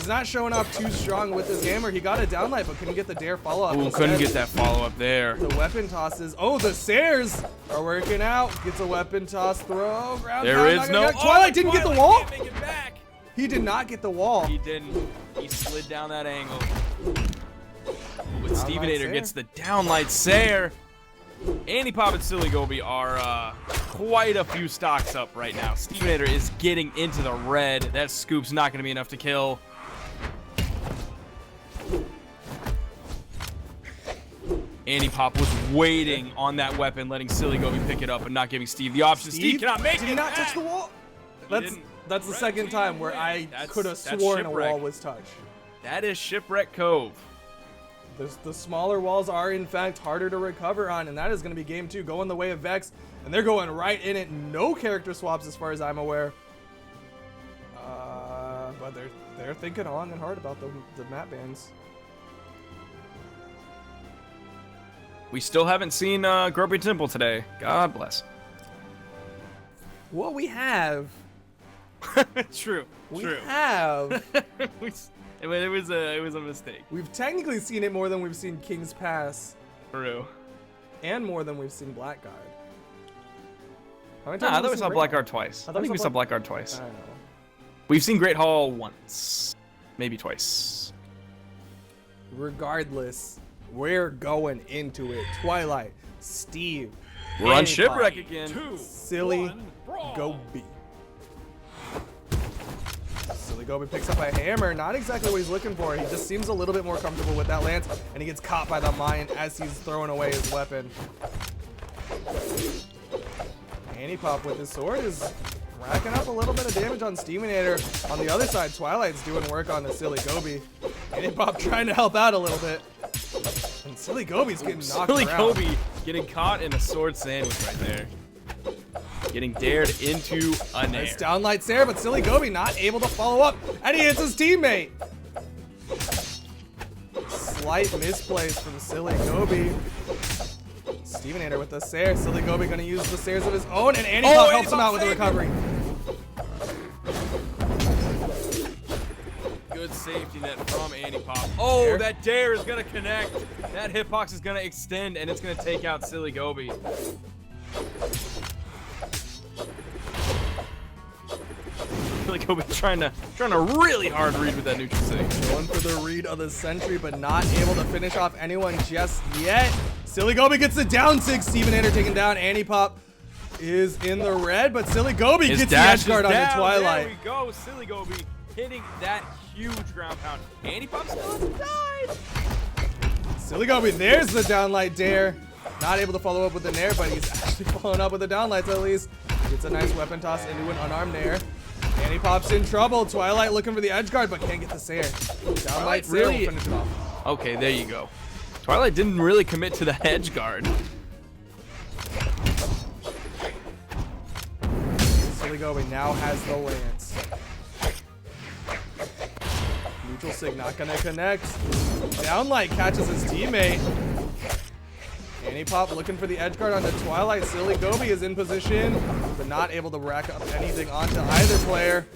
not showing off too strong with his hammer. He got a downlight, but couldn't get the dare follow up. Ooh, couldn't get that follow up there. The weapon tosses. Oh, the Sairs are working out. Gets a weapon toss throw. Ground There pound, is not no. gonna get- Twilight didn't get the wall. Can't make it back. He did not get the wall. He didn't. He slid down that angle. But Stevenator Sair. gets the downlight Sair. Anipop and Silly Gobi are quite a few stocks up right now. Stevenator is getting into the red. That scoop's not going to be enough to kill. Anipop was waiting on that weapon, letting Silly Gobi pick it up and not giving Steve the option. Steve cannot make it. Did he not touch back. the wall? He didn't. That's the second time where I could have that's sworn a shipwreck. wall was touched. That is Shipwreck Cove. The smaller walls are in fact harder to recover on, and that is going to be game 2 going the way of Vex, and they're going right in it. No character swaps as far as I'm aware. But they're thinking long and hard about the map bans. We still haven't seen Grumpy Temple today. God bless. What we have, True. we True. have, It was a mistake. we've technically seen it more than we've seen King's Pass, True. and more than we've seen Blackguard. How many Nah, I have thought we seen saw Great Blackguard Hall? twice. I thought think we saw Blackguard twice. I don't know. We've seen Great Hall once, maybe twice. Regardless, we're going into it. Twilight, Steve, We're on Anipop, Shipwreck again. 2, Silly 1, brawl. Gobi. Silly Gobi picks up a hammer. Not exactly what he's looking for. He just seems a little bit more comfortable with that lance, and he gets caught by the mine as he's throwing away his weapon. Anipop with his sword is racking up a little bit of damage on Stevenator. On the other side, Twilight's doing work on the Silly Gobi. Anipop trying to help out a little bit. And Silly Gobi's getting knocked Silly around. Gobi getting caught in a sword sandwich right there. Getting dared into a nair. Nice downlight Sair, but Silly Gobi not able to follow up, and he hits his teammate. Slight misplace from Silly Gobi. Stevenator with the Sair. Silly Gobi gonna use the Sairs of his own, and Anipop helps him out with the recovery. Good safety net from Anipop. Oh, Dare. that dare is gonna connect. That hitbox is gonna extend, and it's gonna take out Silly Gobi. Silly Gobi trying to really hard read with that neutral sig. Going for the read of the sentry, but not able to finish off anyone just yet. Silly Gobi gets the down 6. Stevenator taking down Anipop. is in the red, but Silly Gobi His gets the dash edge guard is onto down. Twilight. There we go. Silly Gobi hitting that huge ground pound. Andy Pop still hasn't died. Silly Gobi, there's the downlight dare. Not able to follow up with the nair, but he's actually following up with the downlights at least. Gets a nice weapon toss into an unarmed nair. Andy Pop's in trouble. Twilight looking for the edge guard, but can't get the Sair. Downlight Sair will really- finish it off. Okay, there you go. Twilight didn't really commit to the edge guard. Silly Gobi now has the lance. Neutral Sig not gonna connect. Downlight catches his teammate. Annie Pop looking for the edge guard onto Twilight. Silly Gobi is in position, but not able to rack up anything onto either player.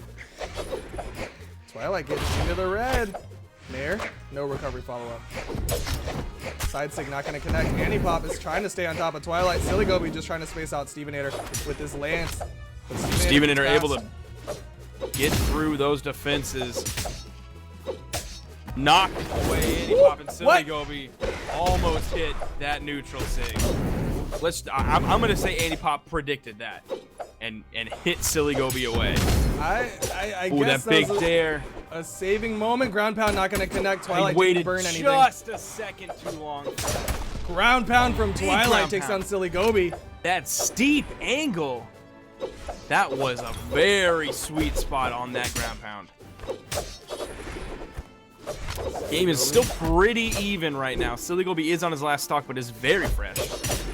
Twilight gets into the red. Nair, no recovery follow-up. Side Sig not gonna connect. Annie Pop is trying to stay on top of Twilight. Silly Gobi just trying to space out Stevenator with his lance. But Stevenator gets able past. to get through those defenses. Knocked away Andy Pop, and Silly What? Gobi almost hit that neutral sig. I'm gonna say Andy Pop predicted that and hit Silly Gobi away. I Ooh, guess that big was dare. a saving moment. Ground pound not gonna connect. He Twilight waited didn't burn anything. just a second too long. Ground pound from Big Twilight ground takes pound. down Silly Gobi. That steep angle. That was a very sweet spot on that ground pound. Game is still pretty even right now. Silly Gobi is on his last stock, but is very fresh.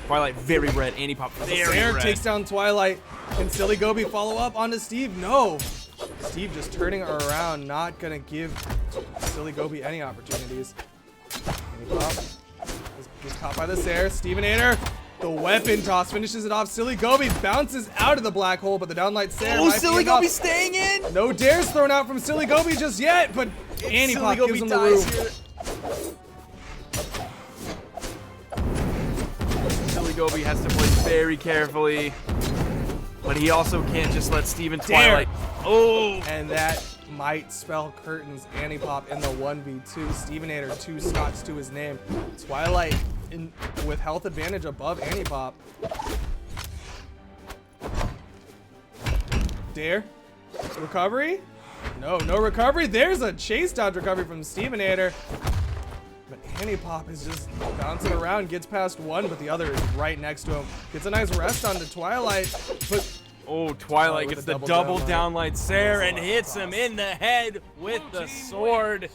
Twilight very red. Andy Pop very Sair red. takes down Twilight. Can Silly Gobi follow up onto Steve? No. Steve just turning around, not gonna give Silly Gobi any opportunities. Annie Pop is caught by the Sair. Stevenator, the weapon toss finishes it off. Silly Gobi bounces out of the black hole, but the downlight Sair Oh, might be Silly enough. Gobi staying in. No dares thrown out from Silly Gobi just yet, but Annie Pop Silly gives Gobi him the dies room. here. Silly Gobi has to play very carefully, but he also can't just let Steven Twilight. Oh, And that might spell curtains. Annie Pop in the 1v2. Stevenator, 2 stocks to his name. Twilight with health advantage above Annie Pop. Dare. Recovery? No recovery. There's a chase dodge recovery from Stevenator. But Annie Pop is just bouncing around, gets past one, but the other is right next to him. Gets a nice rest onto Twilight, but Twilight with gets a the double downlight. downlight Sair and hits him in the head with the sword.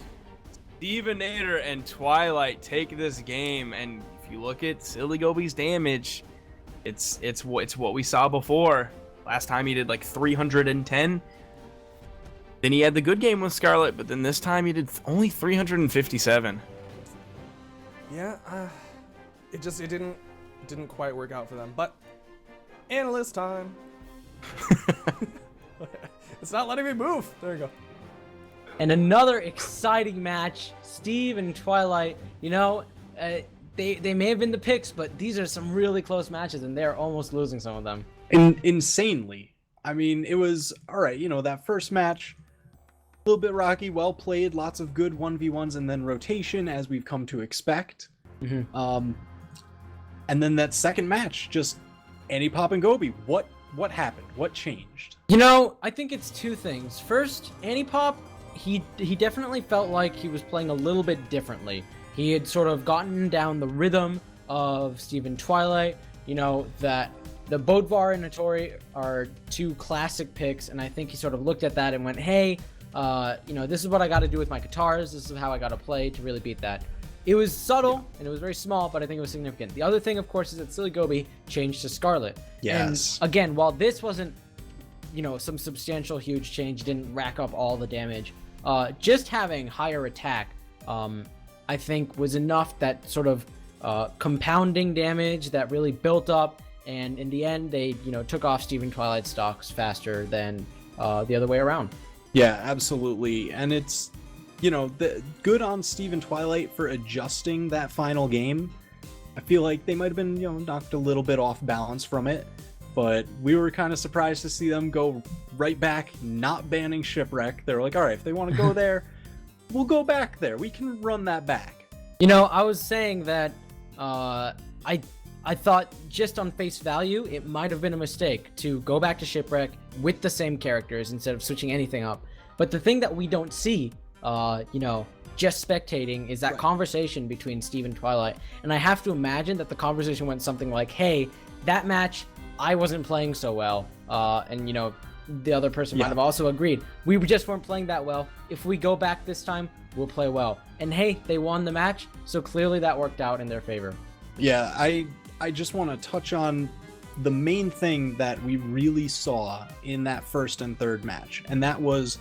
Stevenator and Twilight take this game, and if you look at Silly Gobi's damage, it's what we saw before. Last time he did like 310. Then he had the good game with Scarlet, but then this time he did only 357. yeah, it didn't quite work out for them. But analyst time. It's not letting me move. There you go. And another exciting match. Steve and Twilight, you know, they may have been the picks, but these are some really close matches, and they're almost losing some of them. Insanely. I mean, it was all right. You know, that first match, a little bit rocky, well played, lots of good 1v1s, and then rotation, as we've come to expect. And then that second match, just Annie Pop and Gobi. What happened? What changed? You know, I think it's two things. First, Annie Pop, he definitely felt like he was playing a little bit differently. He had sort of gotten down the rhythm of Steve and Twilight. You know, that the Bodvar and Notori are two classic picks, and I think he sort of looked at that and went, hey, you know, this is what I got to do with my guitars. This is how I got to play to really beat that. It was subtle, and it was very small, but I think it was significant. The other thing, of course, is that Silly Gobi changed to Scarlet. Yes. And again, while this wasn't, you know, some substantial huge change, didn't rack up all the damage, just having higher attack, I think was enough that sort of compounding damage that really built up, and in the end, they, you know, took off Steve and Twilight stocks faster than the other way around. Yeah, absolutely. And it's, you know, good on Steve and Twilight for adjusting that final game. I feel like they might have been, you know, knocked a little bit off balance from it, but we were kind of surprised to see them go right back, not banning Shipwreck. They're like, all right, if they want to go there, we'll go back there. We can run that back. You know, I was saying that I I thought just on face value, it might have been a mistake to go back to Shipwreck with the same characters instead of switching anything up. But the thing that we don't see, you know, just spectating, is that conversation between Steve and Twilight. And I have to imagine that the conversation went something like, hey, that match, I wasn't playing so well. And, you know, the other person might have also agreed. We just weren't playing that well. If we go back this time, we'll play well. And hey, they won the match, so clearly that worked out in their favor. Yeah, I just want to touch on the main thing that we really saw in that first and third match, and that was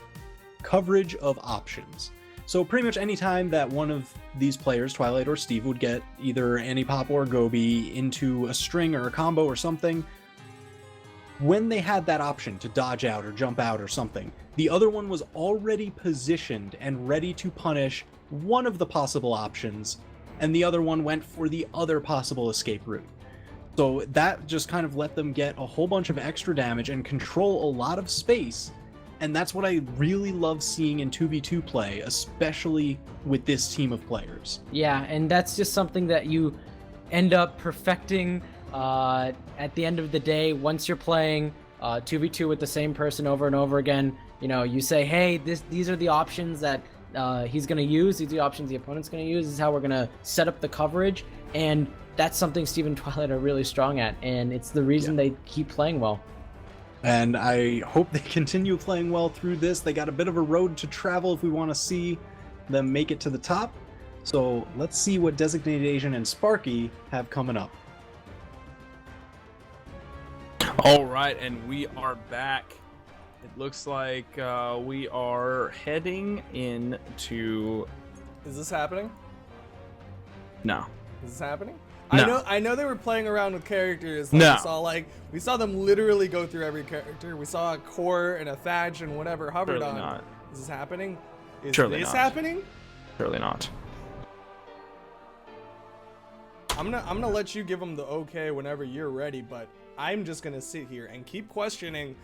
coverage of options. So pretty much any time that one of these players, Twilight or Steve, would get either Anipop or Gobi into a string or a combo or something, when they had that option to dodge out or jump out or something, the other one was already positioned and ready to punish one of the possible options, and the other one went for the other possible escape route. So that just kind of let them get a whole bunch of extra damage and control a lot of space. And that's what I really love seeing in 2v2 play, especially with this team of players. Yeah, and that's just something that you end up perfecting at the end of the day. Once you're playing 2v2 with the same person over and over again, you know, you say, hey, these are the options that he's going to use, these are the options the opponent's going to use, this is how we're going to set up the coverage, and that's something Steve and Twilight are really strong at, and it's the reason they keep playing well. And I hope they continue playing well through this. They got a bit of a road to travel if we want to see them make it to the top. So let's see what Designated Agent and Sparky have coming up. All right, and we are back. It looks like we are heading into... Is this happening? No. Is this happening? No. I know they were playing around with characters. No. We saw them literally go through every character. We saw a Core and a Thatch and whatever hovered Surely on. not. Is this happening? Is Surely this not. happening? Surely not. I'm gonna let you give them the okay whenever you're ready, but I'm just gonna sit here and keep questioning.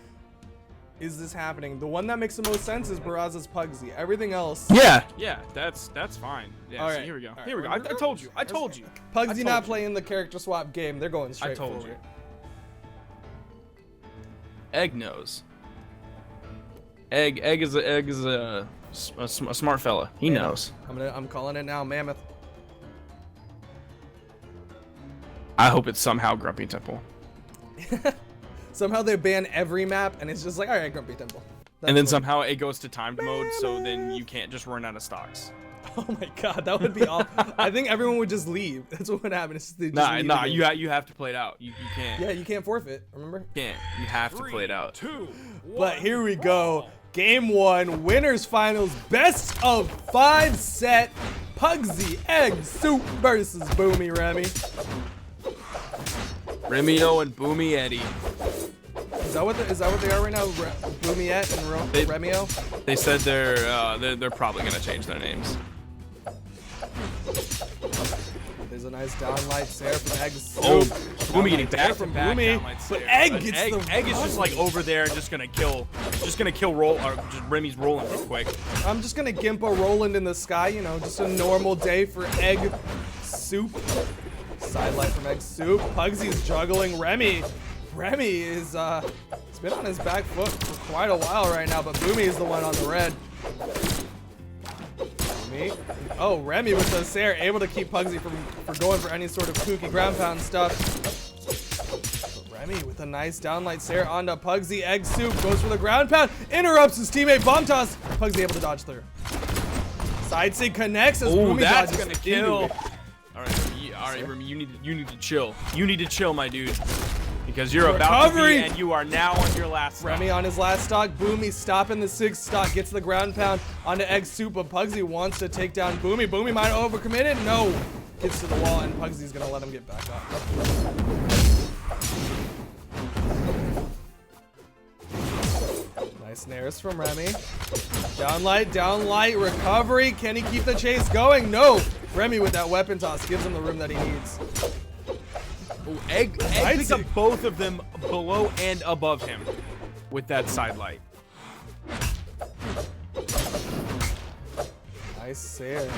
Is this happening? The one that makes the most sense is Barraza's Pugsy. Everything else. Yeah, that's fine. Yeah, All so right. here we go. All right. Here we go. I told you. I told you. Pugsy not you. playing the character swap game. They're going straight I told for you. it. Egg knows. Egg is a smart fella. He knows. I'm calling it now, Mammoth. I hope it's somehow Grumpy Temple. Somehow they ban every map, and it's just like, all right, Grumpy Temple. And then somehow it goes to timed mode, so then you can't just run out of stocks. Oh my god, that would be awful. I think everyone would just leave. That's what would happen. It's just they just leave Nah, the game. you have to play it out. You can't. Yeah, you can't forfeit, remember? You can't. You have to play it out. 2, 1. But here we go. Game 1, winners finals, best of 5 set. Pugsy Egg Soup versus Boomy Remy. Remio and Boomy Eddie. Is that what they are right now? Boomiette and Remio? They said they're probably gonna change their names. There's a nice downlight Sarah from Egg Soup. Oh, Boomy getting Downlight back there from from back. Boomy, but Egg gets the Egg is just like over there, just gonna kill roll or just Remy's rolling real quick. I'm just gonna gimp a Roland in the sky, you know, just a normal day for Egg Soup. Sidelight from Egg Soup. Pugsy's juggling Remy. Remy is he's been on his back foot for quite a while right now, but Boomy is the one on the red. Boomy. Oh, Remy with the Sair able to keep Pugsy from going for any sort of kooky ground pound stuff. But Remy with a nice downlight Sair onto Pugsy. Egg Soup goes for the ground pound, interrupts his teammate bomb toss. Pugsy able to dodge through. Side sig connects as Boomy that's dodges gonna into kill. it. All right, Remy, you need to chill. You need to chill, my dude, because you're about to Recovery. be, and you are now on your last stop. Remy on his last stock. Boomy stopping the 6th stock. Gets the ground pound onto Egg Soup, but Pugsy wants to take down Boomy. Boomy might have overcommitted. No. Gets to the wall, and Pugsy's going to let him get back up. Nice snares from Remy. Downlight, recovery. Can he keep the chase going? No. Remy with that weapon toss gives him the room that he needs. Ooh, Egg picked up both of them below and above him with that side light. Nice Sayer.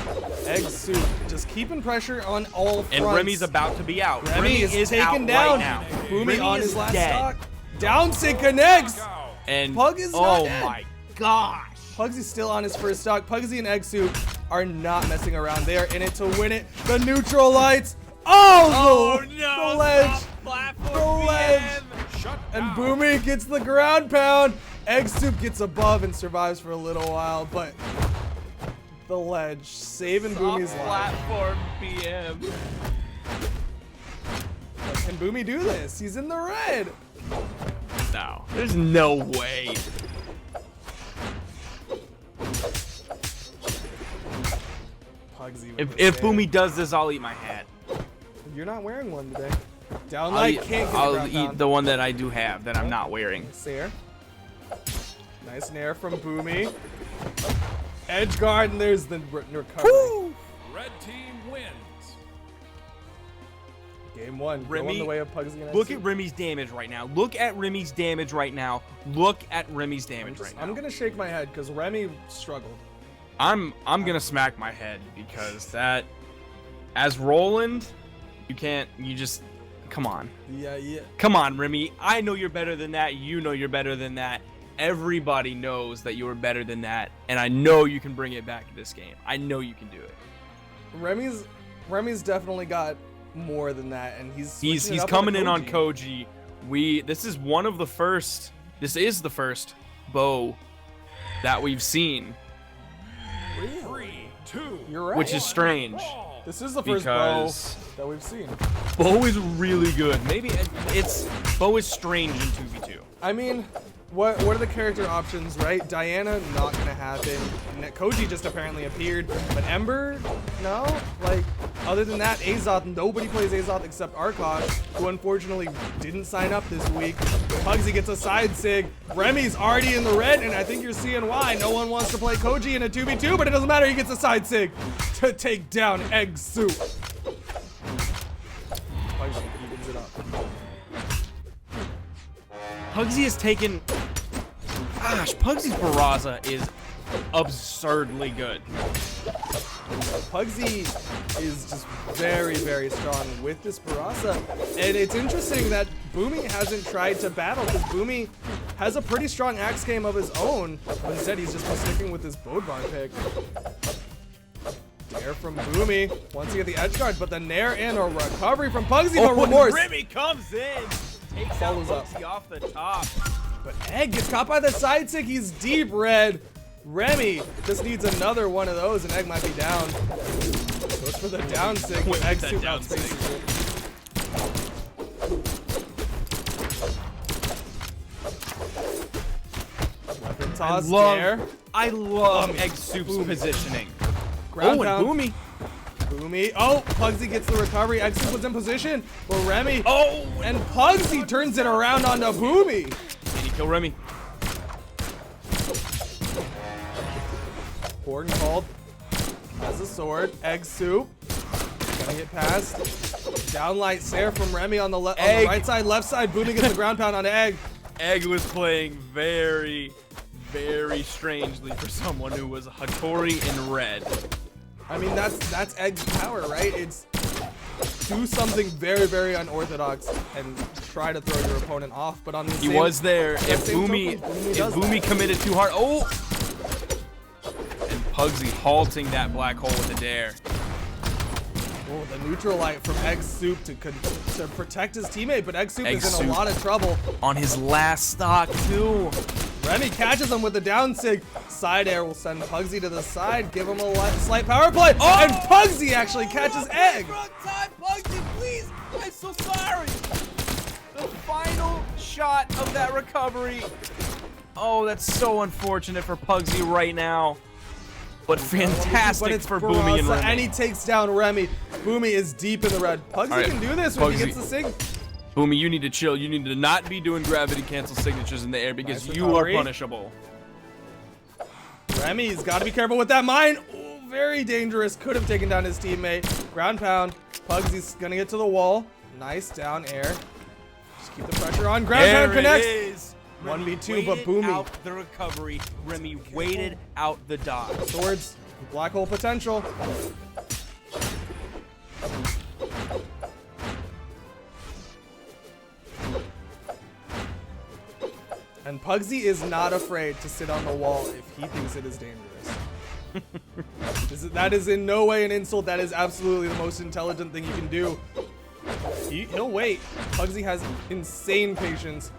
Egg Soup just keeping pressure on all fronts. And Remy's about to be out. Remy is taken out down. right now. Boomy Remy on is his last dead. stock. Down sig connects. And Pug is not oh dead. my gosh. Pugsy's still on his first stock. Pugsy and Egg Soup are not messing around. They are in it to win it. The neutral lights. Oh, no! the ledge. Platform The ledge. BM. Shut And down. Boomy gets the ground pound. Egg Soup gets above and survives for a little while, but the ledge saving Boomy's life. Platform BM. Can Boomy do this? He's in the red. No, there's no way. Pugsy with If the save. Boomy does this, I'll eat my hat. You're not wearing one today. I'll Downlight eat, can't get I'll the ground eat pound. the one that I do have that I'm not wearing. Sayer. Nice nair from Boomy. Edge guard, and there's the recovery. Red team wins. Game one. Remy, going the way of Pugsy and Look Egg at Soup. Remy's damage right now. Look at Remy's damage right now. Look at Remy's damage right now. I'm gonna shake my head because Remy struggled. I'm gonna smack my head because that, as Roland, you just, come on. Yeah. Come on, Remy. I know you're better than that. You know you're better than that. Everybody knows that you are better than that. And I know you can bring it back to this game. I know you can do it. Remy's definitely got more than that, and he's switching it He's up coming with in on Koji. Koji. This is the first bow that we've seen, 3, 2, You're right. which is strange. brawl. This is the first because bow that we've seen. bow is really good. Maybe bow is strange in 2v2. I mean, what are the character options, right? Diana, not gonna happen. Koji just apparently appeared, but Ember, no. Like, other than that, Azoth, nobody plays Azoth except Arkosh, who unfortunately didn't sign up this week. Pugsy gets a side sig. Remy's already in the red, and I think you're seeing why. No one wants to play Koji in a 2v2, but it doesn't matter. He gets a side sig to take down Egg Soup. Pugsy evens it up. Pugsy has taken. Gosh, Pugsy's Barraza is absurdly good. Pugsy is just very, very strong with this Barraza. And it's interesting that Boomy hasn't tried to battle because Boomy has a pretty strong axe game of his own. But instead, he's just been sticking with his Bodvar pick. Nair from Boomy. Once he get the edge guard, but the Nair and a recovery from Pugsy, but remorse. Remy comes in, takes Follows out up. Pugsy off the top. But Egg gets caught by the side stick. He's deep red. Remy just needs another one of those, and Egg might be down. Goes for the down sig. Wait, Egg that soup down outspaces it. Weapon toss there. I love Boomy. Egg Soup's positioning. Ground Oh, and pound. Boomy. Boomy. Oh, Pugsy gets the recovery. Egg soup was in position. But Remy. Oh, And Pugsy turns it around onto Boomy. can he kill Remy? Horton called. Has a sword. Egg soup. Gonna get past. Downlight Sayer from Remy on the on the Egg. right side, left side. Boomy gets the ground pound on Egg. Egg was playing very, very strangely for someone who was Hattori in red. I mean, that's Egg's power, right? It's do something very, very unorthodox and try to throw your opponent off. But on the He same, was there. If same Boomy, token, Boomy if does Boomy that. committed too hard, oh! And Pugsy halting that black hole with a dare. Oh, the neutral light from Egg Soup to protect his teammate, but Egg Soup Egg is in Soup. a lot of trouble. On his last stock too. Remy catches him with the down sig. Side air will send Pugsy to the side, give him a slight power play, and Pugsy actually catches Egg. Front time, Pugsy, please. I'm so sorry. The final shot of that recovery. Oh, that's so unfortunate for Pugsy right now. But fantastic But it's for Boomy and Barraza, Remy. and he takes down Remy. Boomy is deep in the red. Pugsy All right, can do this when he Pugsy. gets the sig. Boomy, you need to chill. You need to not be doing gravity cancel signatures in the air because Nice you are recovery. punishable. Remy's got to be careful with that mine. Ooh, very dangerous. Could have taken down his teammate. Ground pound. Pugsy's going to get to the wall. Nice down air. Just keep the pressure on. Ground There pound connects. it is. 1v2, Remy but waited Boomy. out the recovery. Remy waited out the dodge. Swords Black hole potential. And Pugsy is not afraid to sit on the wall if he thinks it is dangerous. That is in no way an insult. That is absolutely the most intelligent thing you can do. He'll wait. Pugsy has insane patience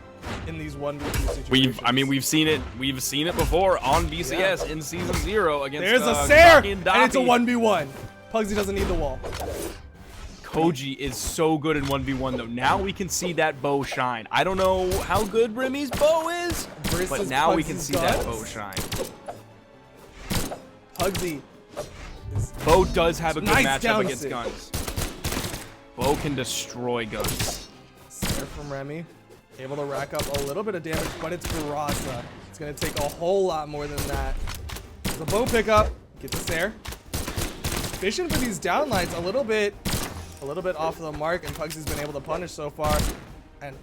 in these 1v2 situations. We've seen it. We've seen it before on BCS in Season 0 against. There's a Sair, and it's a 1v1. Pugsy doesn't need the wall. Koji is so good in 1v1 though. Now we can see that bow shine. I don't know how good Remy's bow is, but now we can see that bow shine. Pugsy. Bow does have a good Nice matchup down against sig. guns. Bow can destroy guns. Sair from Remy. Able to rack up a little bit of damage, but it's Barasa. It's going to take a whole lot more than that. The bow pickup. Get the Sair. Fishing for these downlights a little bit off the mark, and Pugsy's been able to punish so far. And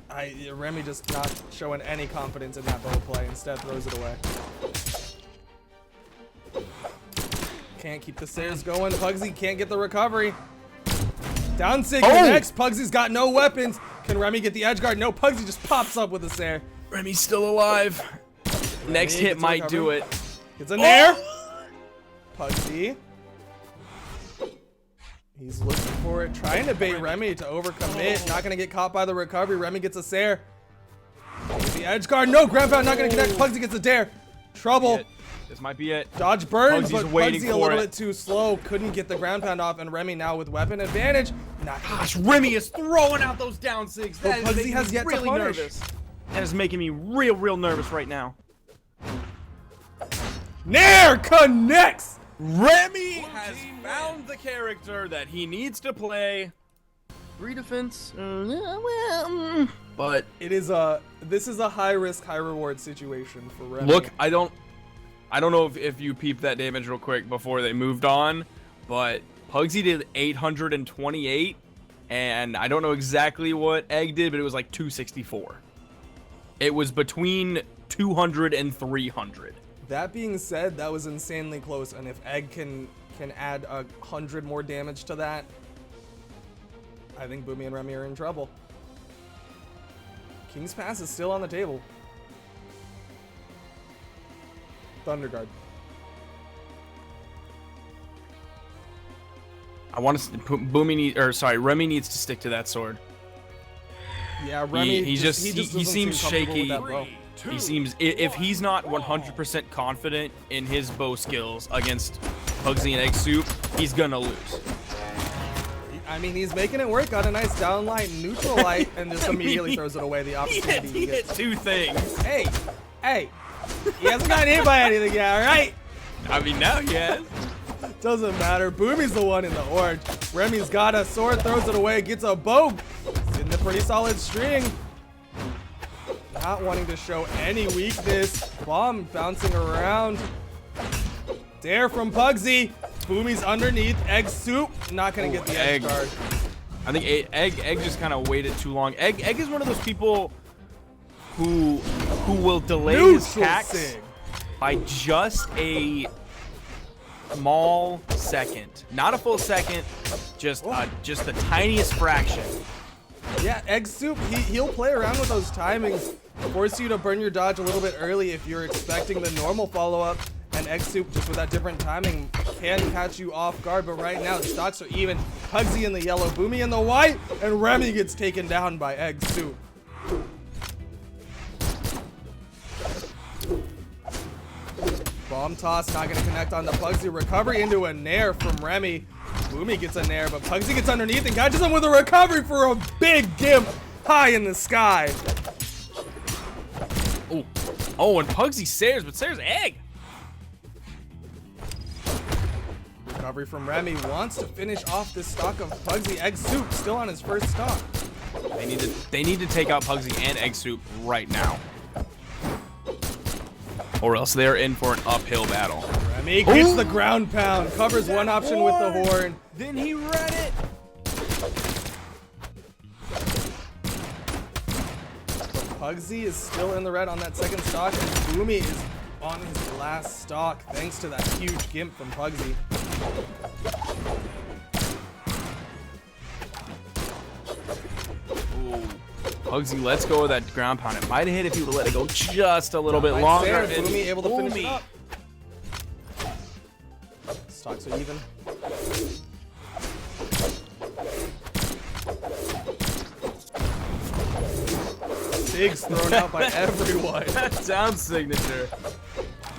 Remy just not showing any confidence in that bow play. Instead, throws it away. Can't keep the Sairs going. Pugsy can't get the recovery. Down sig connects. Pugsy's got no weapons. Can Remy get the edge guard? No, Pugsy just pops up with a Sair. Remy's still alive. Next hit gets a might do recovery. it. Gets a nair. Pugsy. He's looking for it, trying to bait Remy to overcommit. Not gonna get caught by the recovery. Remy gets a Sair. The edge guard. No, ground pound not gonna connect. Pugsy gets a dare. Trouble. This might be it. Dodge burns, Pugsy's but waiting Pugsy a for little it. bit too slow. Couldn't get the ground pound off, and Remy now with weapon advantage. Not gonna Gosh, Remy is throwing out those down sigs. But That is Pugsy making has me yet to really punish. nervous. That is making me real nervous right now. Nair connects. Remy has found the character that he needs to play. 3 defense, but This is a high risk, high reward situation for Remy. look, I don't know if you peeped that damage real quick before they moved on, but Pugsy did 828, and I don't know exactly what Egg did, but it was like 264. It was between 200 and 300. That being said, that was insanely close, and if Egg can add 100 more damage to that, I think Boomy and Remy are in trouble. King's Pass is still on the table. Thunder Guard. I want to Remy needs to stick to that sword. Yeah, Remy. He just doesn't seem seems comfortable with shaky. that bow. He seems, if he's not 100% confident in his bow skills against Pugsy and Egg Soup, he's gonna lose. I mean, he's making it work. Got a nice down light, neutral light, and just immediately throws it away. The opportunity He hit 2 things. Hey, he hasn't gotten hit by anything yet, all right? I mean, now he has. Doesn't matter. Boomy's the one in the orange. Remy's got a sword, throws it away, gets a bow. It's in the pretty solid string. Not wanting to show any weakness. Bomb bouncing around. Dare from Pugsy. Boomy's underneath. Egg Soup. Not going to get the edge guard. I think Egg just kind of waited too long. Egg is one of those people who will delay his attacks sig. by just a small second. Not a full second, just the tiniest fraction. Yeah, Egg Soup, he'll play around with those timings, force you to burn your dodge a little bit early if you're expecting the normal follow-up, and Egg Soup, just with that different timing, can catch you off guard, but right now, the stocks are even. Pugsy in the yellow, Boomy in the white, and Remy gets taken down by Egg Soup. Bomb toss, not going to connect on the Pugsy. Recovery into a nair from Remy. Boomy gets a nair, but Pugsy gets underneath and catches him with a recovery for a big gimp high in the sky. Oh, and Pugsy Sairs, but Sairs Egg. Recovery from Remy, wants to finish off this stock of Pugsy. Egg Soup still on his first stock. They need to take out Pugsy and Egg Soup right now, or else they're in for an uphill battle. Remy gets the ground pound, covers one option with the horn. Then he read it. Pugsy is still in the red on that second stock, and Boomy is on his last stock thanks to that huge gimp from Pugsy. Ooh. Pugsy, let's go with that ground pound. It might have hit if you would let it go just a little bit longer. There, and Boomy able to finish it Boomy. up. Stocks are even. Sigs thrown out by everyone. That down signature.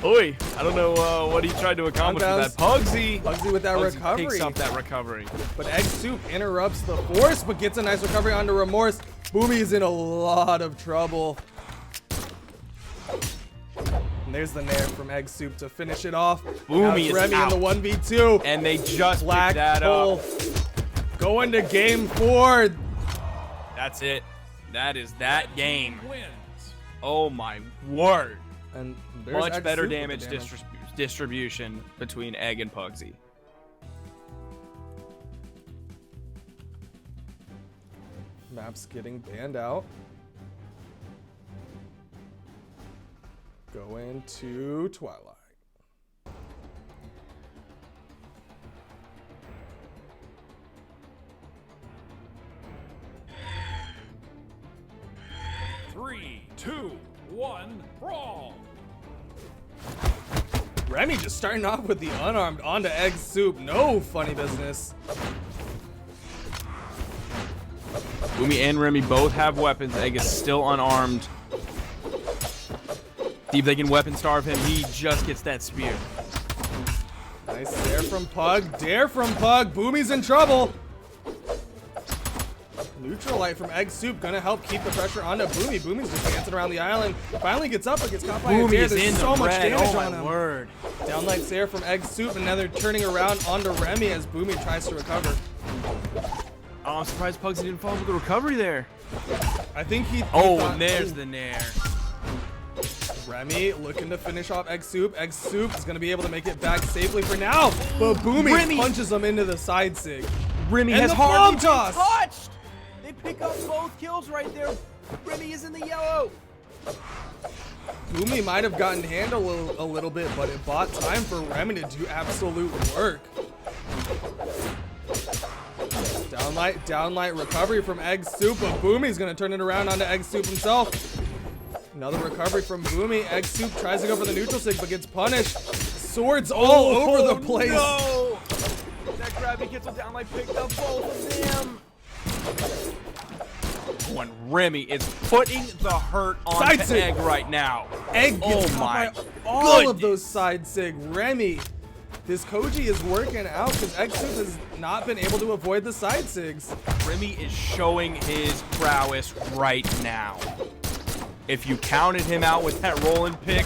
Oi, I don't know what he tried to accomplish with that. Pugsy. Pugsy with that Pugsy recovery. takes up that recovery. But Egg Soup interrupts the force, but gets a nice recovery onto Remorse. Boomy is in a lot of trouble. And there's the nair from Egg Soup to finish it off. Boomy is Remy out. in the 1v2. And they just Black picked that Hole up. going to game 4. That's it. That is that game. Wins. Oh my word. And there's Much Egg better Soup with damage, the damage. distribution between Egg and Pugsy. Map's getting banned out. Go into Twilight. Three, two, one, brawl. Remy just starting off with the unarmed onto Egg Soup. No funny business. Boomy and Remy both have weapons. Egg is still unarmed. See if they can weapon starve him. He just gets that spear. Nice dare from Pug. Dare from Pug. Boomy's in trouble. Neutral light from Egg Soup gonna help keep the pressure onto Boomy. Boomy's just dancing around the island. Finally gets up but gets caught by a Boomy dare. is There's in so the much red. damage Oh on my him. word. Downlight Dare from Egg Soup, and now they're turning around onto Remy as Boomy tries to recover. Oh, I'm surprised Pugsy didn't fall with the recovery there. I think he Oh, thought, and there's the nair. Remy looking to finish off Egg Soup. Egg Soup is going to be able to make it back safely for now. But Boomy Remy- punches him into the side sig. Remy And has the hardly bomb been toss. touched. They pick up both kills right there. Remy is in the yellow. Boomy might have gotten handled a little bit, but it bought time for Remy to do absolute work. Downlight recovery from Egg Soup, but Boomy's going to turn it around onto Egg Soup himself. Another recovery from Boomy. Egg Soup tries to go for the neutral sig, but gets punished. Swords all over the place. No! That grabby cancel down like picked up both of them. When Remy is putting the hurt on Side sig. Egg right now. Egg gets Oh caught my by all of goodness. those side sig. Remy, this Koji is working out because Egg Soup has not been able to avoid the side sigs. Remy is showing his prowess right now. If you counted him out with that rolling pick,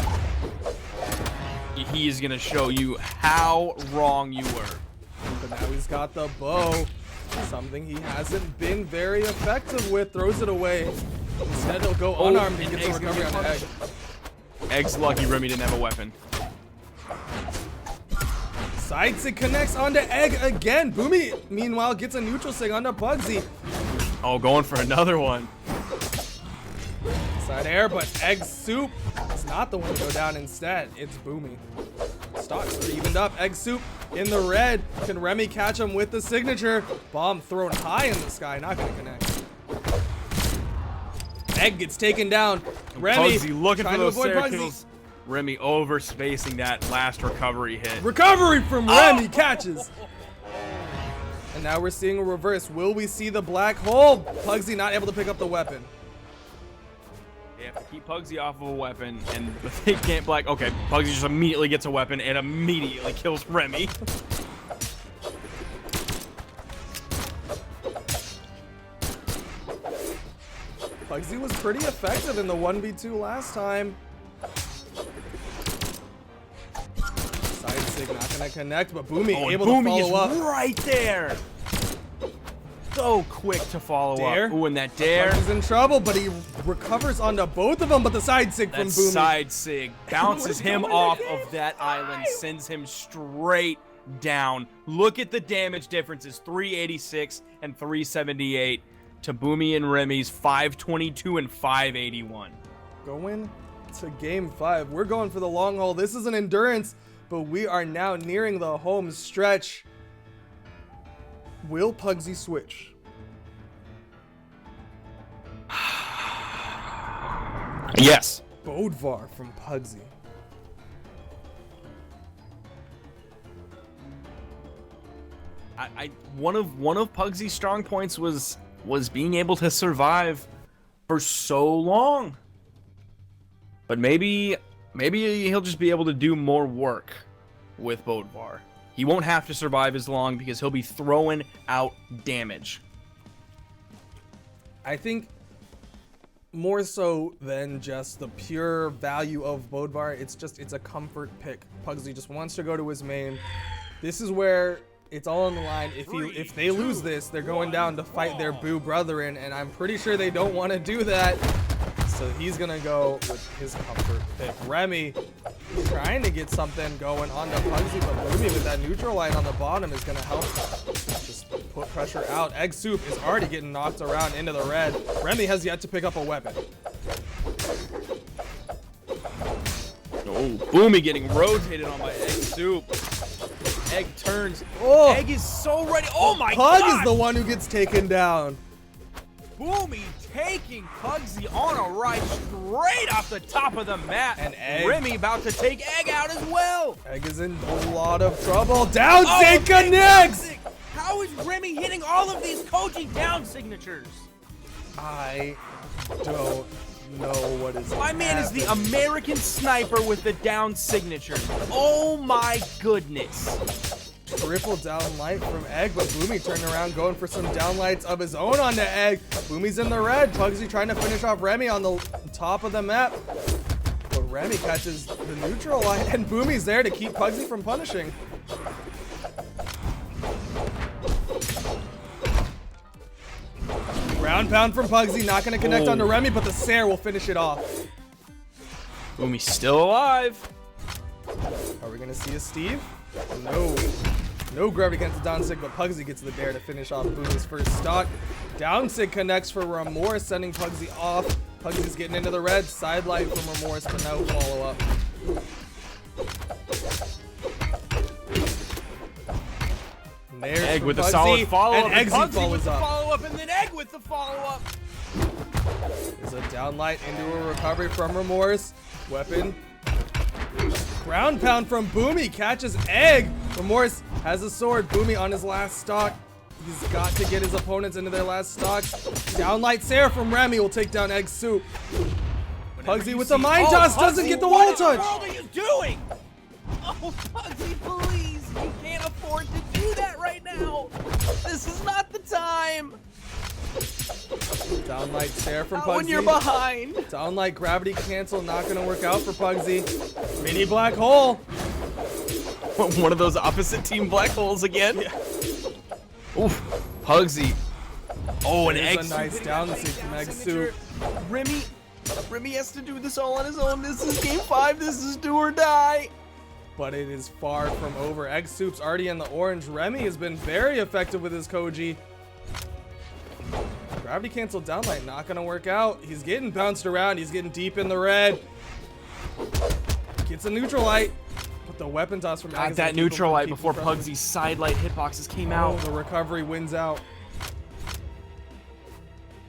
he is going to show you how wrong you were. But now he's got the bow. Something he hasn't been very effective with. Throws it away. Instead, he'll go unarmed and and gets a Egg's gonna recovery get on Egg. Egg's lucky Remy didn't have a weapon. Side sig connects onto Egg again. Boomy, meanwhile, gets a neutral sig onto Pugsy. Oh, going for another one. Side air, but Egg Soup is not the one to go down instead. It's Boomy. Stocks are evened up. Egg Soup in the red. Can Remy catch him with the signature? Bomb thrown high in the sky. Not going to connect. Egg gets taken down. Remy Pugsy looking for trying to those avoid Sarah Pugsy. kills. Remy over spacing that last recovery hit. Recovery from Remy catches. And now we're seeing a reverse. Will we see the black hole? Pugsy not able to pick up the weapon. They have to keep Pugsy off of a weapon, and they can't black. Okay, Pugsy just immediately gets a weapon and immediately kills Remy. Pugsy was pretty effective in the 1v2 last time. Side sig not gonna connect, but Boomy Oh, and able Boomy to follow is up. right there. So quick to follow Dare. up. Ooh, and that dare. Pugsy's in trouble, but he recovers onto both of them, but the side sig from That Boomy. side sig bounces him off of that island, sends him straight down. Look at the damage differences, 386 and 378 to Boomy and Remy's 522 and 581. Going to game 5. We're going for the long haul. This is an endurance, but we are now nearing the home stretch. Will Pugsy switch? Yes. Bodvar from Pugsy. One of Pugsy's strong points was being able to survive for so long. But maybe he'll just be able to do more work with Bodvar. He won't have to survive as long because he'll be throwing out damage. I think more so than just the pure value of Bodvar, it's a comfort pick. Pugsy just wants to go to his main. This is where it's all on the line. If they lose this, they're going down to fight their Boo brethren, and I'm pretty sure they don't want to do that. So he's gonna go with his comfort pick. Remy trying to get something going on to Pugsy, but Boomy with that neutral line on the bottom is gonna help just put pressure out. Egg Soup is already getting knocked around into the red. Remy has yet to pick up a weapon. Oh, Boomy getting rotated on by Egg Soup. Egg turns. Oh, Egg is so ready. Oh my Pug god! is the one who gets taken down. Boomy taking Pugsy on a ride straight off the top of the map. And Egg. Remy about to take Egg out as well. Egg is in a lot of trouble. Down Oh, sig connects! How is Remy hitting all of these Koji down signatures? I don't know what is My man is the happening. American sniper with the down signature. Oh my goodness. Triple down light from Egg, but Boomy turned around going for some downlights of his own onto Egg. Boomy's in the red. Pugsy trying to finish off Remy on the top of the map. But Remy catches the neutral line, and Boomy's there to keep Pugsy from punishing. Ground pound from Pugsy, not going to connect onto Remy, but the Sair will finish it off. Boomy's still alive. Are we going to see a Steve? No. No gravity against the down sig, but Pugsy gets the dare to finish off Boomy's first stock. Down sig connects for Remorse, sending Pugsy off. Pugsy's getting into the red. Side light from Remorse, but no follow-up. There's Egg from with a Pugsy, solid follow-up. and Eggsy Pugsy follows with the up. follow-up, and then Egg with the follow-up. There's a down light into a recovery from Remorse. Weapon. Ground pound from Boomy, catches Egg. Remorse has a sword. Boomy on his last stock. He's got to get his opponents into their last stocks. Downlight Sair from Remy will take down Egg Soup. Pugsy with the mind toss doesn't get the wall touch. What are you doing? Oh, Pugsy, please. You can't afford to do that right now. This is not the time. Downlight Sair from Not Pugsy. when you're behind. Downlight gravity cancel, not gonna work out for Pugsy. Mini black hole. One of those opposite team black holes again. Yeah. Oof, Pugsy. Oh, an There's Egg a nice Soup. down sig from Egg Soup. Remy has to do this all on his own. This is game 5. This is do or die. But it is far from over. Egg Soup's already in the orange. Remy has been very effective with his Koji. Gravity cancel downlight, not gonna work out. He's getting bounced around. He's getting deep in the red. Gets a neutral light. But the weapon toss from Egg Got is that gonna keep him neutral from light keeping before from- Pugsy's side light hitboxes came Oh, out. the recovery wins out.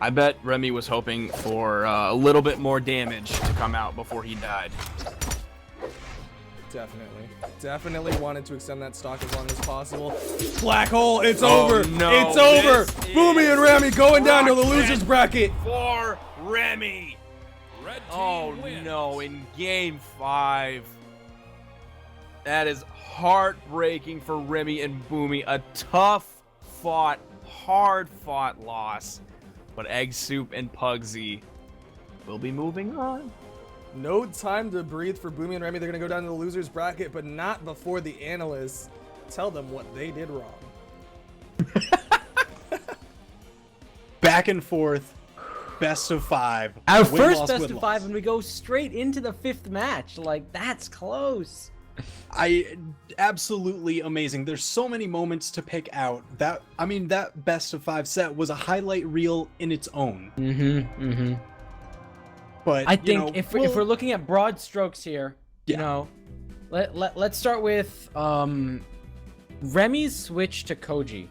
I bet Remy was hoping for a little bit more damage to come out before he died. Definitely wanted to extend that stock as long as possible. Black hole, it's Oh, over. no, It's over. this Boomy is and Remy going down to the rocket losers bracket. For Remy. Red team Oh wins. no, in game 5. That is heartbreaking for Remy and Boomy. A tough fought, hard fought loss. But Egg Soup and Pugsy will be moving on. No time to breathe for Boomy and Remy. They're going to go down to the losers bracket, but not before the analysts tell them what they did wrong. Back and forth, best of 5. Our Win, first loss, best win, of loss. 5, and we go straight into the 5th match. Like, that's close. Absolutely amazing. There's so many moments to pick out. That best of 5 set was a highlight reel in its own. Mm-hmm. But But I you think know, if we're looking at broad strokes here, you Yeah. know, let's start with Remy's switch to Koji.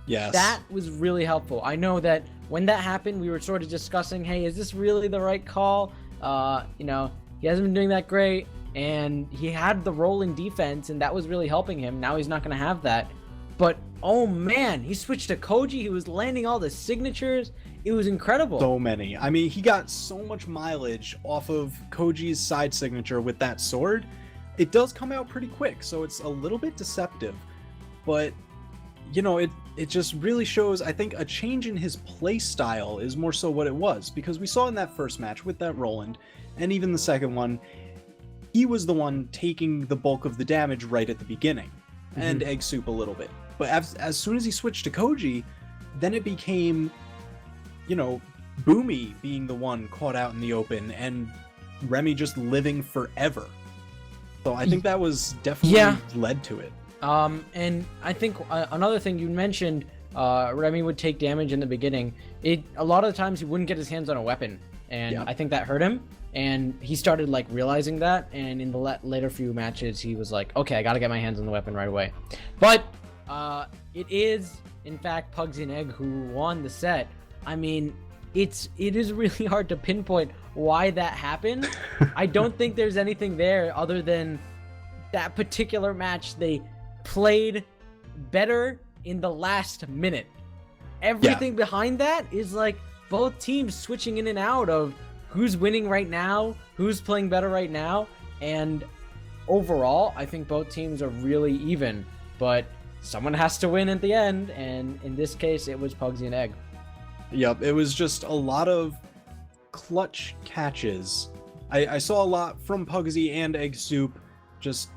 yes, That was really helpful. I know that when that happened, we were sort of discussing, hey, is this really the right call? You know, he hasn't been doing that great, and he had the role in defense, and that was really helping him. Now he's not going to have that. But, oh man, he switched to Koji. He was landing all the signatures. It was incredible. so many. I mean, he got so much mileage off of Koji's side signature with that sword. It does come out pretty quick, so it's a little bit deceptive. But, you know, it just really shows, I think, a change in his play style is more so what it was. Because we saw in that first match with that Roland, and even the second one, he was the one taking the bulk of the damage right at the beginning. And Egg Soup a little bit. But as soon as he switched to Koji, then it became, you know, Boomy being the one caught out in the open and Remy just living forever. So I think that was definitely led to it. And I think another thing you mentioned, Remy would take damage in the beginning. A lot of the times he wouldn't get his hands on a weapon, and I think that hurt him. And he started like realizing that, and in the later few matches, he was like, okay, I gotta get my hands on the weapon right away. But it is, in fact, Pugsy and Egg who won the set. I mean, it is really hard to pinpoint why that happened. I don't think there's anything there other than that particular match. They played better in the last minute. Everything behind that is like both teams switching in and out of who's winning right now, who's playing better right now, and overall, I think both teams are really even, but someone has to win at the end, and in this case, it was Pugsy and Egg. Yep, it was just a lot of clutch catches. I saw a lot from Pugsy and Egg Soup, just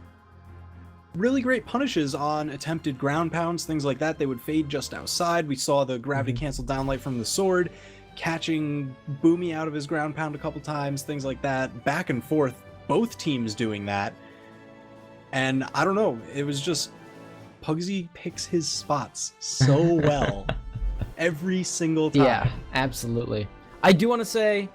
really great punishes on attempted ground pounds, things like that. They would fade just outside. We saw the gravity cancel downlight from the sword, catching Boomy out of his ground pound a couple times, things like that. Back and forth, both teams doing that. And I don't know, it was just Pugsy picks his spots so well every single time. Yeah, absolutely. I do want to say,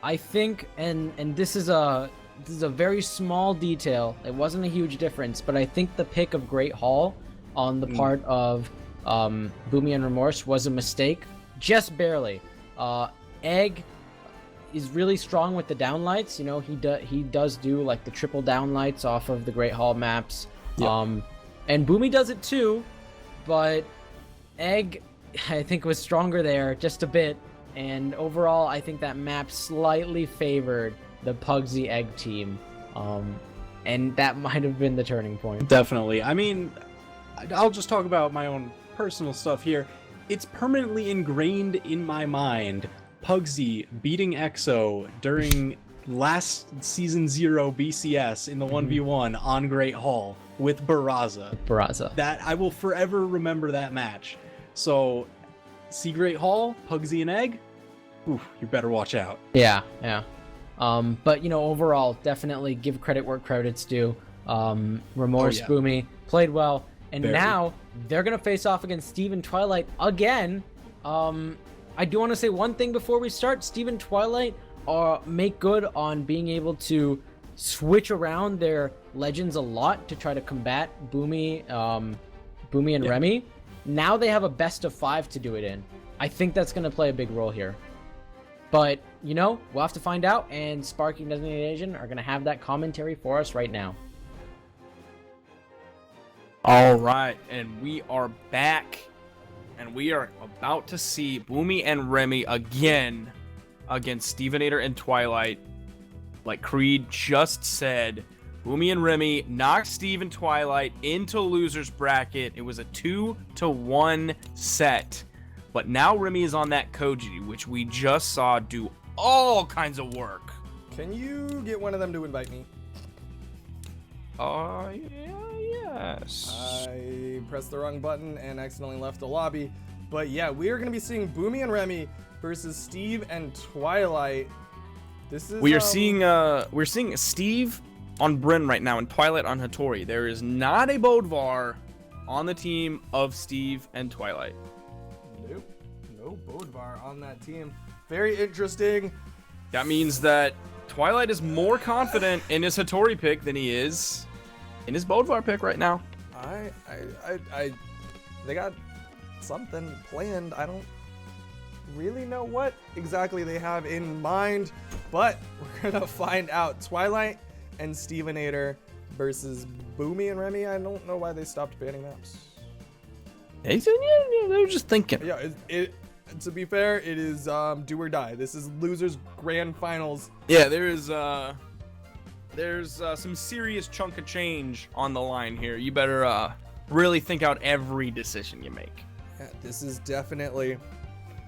I think, and this is a very small detail. It wasn't a huge difference, but I think the pick of Great Hall on the part of Boomy and Remorse was a mistake, just barely. Egg is really strong with the downlights. You know, he does do like the triple downlights off of the Great Hall maps. Yep. And Boomy does it too, but Egg, I think, was stronger there just a bit. And overall, I think that map slightly favored the Pugsy Egg team. And that might have been the turning point. Definitely. I mean, I'll just talk about my own personal stuff here. It's permanently ingrained in my mind, Pugsy beating EXO during last season 0 BCS in the 1v1 on Great Hall with Barraza. That I will forever remember that match. So, see Great Hall, Pugsy and Egg, oof, you better watch out. Yeah. But, you know, overall, definitely give credit where credit's due. Remorse, Boomy played well. And now they're going to face off against Steve and Twilight again. I do want to say one thing before we start. Steve and Twilight make good on being able to switch around their legends a lot to try to combat Boomy and Remy. Now they have a best of 5 to do it in. I think that's going to play a big role here. But, you know, we'll have to find out. And Sparky and Designated Agent are going to have that commentary for us right now. All right, and we are back, and we are about to see Boomy and Remy again against Stevenator and Twilight. Like Creed just said, Boomy and Remy knocked Steve and Twilight into loser's bracket. It was a 2-1 set, but now Remy is on that Koji, which we just saw do all kinds of work. Can you get one of them to invite me? Yes. I pressed the wrong button and accidentally left the lobby. But yeah, we are going to be seeing Boomy and Remy versus Steve and Twilight. This is we're seeing Steve on Bryn right now and Twilight on Hattori. There is not a Bodvar on the team of Steve and Twilight. Nope. No Bodvar on that team. Very interesting. That means that Twilight is more confident in his Hattori pick than he is in his Bodvar pick right now. They got something planned. I don't really know what exactly they have in mind, but we're gonna find out. Twilight and Stevenator versus Boomy and Remy. I don't know why they stopped banning maps. They said, yeah, they were just thinking. Yeah, to be fair, it is do or die. This is losers grand finals. Yeah, there's some serious chunk of change on the line here. You better really think out every decision you make. Yeah, this is definitely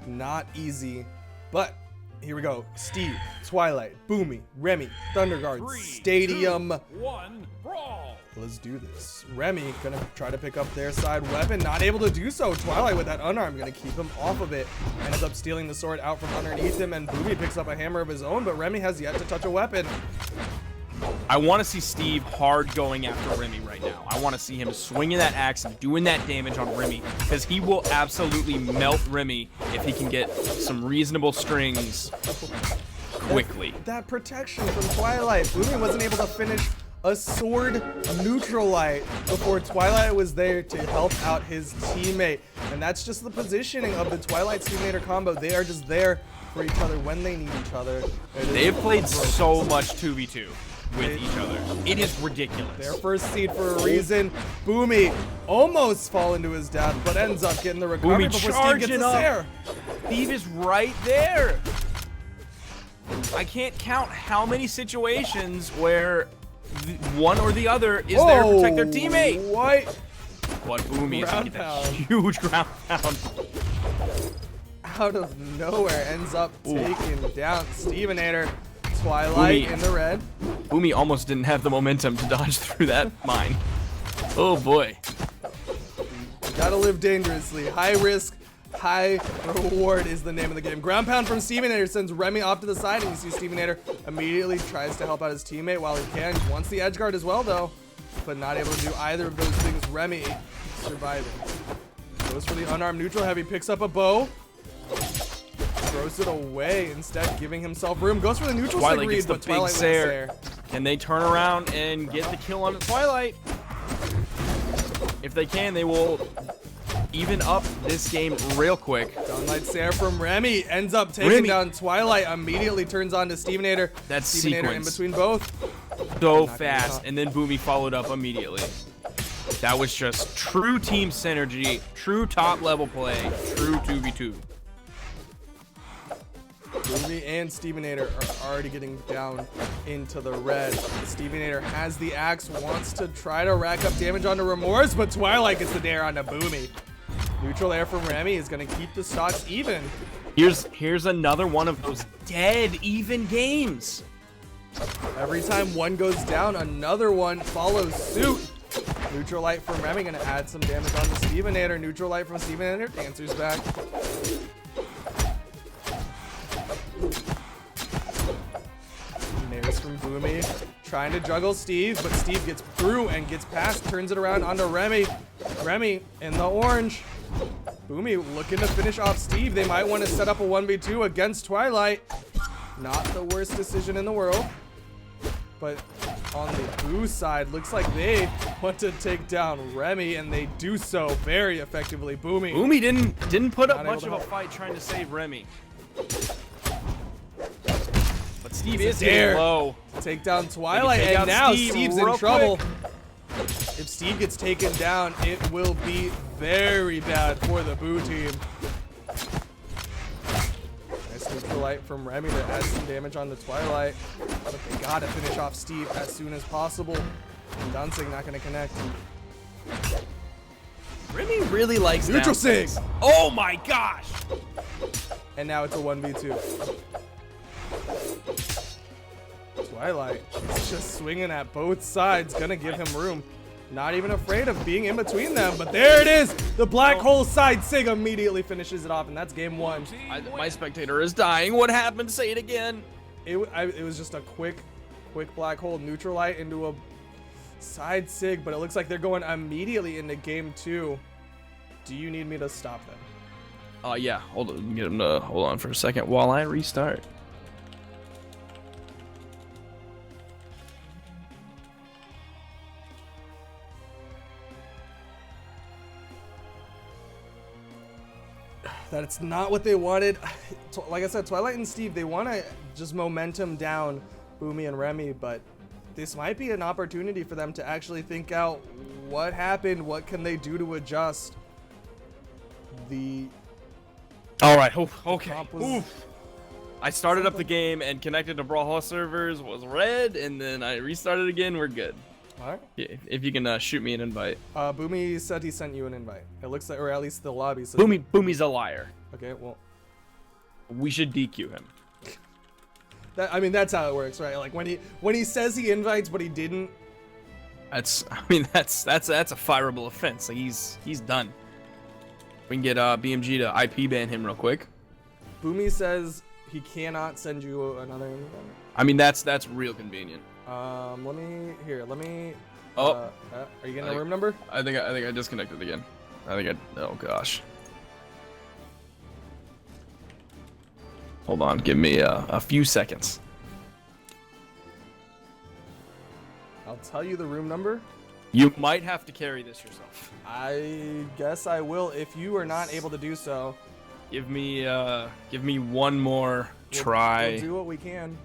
not easy, but here we go. Steve, Twilight, Boomy, Remy, Thunderguard, 3, Stadium. 2, 1, brawl. Let's do this. Remy gonna try to pick up their side weapon, not able to do so. Twilight with that unarmed gonna keep him off of it. Ends up stealing the sword out from underneath him, and Boomy picks up a hammer of his own, but Remy has yet to touch a weapon. I want to see Steve hard going after Remy right now. I want to see him swinging that axe and doing that damage on Remy, because he will absolutely melt Remy if he can get some reasonable strings quickly. That protection from Twilight. Boomy wasn't able to finish a sword neutralite before Twilight was there to help out his teammate. And that's just the positioning of the Twilight Stevenator combo. They are just there for each other when they need each other. They've played so much 2v2 with each other. It is ridiculous. Their first seed for a reason. Boomy almost fall into his death, but ends up getting the recovery Boomy before Steve charging gets the up. Sair. Steve is right there. I can't count how many situations where one or the other is there to protect their teammate. What? But Boomy is gonna Ground get that pound. huge ground pound. Out of nowhere ends up taking down Stevenator. Twilight Boomy. in the red. Boomy almost didn't have the momentum to dodge through that mine. Oh boy. Gotta live dangerously. High risk, high reward is the name of the game. Ground pound from Stevenator sends Remy off to the side, and you see Stevenator immediately tries to help out his teammate while he can. Wants the edge guard as well, though, but not able to do either of those things. Remy surviving. Goes for the unarmed neutral heavy, picks up a bow. Throws it away, instead giving himself room. Goes for the neutral Twilight sig gets read, the but big Twilight with the Sair. Sair. Can they turn around and get the kill on Twilight? If they can, they will even up this game real quick. Downlight Sair from Remy ends up taking Remy. down Twilight. Immediately turns on to Stevenator. That Stevenator in sequence. between both. So gonna fast, count. and then Boomy followed up immediately. That was just true team synergy, true top level play, true 2v2. Boomy and Stevenator are already getting down into the red. Stevenator has the axe, wants to try to rack up damage onto Remorse, but Twilight gets the dare onto Boomy. Neutral air from Remy is going to keep the stocks even. Here's another one of those dead even games. Every time one goes down, another one follows suit. Neutral light from Remy going to add some damage onto Stevenator. Neutral light from Stevenator answers back. Nares from Boomy, trying to juggle Steve, but Steve gets through and gets past, turns it around onto Remy. Remy in the orange. Boomy looking to finish off Steve. They might want to set up a 1v2 against Twilight. Not the worst decision in the world. But on the Boo side, looks like they want to take down Remy, and they do so very effectively. Boomy. Boomy didn't put up Not able much to of a help. fight trying to save Remy. But Steve It's is a dare. getting low. Take down Twilight, take and out now Steve Steve's in real trouble. quick. If Steve gets taken down, it will be very bad for the Boo team. Nice neutral light from Remy to add some damage on the Twilight. But they gotta finish off Steve as soon as possible. And Dunsing not gonna connect. Remy really likes Neutral that. sig! Oh my gosh! And now it's a 1v2. Twilight is just swinging at both sides, gonna give him room. Not even afraid of being in between them, but there it is! The black hole side sig immediately finishes it off, and that's game one. My spectator is dying. What happened? Say it again. It was just a quick black hole neutral light into a side sig, but it looks like they're going immediately into game two. Do you need me to stop them? Yeah. Hold on. Get him to hold on for a second while I restart. That's not what they wanted. Like I said, Twilight and Steve, they want to just momentum down Boomy and Remy, but this might be an opportunity for them to actually think out what happened, what can they do to adjust. All right, okay. Comp was- Oof. I started up the game and connected to Brawlhalla servers, was red, and then I restarted again. We're good. All right. Yeah, if you can shoot me an invite. Boomy said he sent you an invite. It looks like, or at least the lobby said. Boomy's a liar. Okay, well, We should DQ him. I mean that's how it works, right? Like when he says he invites but he didn't. That's a fireable offense. Like he's done. We can get BMG to IP ban him real quick. Boomy says he cannot send you another invite. I mean that's real convenient. Let me. Oh. Are you getting a room number? I think I disconnected again. Oh gosh. Hold on, give me a few seconds. I'll tell you the room number. You might have to carry this yourself. I guess I will if you are not able to do so. Give me one more try. We'll do what we can.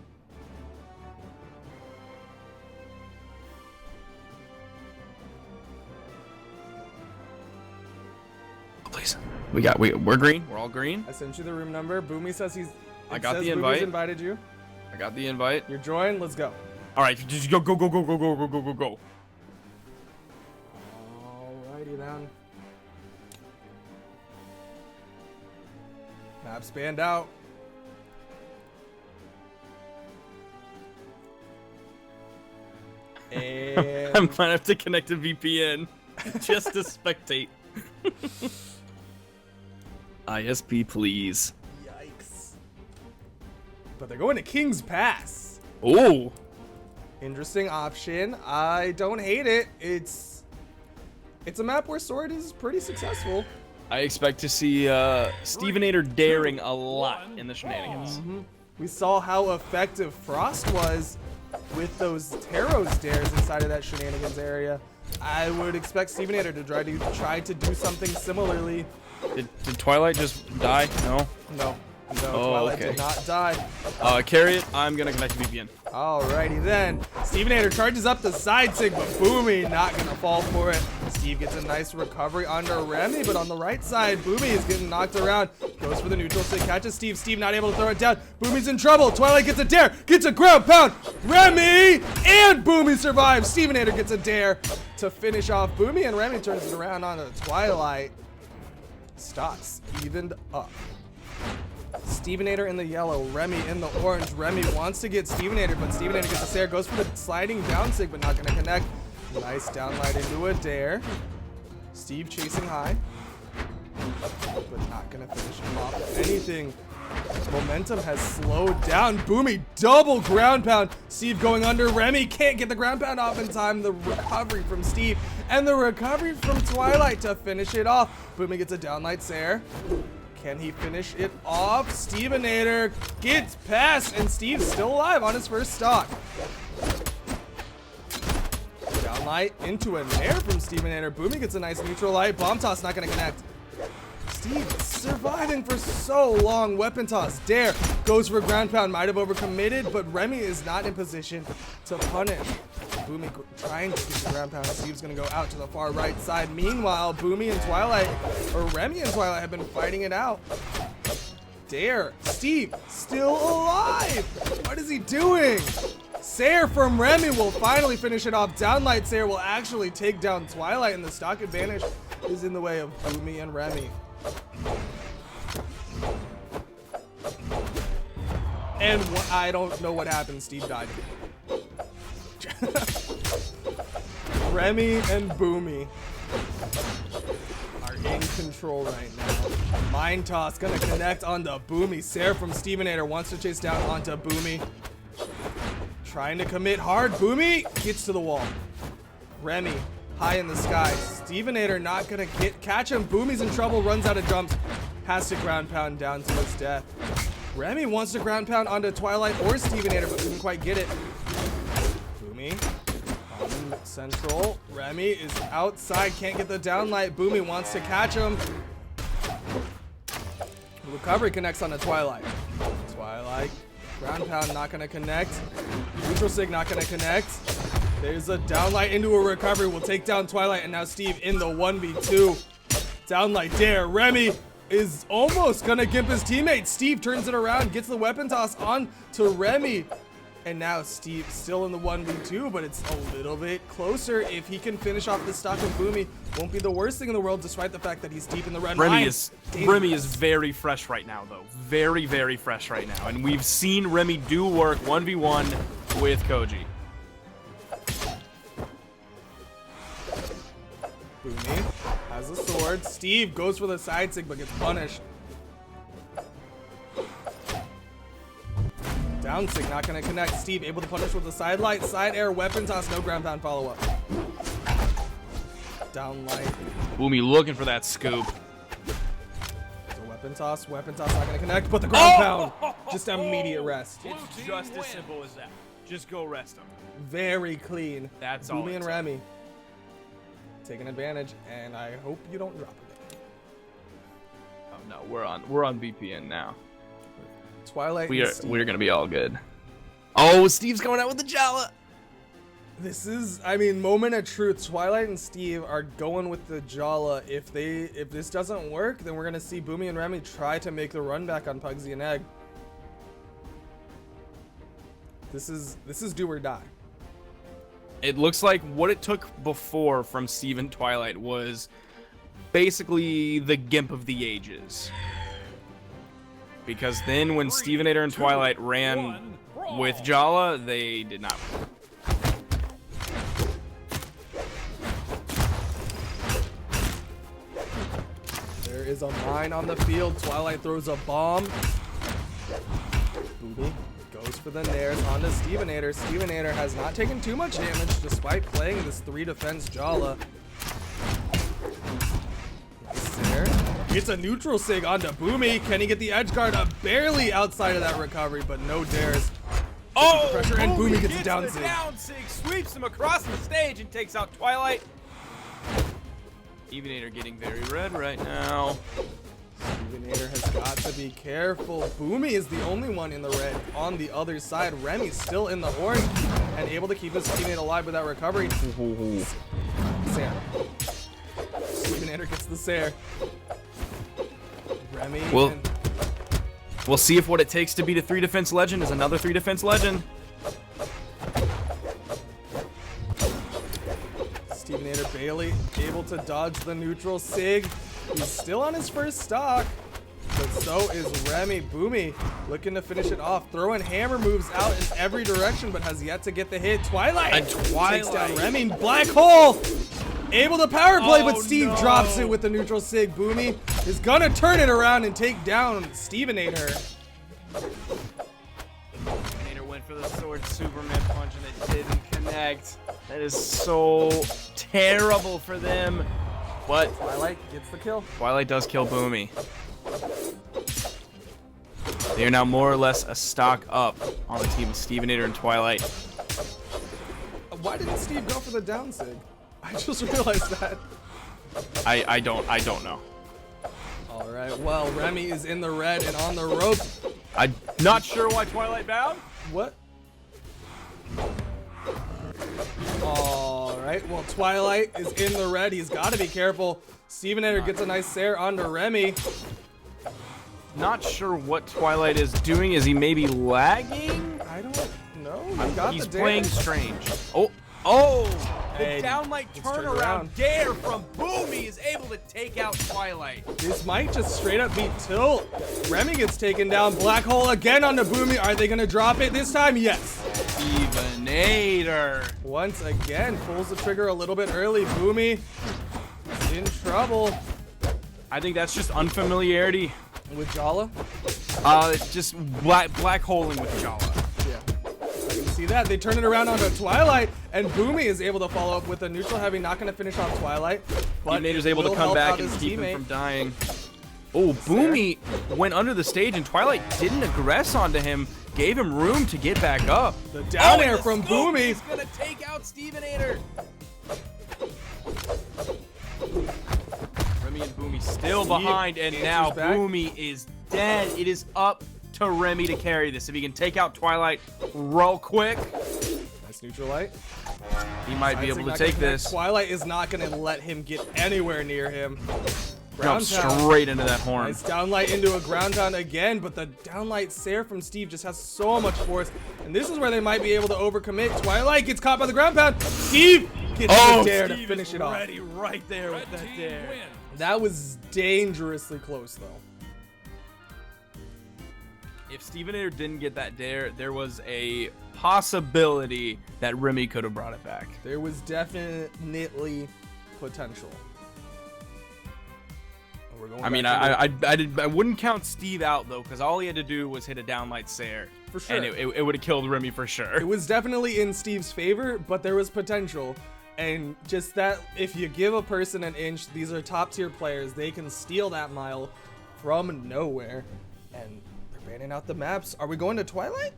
Please. We're green. We're all green. I sent you the room number. Boomy says I got the Boomy's invite. invited you. I got the invite. You're joined. Let's go. All right, just go. Alrighty then. Map spanned out. And I might have to connect a VPN just to spectate. ISP, please. yikes. But they're going to King's Pass. Oh. Interesting option. I don't hate it. It's a map where Sword is pretty successful. I expect to see Stevenator daring a lot in the shenanigans. We saw how effective Frost was with those Taro's dares inside of that shenanigans area. I would expect Stevenator to try to do something similarly. Did Twilight just die? No. No, Oh, Twilight okay. did not die. Carry it. I'm gonna connect to VPN. Alrighty then. Stevenator charges up the side sig, but Boomy not gonna fall for it. Steve gets a nice recovery onto Remy, but on the right side, Boomy is getting knocked around. Goes for the neutral stick, catches Steve. Steve not able to throw it down. Boomy's in trouble. Twilight gets a dare, gets a ground pound. Remy and Boomy survives. Stevenator gets a dare to finish off Boomy, and Remy turns it around onto Twilight. Stocks evened up. Stevenator in the yellow, Remy in the orange. Remy wants to get Stevenator, but Stevenator gets a dare, goes for the sliding down sig, but not gonna connect. Nice downlight into a dare. Steve chasing high, but not gonna finish him off with anything. Momentum has slowed down. Boomy double ground pound. Steve going under. Remy can't get the ground pound off in time. The recovery from Steve and the recovery from Twilight to finish it off. Boomy gets a downlight Sair. Can he finish it off? Stevenator gets past, and Steve's still alive on his first stock. Downlight into a nair from Stevenator. Boomy gets a nice neutral light. Bomb toss not gonna connect. Steve surviving for so long. Weapon toss, dare, goes for ground pound. Might have overcommitted, but Remy is not in position to punish. Boomy trying to get the ground pound. Steve's gonna go out to the far right side. Meanwhile, Boomy and Twilight, or Remy and Twilight, have been fighting it out. Dare, Steve, still alive. What is he doing? Sair from Remy will finally finish it off. Downlight Sair will actually take down Twilight, and the stock advantage is in the way of Boomy and Remy. And I don't know what happened. Steve died. Remy and Boomy are in control right now. Mind toss gonna connect onto Boomy. Sair from Stevenator wants to chase down onto Boomy. Trying to commit hard. Boomy gets to the wall. Remy high in the sky. Stevenator not gonna catch him. Boomy's in trouble, runs out of jumps. Has to ground pound down to his death. Remy wants to ground pound onto Twilight or Stevenator, but couldn't quite get it. Boomy on central. Remy is outside, can't get the downlight. Boomy wants to catch him. Recovery connects on the Twilight. Twilight. Ground pound not gonna connect. Neutral sig not gonna connect. There's a downlight into a recovery. Will take down Twilight, and now Steve in the 1v2. Downlight dare. Remy is almost gonna gimp his teammate. Steve turns it around, gets the weapon toss on to Remy. And now Steve still in the 1v2, but it's a little bit closer. If he can finish off the stock of Boomy, won't be the worst thing in the world, despite the fact that he's deep in the red line. Remy is very fresh right now, though. Very, very fresh right now. And we've seen Remy do work 1v1 with Koji. Boomy has a sword. Steve goes for the side sig, but gets punished. Down sig not gonna connect. Steve able to punish with the side light, side air, weapon toss, no ground pound follow up. Down light. Boomy looking for that scoop. So weapon toss not gonna connect, but the ground pound. Just immediate rest. It's just as simple as that. Just go rest him. Very clean. That's all Boomy it and took. Remy taking advantage, and I hope you don't drop it. Oh no, we're on VPN now. Twilight. We're gonna be all good. Oh, Steve's going out with the Jala. This is, I mean, moment of truth. Twilight and Steve are going with the Jala. If this doesn't work, then we're gonna see Boomy and Remy try to make the run back on Pugsy and Egg. This is do or die. It looks like what it took before from Steve and Twilight was basically the Gimp of the Ages. Because then when Stevenator and Twilight ran with Jala, they did not win. There is a mine on the field. Twilight throws a bomb. Boomy goes for the nares onto Stevenator. Stevenator has not taken too much damage despite playing this 3 defense Jala. Nice there. Gets a neutral sig onto Boomy. Can he get the edge guard up? Barely outside of that recovery, but no dares. Oh, Pressure, and Boomy gets a down the sig. down sig, sweeps him across the stage and takes out Twilight. Stevenator getting very red right now. Stevenator has got to be careful. Boomy is the only one in the red on the other side. Remy's still in the orange and able to keep his teammate alive with that recovery. Sair. Stevenator gets the Sair. Remy. We'll see if what it takes to beat a 3 defense legend is another 3 defense legend. Stevenator Bailey able to dodge the neutral sig. He's still on his first stock, but so is Remy. Boomy looking to finish it off, throwing hammer moves out in every direction, but has yet to get the hit. Twilight takes down Remy. Black hole able to power play, but Steve drops it with the neutral sig. Boomy is gonna turn it around and take down Stevenator. Stevenator went for the sword Superman punch and it didn't connect. That is so terrible for them. But Twilight gets the kill. Twilight does kill Boomy. They are now more or less a stock up on the team of Stevenator and Twilight. Why didn't Steve go for the down sig? I just realized that. I don't know. All right, well, Remy is in the red and on the rope. I'm not sure why Twilight bowed. What? All right, well, Twilight is in the red. He's got to be careful. Stevenator gets a nice Sair onto Remy. Not sure what Twilight is doing. Is he maybe lagging? I don't know. He got He's the playing damage. strange. Oh! The And downlight it's turned turnaround around. dare from Boomy is able to take out Twilight. This might just straight up be tilt. Remy gets taken down. Black hole again onto Boomy. Are they going to drop it this time? Yes. Stevenator. Once again, pulls the trigger a little bit early. Boomy is in trouble. I think that's just unfamiliarity. With Jala? Just black holing with Jala. Yeah. I can see that. They turn it around onto Twilight, and Boomy is able to follow up with a neutral heavy. Not going to finish off Twilight. But Stevenator's it able to will come help back out and his keep him teammate. from dying. Oh, Boomy went under the stage and Twilight didn't aggress onto him. Gave him room to get back up. The down air the from scoop Boomy. is gonna take out Stevenator. Remy Remy and Boomy still Steve behind, and answers now back. Boomy is dead. It is up to Remy to carry this. If he can take out Twilight real quick, Nice neutral light. he might be Isaac able to not take gonna connect. this. Twilight is not going to let him get anywhere near him. Jump Ground pound. straight into that horn. Nice downlight into a ground pound again, but the downlight Sair from Steve just has so much force. And this is where they might be able to overcommit. Twilight gets caught by the ground pound. Steve gets the dare to finish it off. Ready right there with that dare. Win. That was dangerously close, though. If Stevenator didn't get that dare, there was a possibility that Remy could have brought it back. There was definitely potential. We're going I mean, back to I wouldn't count Steve out though, because all he had to do was hit a downlight Sair, For sure. and it would have killed Remy for sure. It was definitely in Steve's favor, but there was potential. And just that, if you give a person an inch, these are top tier players. They can steal that mile from nowhere. And they're banning out the maps. Are we going to Twilight?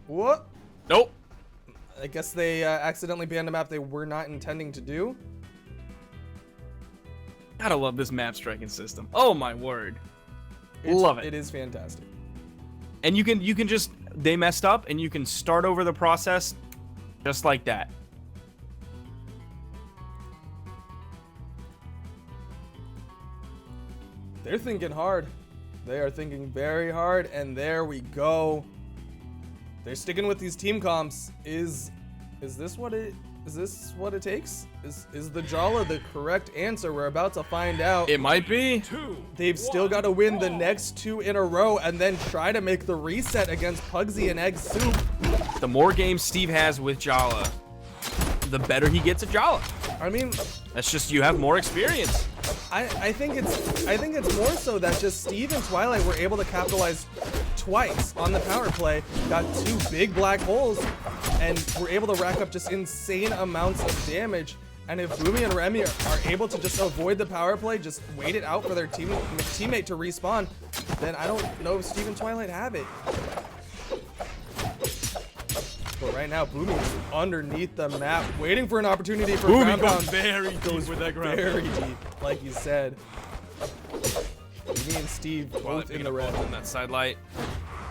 What? Nope. I guess they accidentally banned a map they were not intending to do. Gotta love this map striking system. Oh my word. Love it. It is fantastic. And you can just, they messed up and you can start over the process just like that. They're thinking hard. They are thinking very hard, and there we go. They're sticking with these team comps. Is this what it takes? Is the Jala the correct answer? We're about to find out. It might be. They've still got to win the next 2 in a row and then try to make the reset against Pugsy and Egg Soup. The more games Steve has with Jala, the better he gets at Jala. I mean, That's just, you have more experience. I think it's more so that just Steve and Twilight were able to capitalize twice on the power play, got 2 big black holes, and were able to rack up just insane amounts of damage. And if Boomy and Remy are able to just avoid the power play, just wait it out for their teammate to respawn, then I don't know if Steve and Twilight have it. But right now, Boomy is underneath the map, waiting for an opportunity for Boomy ground goes pound. very deep with that ground. Very deep, like you said. Boomy and Steve both in the red. On that side light.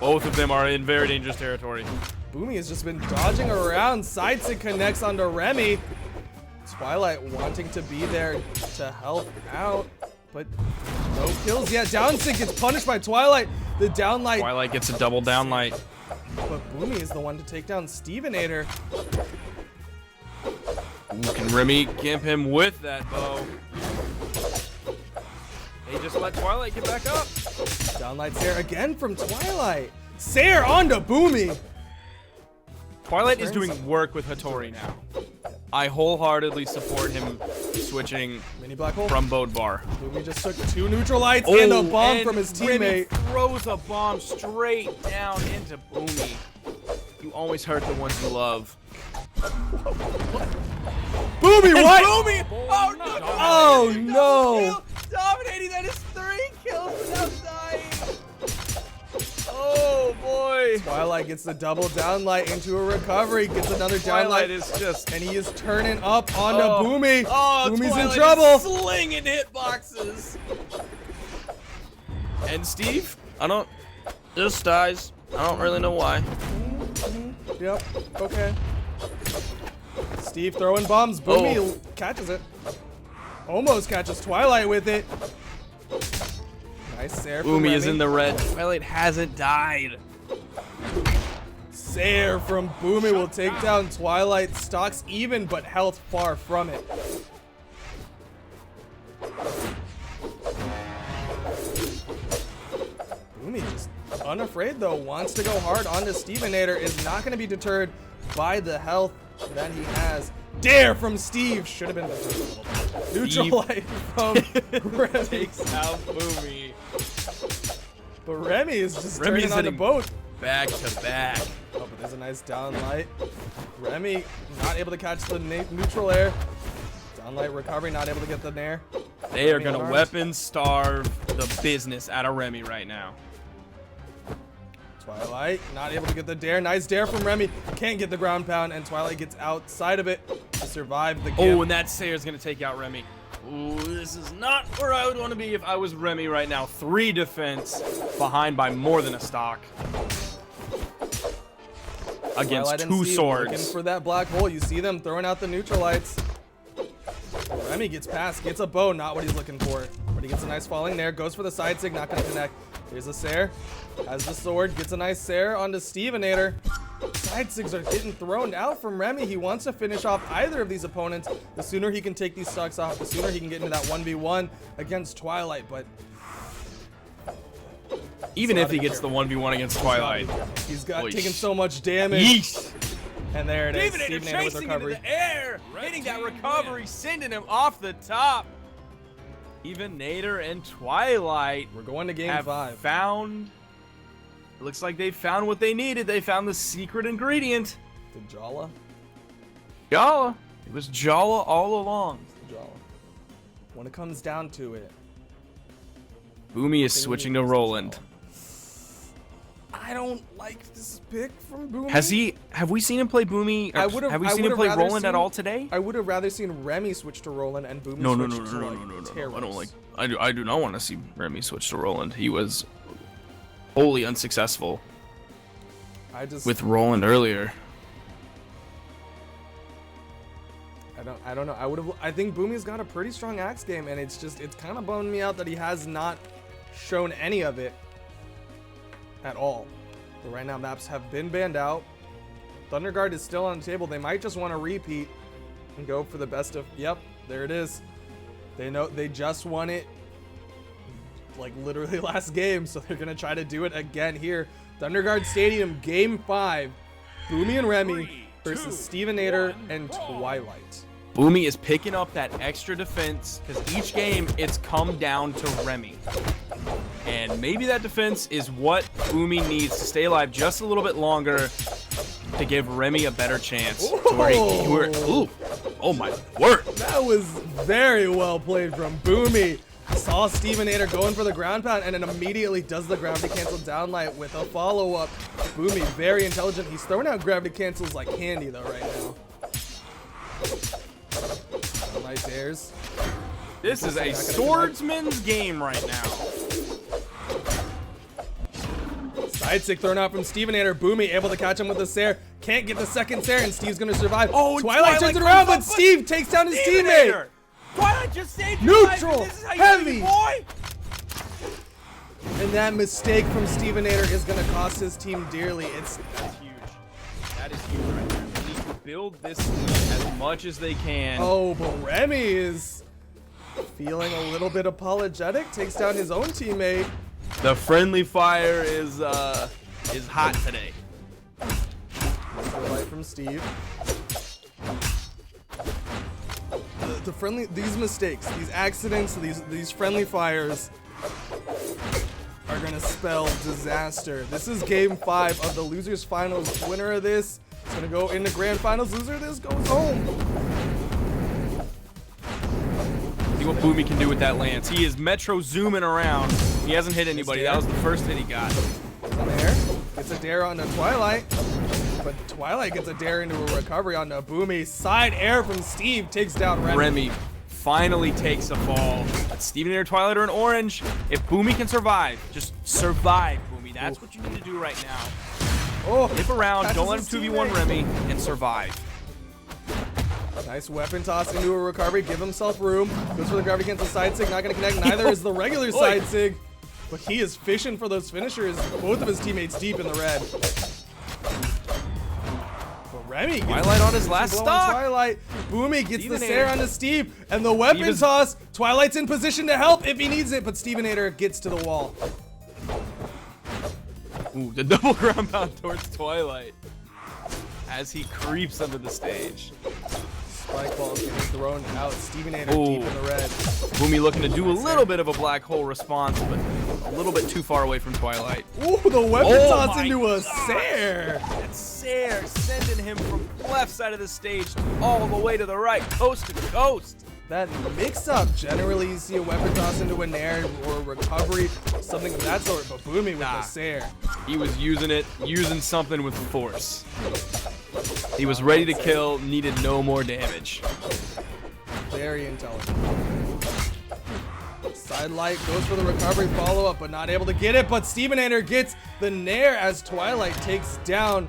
Both of them are in very dangerous territory. Boomy has just been dodging around. Sidestick connects onto Remy. Twilight wanting to be there to help out, but no kills yet. Downstick gets punished by Twilight. The downlight, Twilight gets a double downlight. but Boomy is the one to take down Stevenator. Ooh, can Remy gimp him with that bow? They just let Twilight get back up. Downlight Sair again from Twilight. Sair onto Boomy. Twilight is doing work with Hattori now. I wholeheartedly support him switching Mini black hole. from Bodvar. Boomy just took 2 neutral lights and a bomb and from his Remy teammate. throws a bomb straight down into Boomy. You always hurt the ones you love. Boomy, what? Boomy! Oh no! Oh no! Dominating, that is 3 kills without dying. Oh boy! Twilight gets the double downlight into a recovery, gets another Twilight downlight, is just. and he is turning up onto Oh. Boomy. Oh, Boomy's Twilight in is trouble. slinging hitboxes. And Steve, just dies. I don't really know why. Yep, okay. Steve throwing bombs. Boomy catches it. Almost catches Twilight with it. Nice Sair from Boomy is Remy. in the red. Twilight hasn't died. Sair from Boomy will take down Twilight. Stocks even, but health far from it. Boomy just unafraid though, wants to go hard onto Stevenator, is not going to be deterred by the health that he has. Dare from Steve, should have been the neutral light from Remy. Takes out Boomy. But Remy is just Remy is turning on the hitting boat. Back to back. Oh, but there's a nice downlight. Remy not able to catch the neutral air. Downlight recovery, not able to get the nair. They are Remy gonna unarmed. weapon starve the business out of Remy right now. Twilight not able to get the dare. Nice dare from Remy. Can't get the ground pound, and Twilight gets outside of it to survive the Oh, gimp. and that Sayer's gonna take out Remy. Ooh, this is not where I would want to be if I was Remy right now. 3 defense, behind by more than a stock. Against Twilight and 2 Steve swords. looking for that black hole. You see them throwing out the neutralites. Remy gets past, gets a bow, not what he's looking for. But he gets a nice falling there, goes for the side sig, not gonna connect. Here's a Sair, has the sword, gets a nice Sair onto Stevenator. Side sigs are getting thrown out from Remy. He wants to finish off either of these opponents. The sooner he can take these stocks off, the sooner he can get into that 1v1 against Twilight. But Even if he gets the 1v1 against Twilight. he's got Oish. taken so much damage. Yeesh. And there it is. Stevenator Stevenator with chasing recovery. into the air, Red hitting that team recovery, wins. sending him off the top. Even Nader and Twilight We're going to game have 5. found. It looks like they found what they needed. They found the secret ingredient. The Jala. Jala. It was Jala all along. Jala. When it comes down to it, Boomy is switching to Roland. I don't like this pick from Boomy. Have we seen him play Boomy? I would've- have we I seen him would've play rather Roland at seen- all today? I would have rather seen Remy switch to Roland and Boomy No, switch to like Terrace. I don't like. I do not want to see Remy switch to Roland. He was wholly unsuccessful I just with Roland earlier. I don't know. I think Boomy's got a pretty strong axe game, and it's kind of bummed me out that he has not shown any of it at all. But right now maps have been banned out. Thunderguard is still on the table. They might just want to repeat and go for the best of. Yep, there it is. They know they just won it like literally last game, so they're gonna try to do it again here. Thunderguard Stadium, game 5. Boomy and Remy 3, versus 2, Stevenator 1, and brawl. Twilight. Boomy is picking up that extra defense because each game it's come down to Remy. And maybe that defense is what Boomy needs to stay alive just a little bit longer to give Remy a better chance. To where ooh, oh my word. That was very well played from Boomy. Saw Stevenator going for the ground pound and then immediately does the gravity cancel downlight with a follow-up. Boomy, very intelligent. He's throwing out gravity cancels like candy though right now. Nice airs. This is a swordsman's game right now. Side stick thrown out from Stevenator. Boomy able to catch him with the Sair. Can't get the second Sair and Steve's gonna survive. Oh, Twilight turns it comes around, up, but Steve takes down his teammate. Stevenator! Twilight just saved your life, Neutral, and this is how you heavy. do it, boy. And that mistake from Stevenator is gonna cost his team dearly. It's That's huge. That is huge right there. They need to build this lead as much as they can. oh, but Remy is feeling a little bit apologetic. Takes down his own teammate. The friendly fire is hot today. Right from Steve. These mistakes, these accidents, these friendly fires are gonna spell disaster. This is game 5 of the losers finals. Winner of this is gonna go into grand finals. Loser of this goes home. See what Boomy can do with that lance. He is metro zooming around. He hasn't hit anybody. That was the first hit he got. It's on there. Gets a dare onto Twilight. But Twilight gets a dare into a recovery onto Boomy. Side air from Steve takes down Remy. Remy finally takes a fall. But Stevenator, Twilight are in orange. If Boomy can survive, just survive, Boomy. That's what you need to do right now. Oh, Nip around, catches don't let him his 2v1 teammate. Remy, and survive. Nice weapon toss into a recovery. Give himself room. Goes for the gravity cancel side sig. Not going to connect. Neither is the regular side sig. But he is fishing for those finishers. Both of his teammates deep in the red. But Remy gets Twilight on his last blow on stock. Twilight. Boomy gets the Stevenator. Sair onto Steve. And the weapon Steven- toss. Twilight's in position to help if he needs it. But Stevenator gets to the wall. Ooh, the double ground pound towards Twilight as he creeps under the stage. Spike balls getting thrown out. Stevenator Ooh. deep in the red. Boomy looking to do a little bit of a black hole response, but a little bit too far away from Twilight. Ooh, the weapon Oh toss my into a gosh. Sair. That Sair sending him from left side of the stage all the way to the right, coast to coast. That mix-up, generally you see a weapon toss into a nair or a recovery, something of that sort, but Boomy with Nah. the Sair. He was using something with force. He was ready to kill, needed no more damage. Very intelligent. Sidelight goes for the recovery follow-up, but not able to get it. But Stevenator gets the nair as Twilight takes down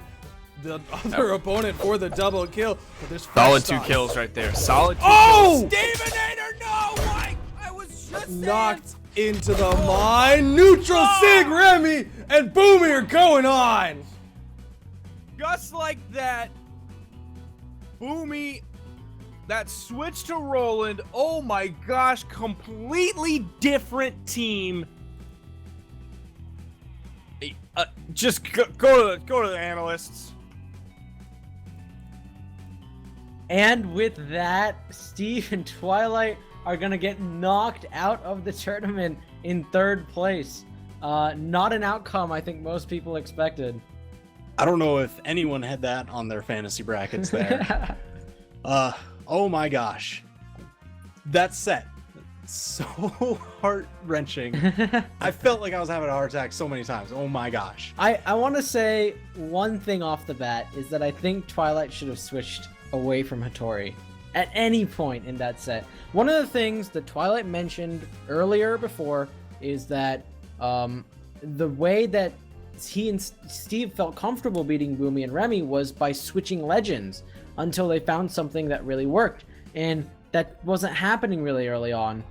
the other opponent for the double kill. But there's Solid fresh 2 shots. kills right there. Solid 2 Oh! Stevenator, no! Why? I was just Knocked into the mine. Neutral Sig Remy and Boomy are going on. Just like that, Boomy, that switch to Roland, oh my gosh, completely different team. Just go to the analysts. And with that, Steve and Twilight are gonna get knocked out of the tournament in 3rd place. Not an outcome I think most people expected. I don't know if anyone had that on their fantasy brackets there. Oh my gosh. That set, so heart-wrenching. I felt like I was having a heart attack so many times. Oh my gosh. I want to say one thing off the bat is that I think Twilight should have switched away from Hattori at any point in that set. One of the things that Twilight mentioned earlier before is that the way that he and Steve felt comfortable beating Boomy and Remy was by switching legends until they found something that really worked, and that wasn't happening really early on.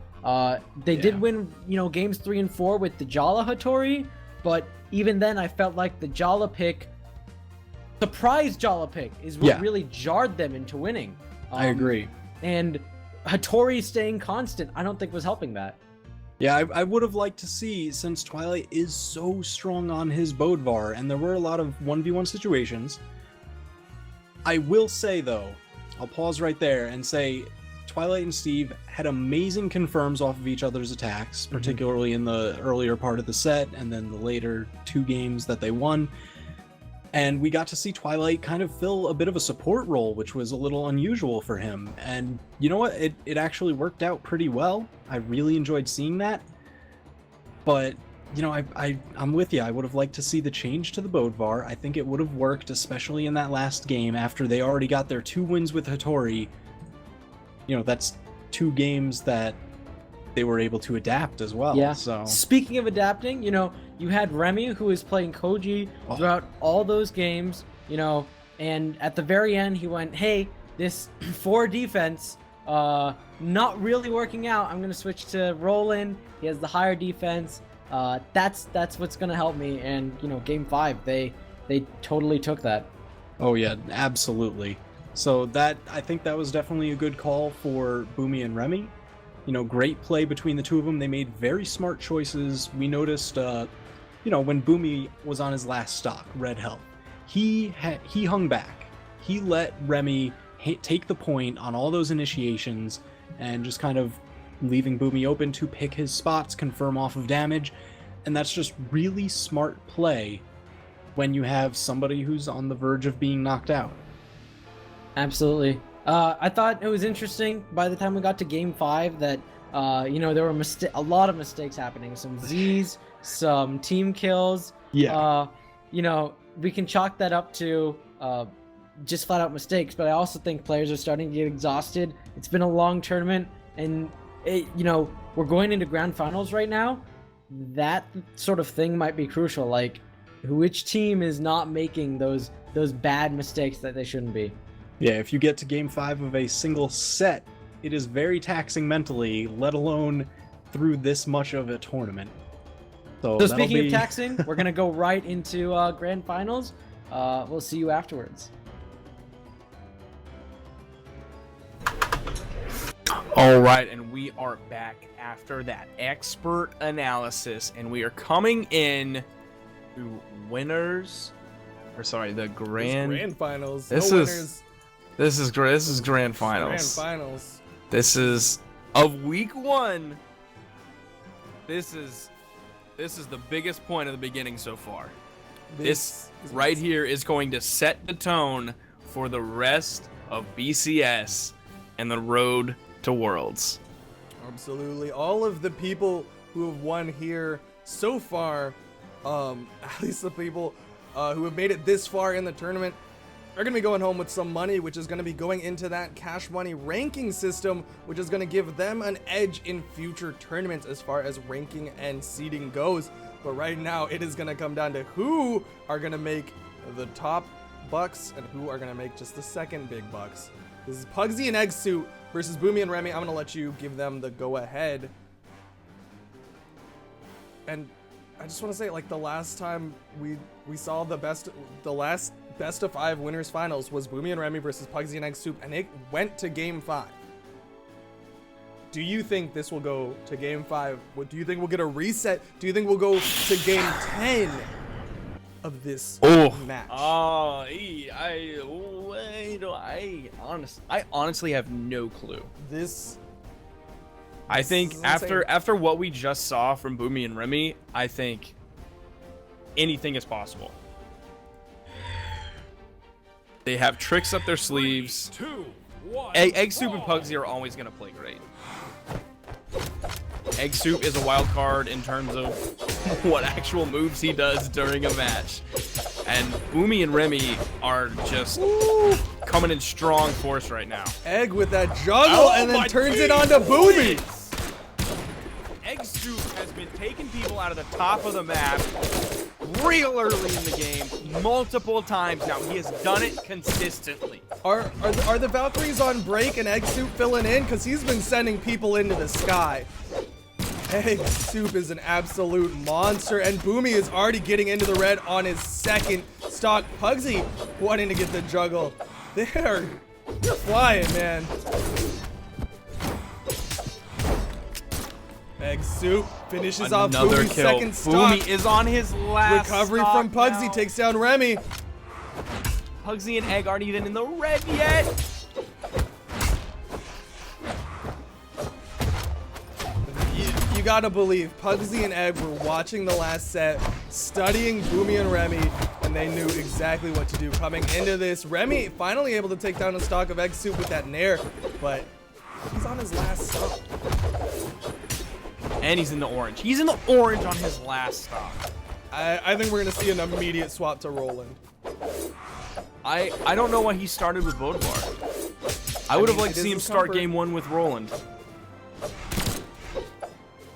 They did win, games 3 and 4 with the Jala Hattori, but even then I felt like the Jala pick, surprise Jala pick, is what really jarred them into winning. I agree. And Hattori staying constant, I don't think was helping that. Yeah, I would have liked to see, since Twilight is so strong on his Bodvar, and there were a lot of 1v1 situations. I will say, though, I'll pause right there and say Twilight and Steve had amazing confirms off of each other's attacks, particularly in the earlier part of the set, and then the later 2 games that they won. And we got to see Twilight kind of fill a bit of a support role, which was a little unusual for him. And you know what? It actually worked out pretty well. I really enjoyed seeing that. But, I'm with you. I would have liked to see the change to the Bodvar. I think it would have worked, especially in that last game after they already got their 2 wins with Hattori. That's 2 games that they were able to adapt as well. Yeah. So Speaking of adapting, you had Remy, who was playing Koji throughout all those games, and at the very end he went, hey, this 4 defense, not really working out. I'm going to switch to Roland. He has the higher defense. That's what's going to help me. And, game 5, they totally took that. Oh yeah, absolutely. So I think that was definitely a good call for Boomy and Remy. Great play between the 2 of them. They made very smart choices. We noticed, when Boomy was on his last stock, Red Health, he hung back. He let Remy take the point on all those initiations and just kind of leaving Boomy open to pick his spots, confirm off of damage. And that's just really smart play when you have somebody who's on the verge of being knocked out. Absolutely. I thought it was interesting by the time we got to game 5 that, there were a lot of mistakes happening. Some Zs, some team kills. Yeah. We can chalk that up to just flat out mistakes, but I also think players are starting to get exhausted. It's been a long tournament, and we're going into grand finals right now. That sort of thing might be crucial. Like, which team is not making those bad mistakes that they shouldn't be? Yeah, if you get to game 5 of a single set, it is very taxing mentally, let alone through this much of a tournament. So speaking of taxing, we're going to go right into grand finals. We'll see you afterwards. All right, and we are back after that expert analysis, and we are coming in to the grand finals. This No is- winners. This is grand finals. Grand finals. This is of week 1. This is the biggest point of the beginning so far. This is right here is going to set the tone for the rest of BCS and the road to Worlds. Absolutely. All of the people who have won here so far, at least the people who have made it this far in the tournament, are going to be going home with some money, which is going to be going into that cash money ranking system, which is going to give them an edge in future tournaments as far as ranking and seeding goes. But right now, it is going to come down to who are going to make the top bucks and who are going to make just the second big bucks. This is Pugsy and Egg Suit versus Boomy and Remy. I'm going to let you give them the go ahead. And I just want to say, like, the last time we saw the last best of 5 winners finals was Boomy and Remy versus Pugsy and Egg Soup, and it went to game 5. Do you think this will go to game 5? What do you think we'll get a reset? Do you think we'll go to game 10 of this match? Oh, I honestly have no clue. I think after what we just saw from Boomy and Remy, I think anything is possible. They have tricks up their sleeves. 3, 2, 1, Egg Soup and brawl. Pugsy are always going to play great. Egg Soup is a wild card in terms of what actual moves he does during a match. And Boomy and Remy are just coming in strong force right now. Egg with that juggle and then turns it onto Boomy. Egg Soup has been taking people out of the top of the map real early in the game, multiple times now. He has done it consistently. Are the Valkyries on break and Egg Soup filling in? Because he's been sending people into the sky. Egg Soup is an absolute monster, and Boomy is already getting into the red on his second stock. Pugsy wanting to get the juggle. They're flying, man. Egg Soup finishes off Another Boomy's kill. second stock. Boomy is on his last Recovery stock from Pugsy now. takes down Remy. Pugsy and Egg aren't even in the red yet. You gotta believe Pugsy and Egg were watching the last set, studying Boomy and Remy, and they knew exactly what to do coming into this. Remy finally able to take down a stock of Egg Soup with that nair, but he's on his last stock. And he's in the orange. He's in the orange on his last stock. I think we're gonna see an immediate swap to Roland. I don't know why he started with Bodvar. I would have liked to see him start game 1 with Roland.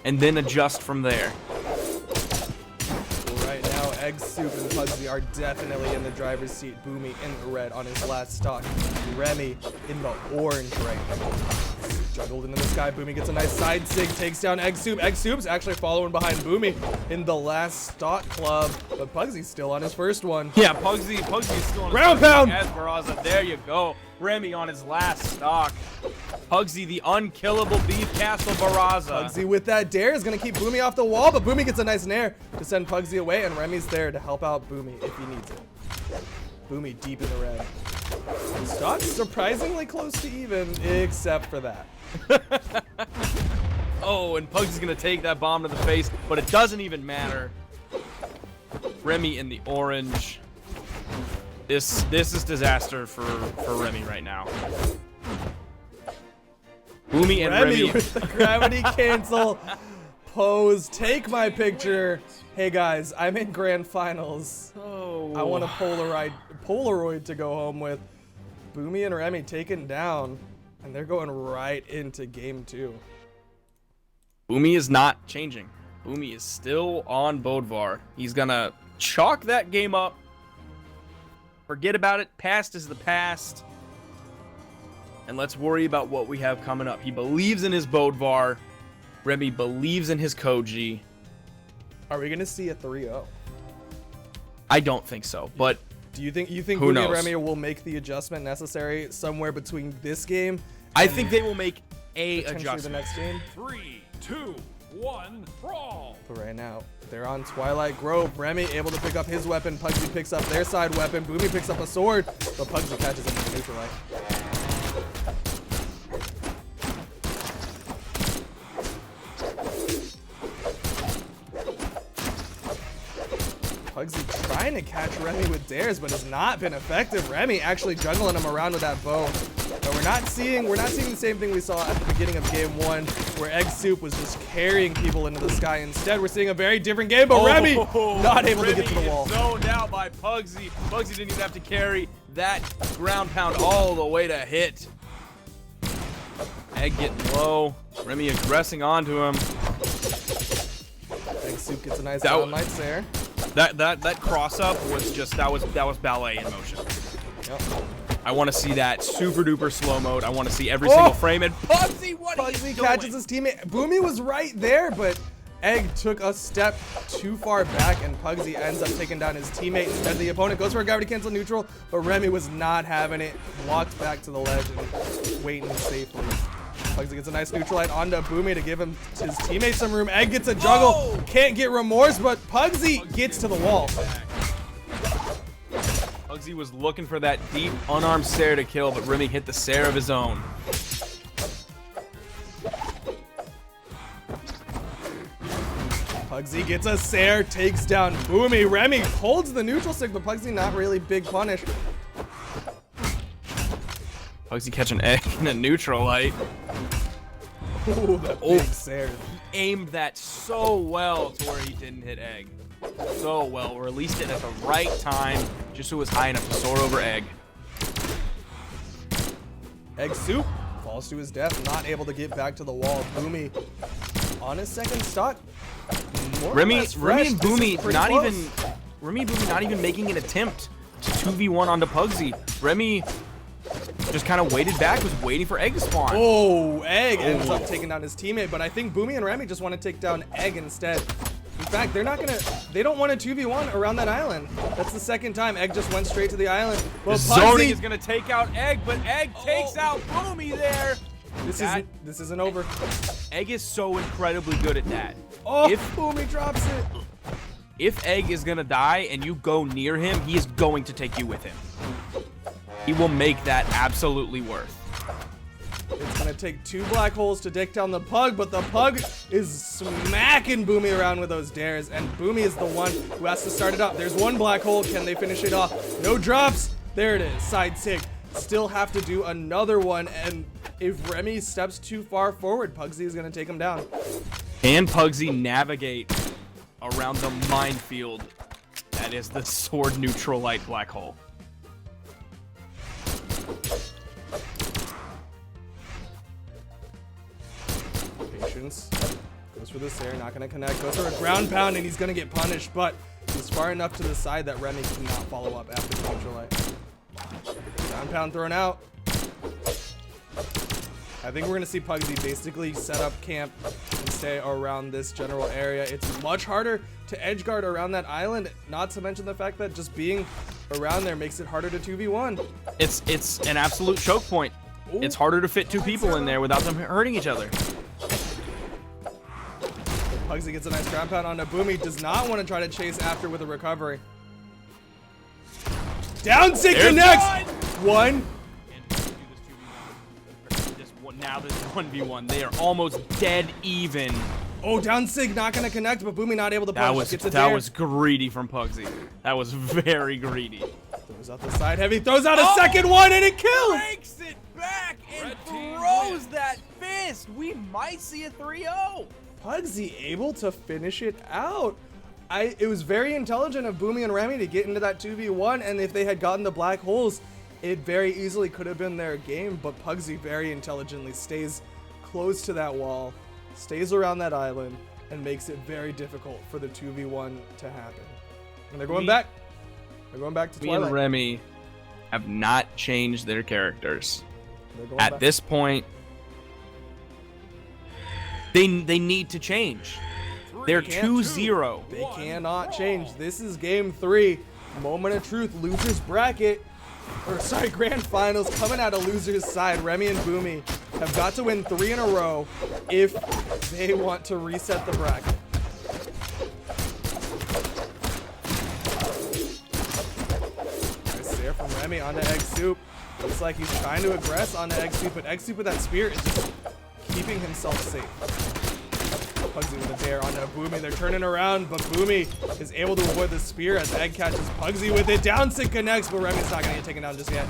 And then adjust from there. Well, right now, Egg Soup and Pugsy are definitely in the driver's seat. Boomy in the red on his last stock. Remy in the orange right now. Juggled into the sky. Boomy gets a nice side sig, takes down Egg Soup. Egg Soup's actually following behind Boomy in the last stock club, but Pugsy's still on his first one. Yeah, Pugsy is still on his Ground last pound! stock as Barraza. There you go. Remy on his last stock. Pugsy, the unkillable Beef Castle Barraza. Pugsy with that dare is going to keep Boomy off the wall, but Boomy gets a nice nair to send Pugsy away, and Remy's there to help out Boomy if he needs it. Boomy deep in the red. The stock's surprisingly close to even, except for that. Oh, and Pugsy's gonna take that bomb to the face, but it doesn't even matter. Remy in the orange. This is disaster for Remy right now. Boomy and Remy with the gravity cancel pose. Take my picture. Hey guys, I'm in grand finals. Oh. I want a Polaroid to go home with. Boomy and Remy taken down, and they're going right into game 2. Boomy is not changing. Boomy is still on Bodvar. He's gonna chalk that game up. Forget about it. Past is the past. And let's worry about what we have coming up. He believes in his Bodvar. Remy believes in his Koji. Are we gonna see a 3-0? I don't think so, but Do you think Who Boomy and knows? Remy will make the adjustment necessary somewhere between this game I think they will make a potentially the adjustment. next game? 3, 2, 1, brawl. But right now, they're on Twilight Grove. Remy able to pick up his weapon. Pugsy picks up their side weapon. Boomy picks up a sword, but Pugsy catches him in the neutral line. Pugsy trying to catch Remy with dares, but has not been effective. Remy actually juggling him around with that bow. But we're not seeing the same thing we saw at the beginning of game 1, where Egg Soup was just carrying people into the sky. Instead, we're seeing a very different game, but Remy not able to get to the wall. Zoned out by Pugsy. Pugsy didn't even have to carry that ground pound all the way to hit. Egg getting low. Remy aggressing onto him. Egg Soup gets a nice downlight there. That cross up was just that was ballet in motion. Yep. I want to see that super duper slow mode. I want to see every single frame. And Pugsy, what are you Pugsy doing? catches his teammate. Boomy was right there, but Egg took a step too far back, and Pugsy ends up taking down his teammate. Instead, the opponent goes for a gravity cancel neutral, but Remy was not having it. Walked back to the ledge and waiting safely. Pugsy gets a nice neutral light onto Boomy to give him his teammate some room. Egg gets a juggle. Can't get remorse, but Pugsy gets to the wall. Pugsy was looking for that deep, unarmed Sair to kill, but Remy hit the Sair of his own. Pugsy gets a Sair, takes down Boomy. Remy holds the neutral stick, but Pugsy not really big punish. Pugsy catching Egg in a neutral light. Ooh, that big Sair. Aimed that so well to where he didn't hit Egg. So well, released it at the right time, just so it was high enough to soar over Egg. Egg Soup falls to his death, not able to get back to the wall. Boomy on his second stock. Remy and Boomy not even making an attempt to 2v1 onto Pugsy. Remy just kind of waited back, was waiting for Egg to spawn. Oh, Egg ends up taking down his teammate, but I think Boomy and Remy just want to take down Egg instead. In fact, they don't want a 2v1 around that island. That's the second time Egg just went straight to the island. Well, Zoning is gonna take out Egg, but Egg takes out Boomy there. This isn't over. Egg is so incredibly good at that. Oh, Boomy drops it. If Egg is gonna die and you go near him, he is going to take you with him. He will make that absolutely worth. It's gonna take 2 black holes to take down the Pug, but the Pug is smacking Boomy around with those dares, and Boomy is the one who has to start it up. There's 1 black hole. Can they finish it off? No drops. There it is. Side sig. Still have to do another one, and if Remy steps too far forward, Pugsy is gonna take him down. Can Pugsy navigate around the minefield that is the sword neutral light black hole? Patience. Goes for the Sair, not gonna connect. Goes for a ground pound, and he's gonna get punished, but he's far enough to the side that Remy cannot follow up after the neutral light. Ground pound thrown out. I think we're gonna see Pugsy basically set up camp and stay around this general area. It's much harder to edgeguard around that island, not to mention the fact that just being around there makes it harder to 2v1. It's an absolute choke point. Ooh. It's harder to fit 2 people in there without them hurting each other. Pugsy gets a nice ground pound onto Boomy. Does not want to try to chase after with a recovery. Down sig connects! One. Now this 1v1. They are almost dead even. Oh, down sig not going to connect, but Boomy not able to punch. That was greedy from Pugsy. That was very greedy. Throws out the side heavy, throws out a second one, and it kills! Breaks it back and throws that fist. We might see a 3-0. Pugsy able to finish it out. It was very intelligent of Boomy and Remy to get into that 2v1, and if they had gotten the black holes, it very easily could have been their game, but Pugsy very intelligently stays close to that wall, stays around that island, and makes it very difficult for the 2v1 to happen. And they're going back. They're going back to Me Twilight. and Remy have not changed their characters. They're going At back. this point, they need to change. They're 2-0. They cannot change. This is game 3. Moment of truth. Losers bracket. Or sorry, grand finals coming out of losers side. Remy and Boomy have got to win 3 in a row if they want to reset the bracket. Nice there from Remy onto Egg Soup. Looks like he's trying to aggress onto Egg Soup, but Egg Soup with that spear is just keeping himself safe. Pugsy with a dare onto Boomy. They're turning around, but Boomy is able to avoid the spear as Egg catches Pugsy with it. Down sig connects, but Remy's not going to get taken down just yet.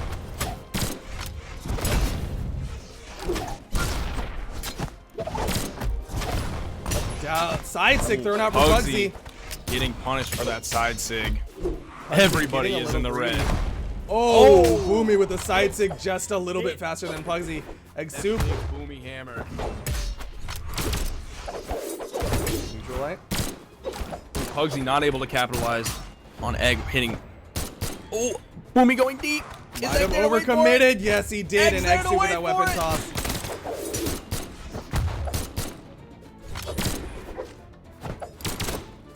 side sig thrown out for Pugsy Pugsy. getting punished for that side sig. Everybody getting a is in the little red. Oh, Boomy with the side sig just a little bit faster than Pugsy. Egg Soup. Boomy hammer. Neutral light. Pugsy not able to capitalize on Egg hitting. Oh, Boomy going deep. Is Might Egg have there to wait for it? overcommitted. Yes, he did. Egg's And there Egg to Soup with wait that for weapon it. toss.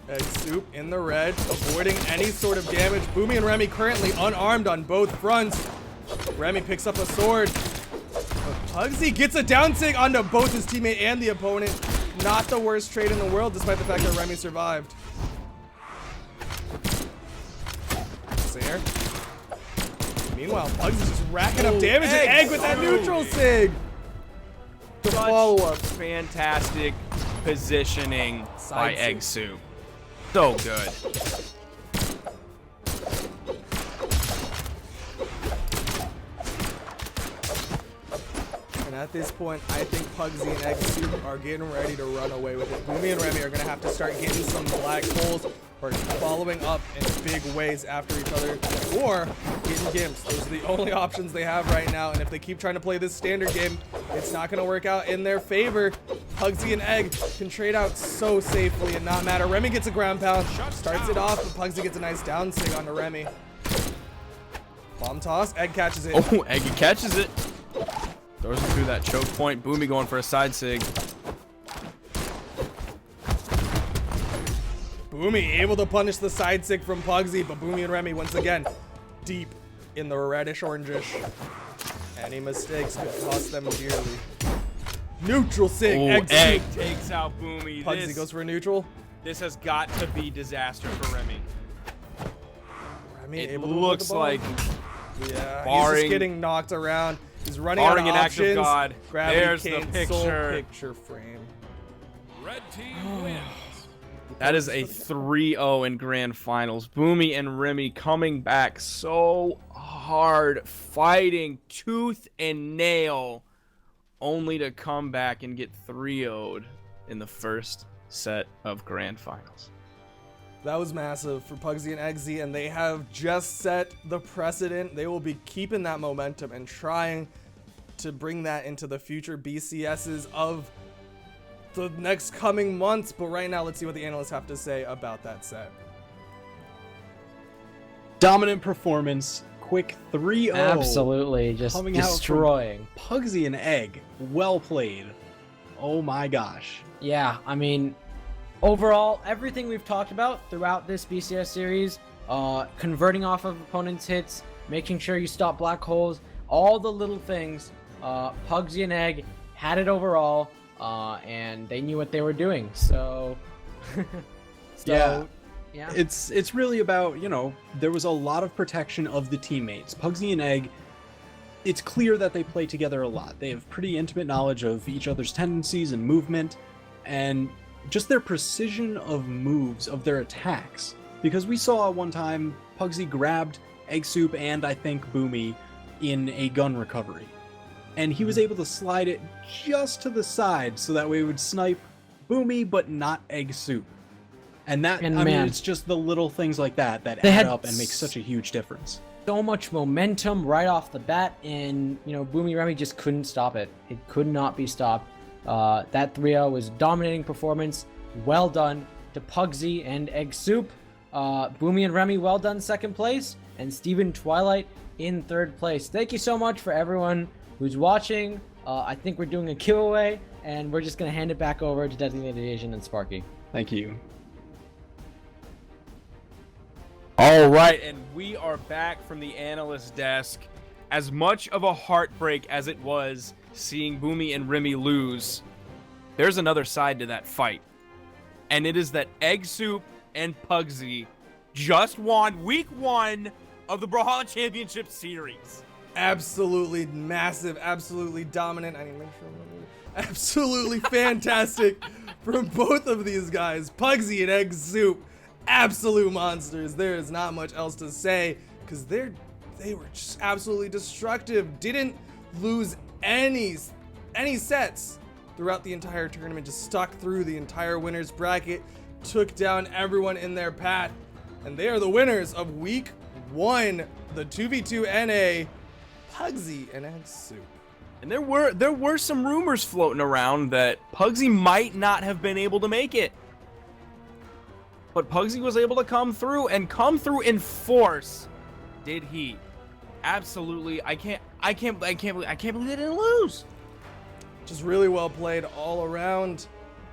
Egg Soup in the red, avoiding any sort of damage. Boomy and Remy currently unarmed on both fronts. Remy picks up a sword. But Pugsy gets a down sig onto both his teammate and the opponent. Not the worst trade in the world, despite the fact that Remy survived. Singer. Meanwhile, Pugsy's just racking up damage, and Egg with that neutral sig. The Such follow-up. fantastic positioning by Side Egg sig. Soup. So good. And at this point, I think Pugsy and Egg Soup are getting ready to run away with it. Boomy and Remy are going to have to start getting some black holes or following up in big ways after each other, or getting gimps. Those are the only options they have right now, and if they keep trying to play this standard game, it's not going to work out in their favor. Pugsy and Egg can trade out so safely and not matter. Remy gets a ground pound, starts it off, and Pugsy gets a nice down sig onto Remy. Bomb toss, Egg catches it. Oh, Egg catches it. Throws him through that choke point. Boomy going for a side sig. Boomy able to punish the side sig from Pugsy, but Boomy and Remy once again deep in the reddish orangish. Any mistakes could cost them dearly. Neutral sig. Oh, Egg Egg Soup. takes out Boomy. Pugsy goes for a neutral. This has got to be disaster for Remy. Remy It able to avoid looks the ball. like, Yeah, he's just barring- getting knocked around. He's running out of barring an act of options. God, Gravity there's the Cane, Soul picture. picture frame. Red team wins. that is a 3-0 in grand finals. Boomy and Remy coming back so hard, fighting tooth and nail, only to come back and get 3-0'd in the first set of grand finals. That was massive for Pugsy and Eggsy, and they have just set the precedent. They will be keeping that momentum and trying to bring that into the future BCSs of the next coming months. But right now, let's see what the analysts have to say about that set. Dominant performance, quick 3-0. Absolutely, just coming out from destroying. Pugsy and Egg. Well played. Oh my gosh. Yeah, I mean, overall, everything we've talked about throughout this BCS series, converting off of opponents' hits, making sure you stop black holes, all the little things, Pugsy and Egg had it overall, and they knew what they were doing. So, Yeah. yeah. It's really about, you know, there was a lot of protection of the teammates. Pugsy and Egg, it's clear that they play together a lot. They have pretty intimate knowledge of each other's tendencies and movement, and just their precision of moves, of their attacks. Because we saw one time Pugsy grabbed Egg Soup and I think Boomy in a gun recovery. And he was able to slide it just to the side so that way it would snipe Boomy but not Egg Soup. And that, And I mean, man, it's just the little things like that that they add had up and make such a huge difference. so much momentum right off the bat, and you know, Boomy Remy just couldn't stop it. It could not be stopped. That 3-0 was dominating performance. Well done to Pugsy and Egg Soup. Boomy and Remy, well done, second place, and Steven Twilight in third place. Thank you so much for everyone who's watching. I think we're doing a giveaway, and we're just gonna hand it back over to Designated Asian and Sparky. Thank you. All right, and we are back from the analyst desk. As much of a heartbreak as it was seeing Boomy and Remy lose, there's another side to that fight. And it is that Egg Soup and Pugsy just won week 1 of the Brawlhalla Championship Series. Absolutely massive, absolutely dominant. I need to make sure I'm absolutely fantastic from both of these guys. Pugsy and Egg Soup, absolute monsters. There is not much else to say because they were just absolutely destructive. Didn't lose any sets. throughout the entire tournament, just stuck through the entire winners bracket, took down everyone in their path, and they are the winners of week 1, the 2v2 NA, Pugsy and Egg Soup. And there were some rumors floating around that Pugsy might not have been able to make it. But Pugsy was able to come through in force. Did he? Absolutely. I can't believe they didn't lose. Just really well played all around.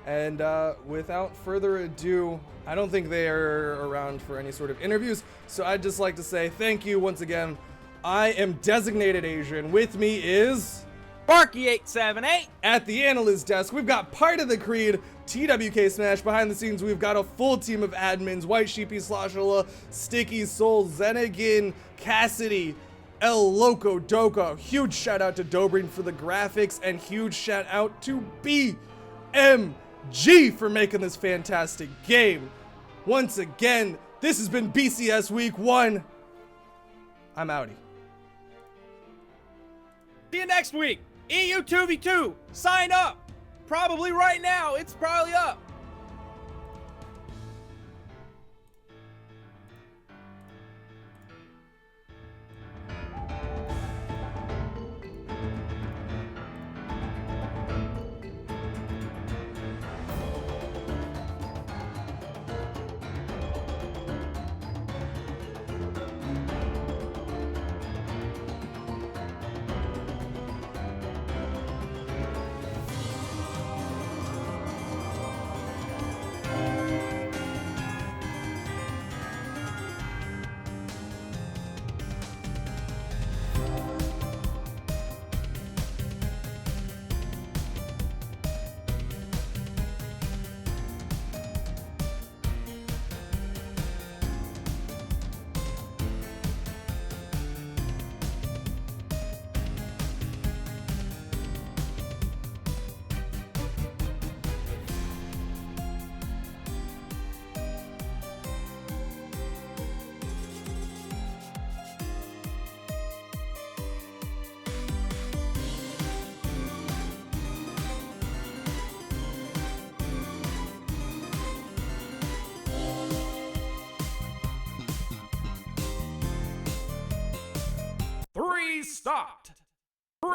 And without further ado, I don't think they are around for any sort of interviews. So I'd just like to say thank you once again. I am Designated Asian. With me is Barky878. at the analyst desk. We've got part of the Creed, TWK Smash. Behind the scenes, we've got a full team of admins: White Sheepy, Sloshula, Sticky Soul, Zenigin, Cassidy, El Loco Doka. Huge shout out to Dobrin for the graphics, and huge shout out to BMG for making this fantastic game. Once again, this has been BCS Week 1. I'm outie. See you next week. EU 2v2. Sign up. Probably right now. It's probably up.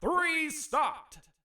Three stopped.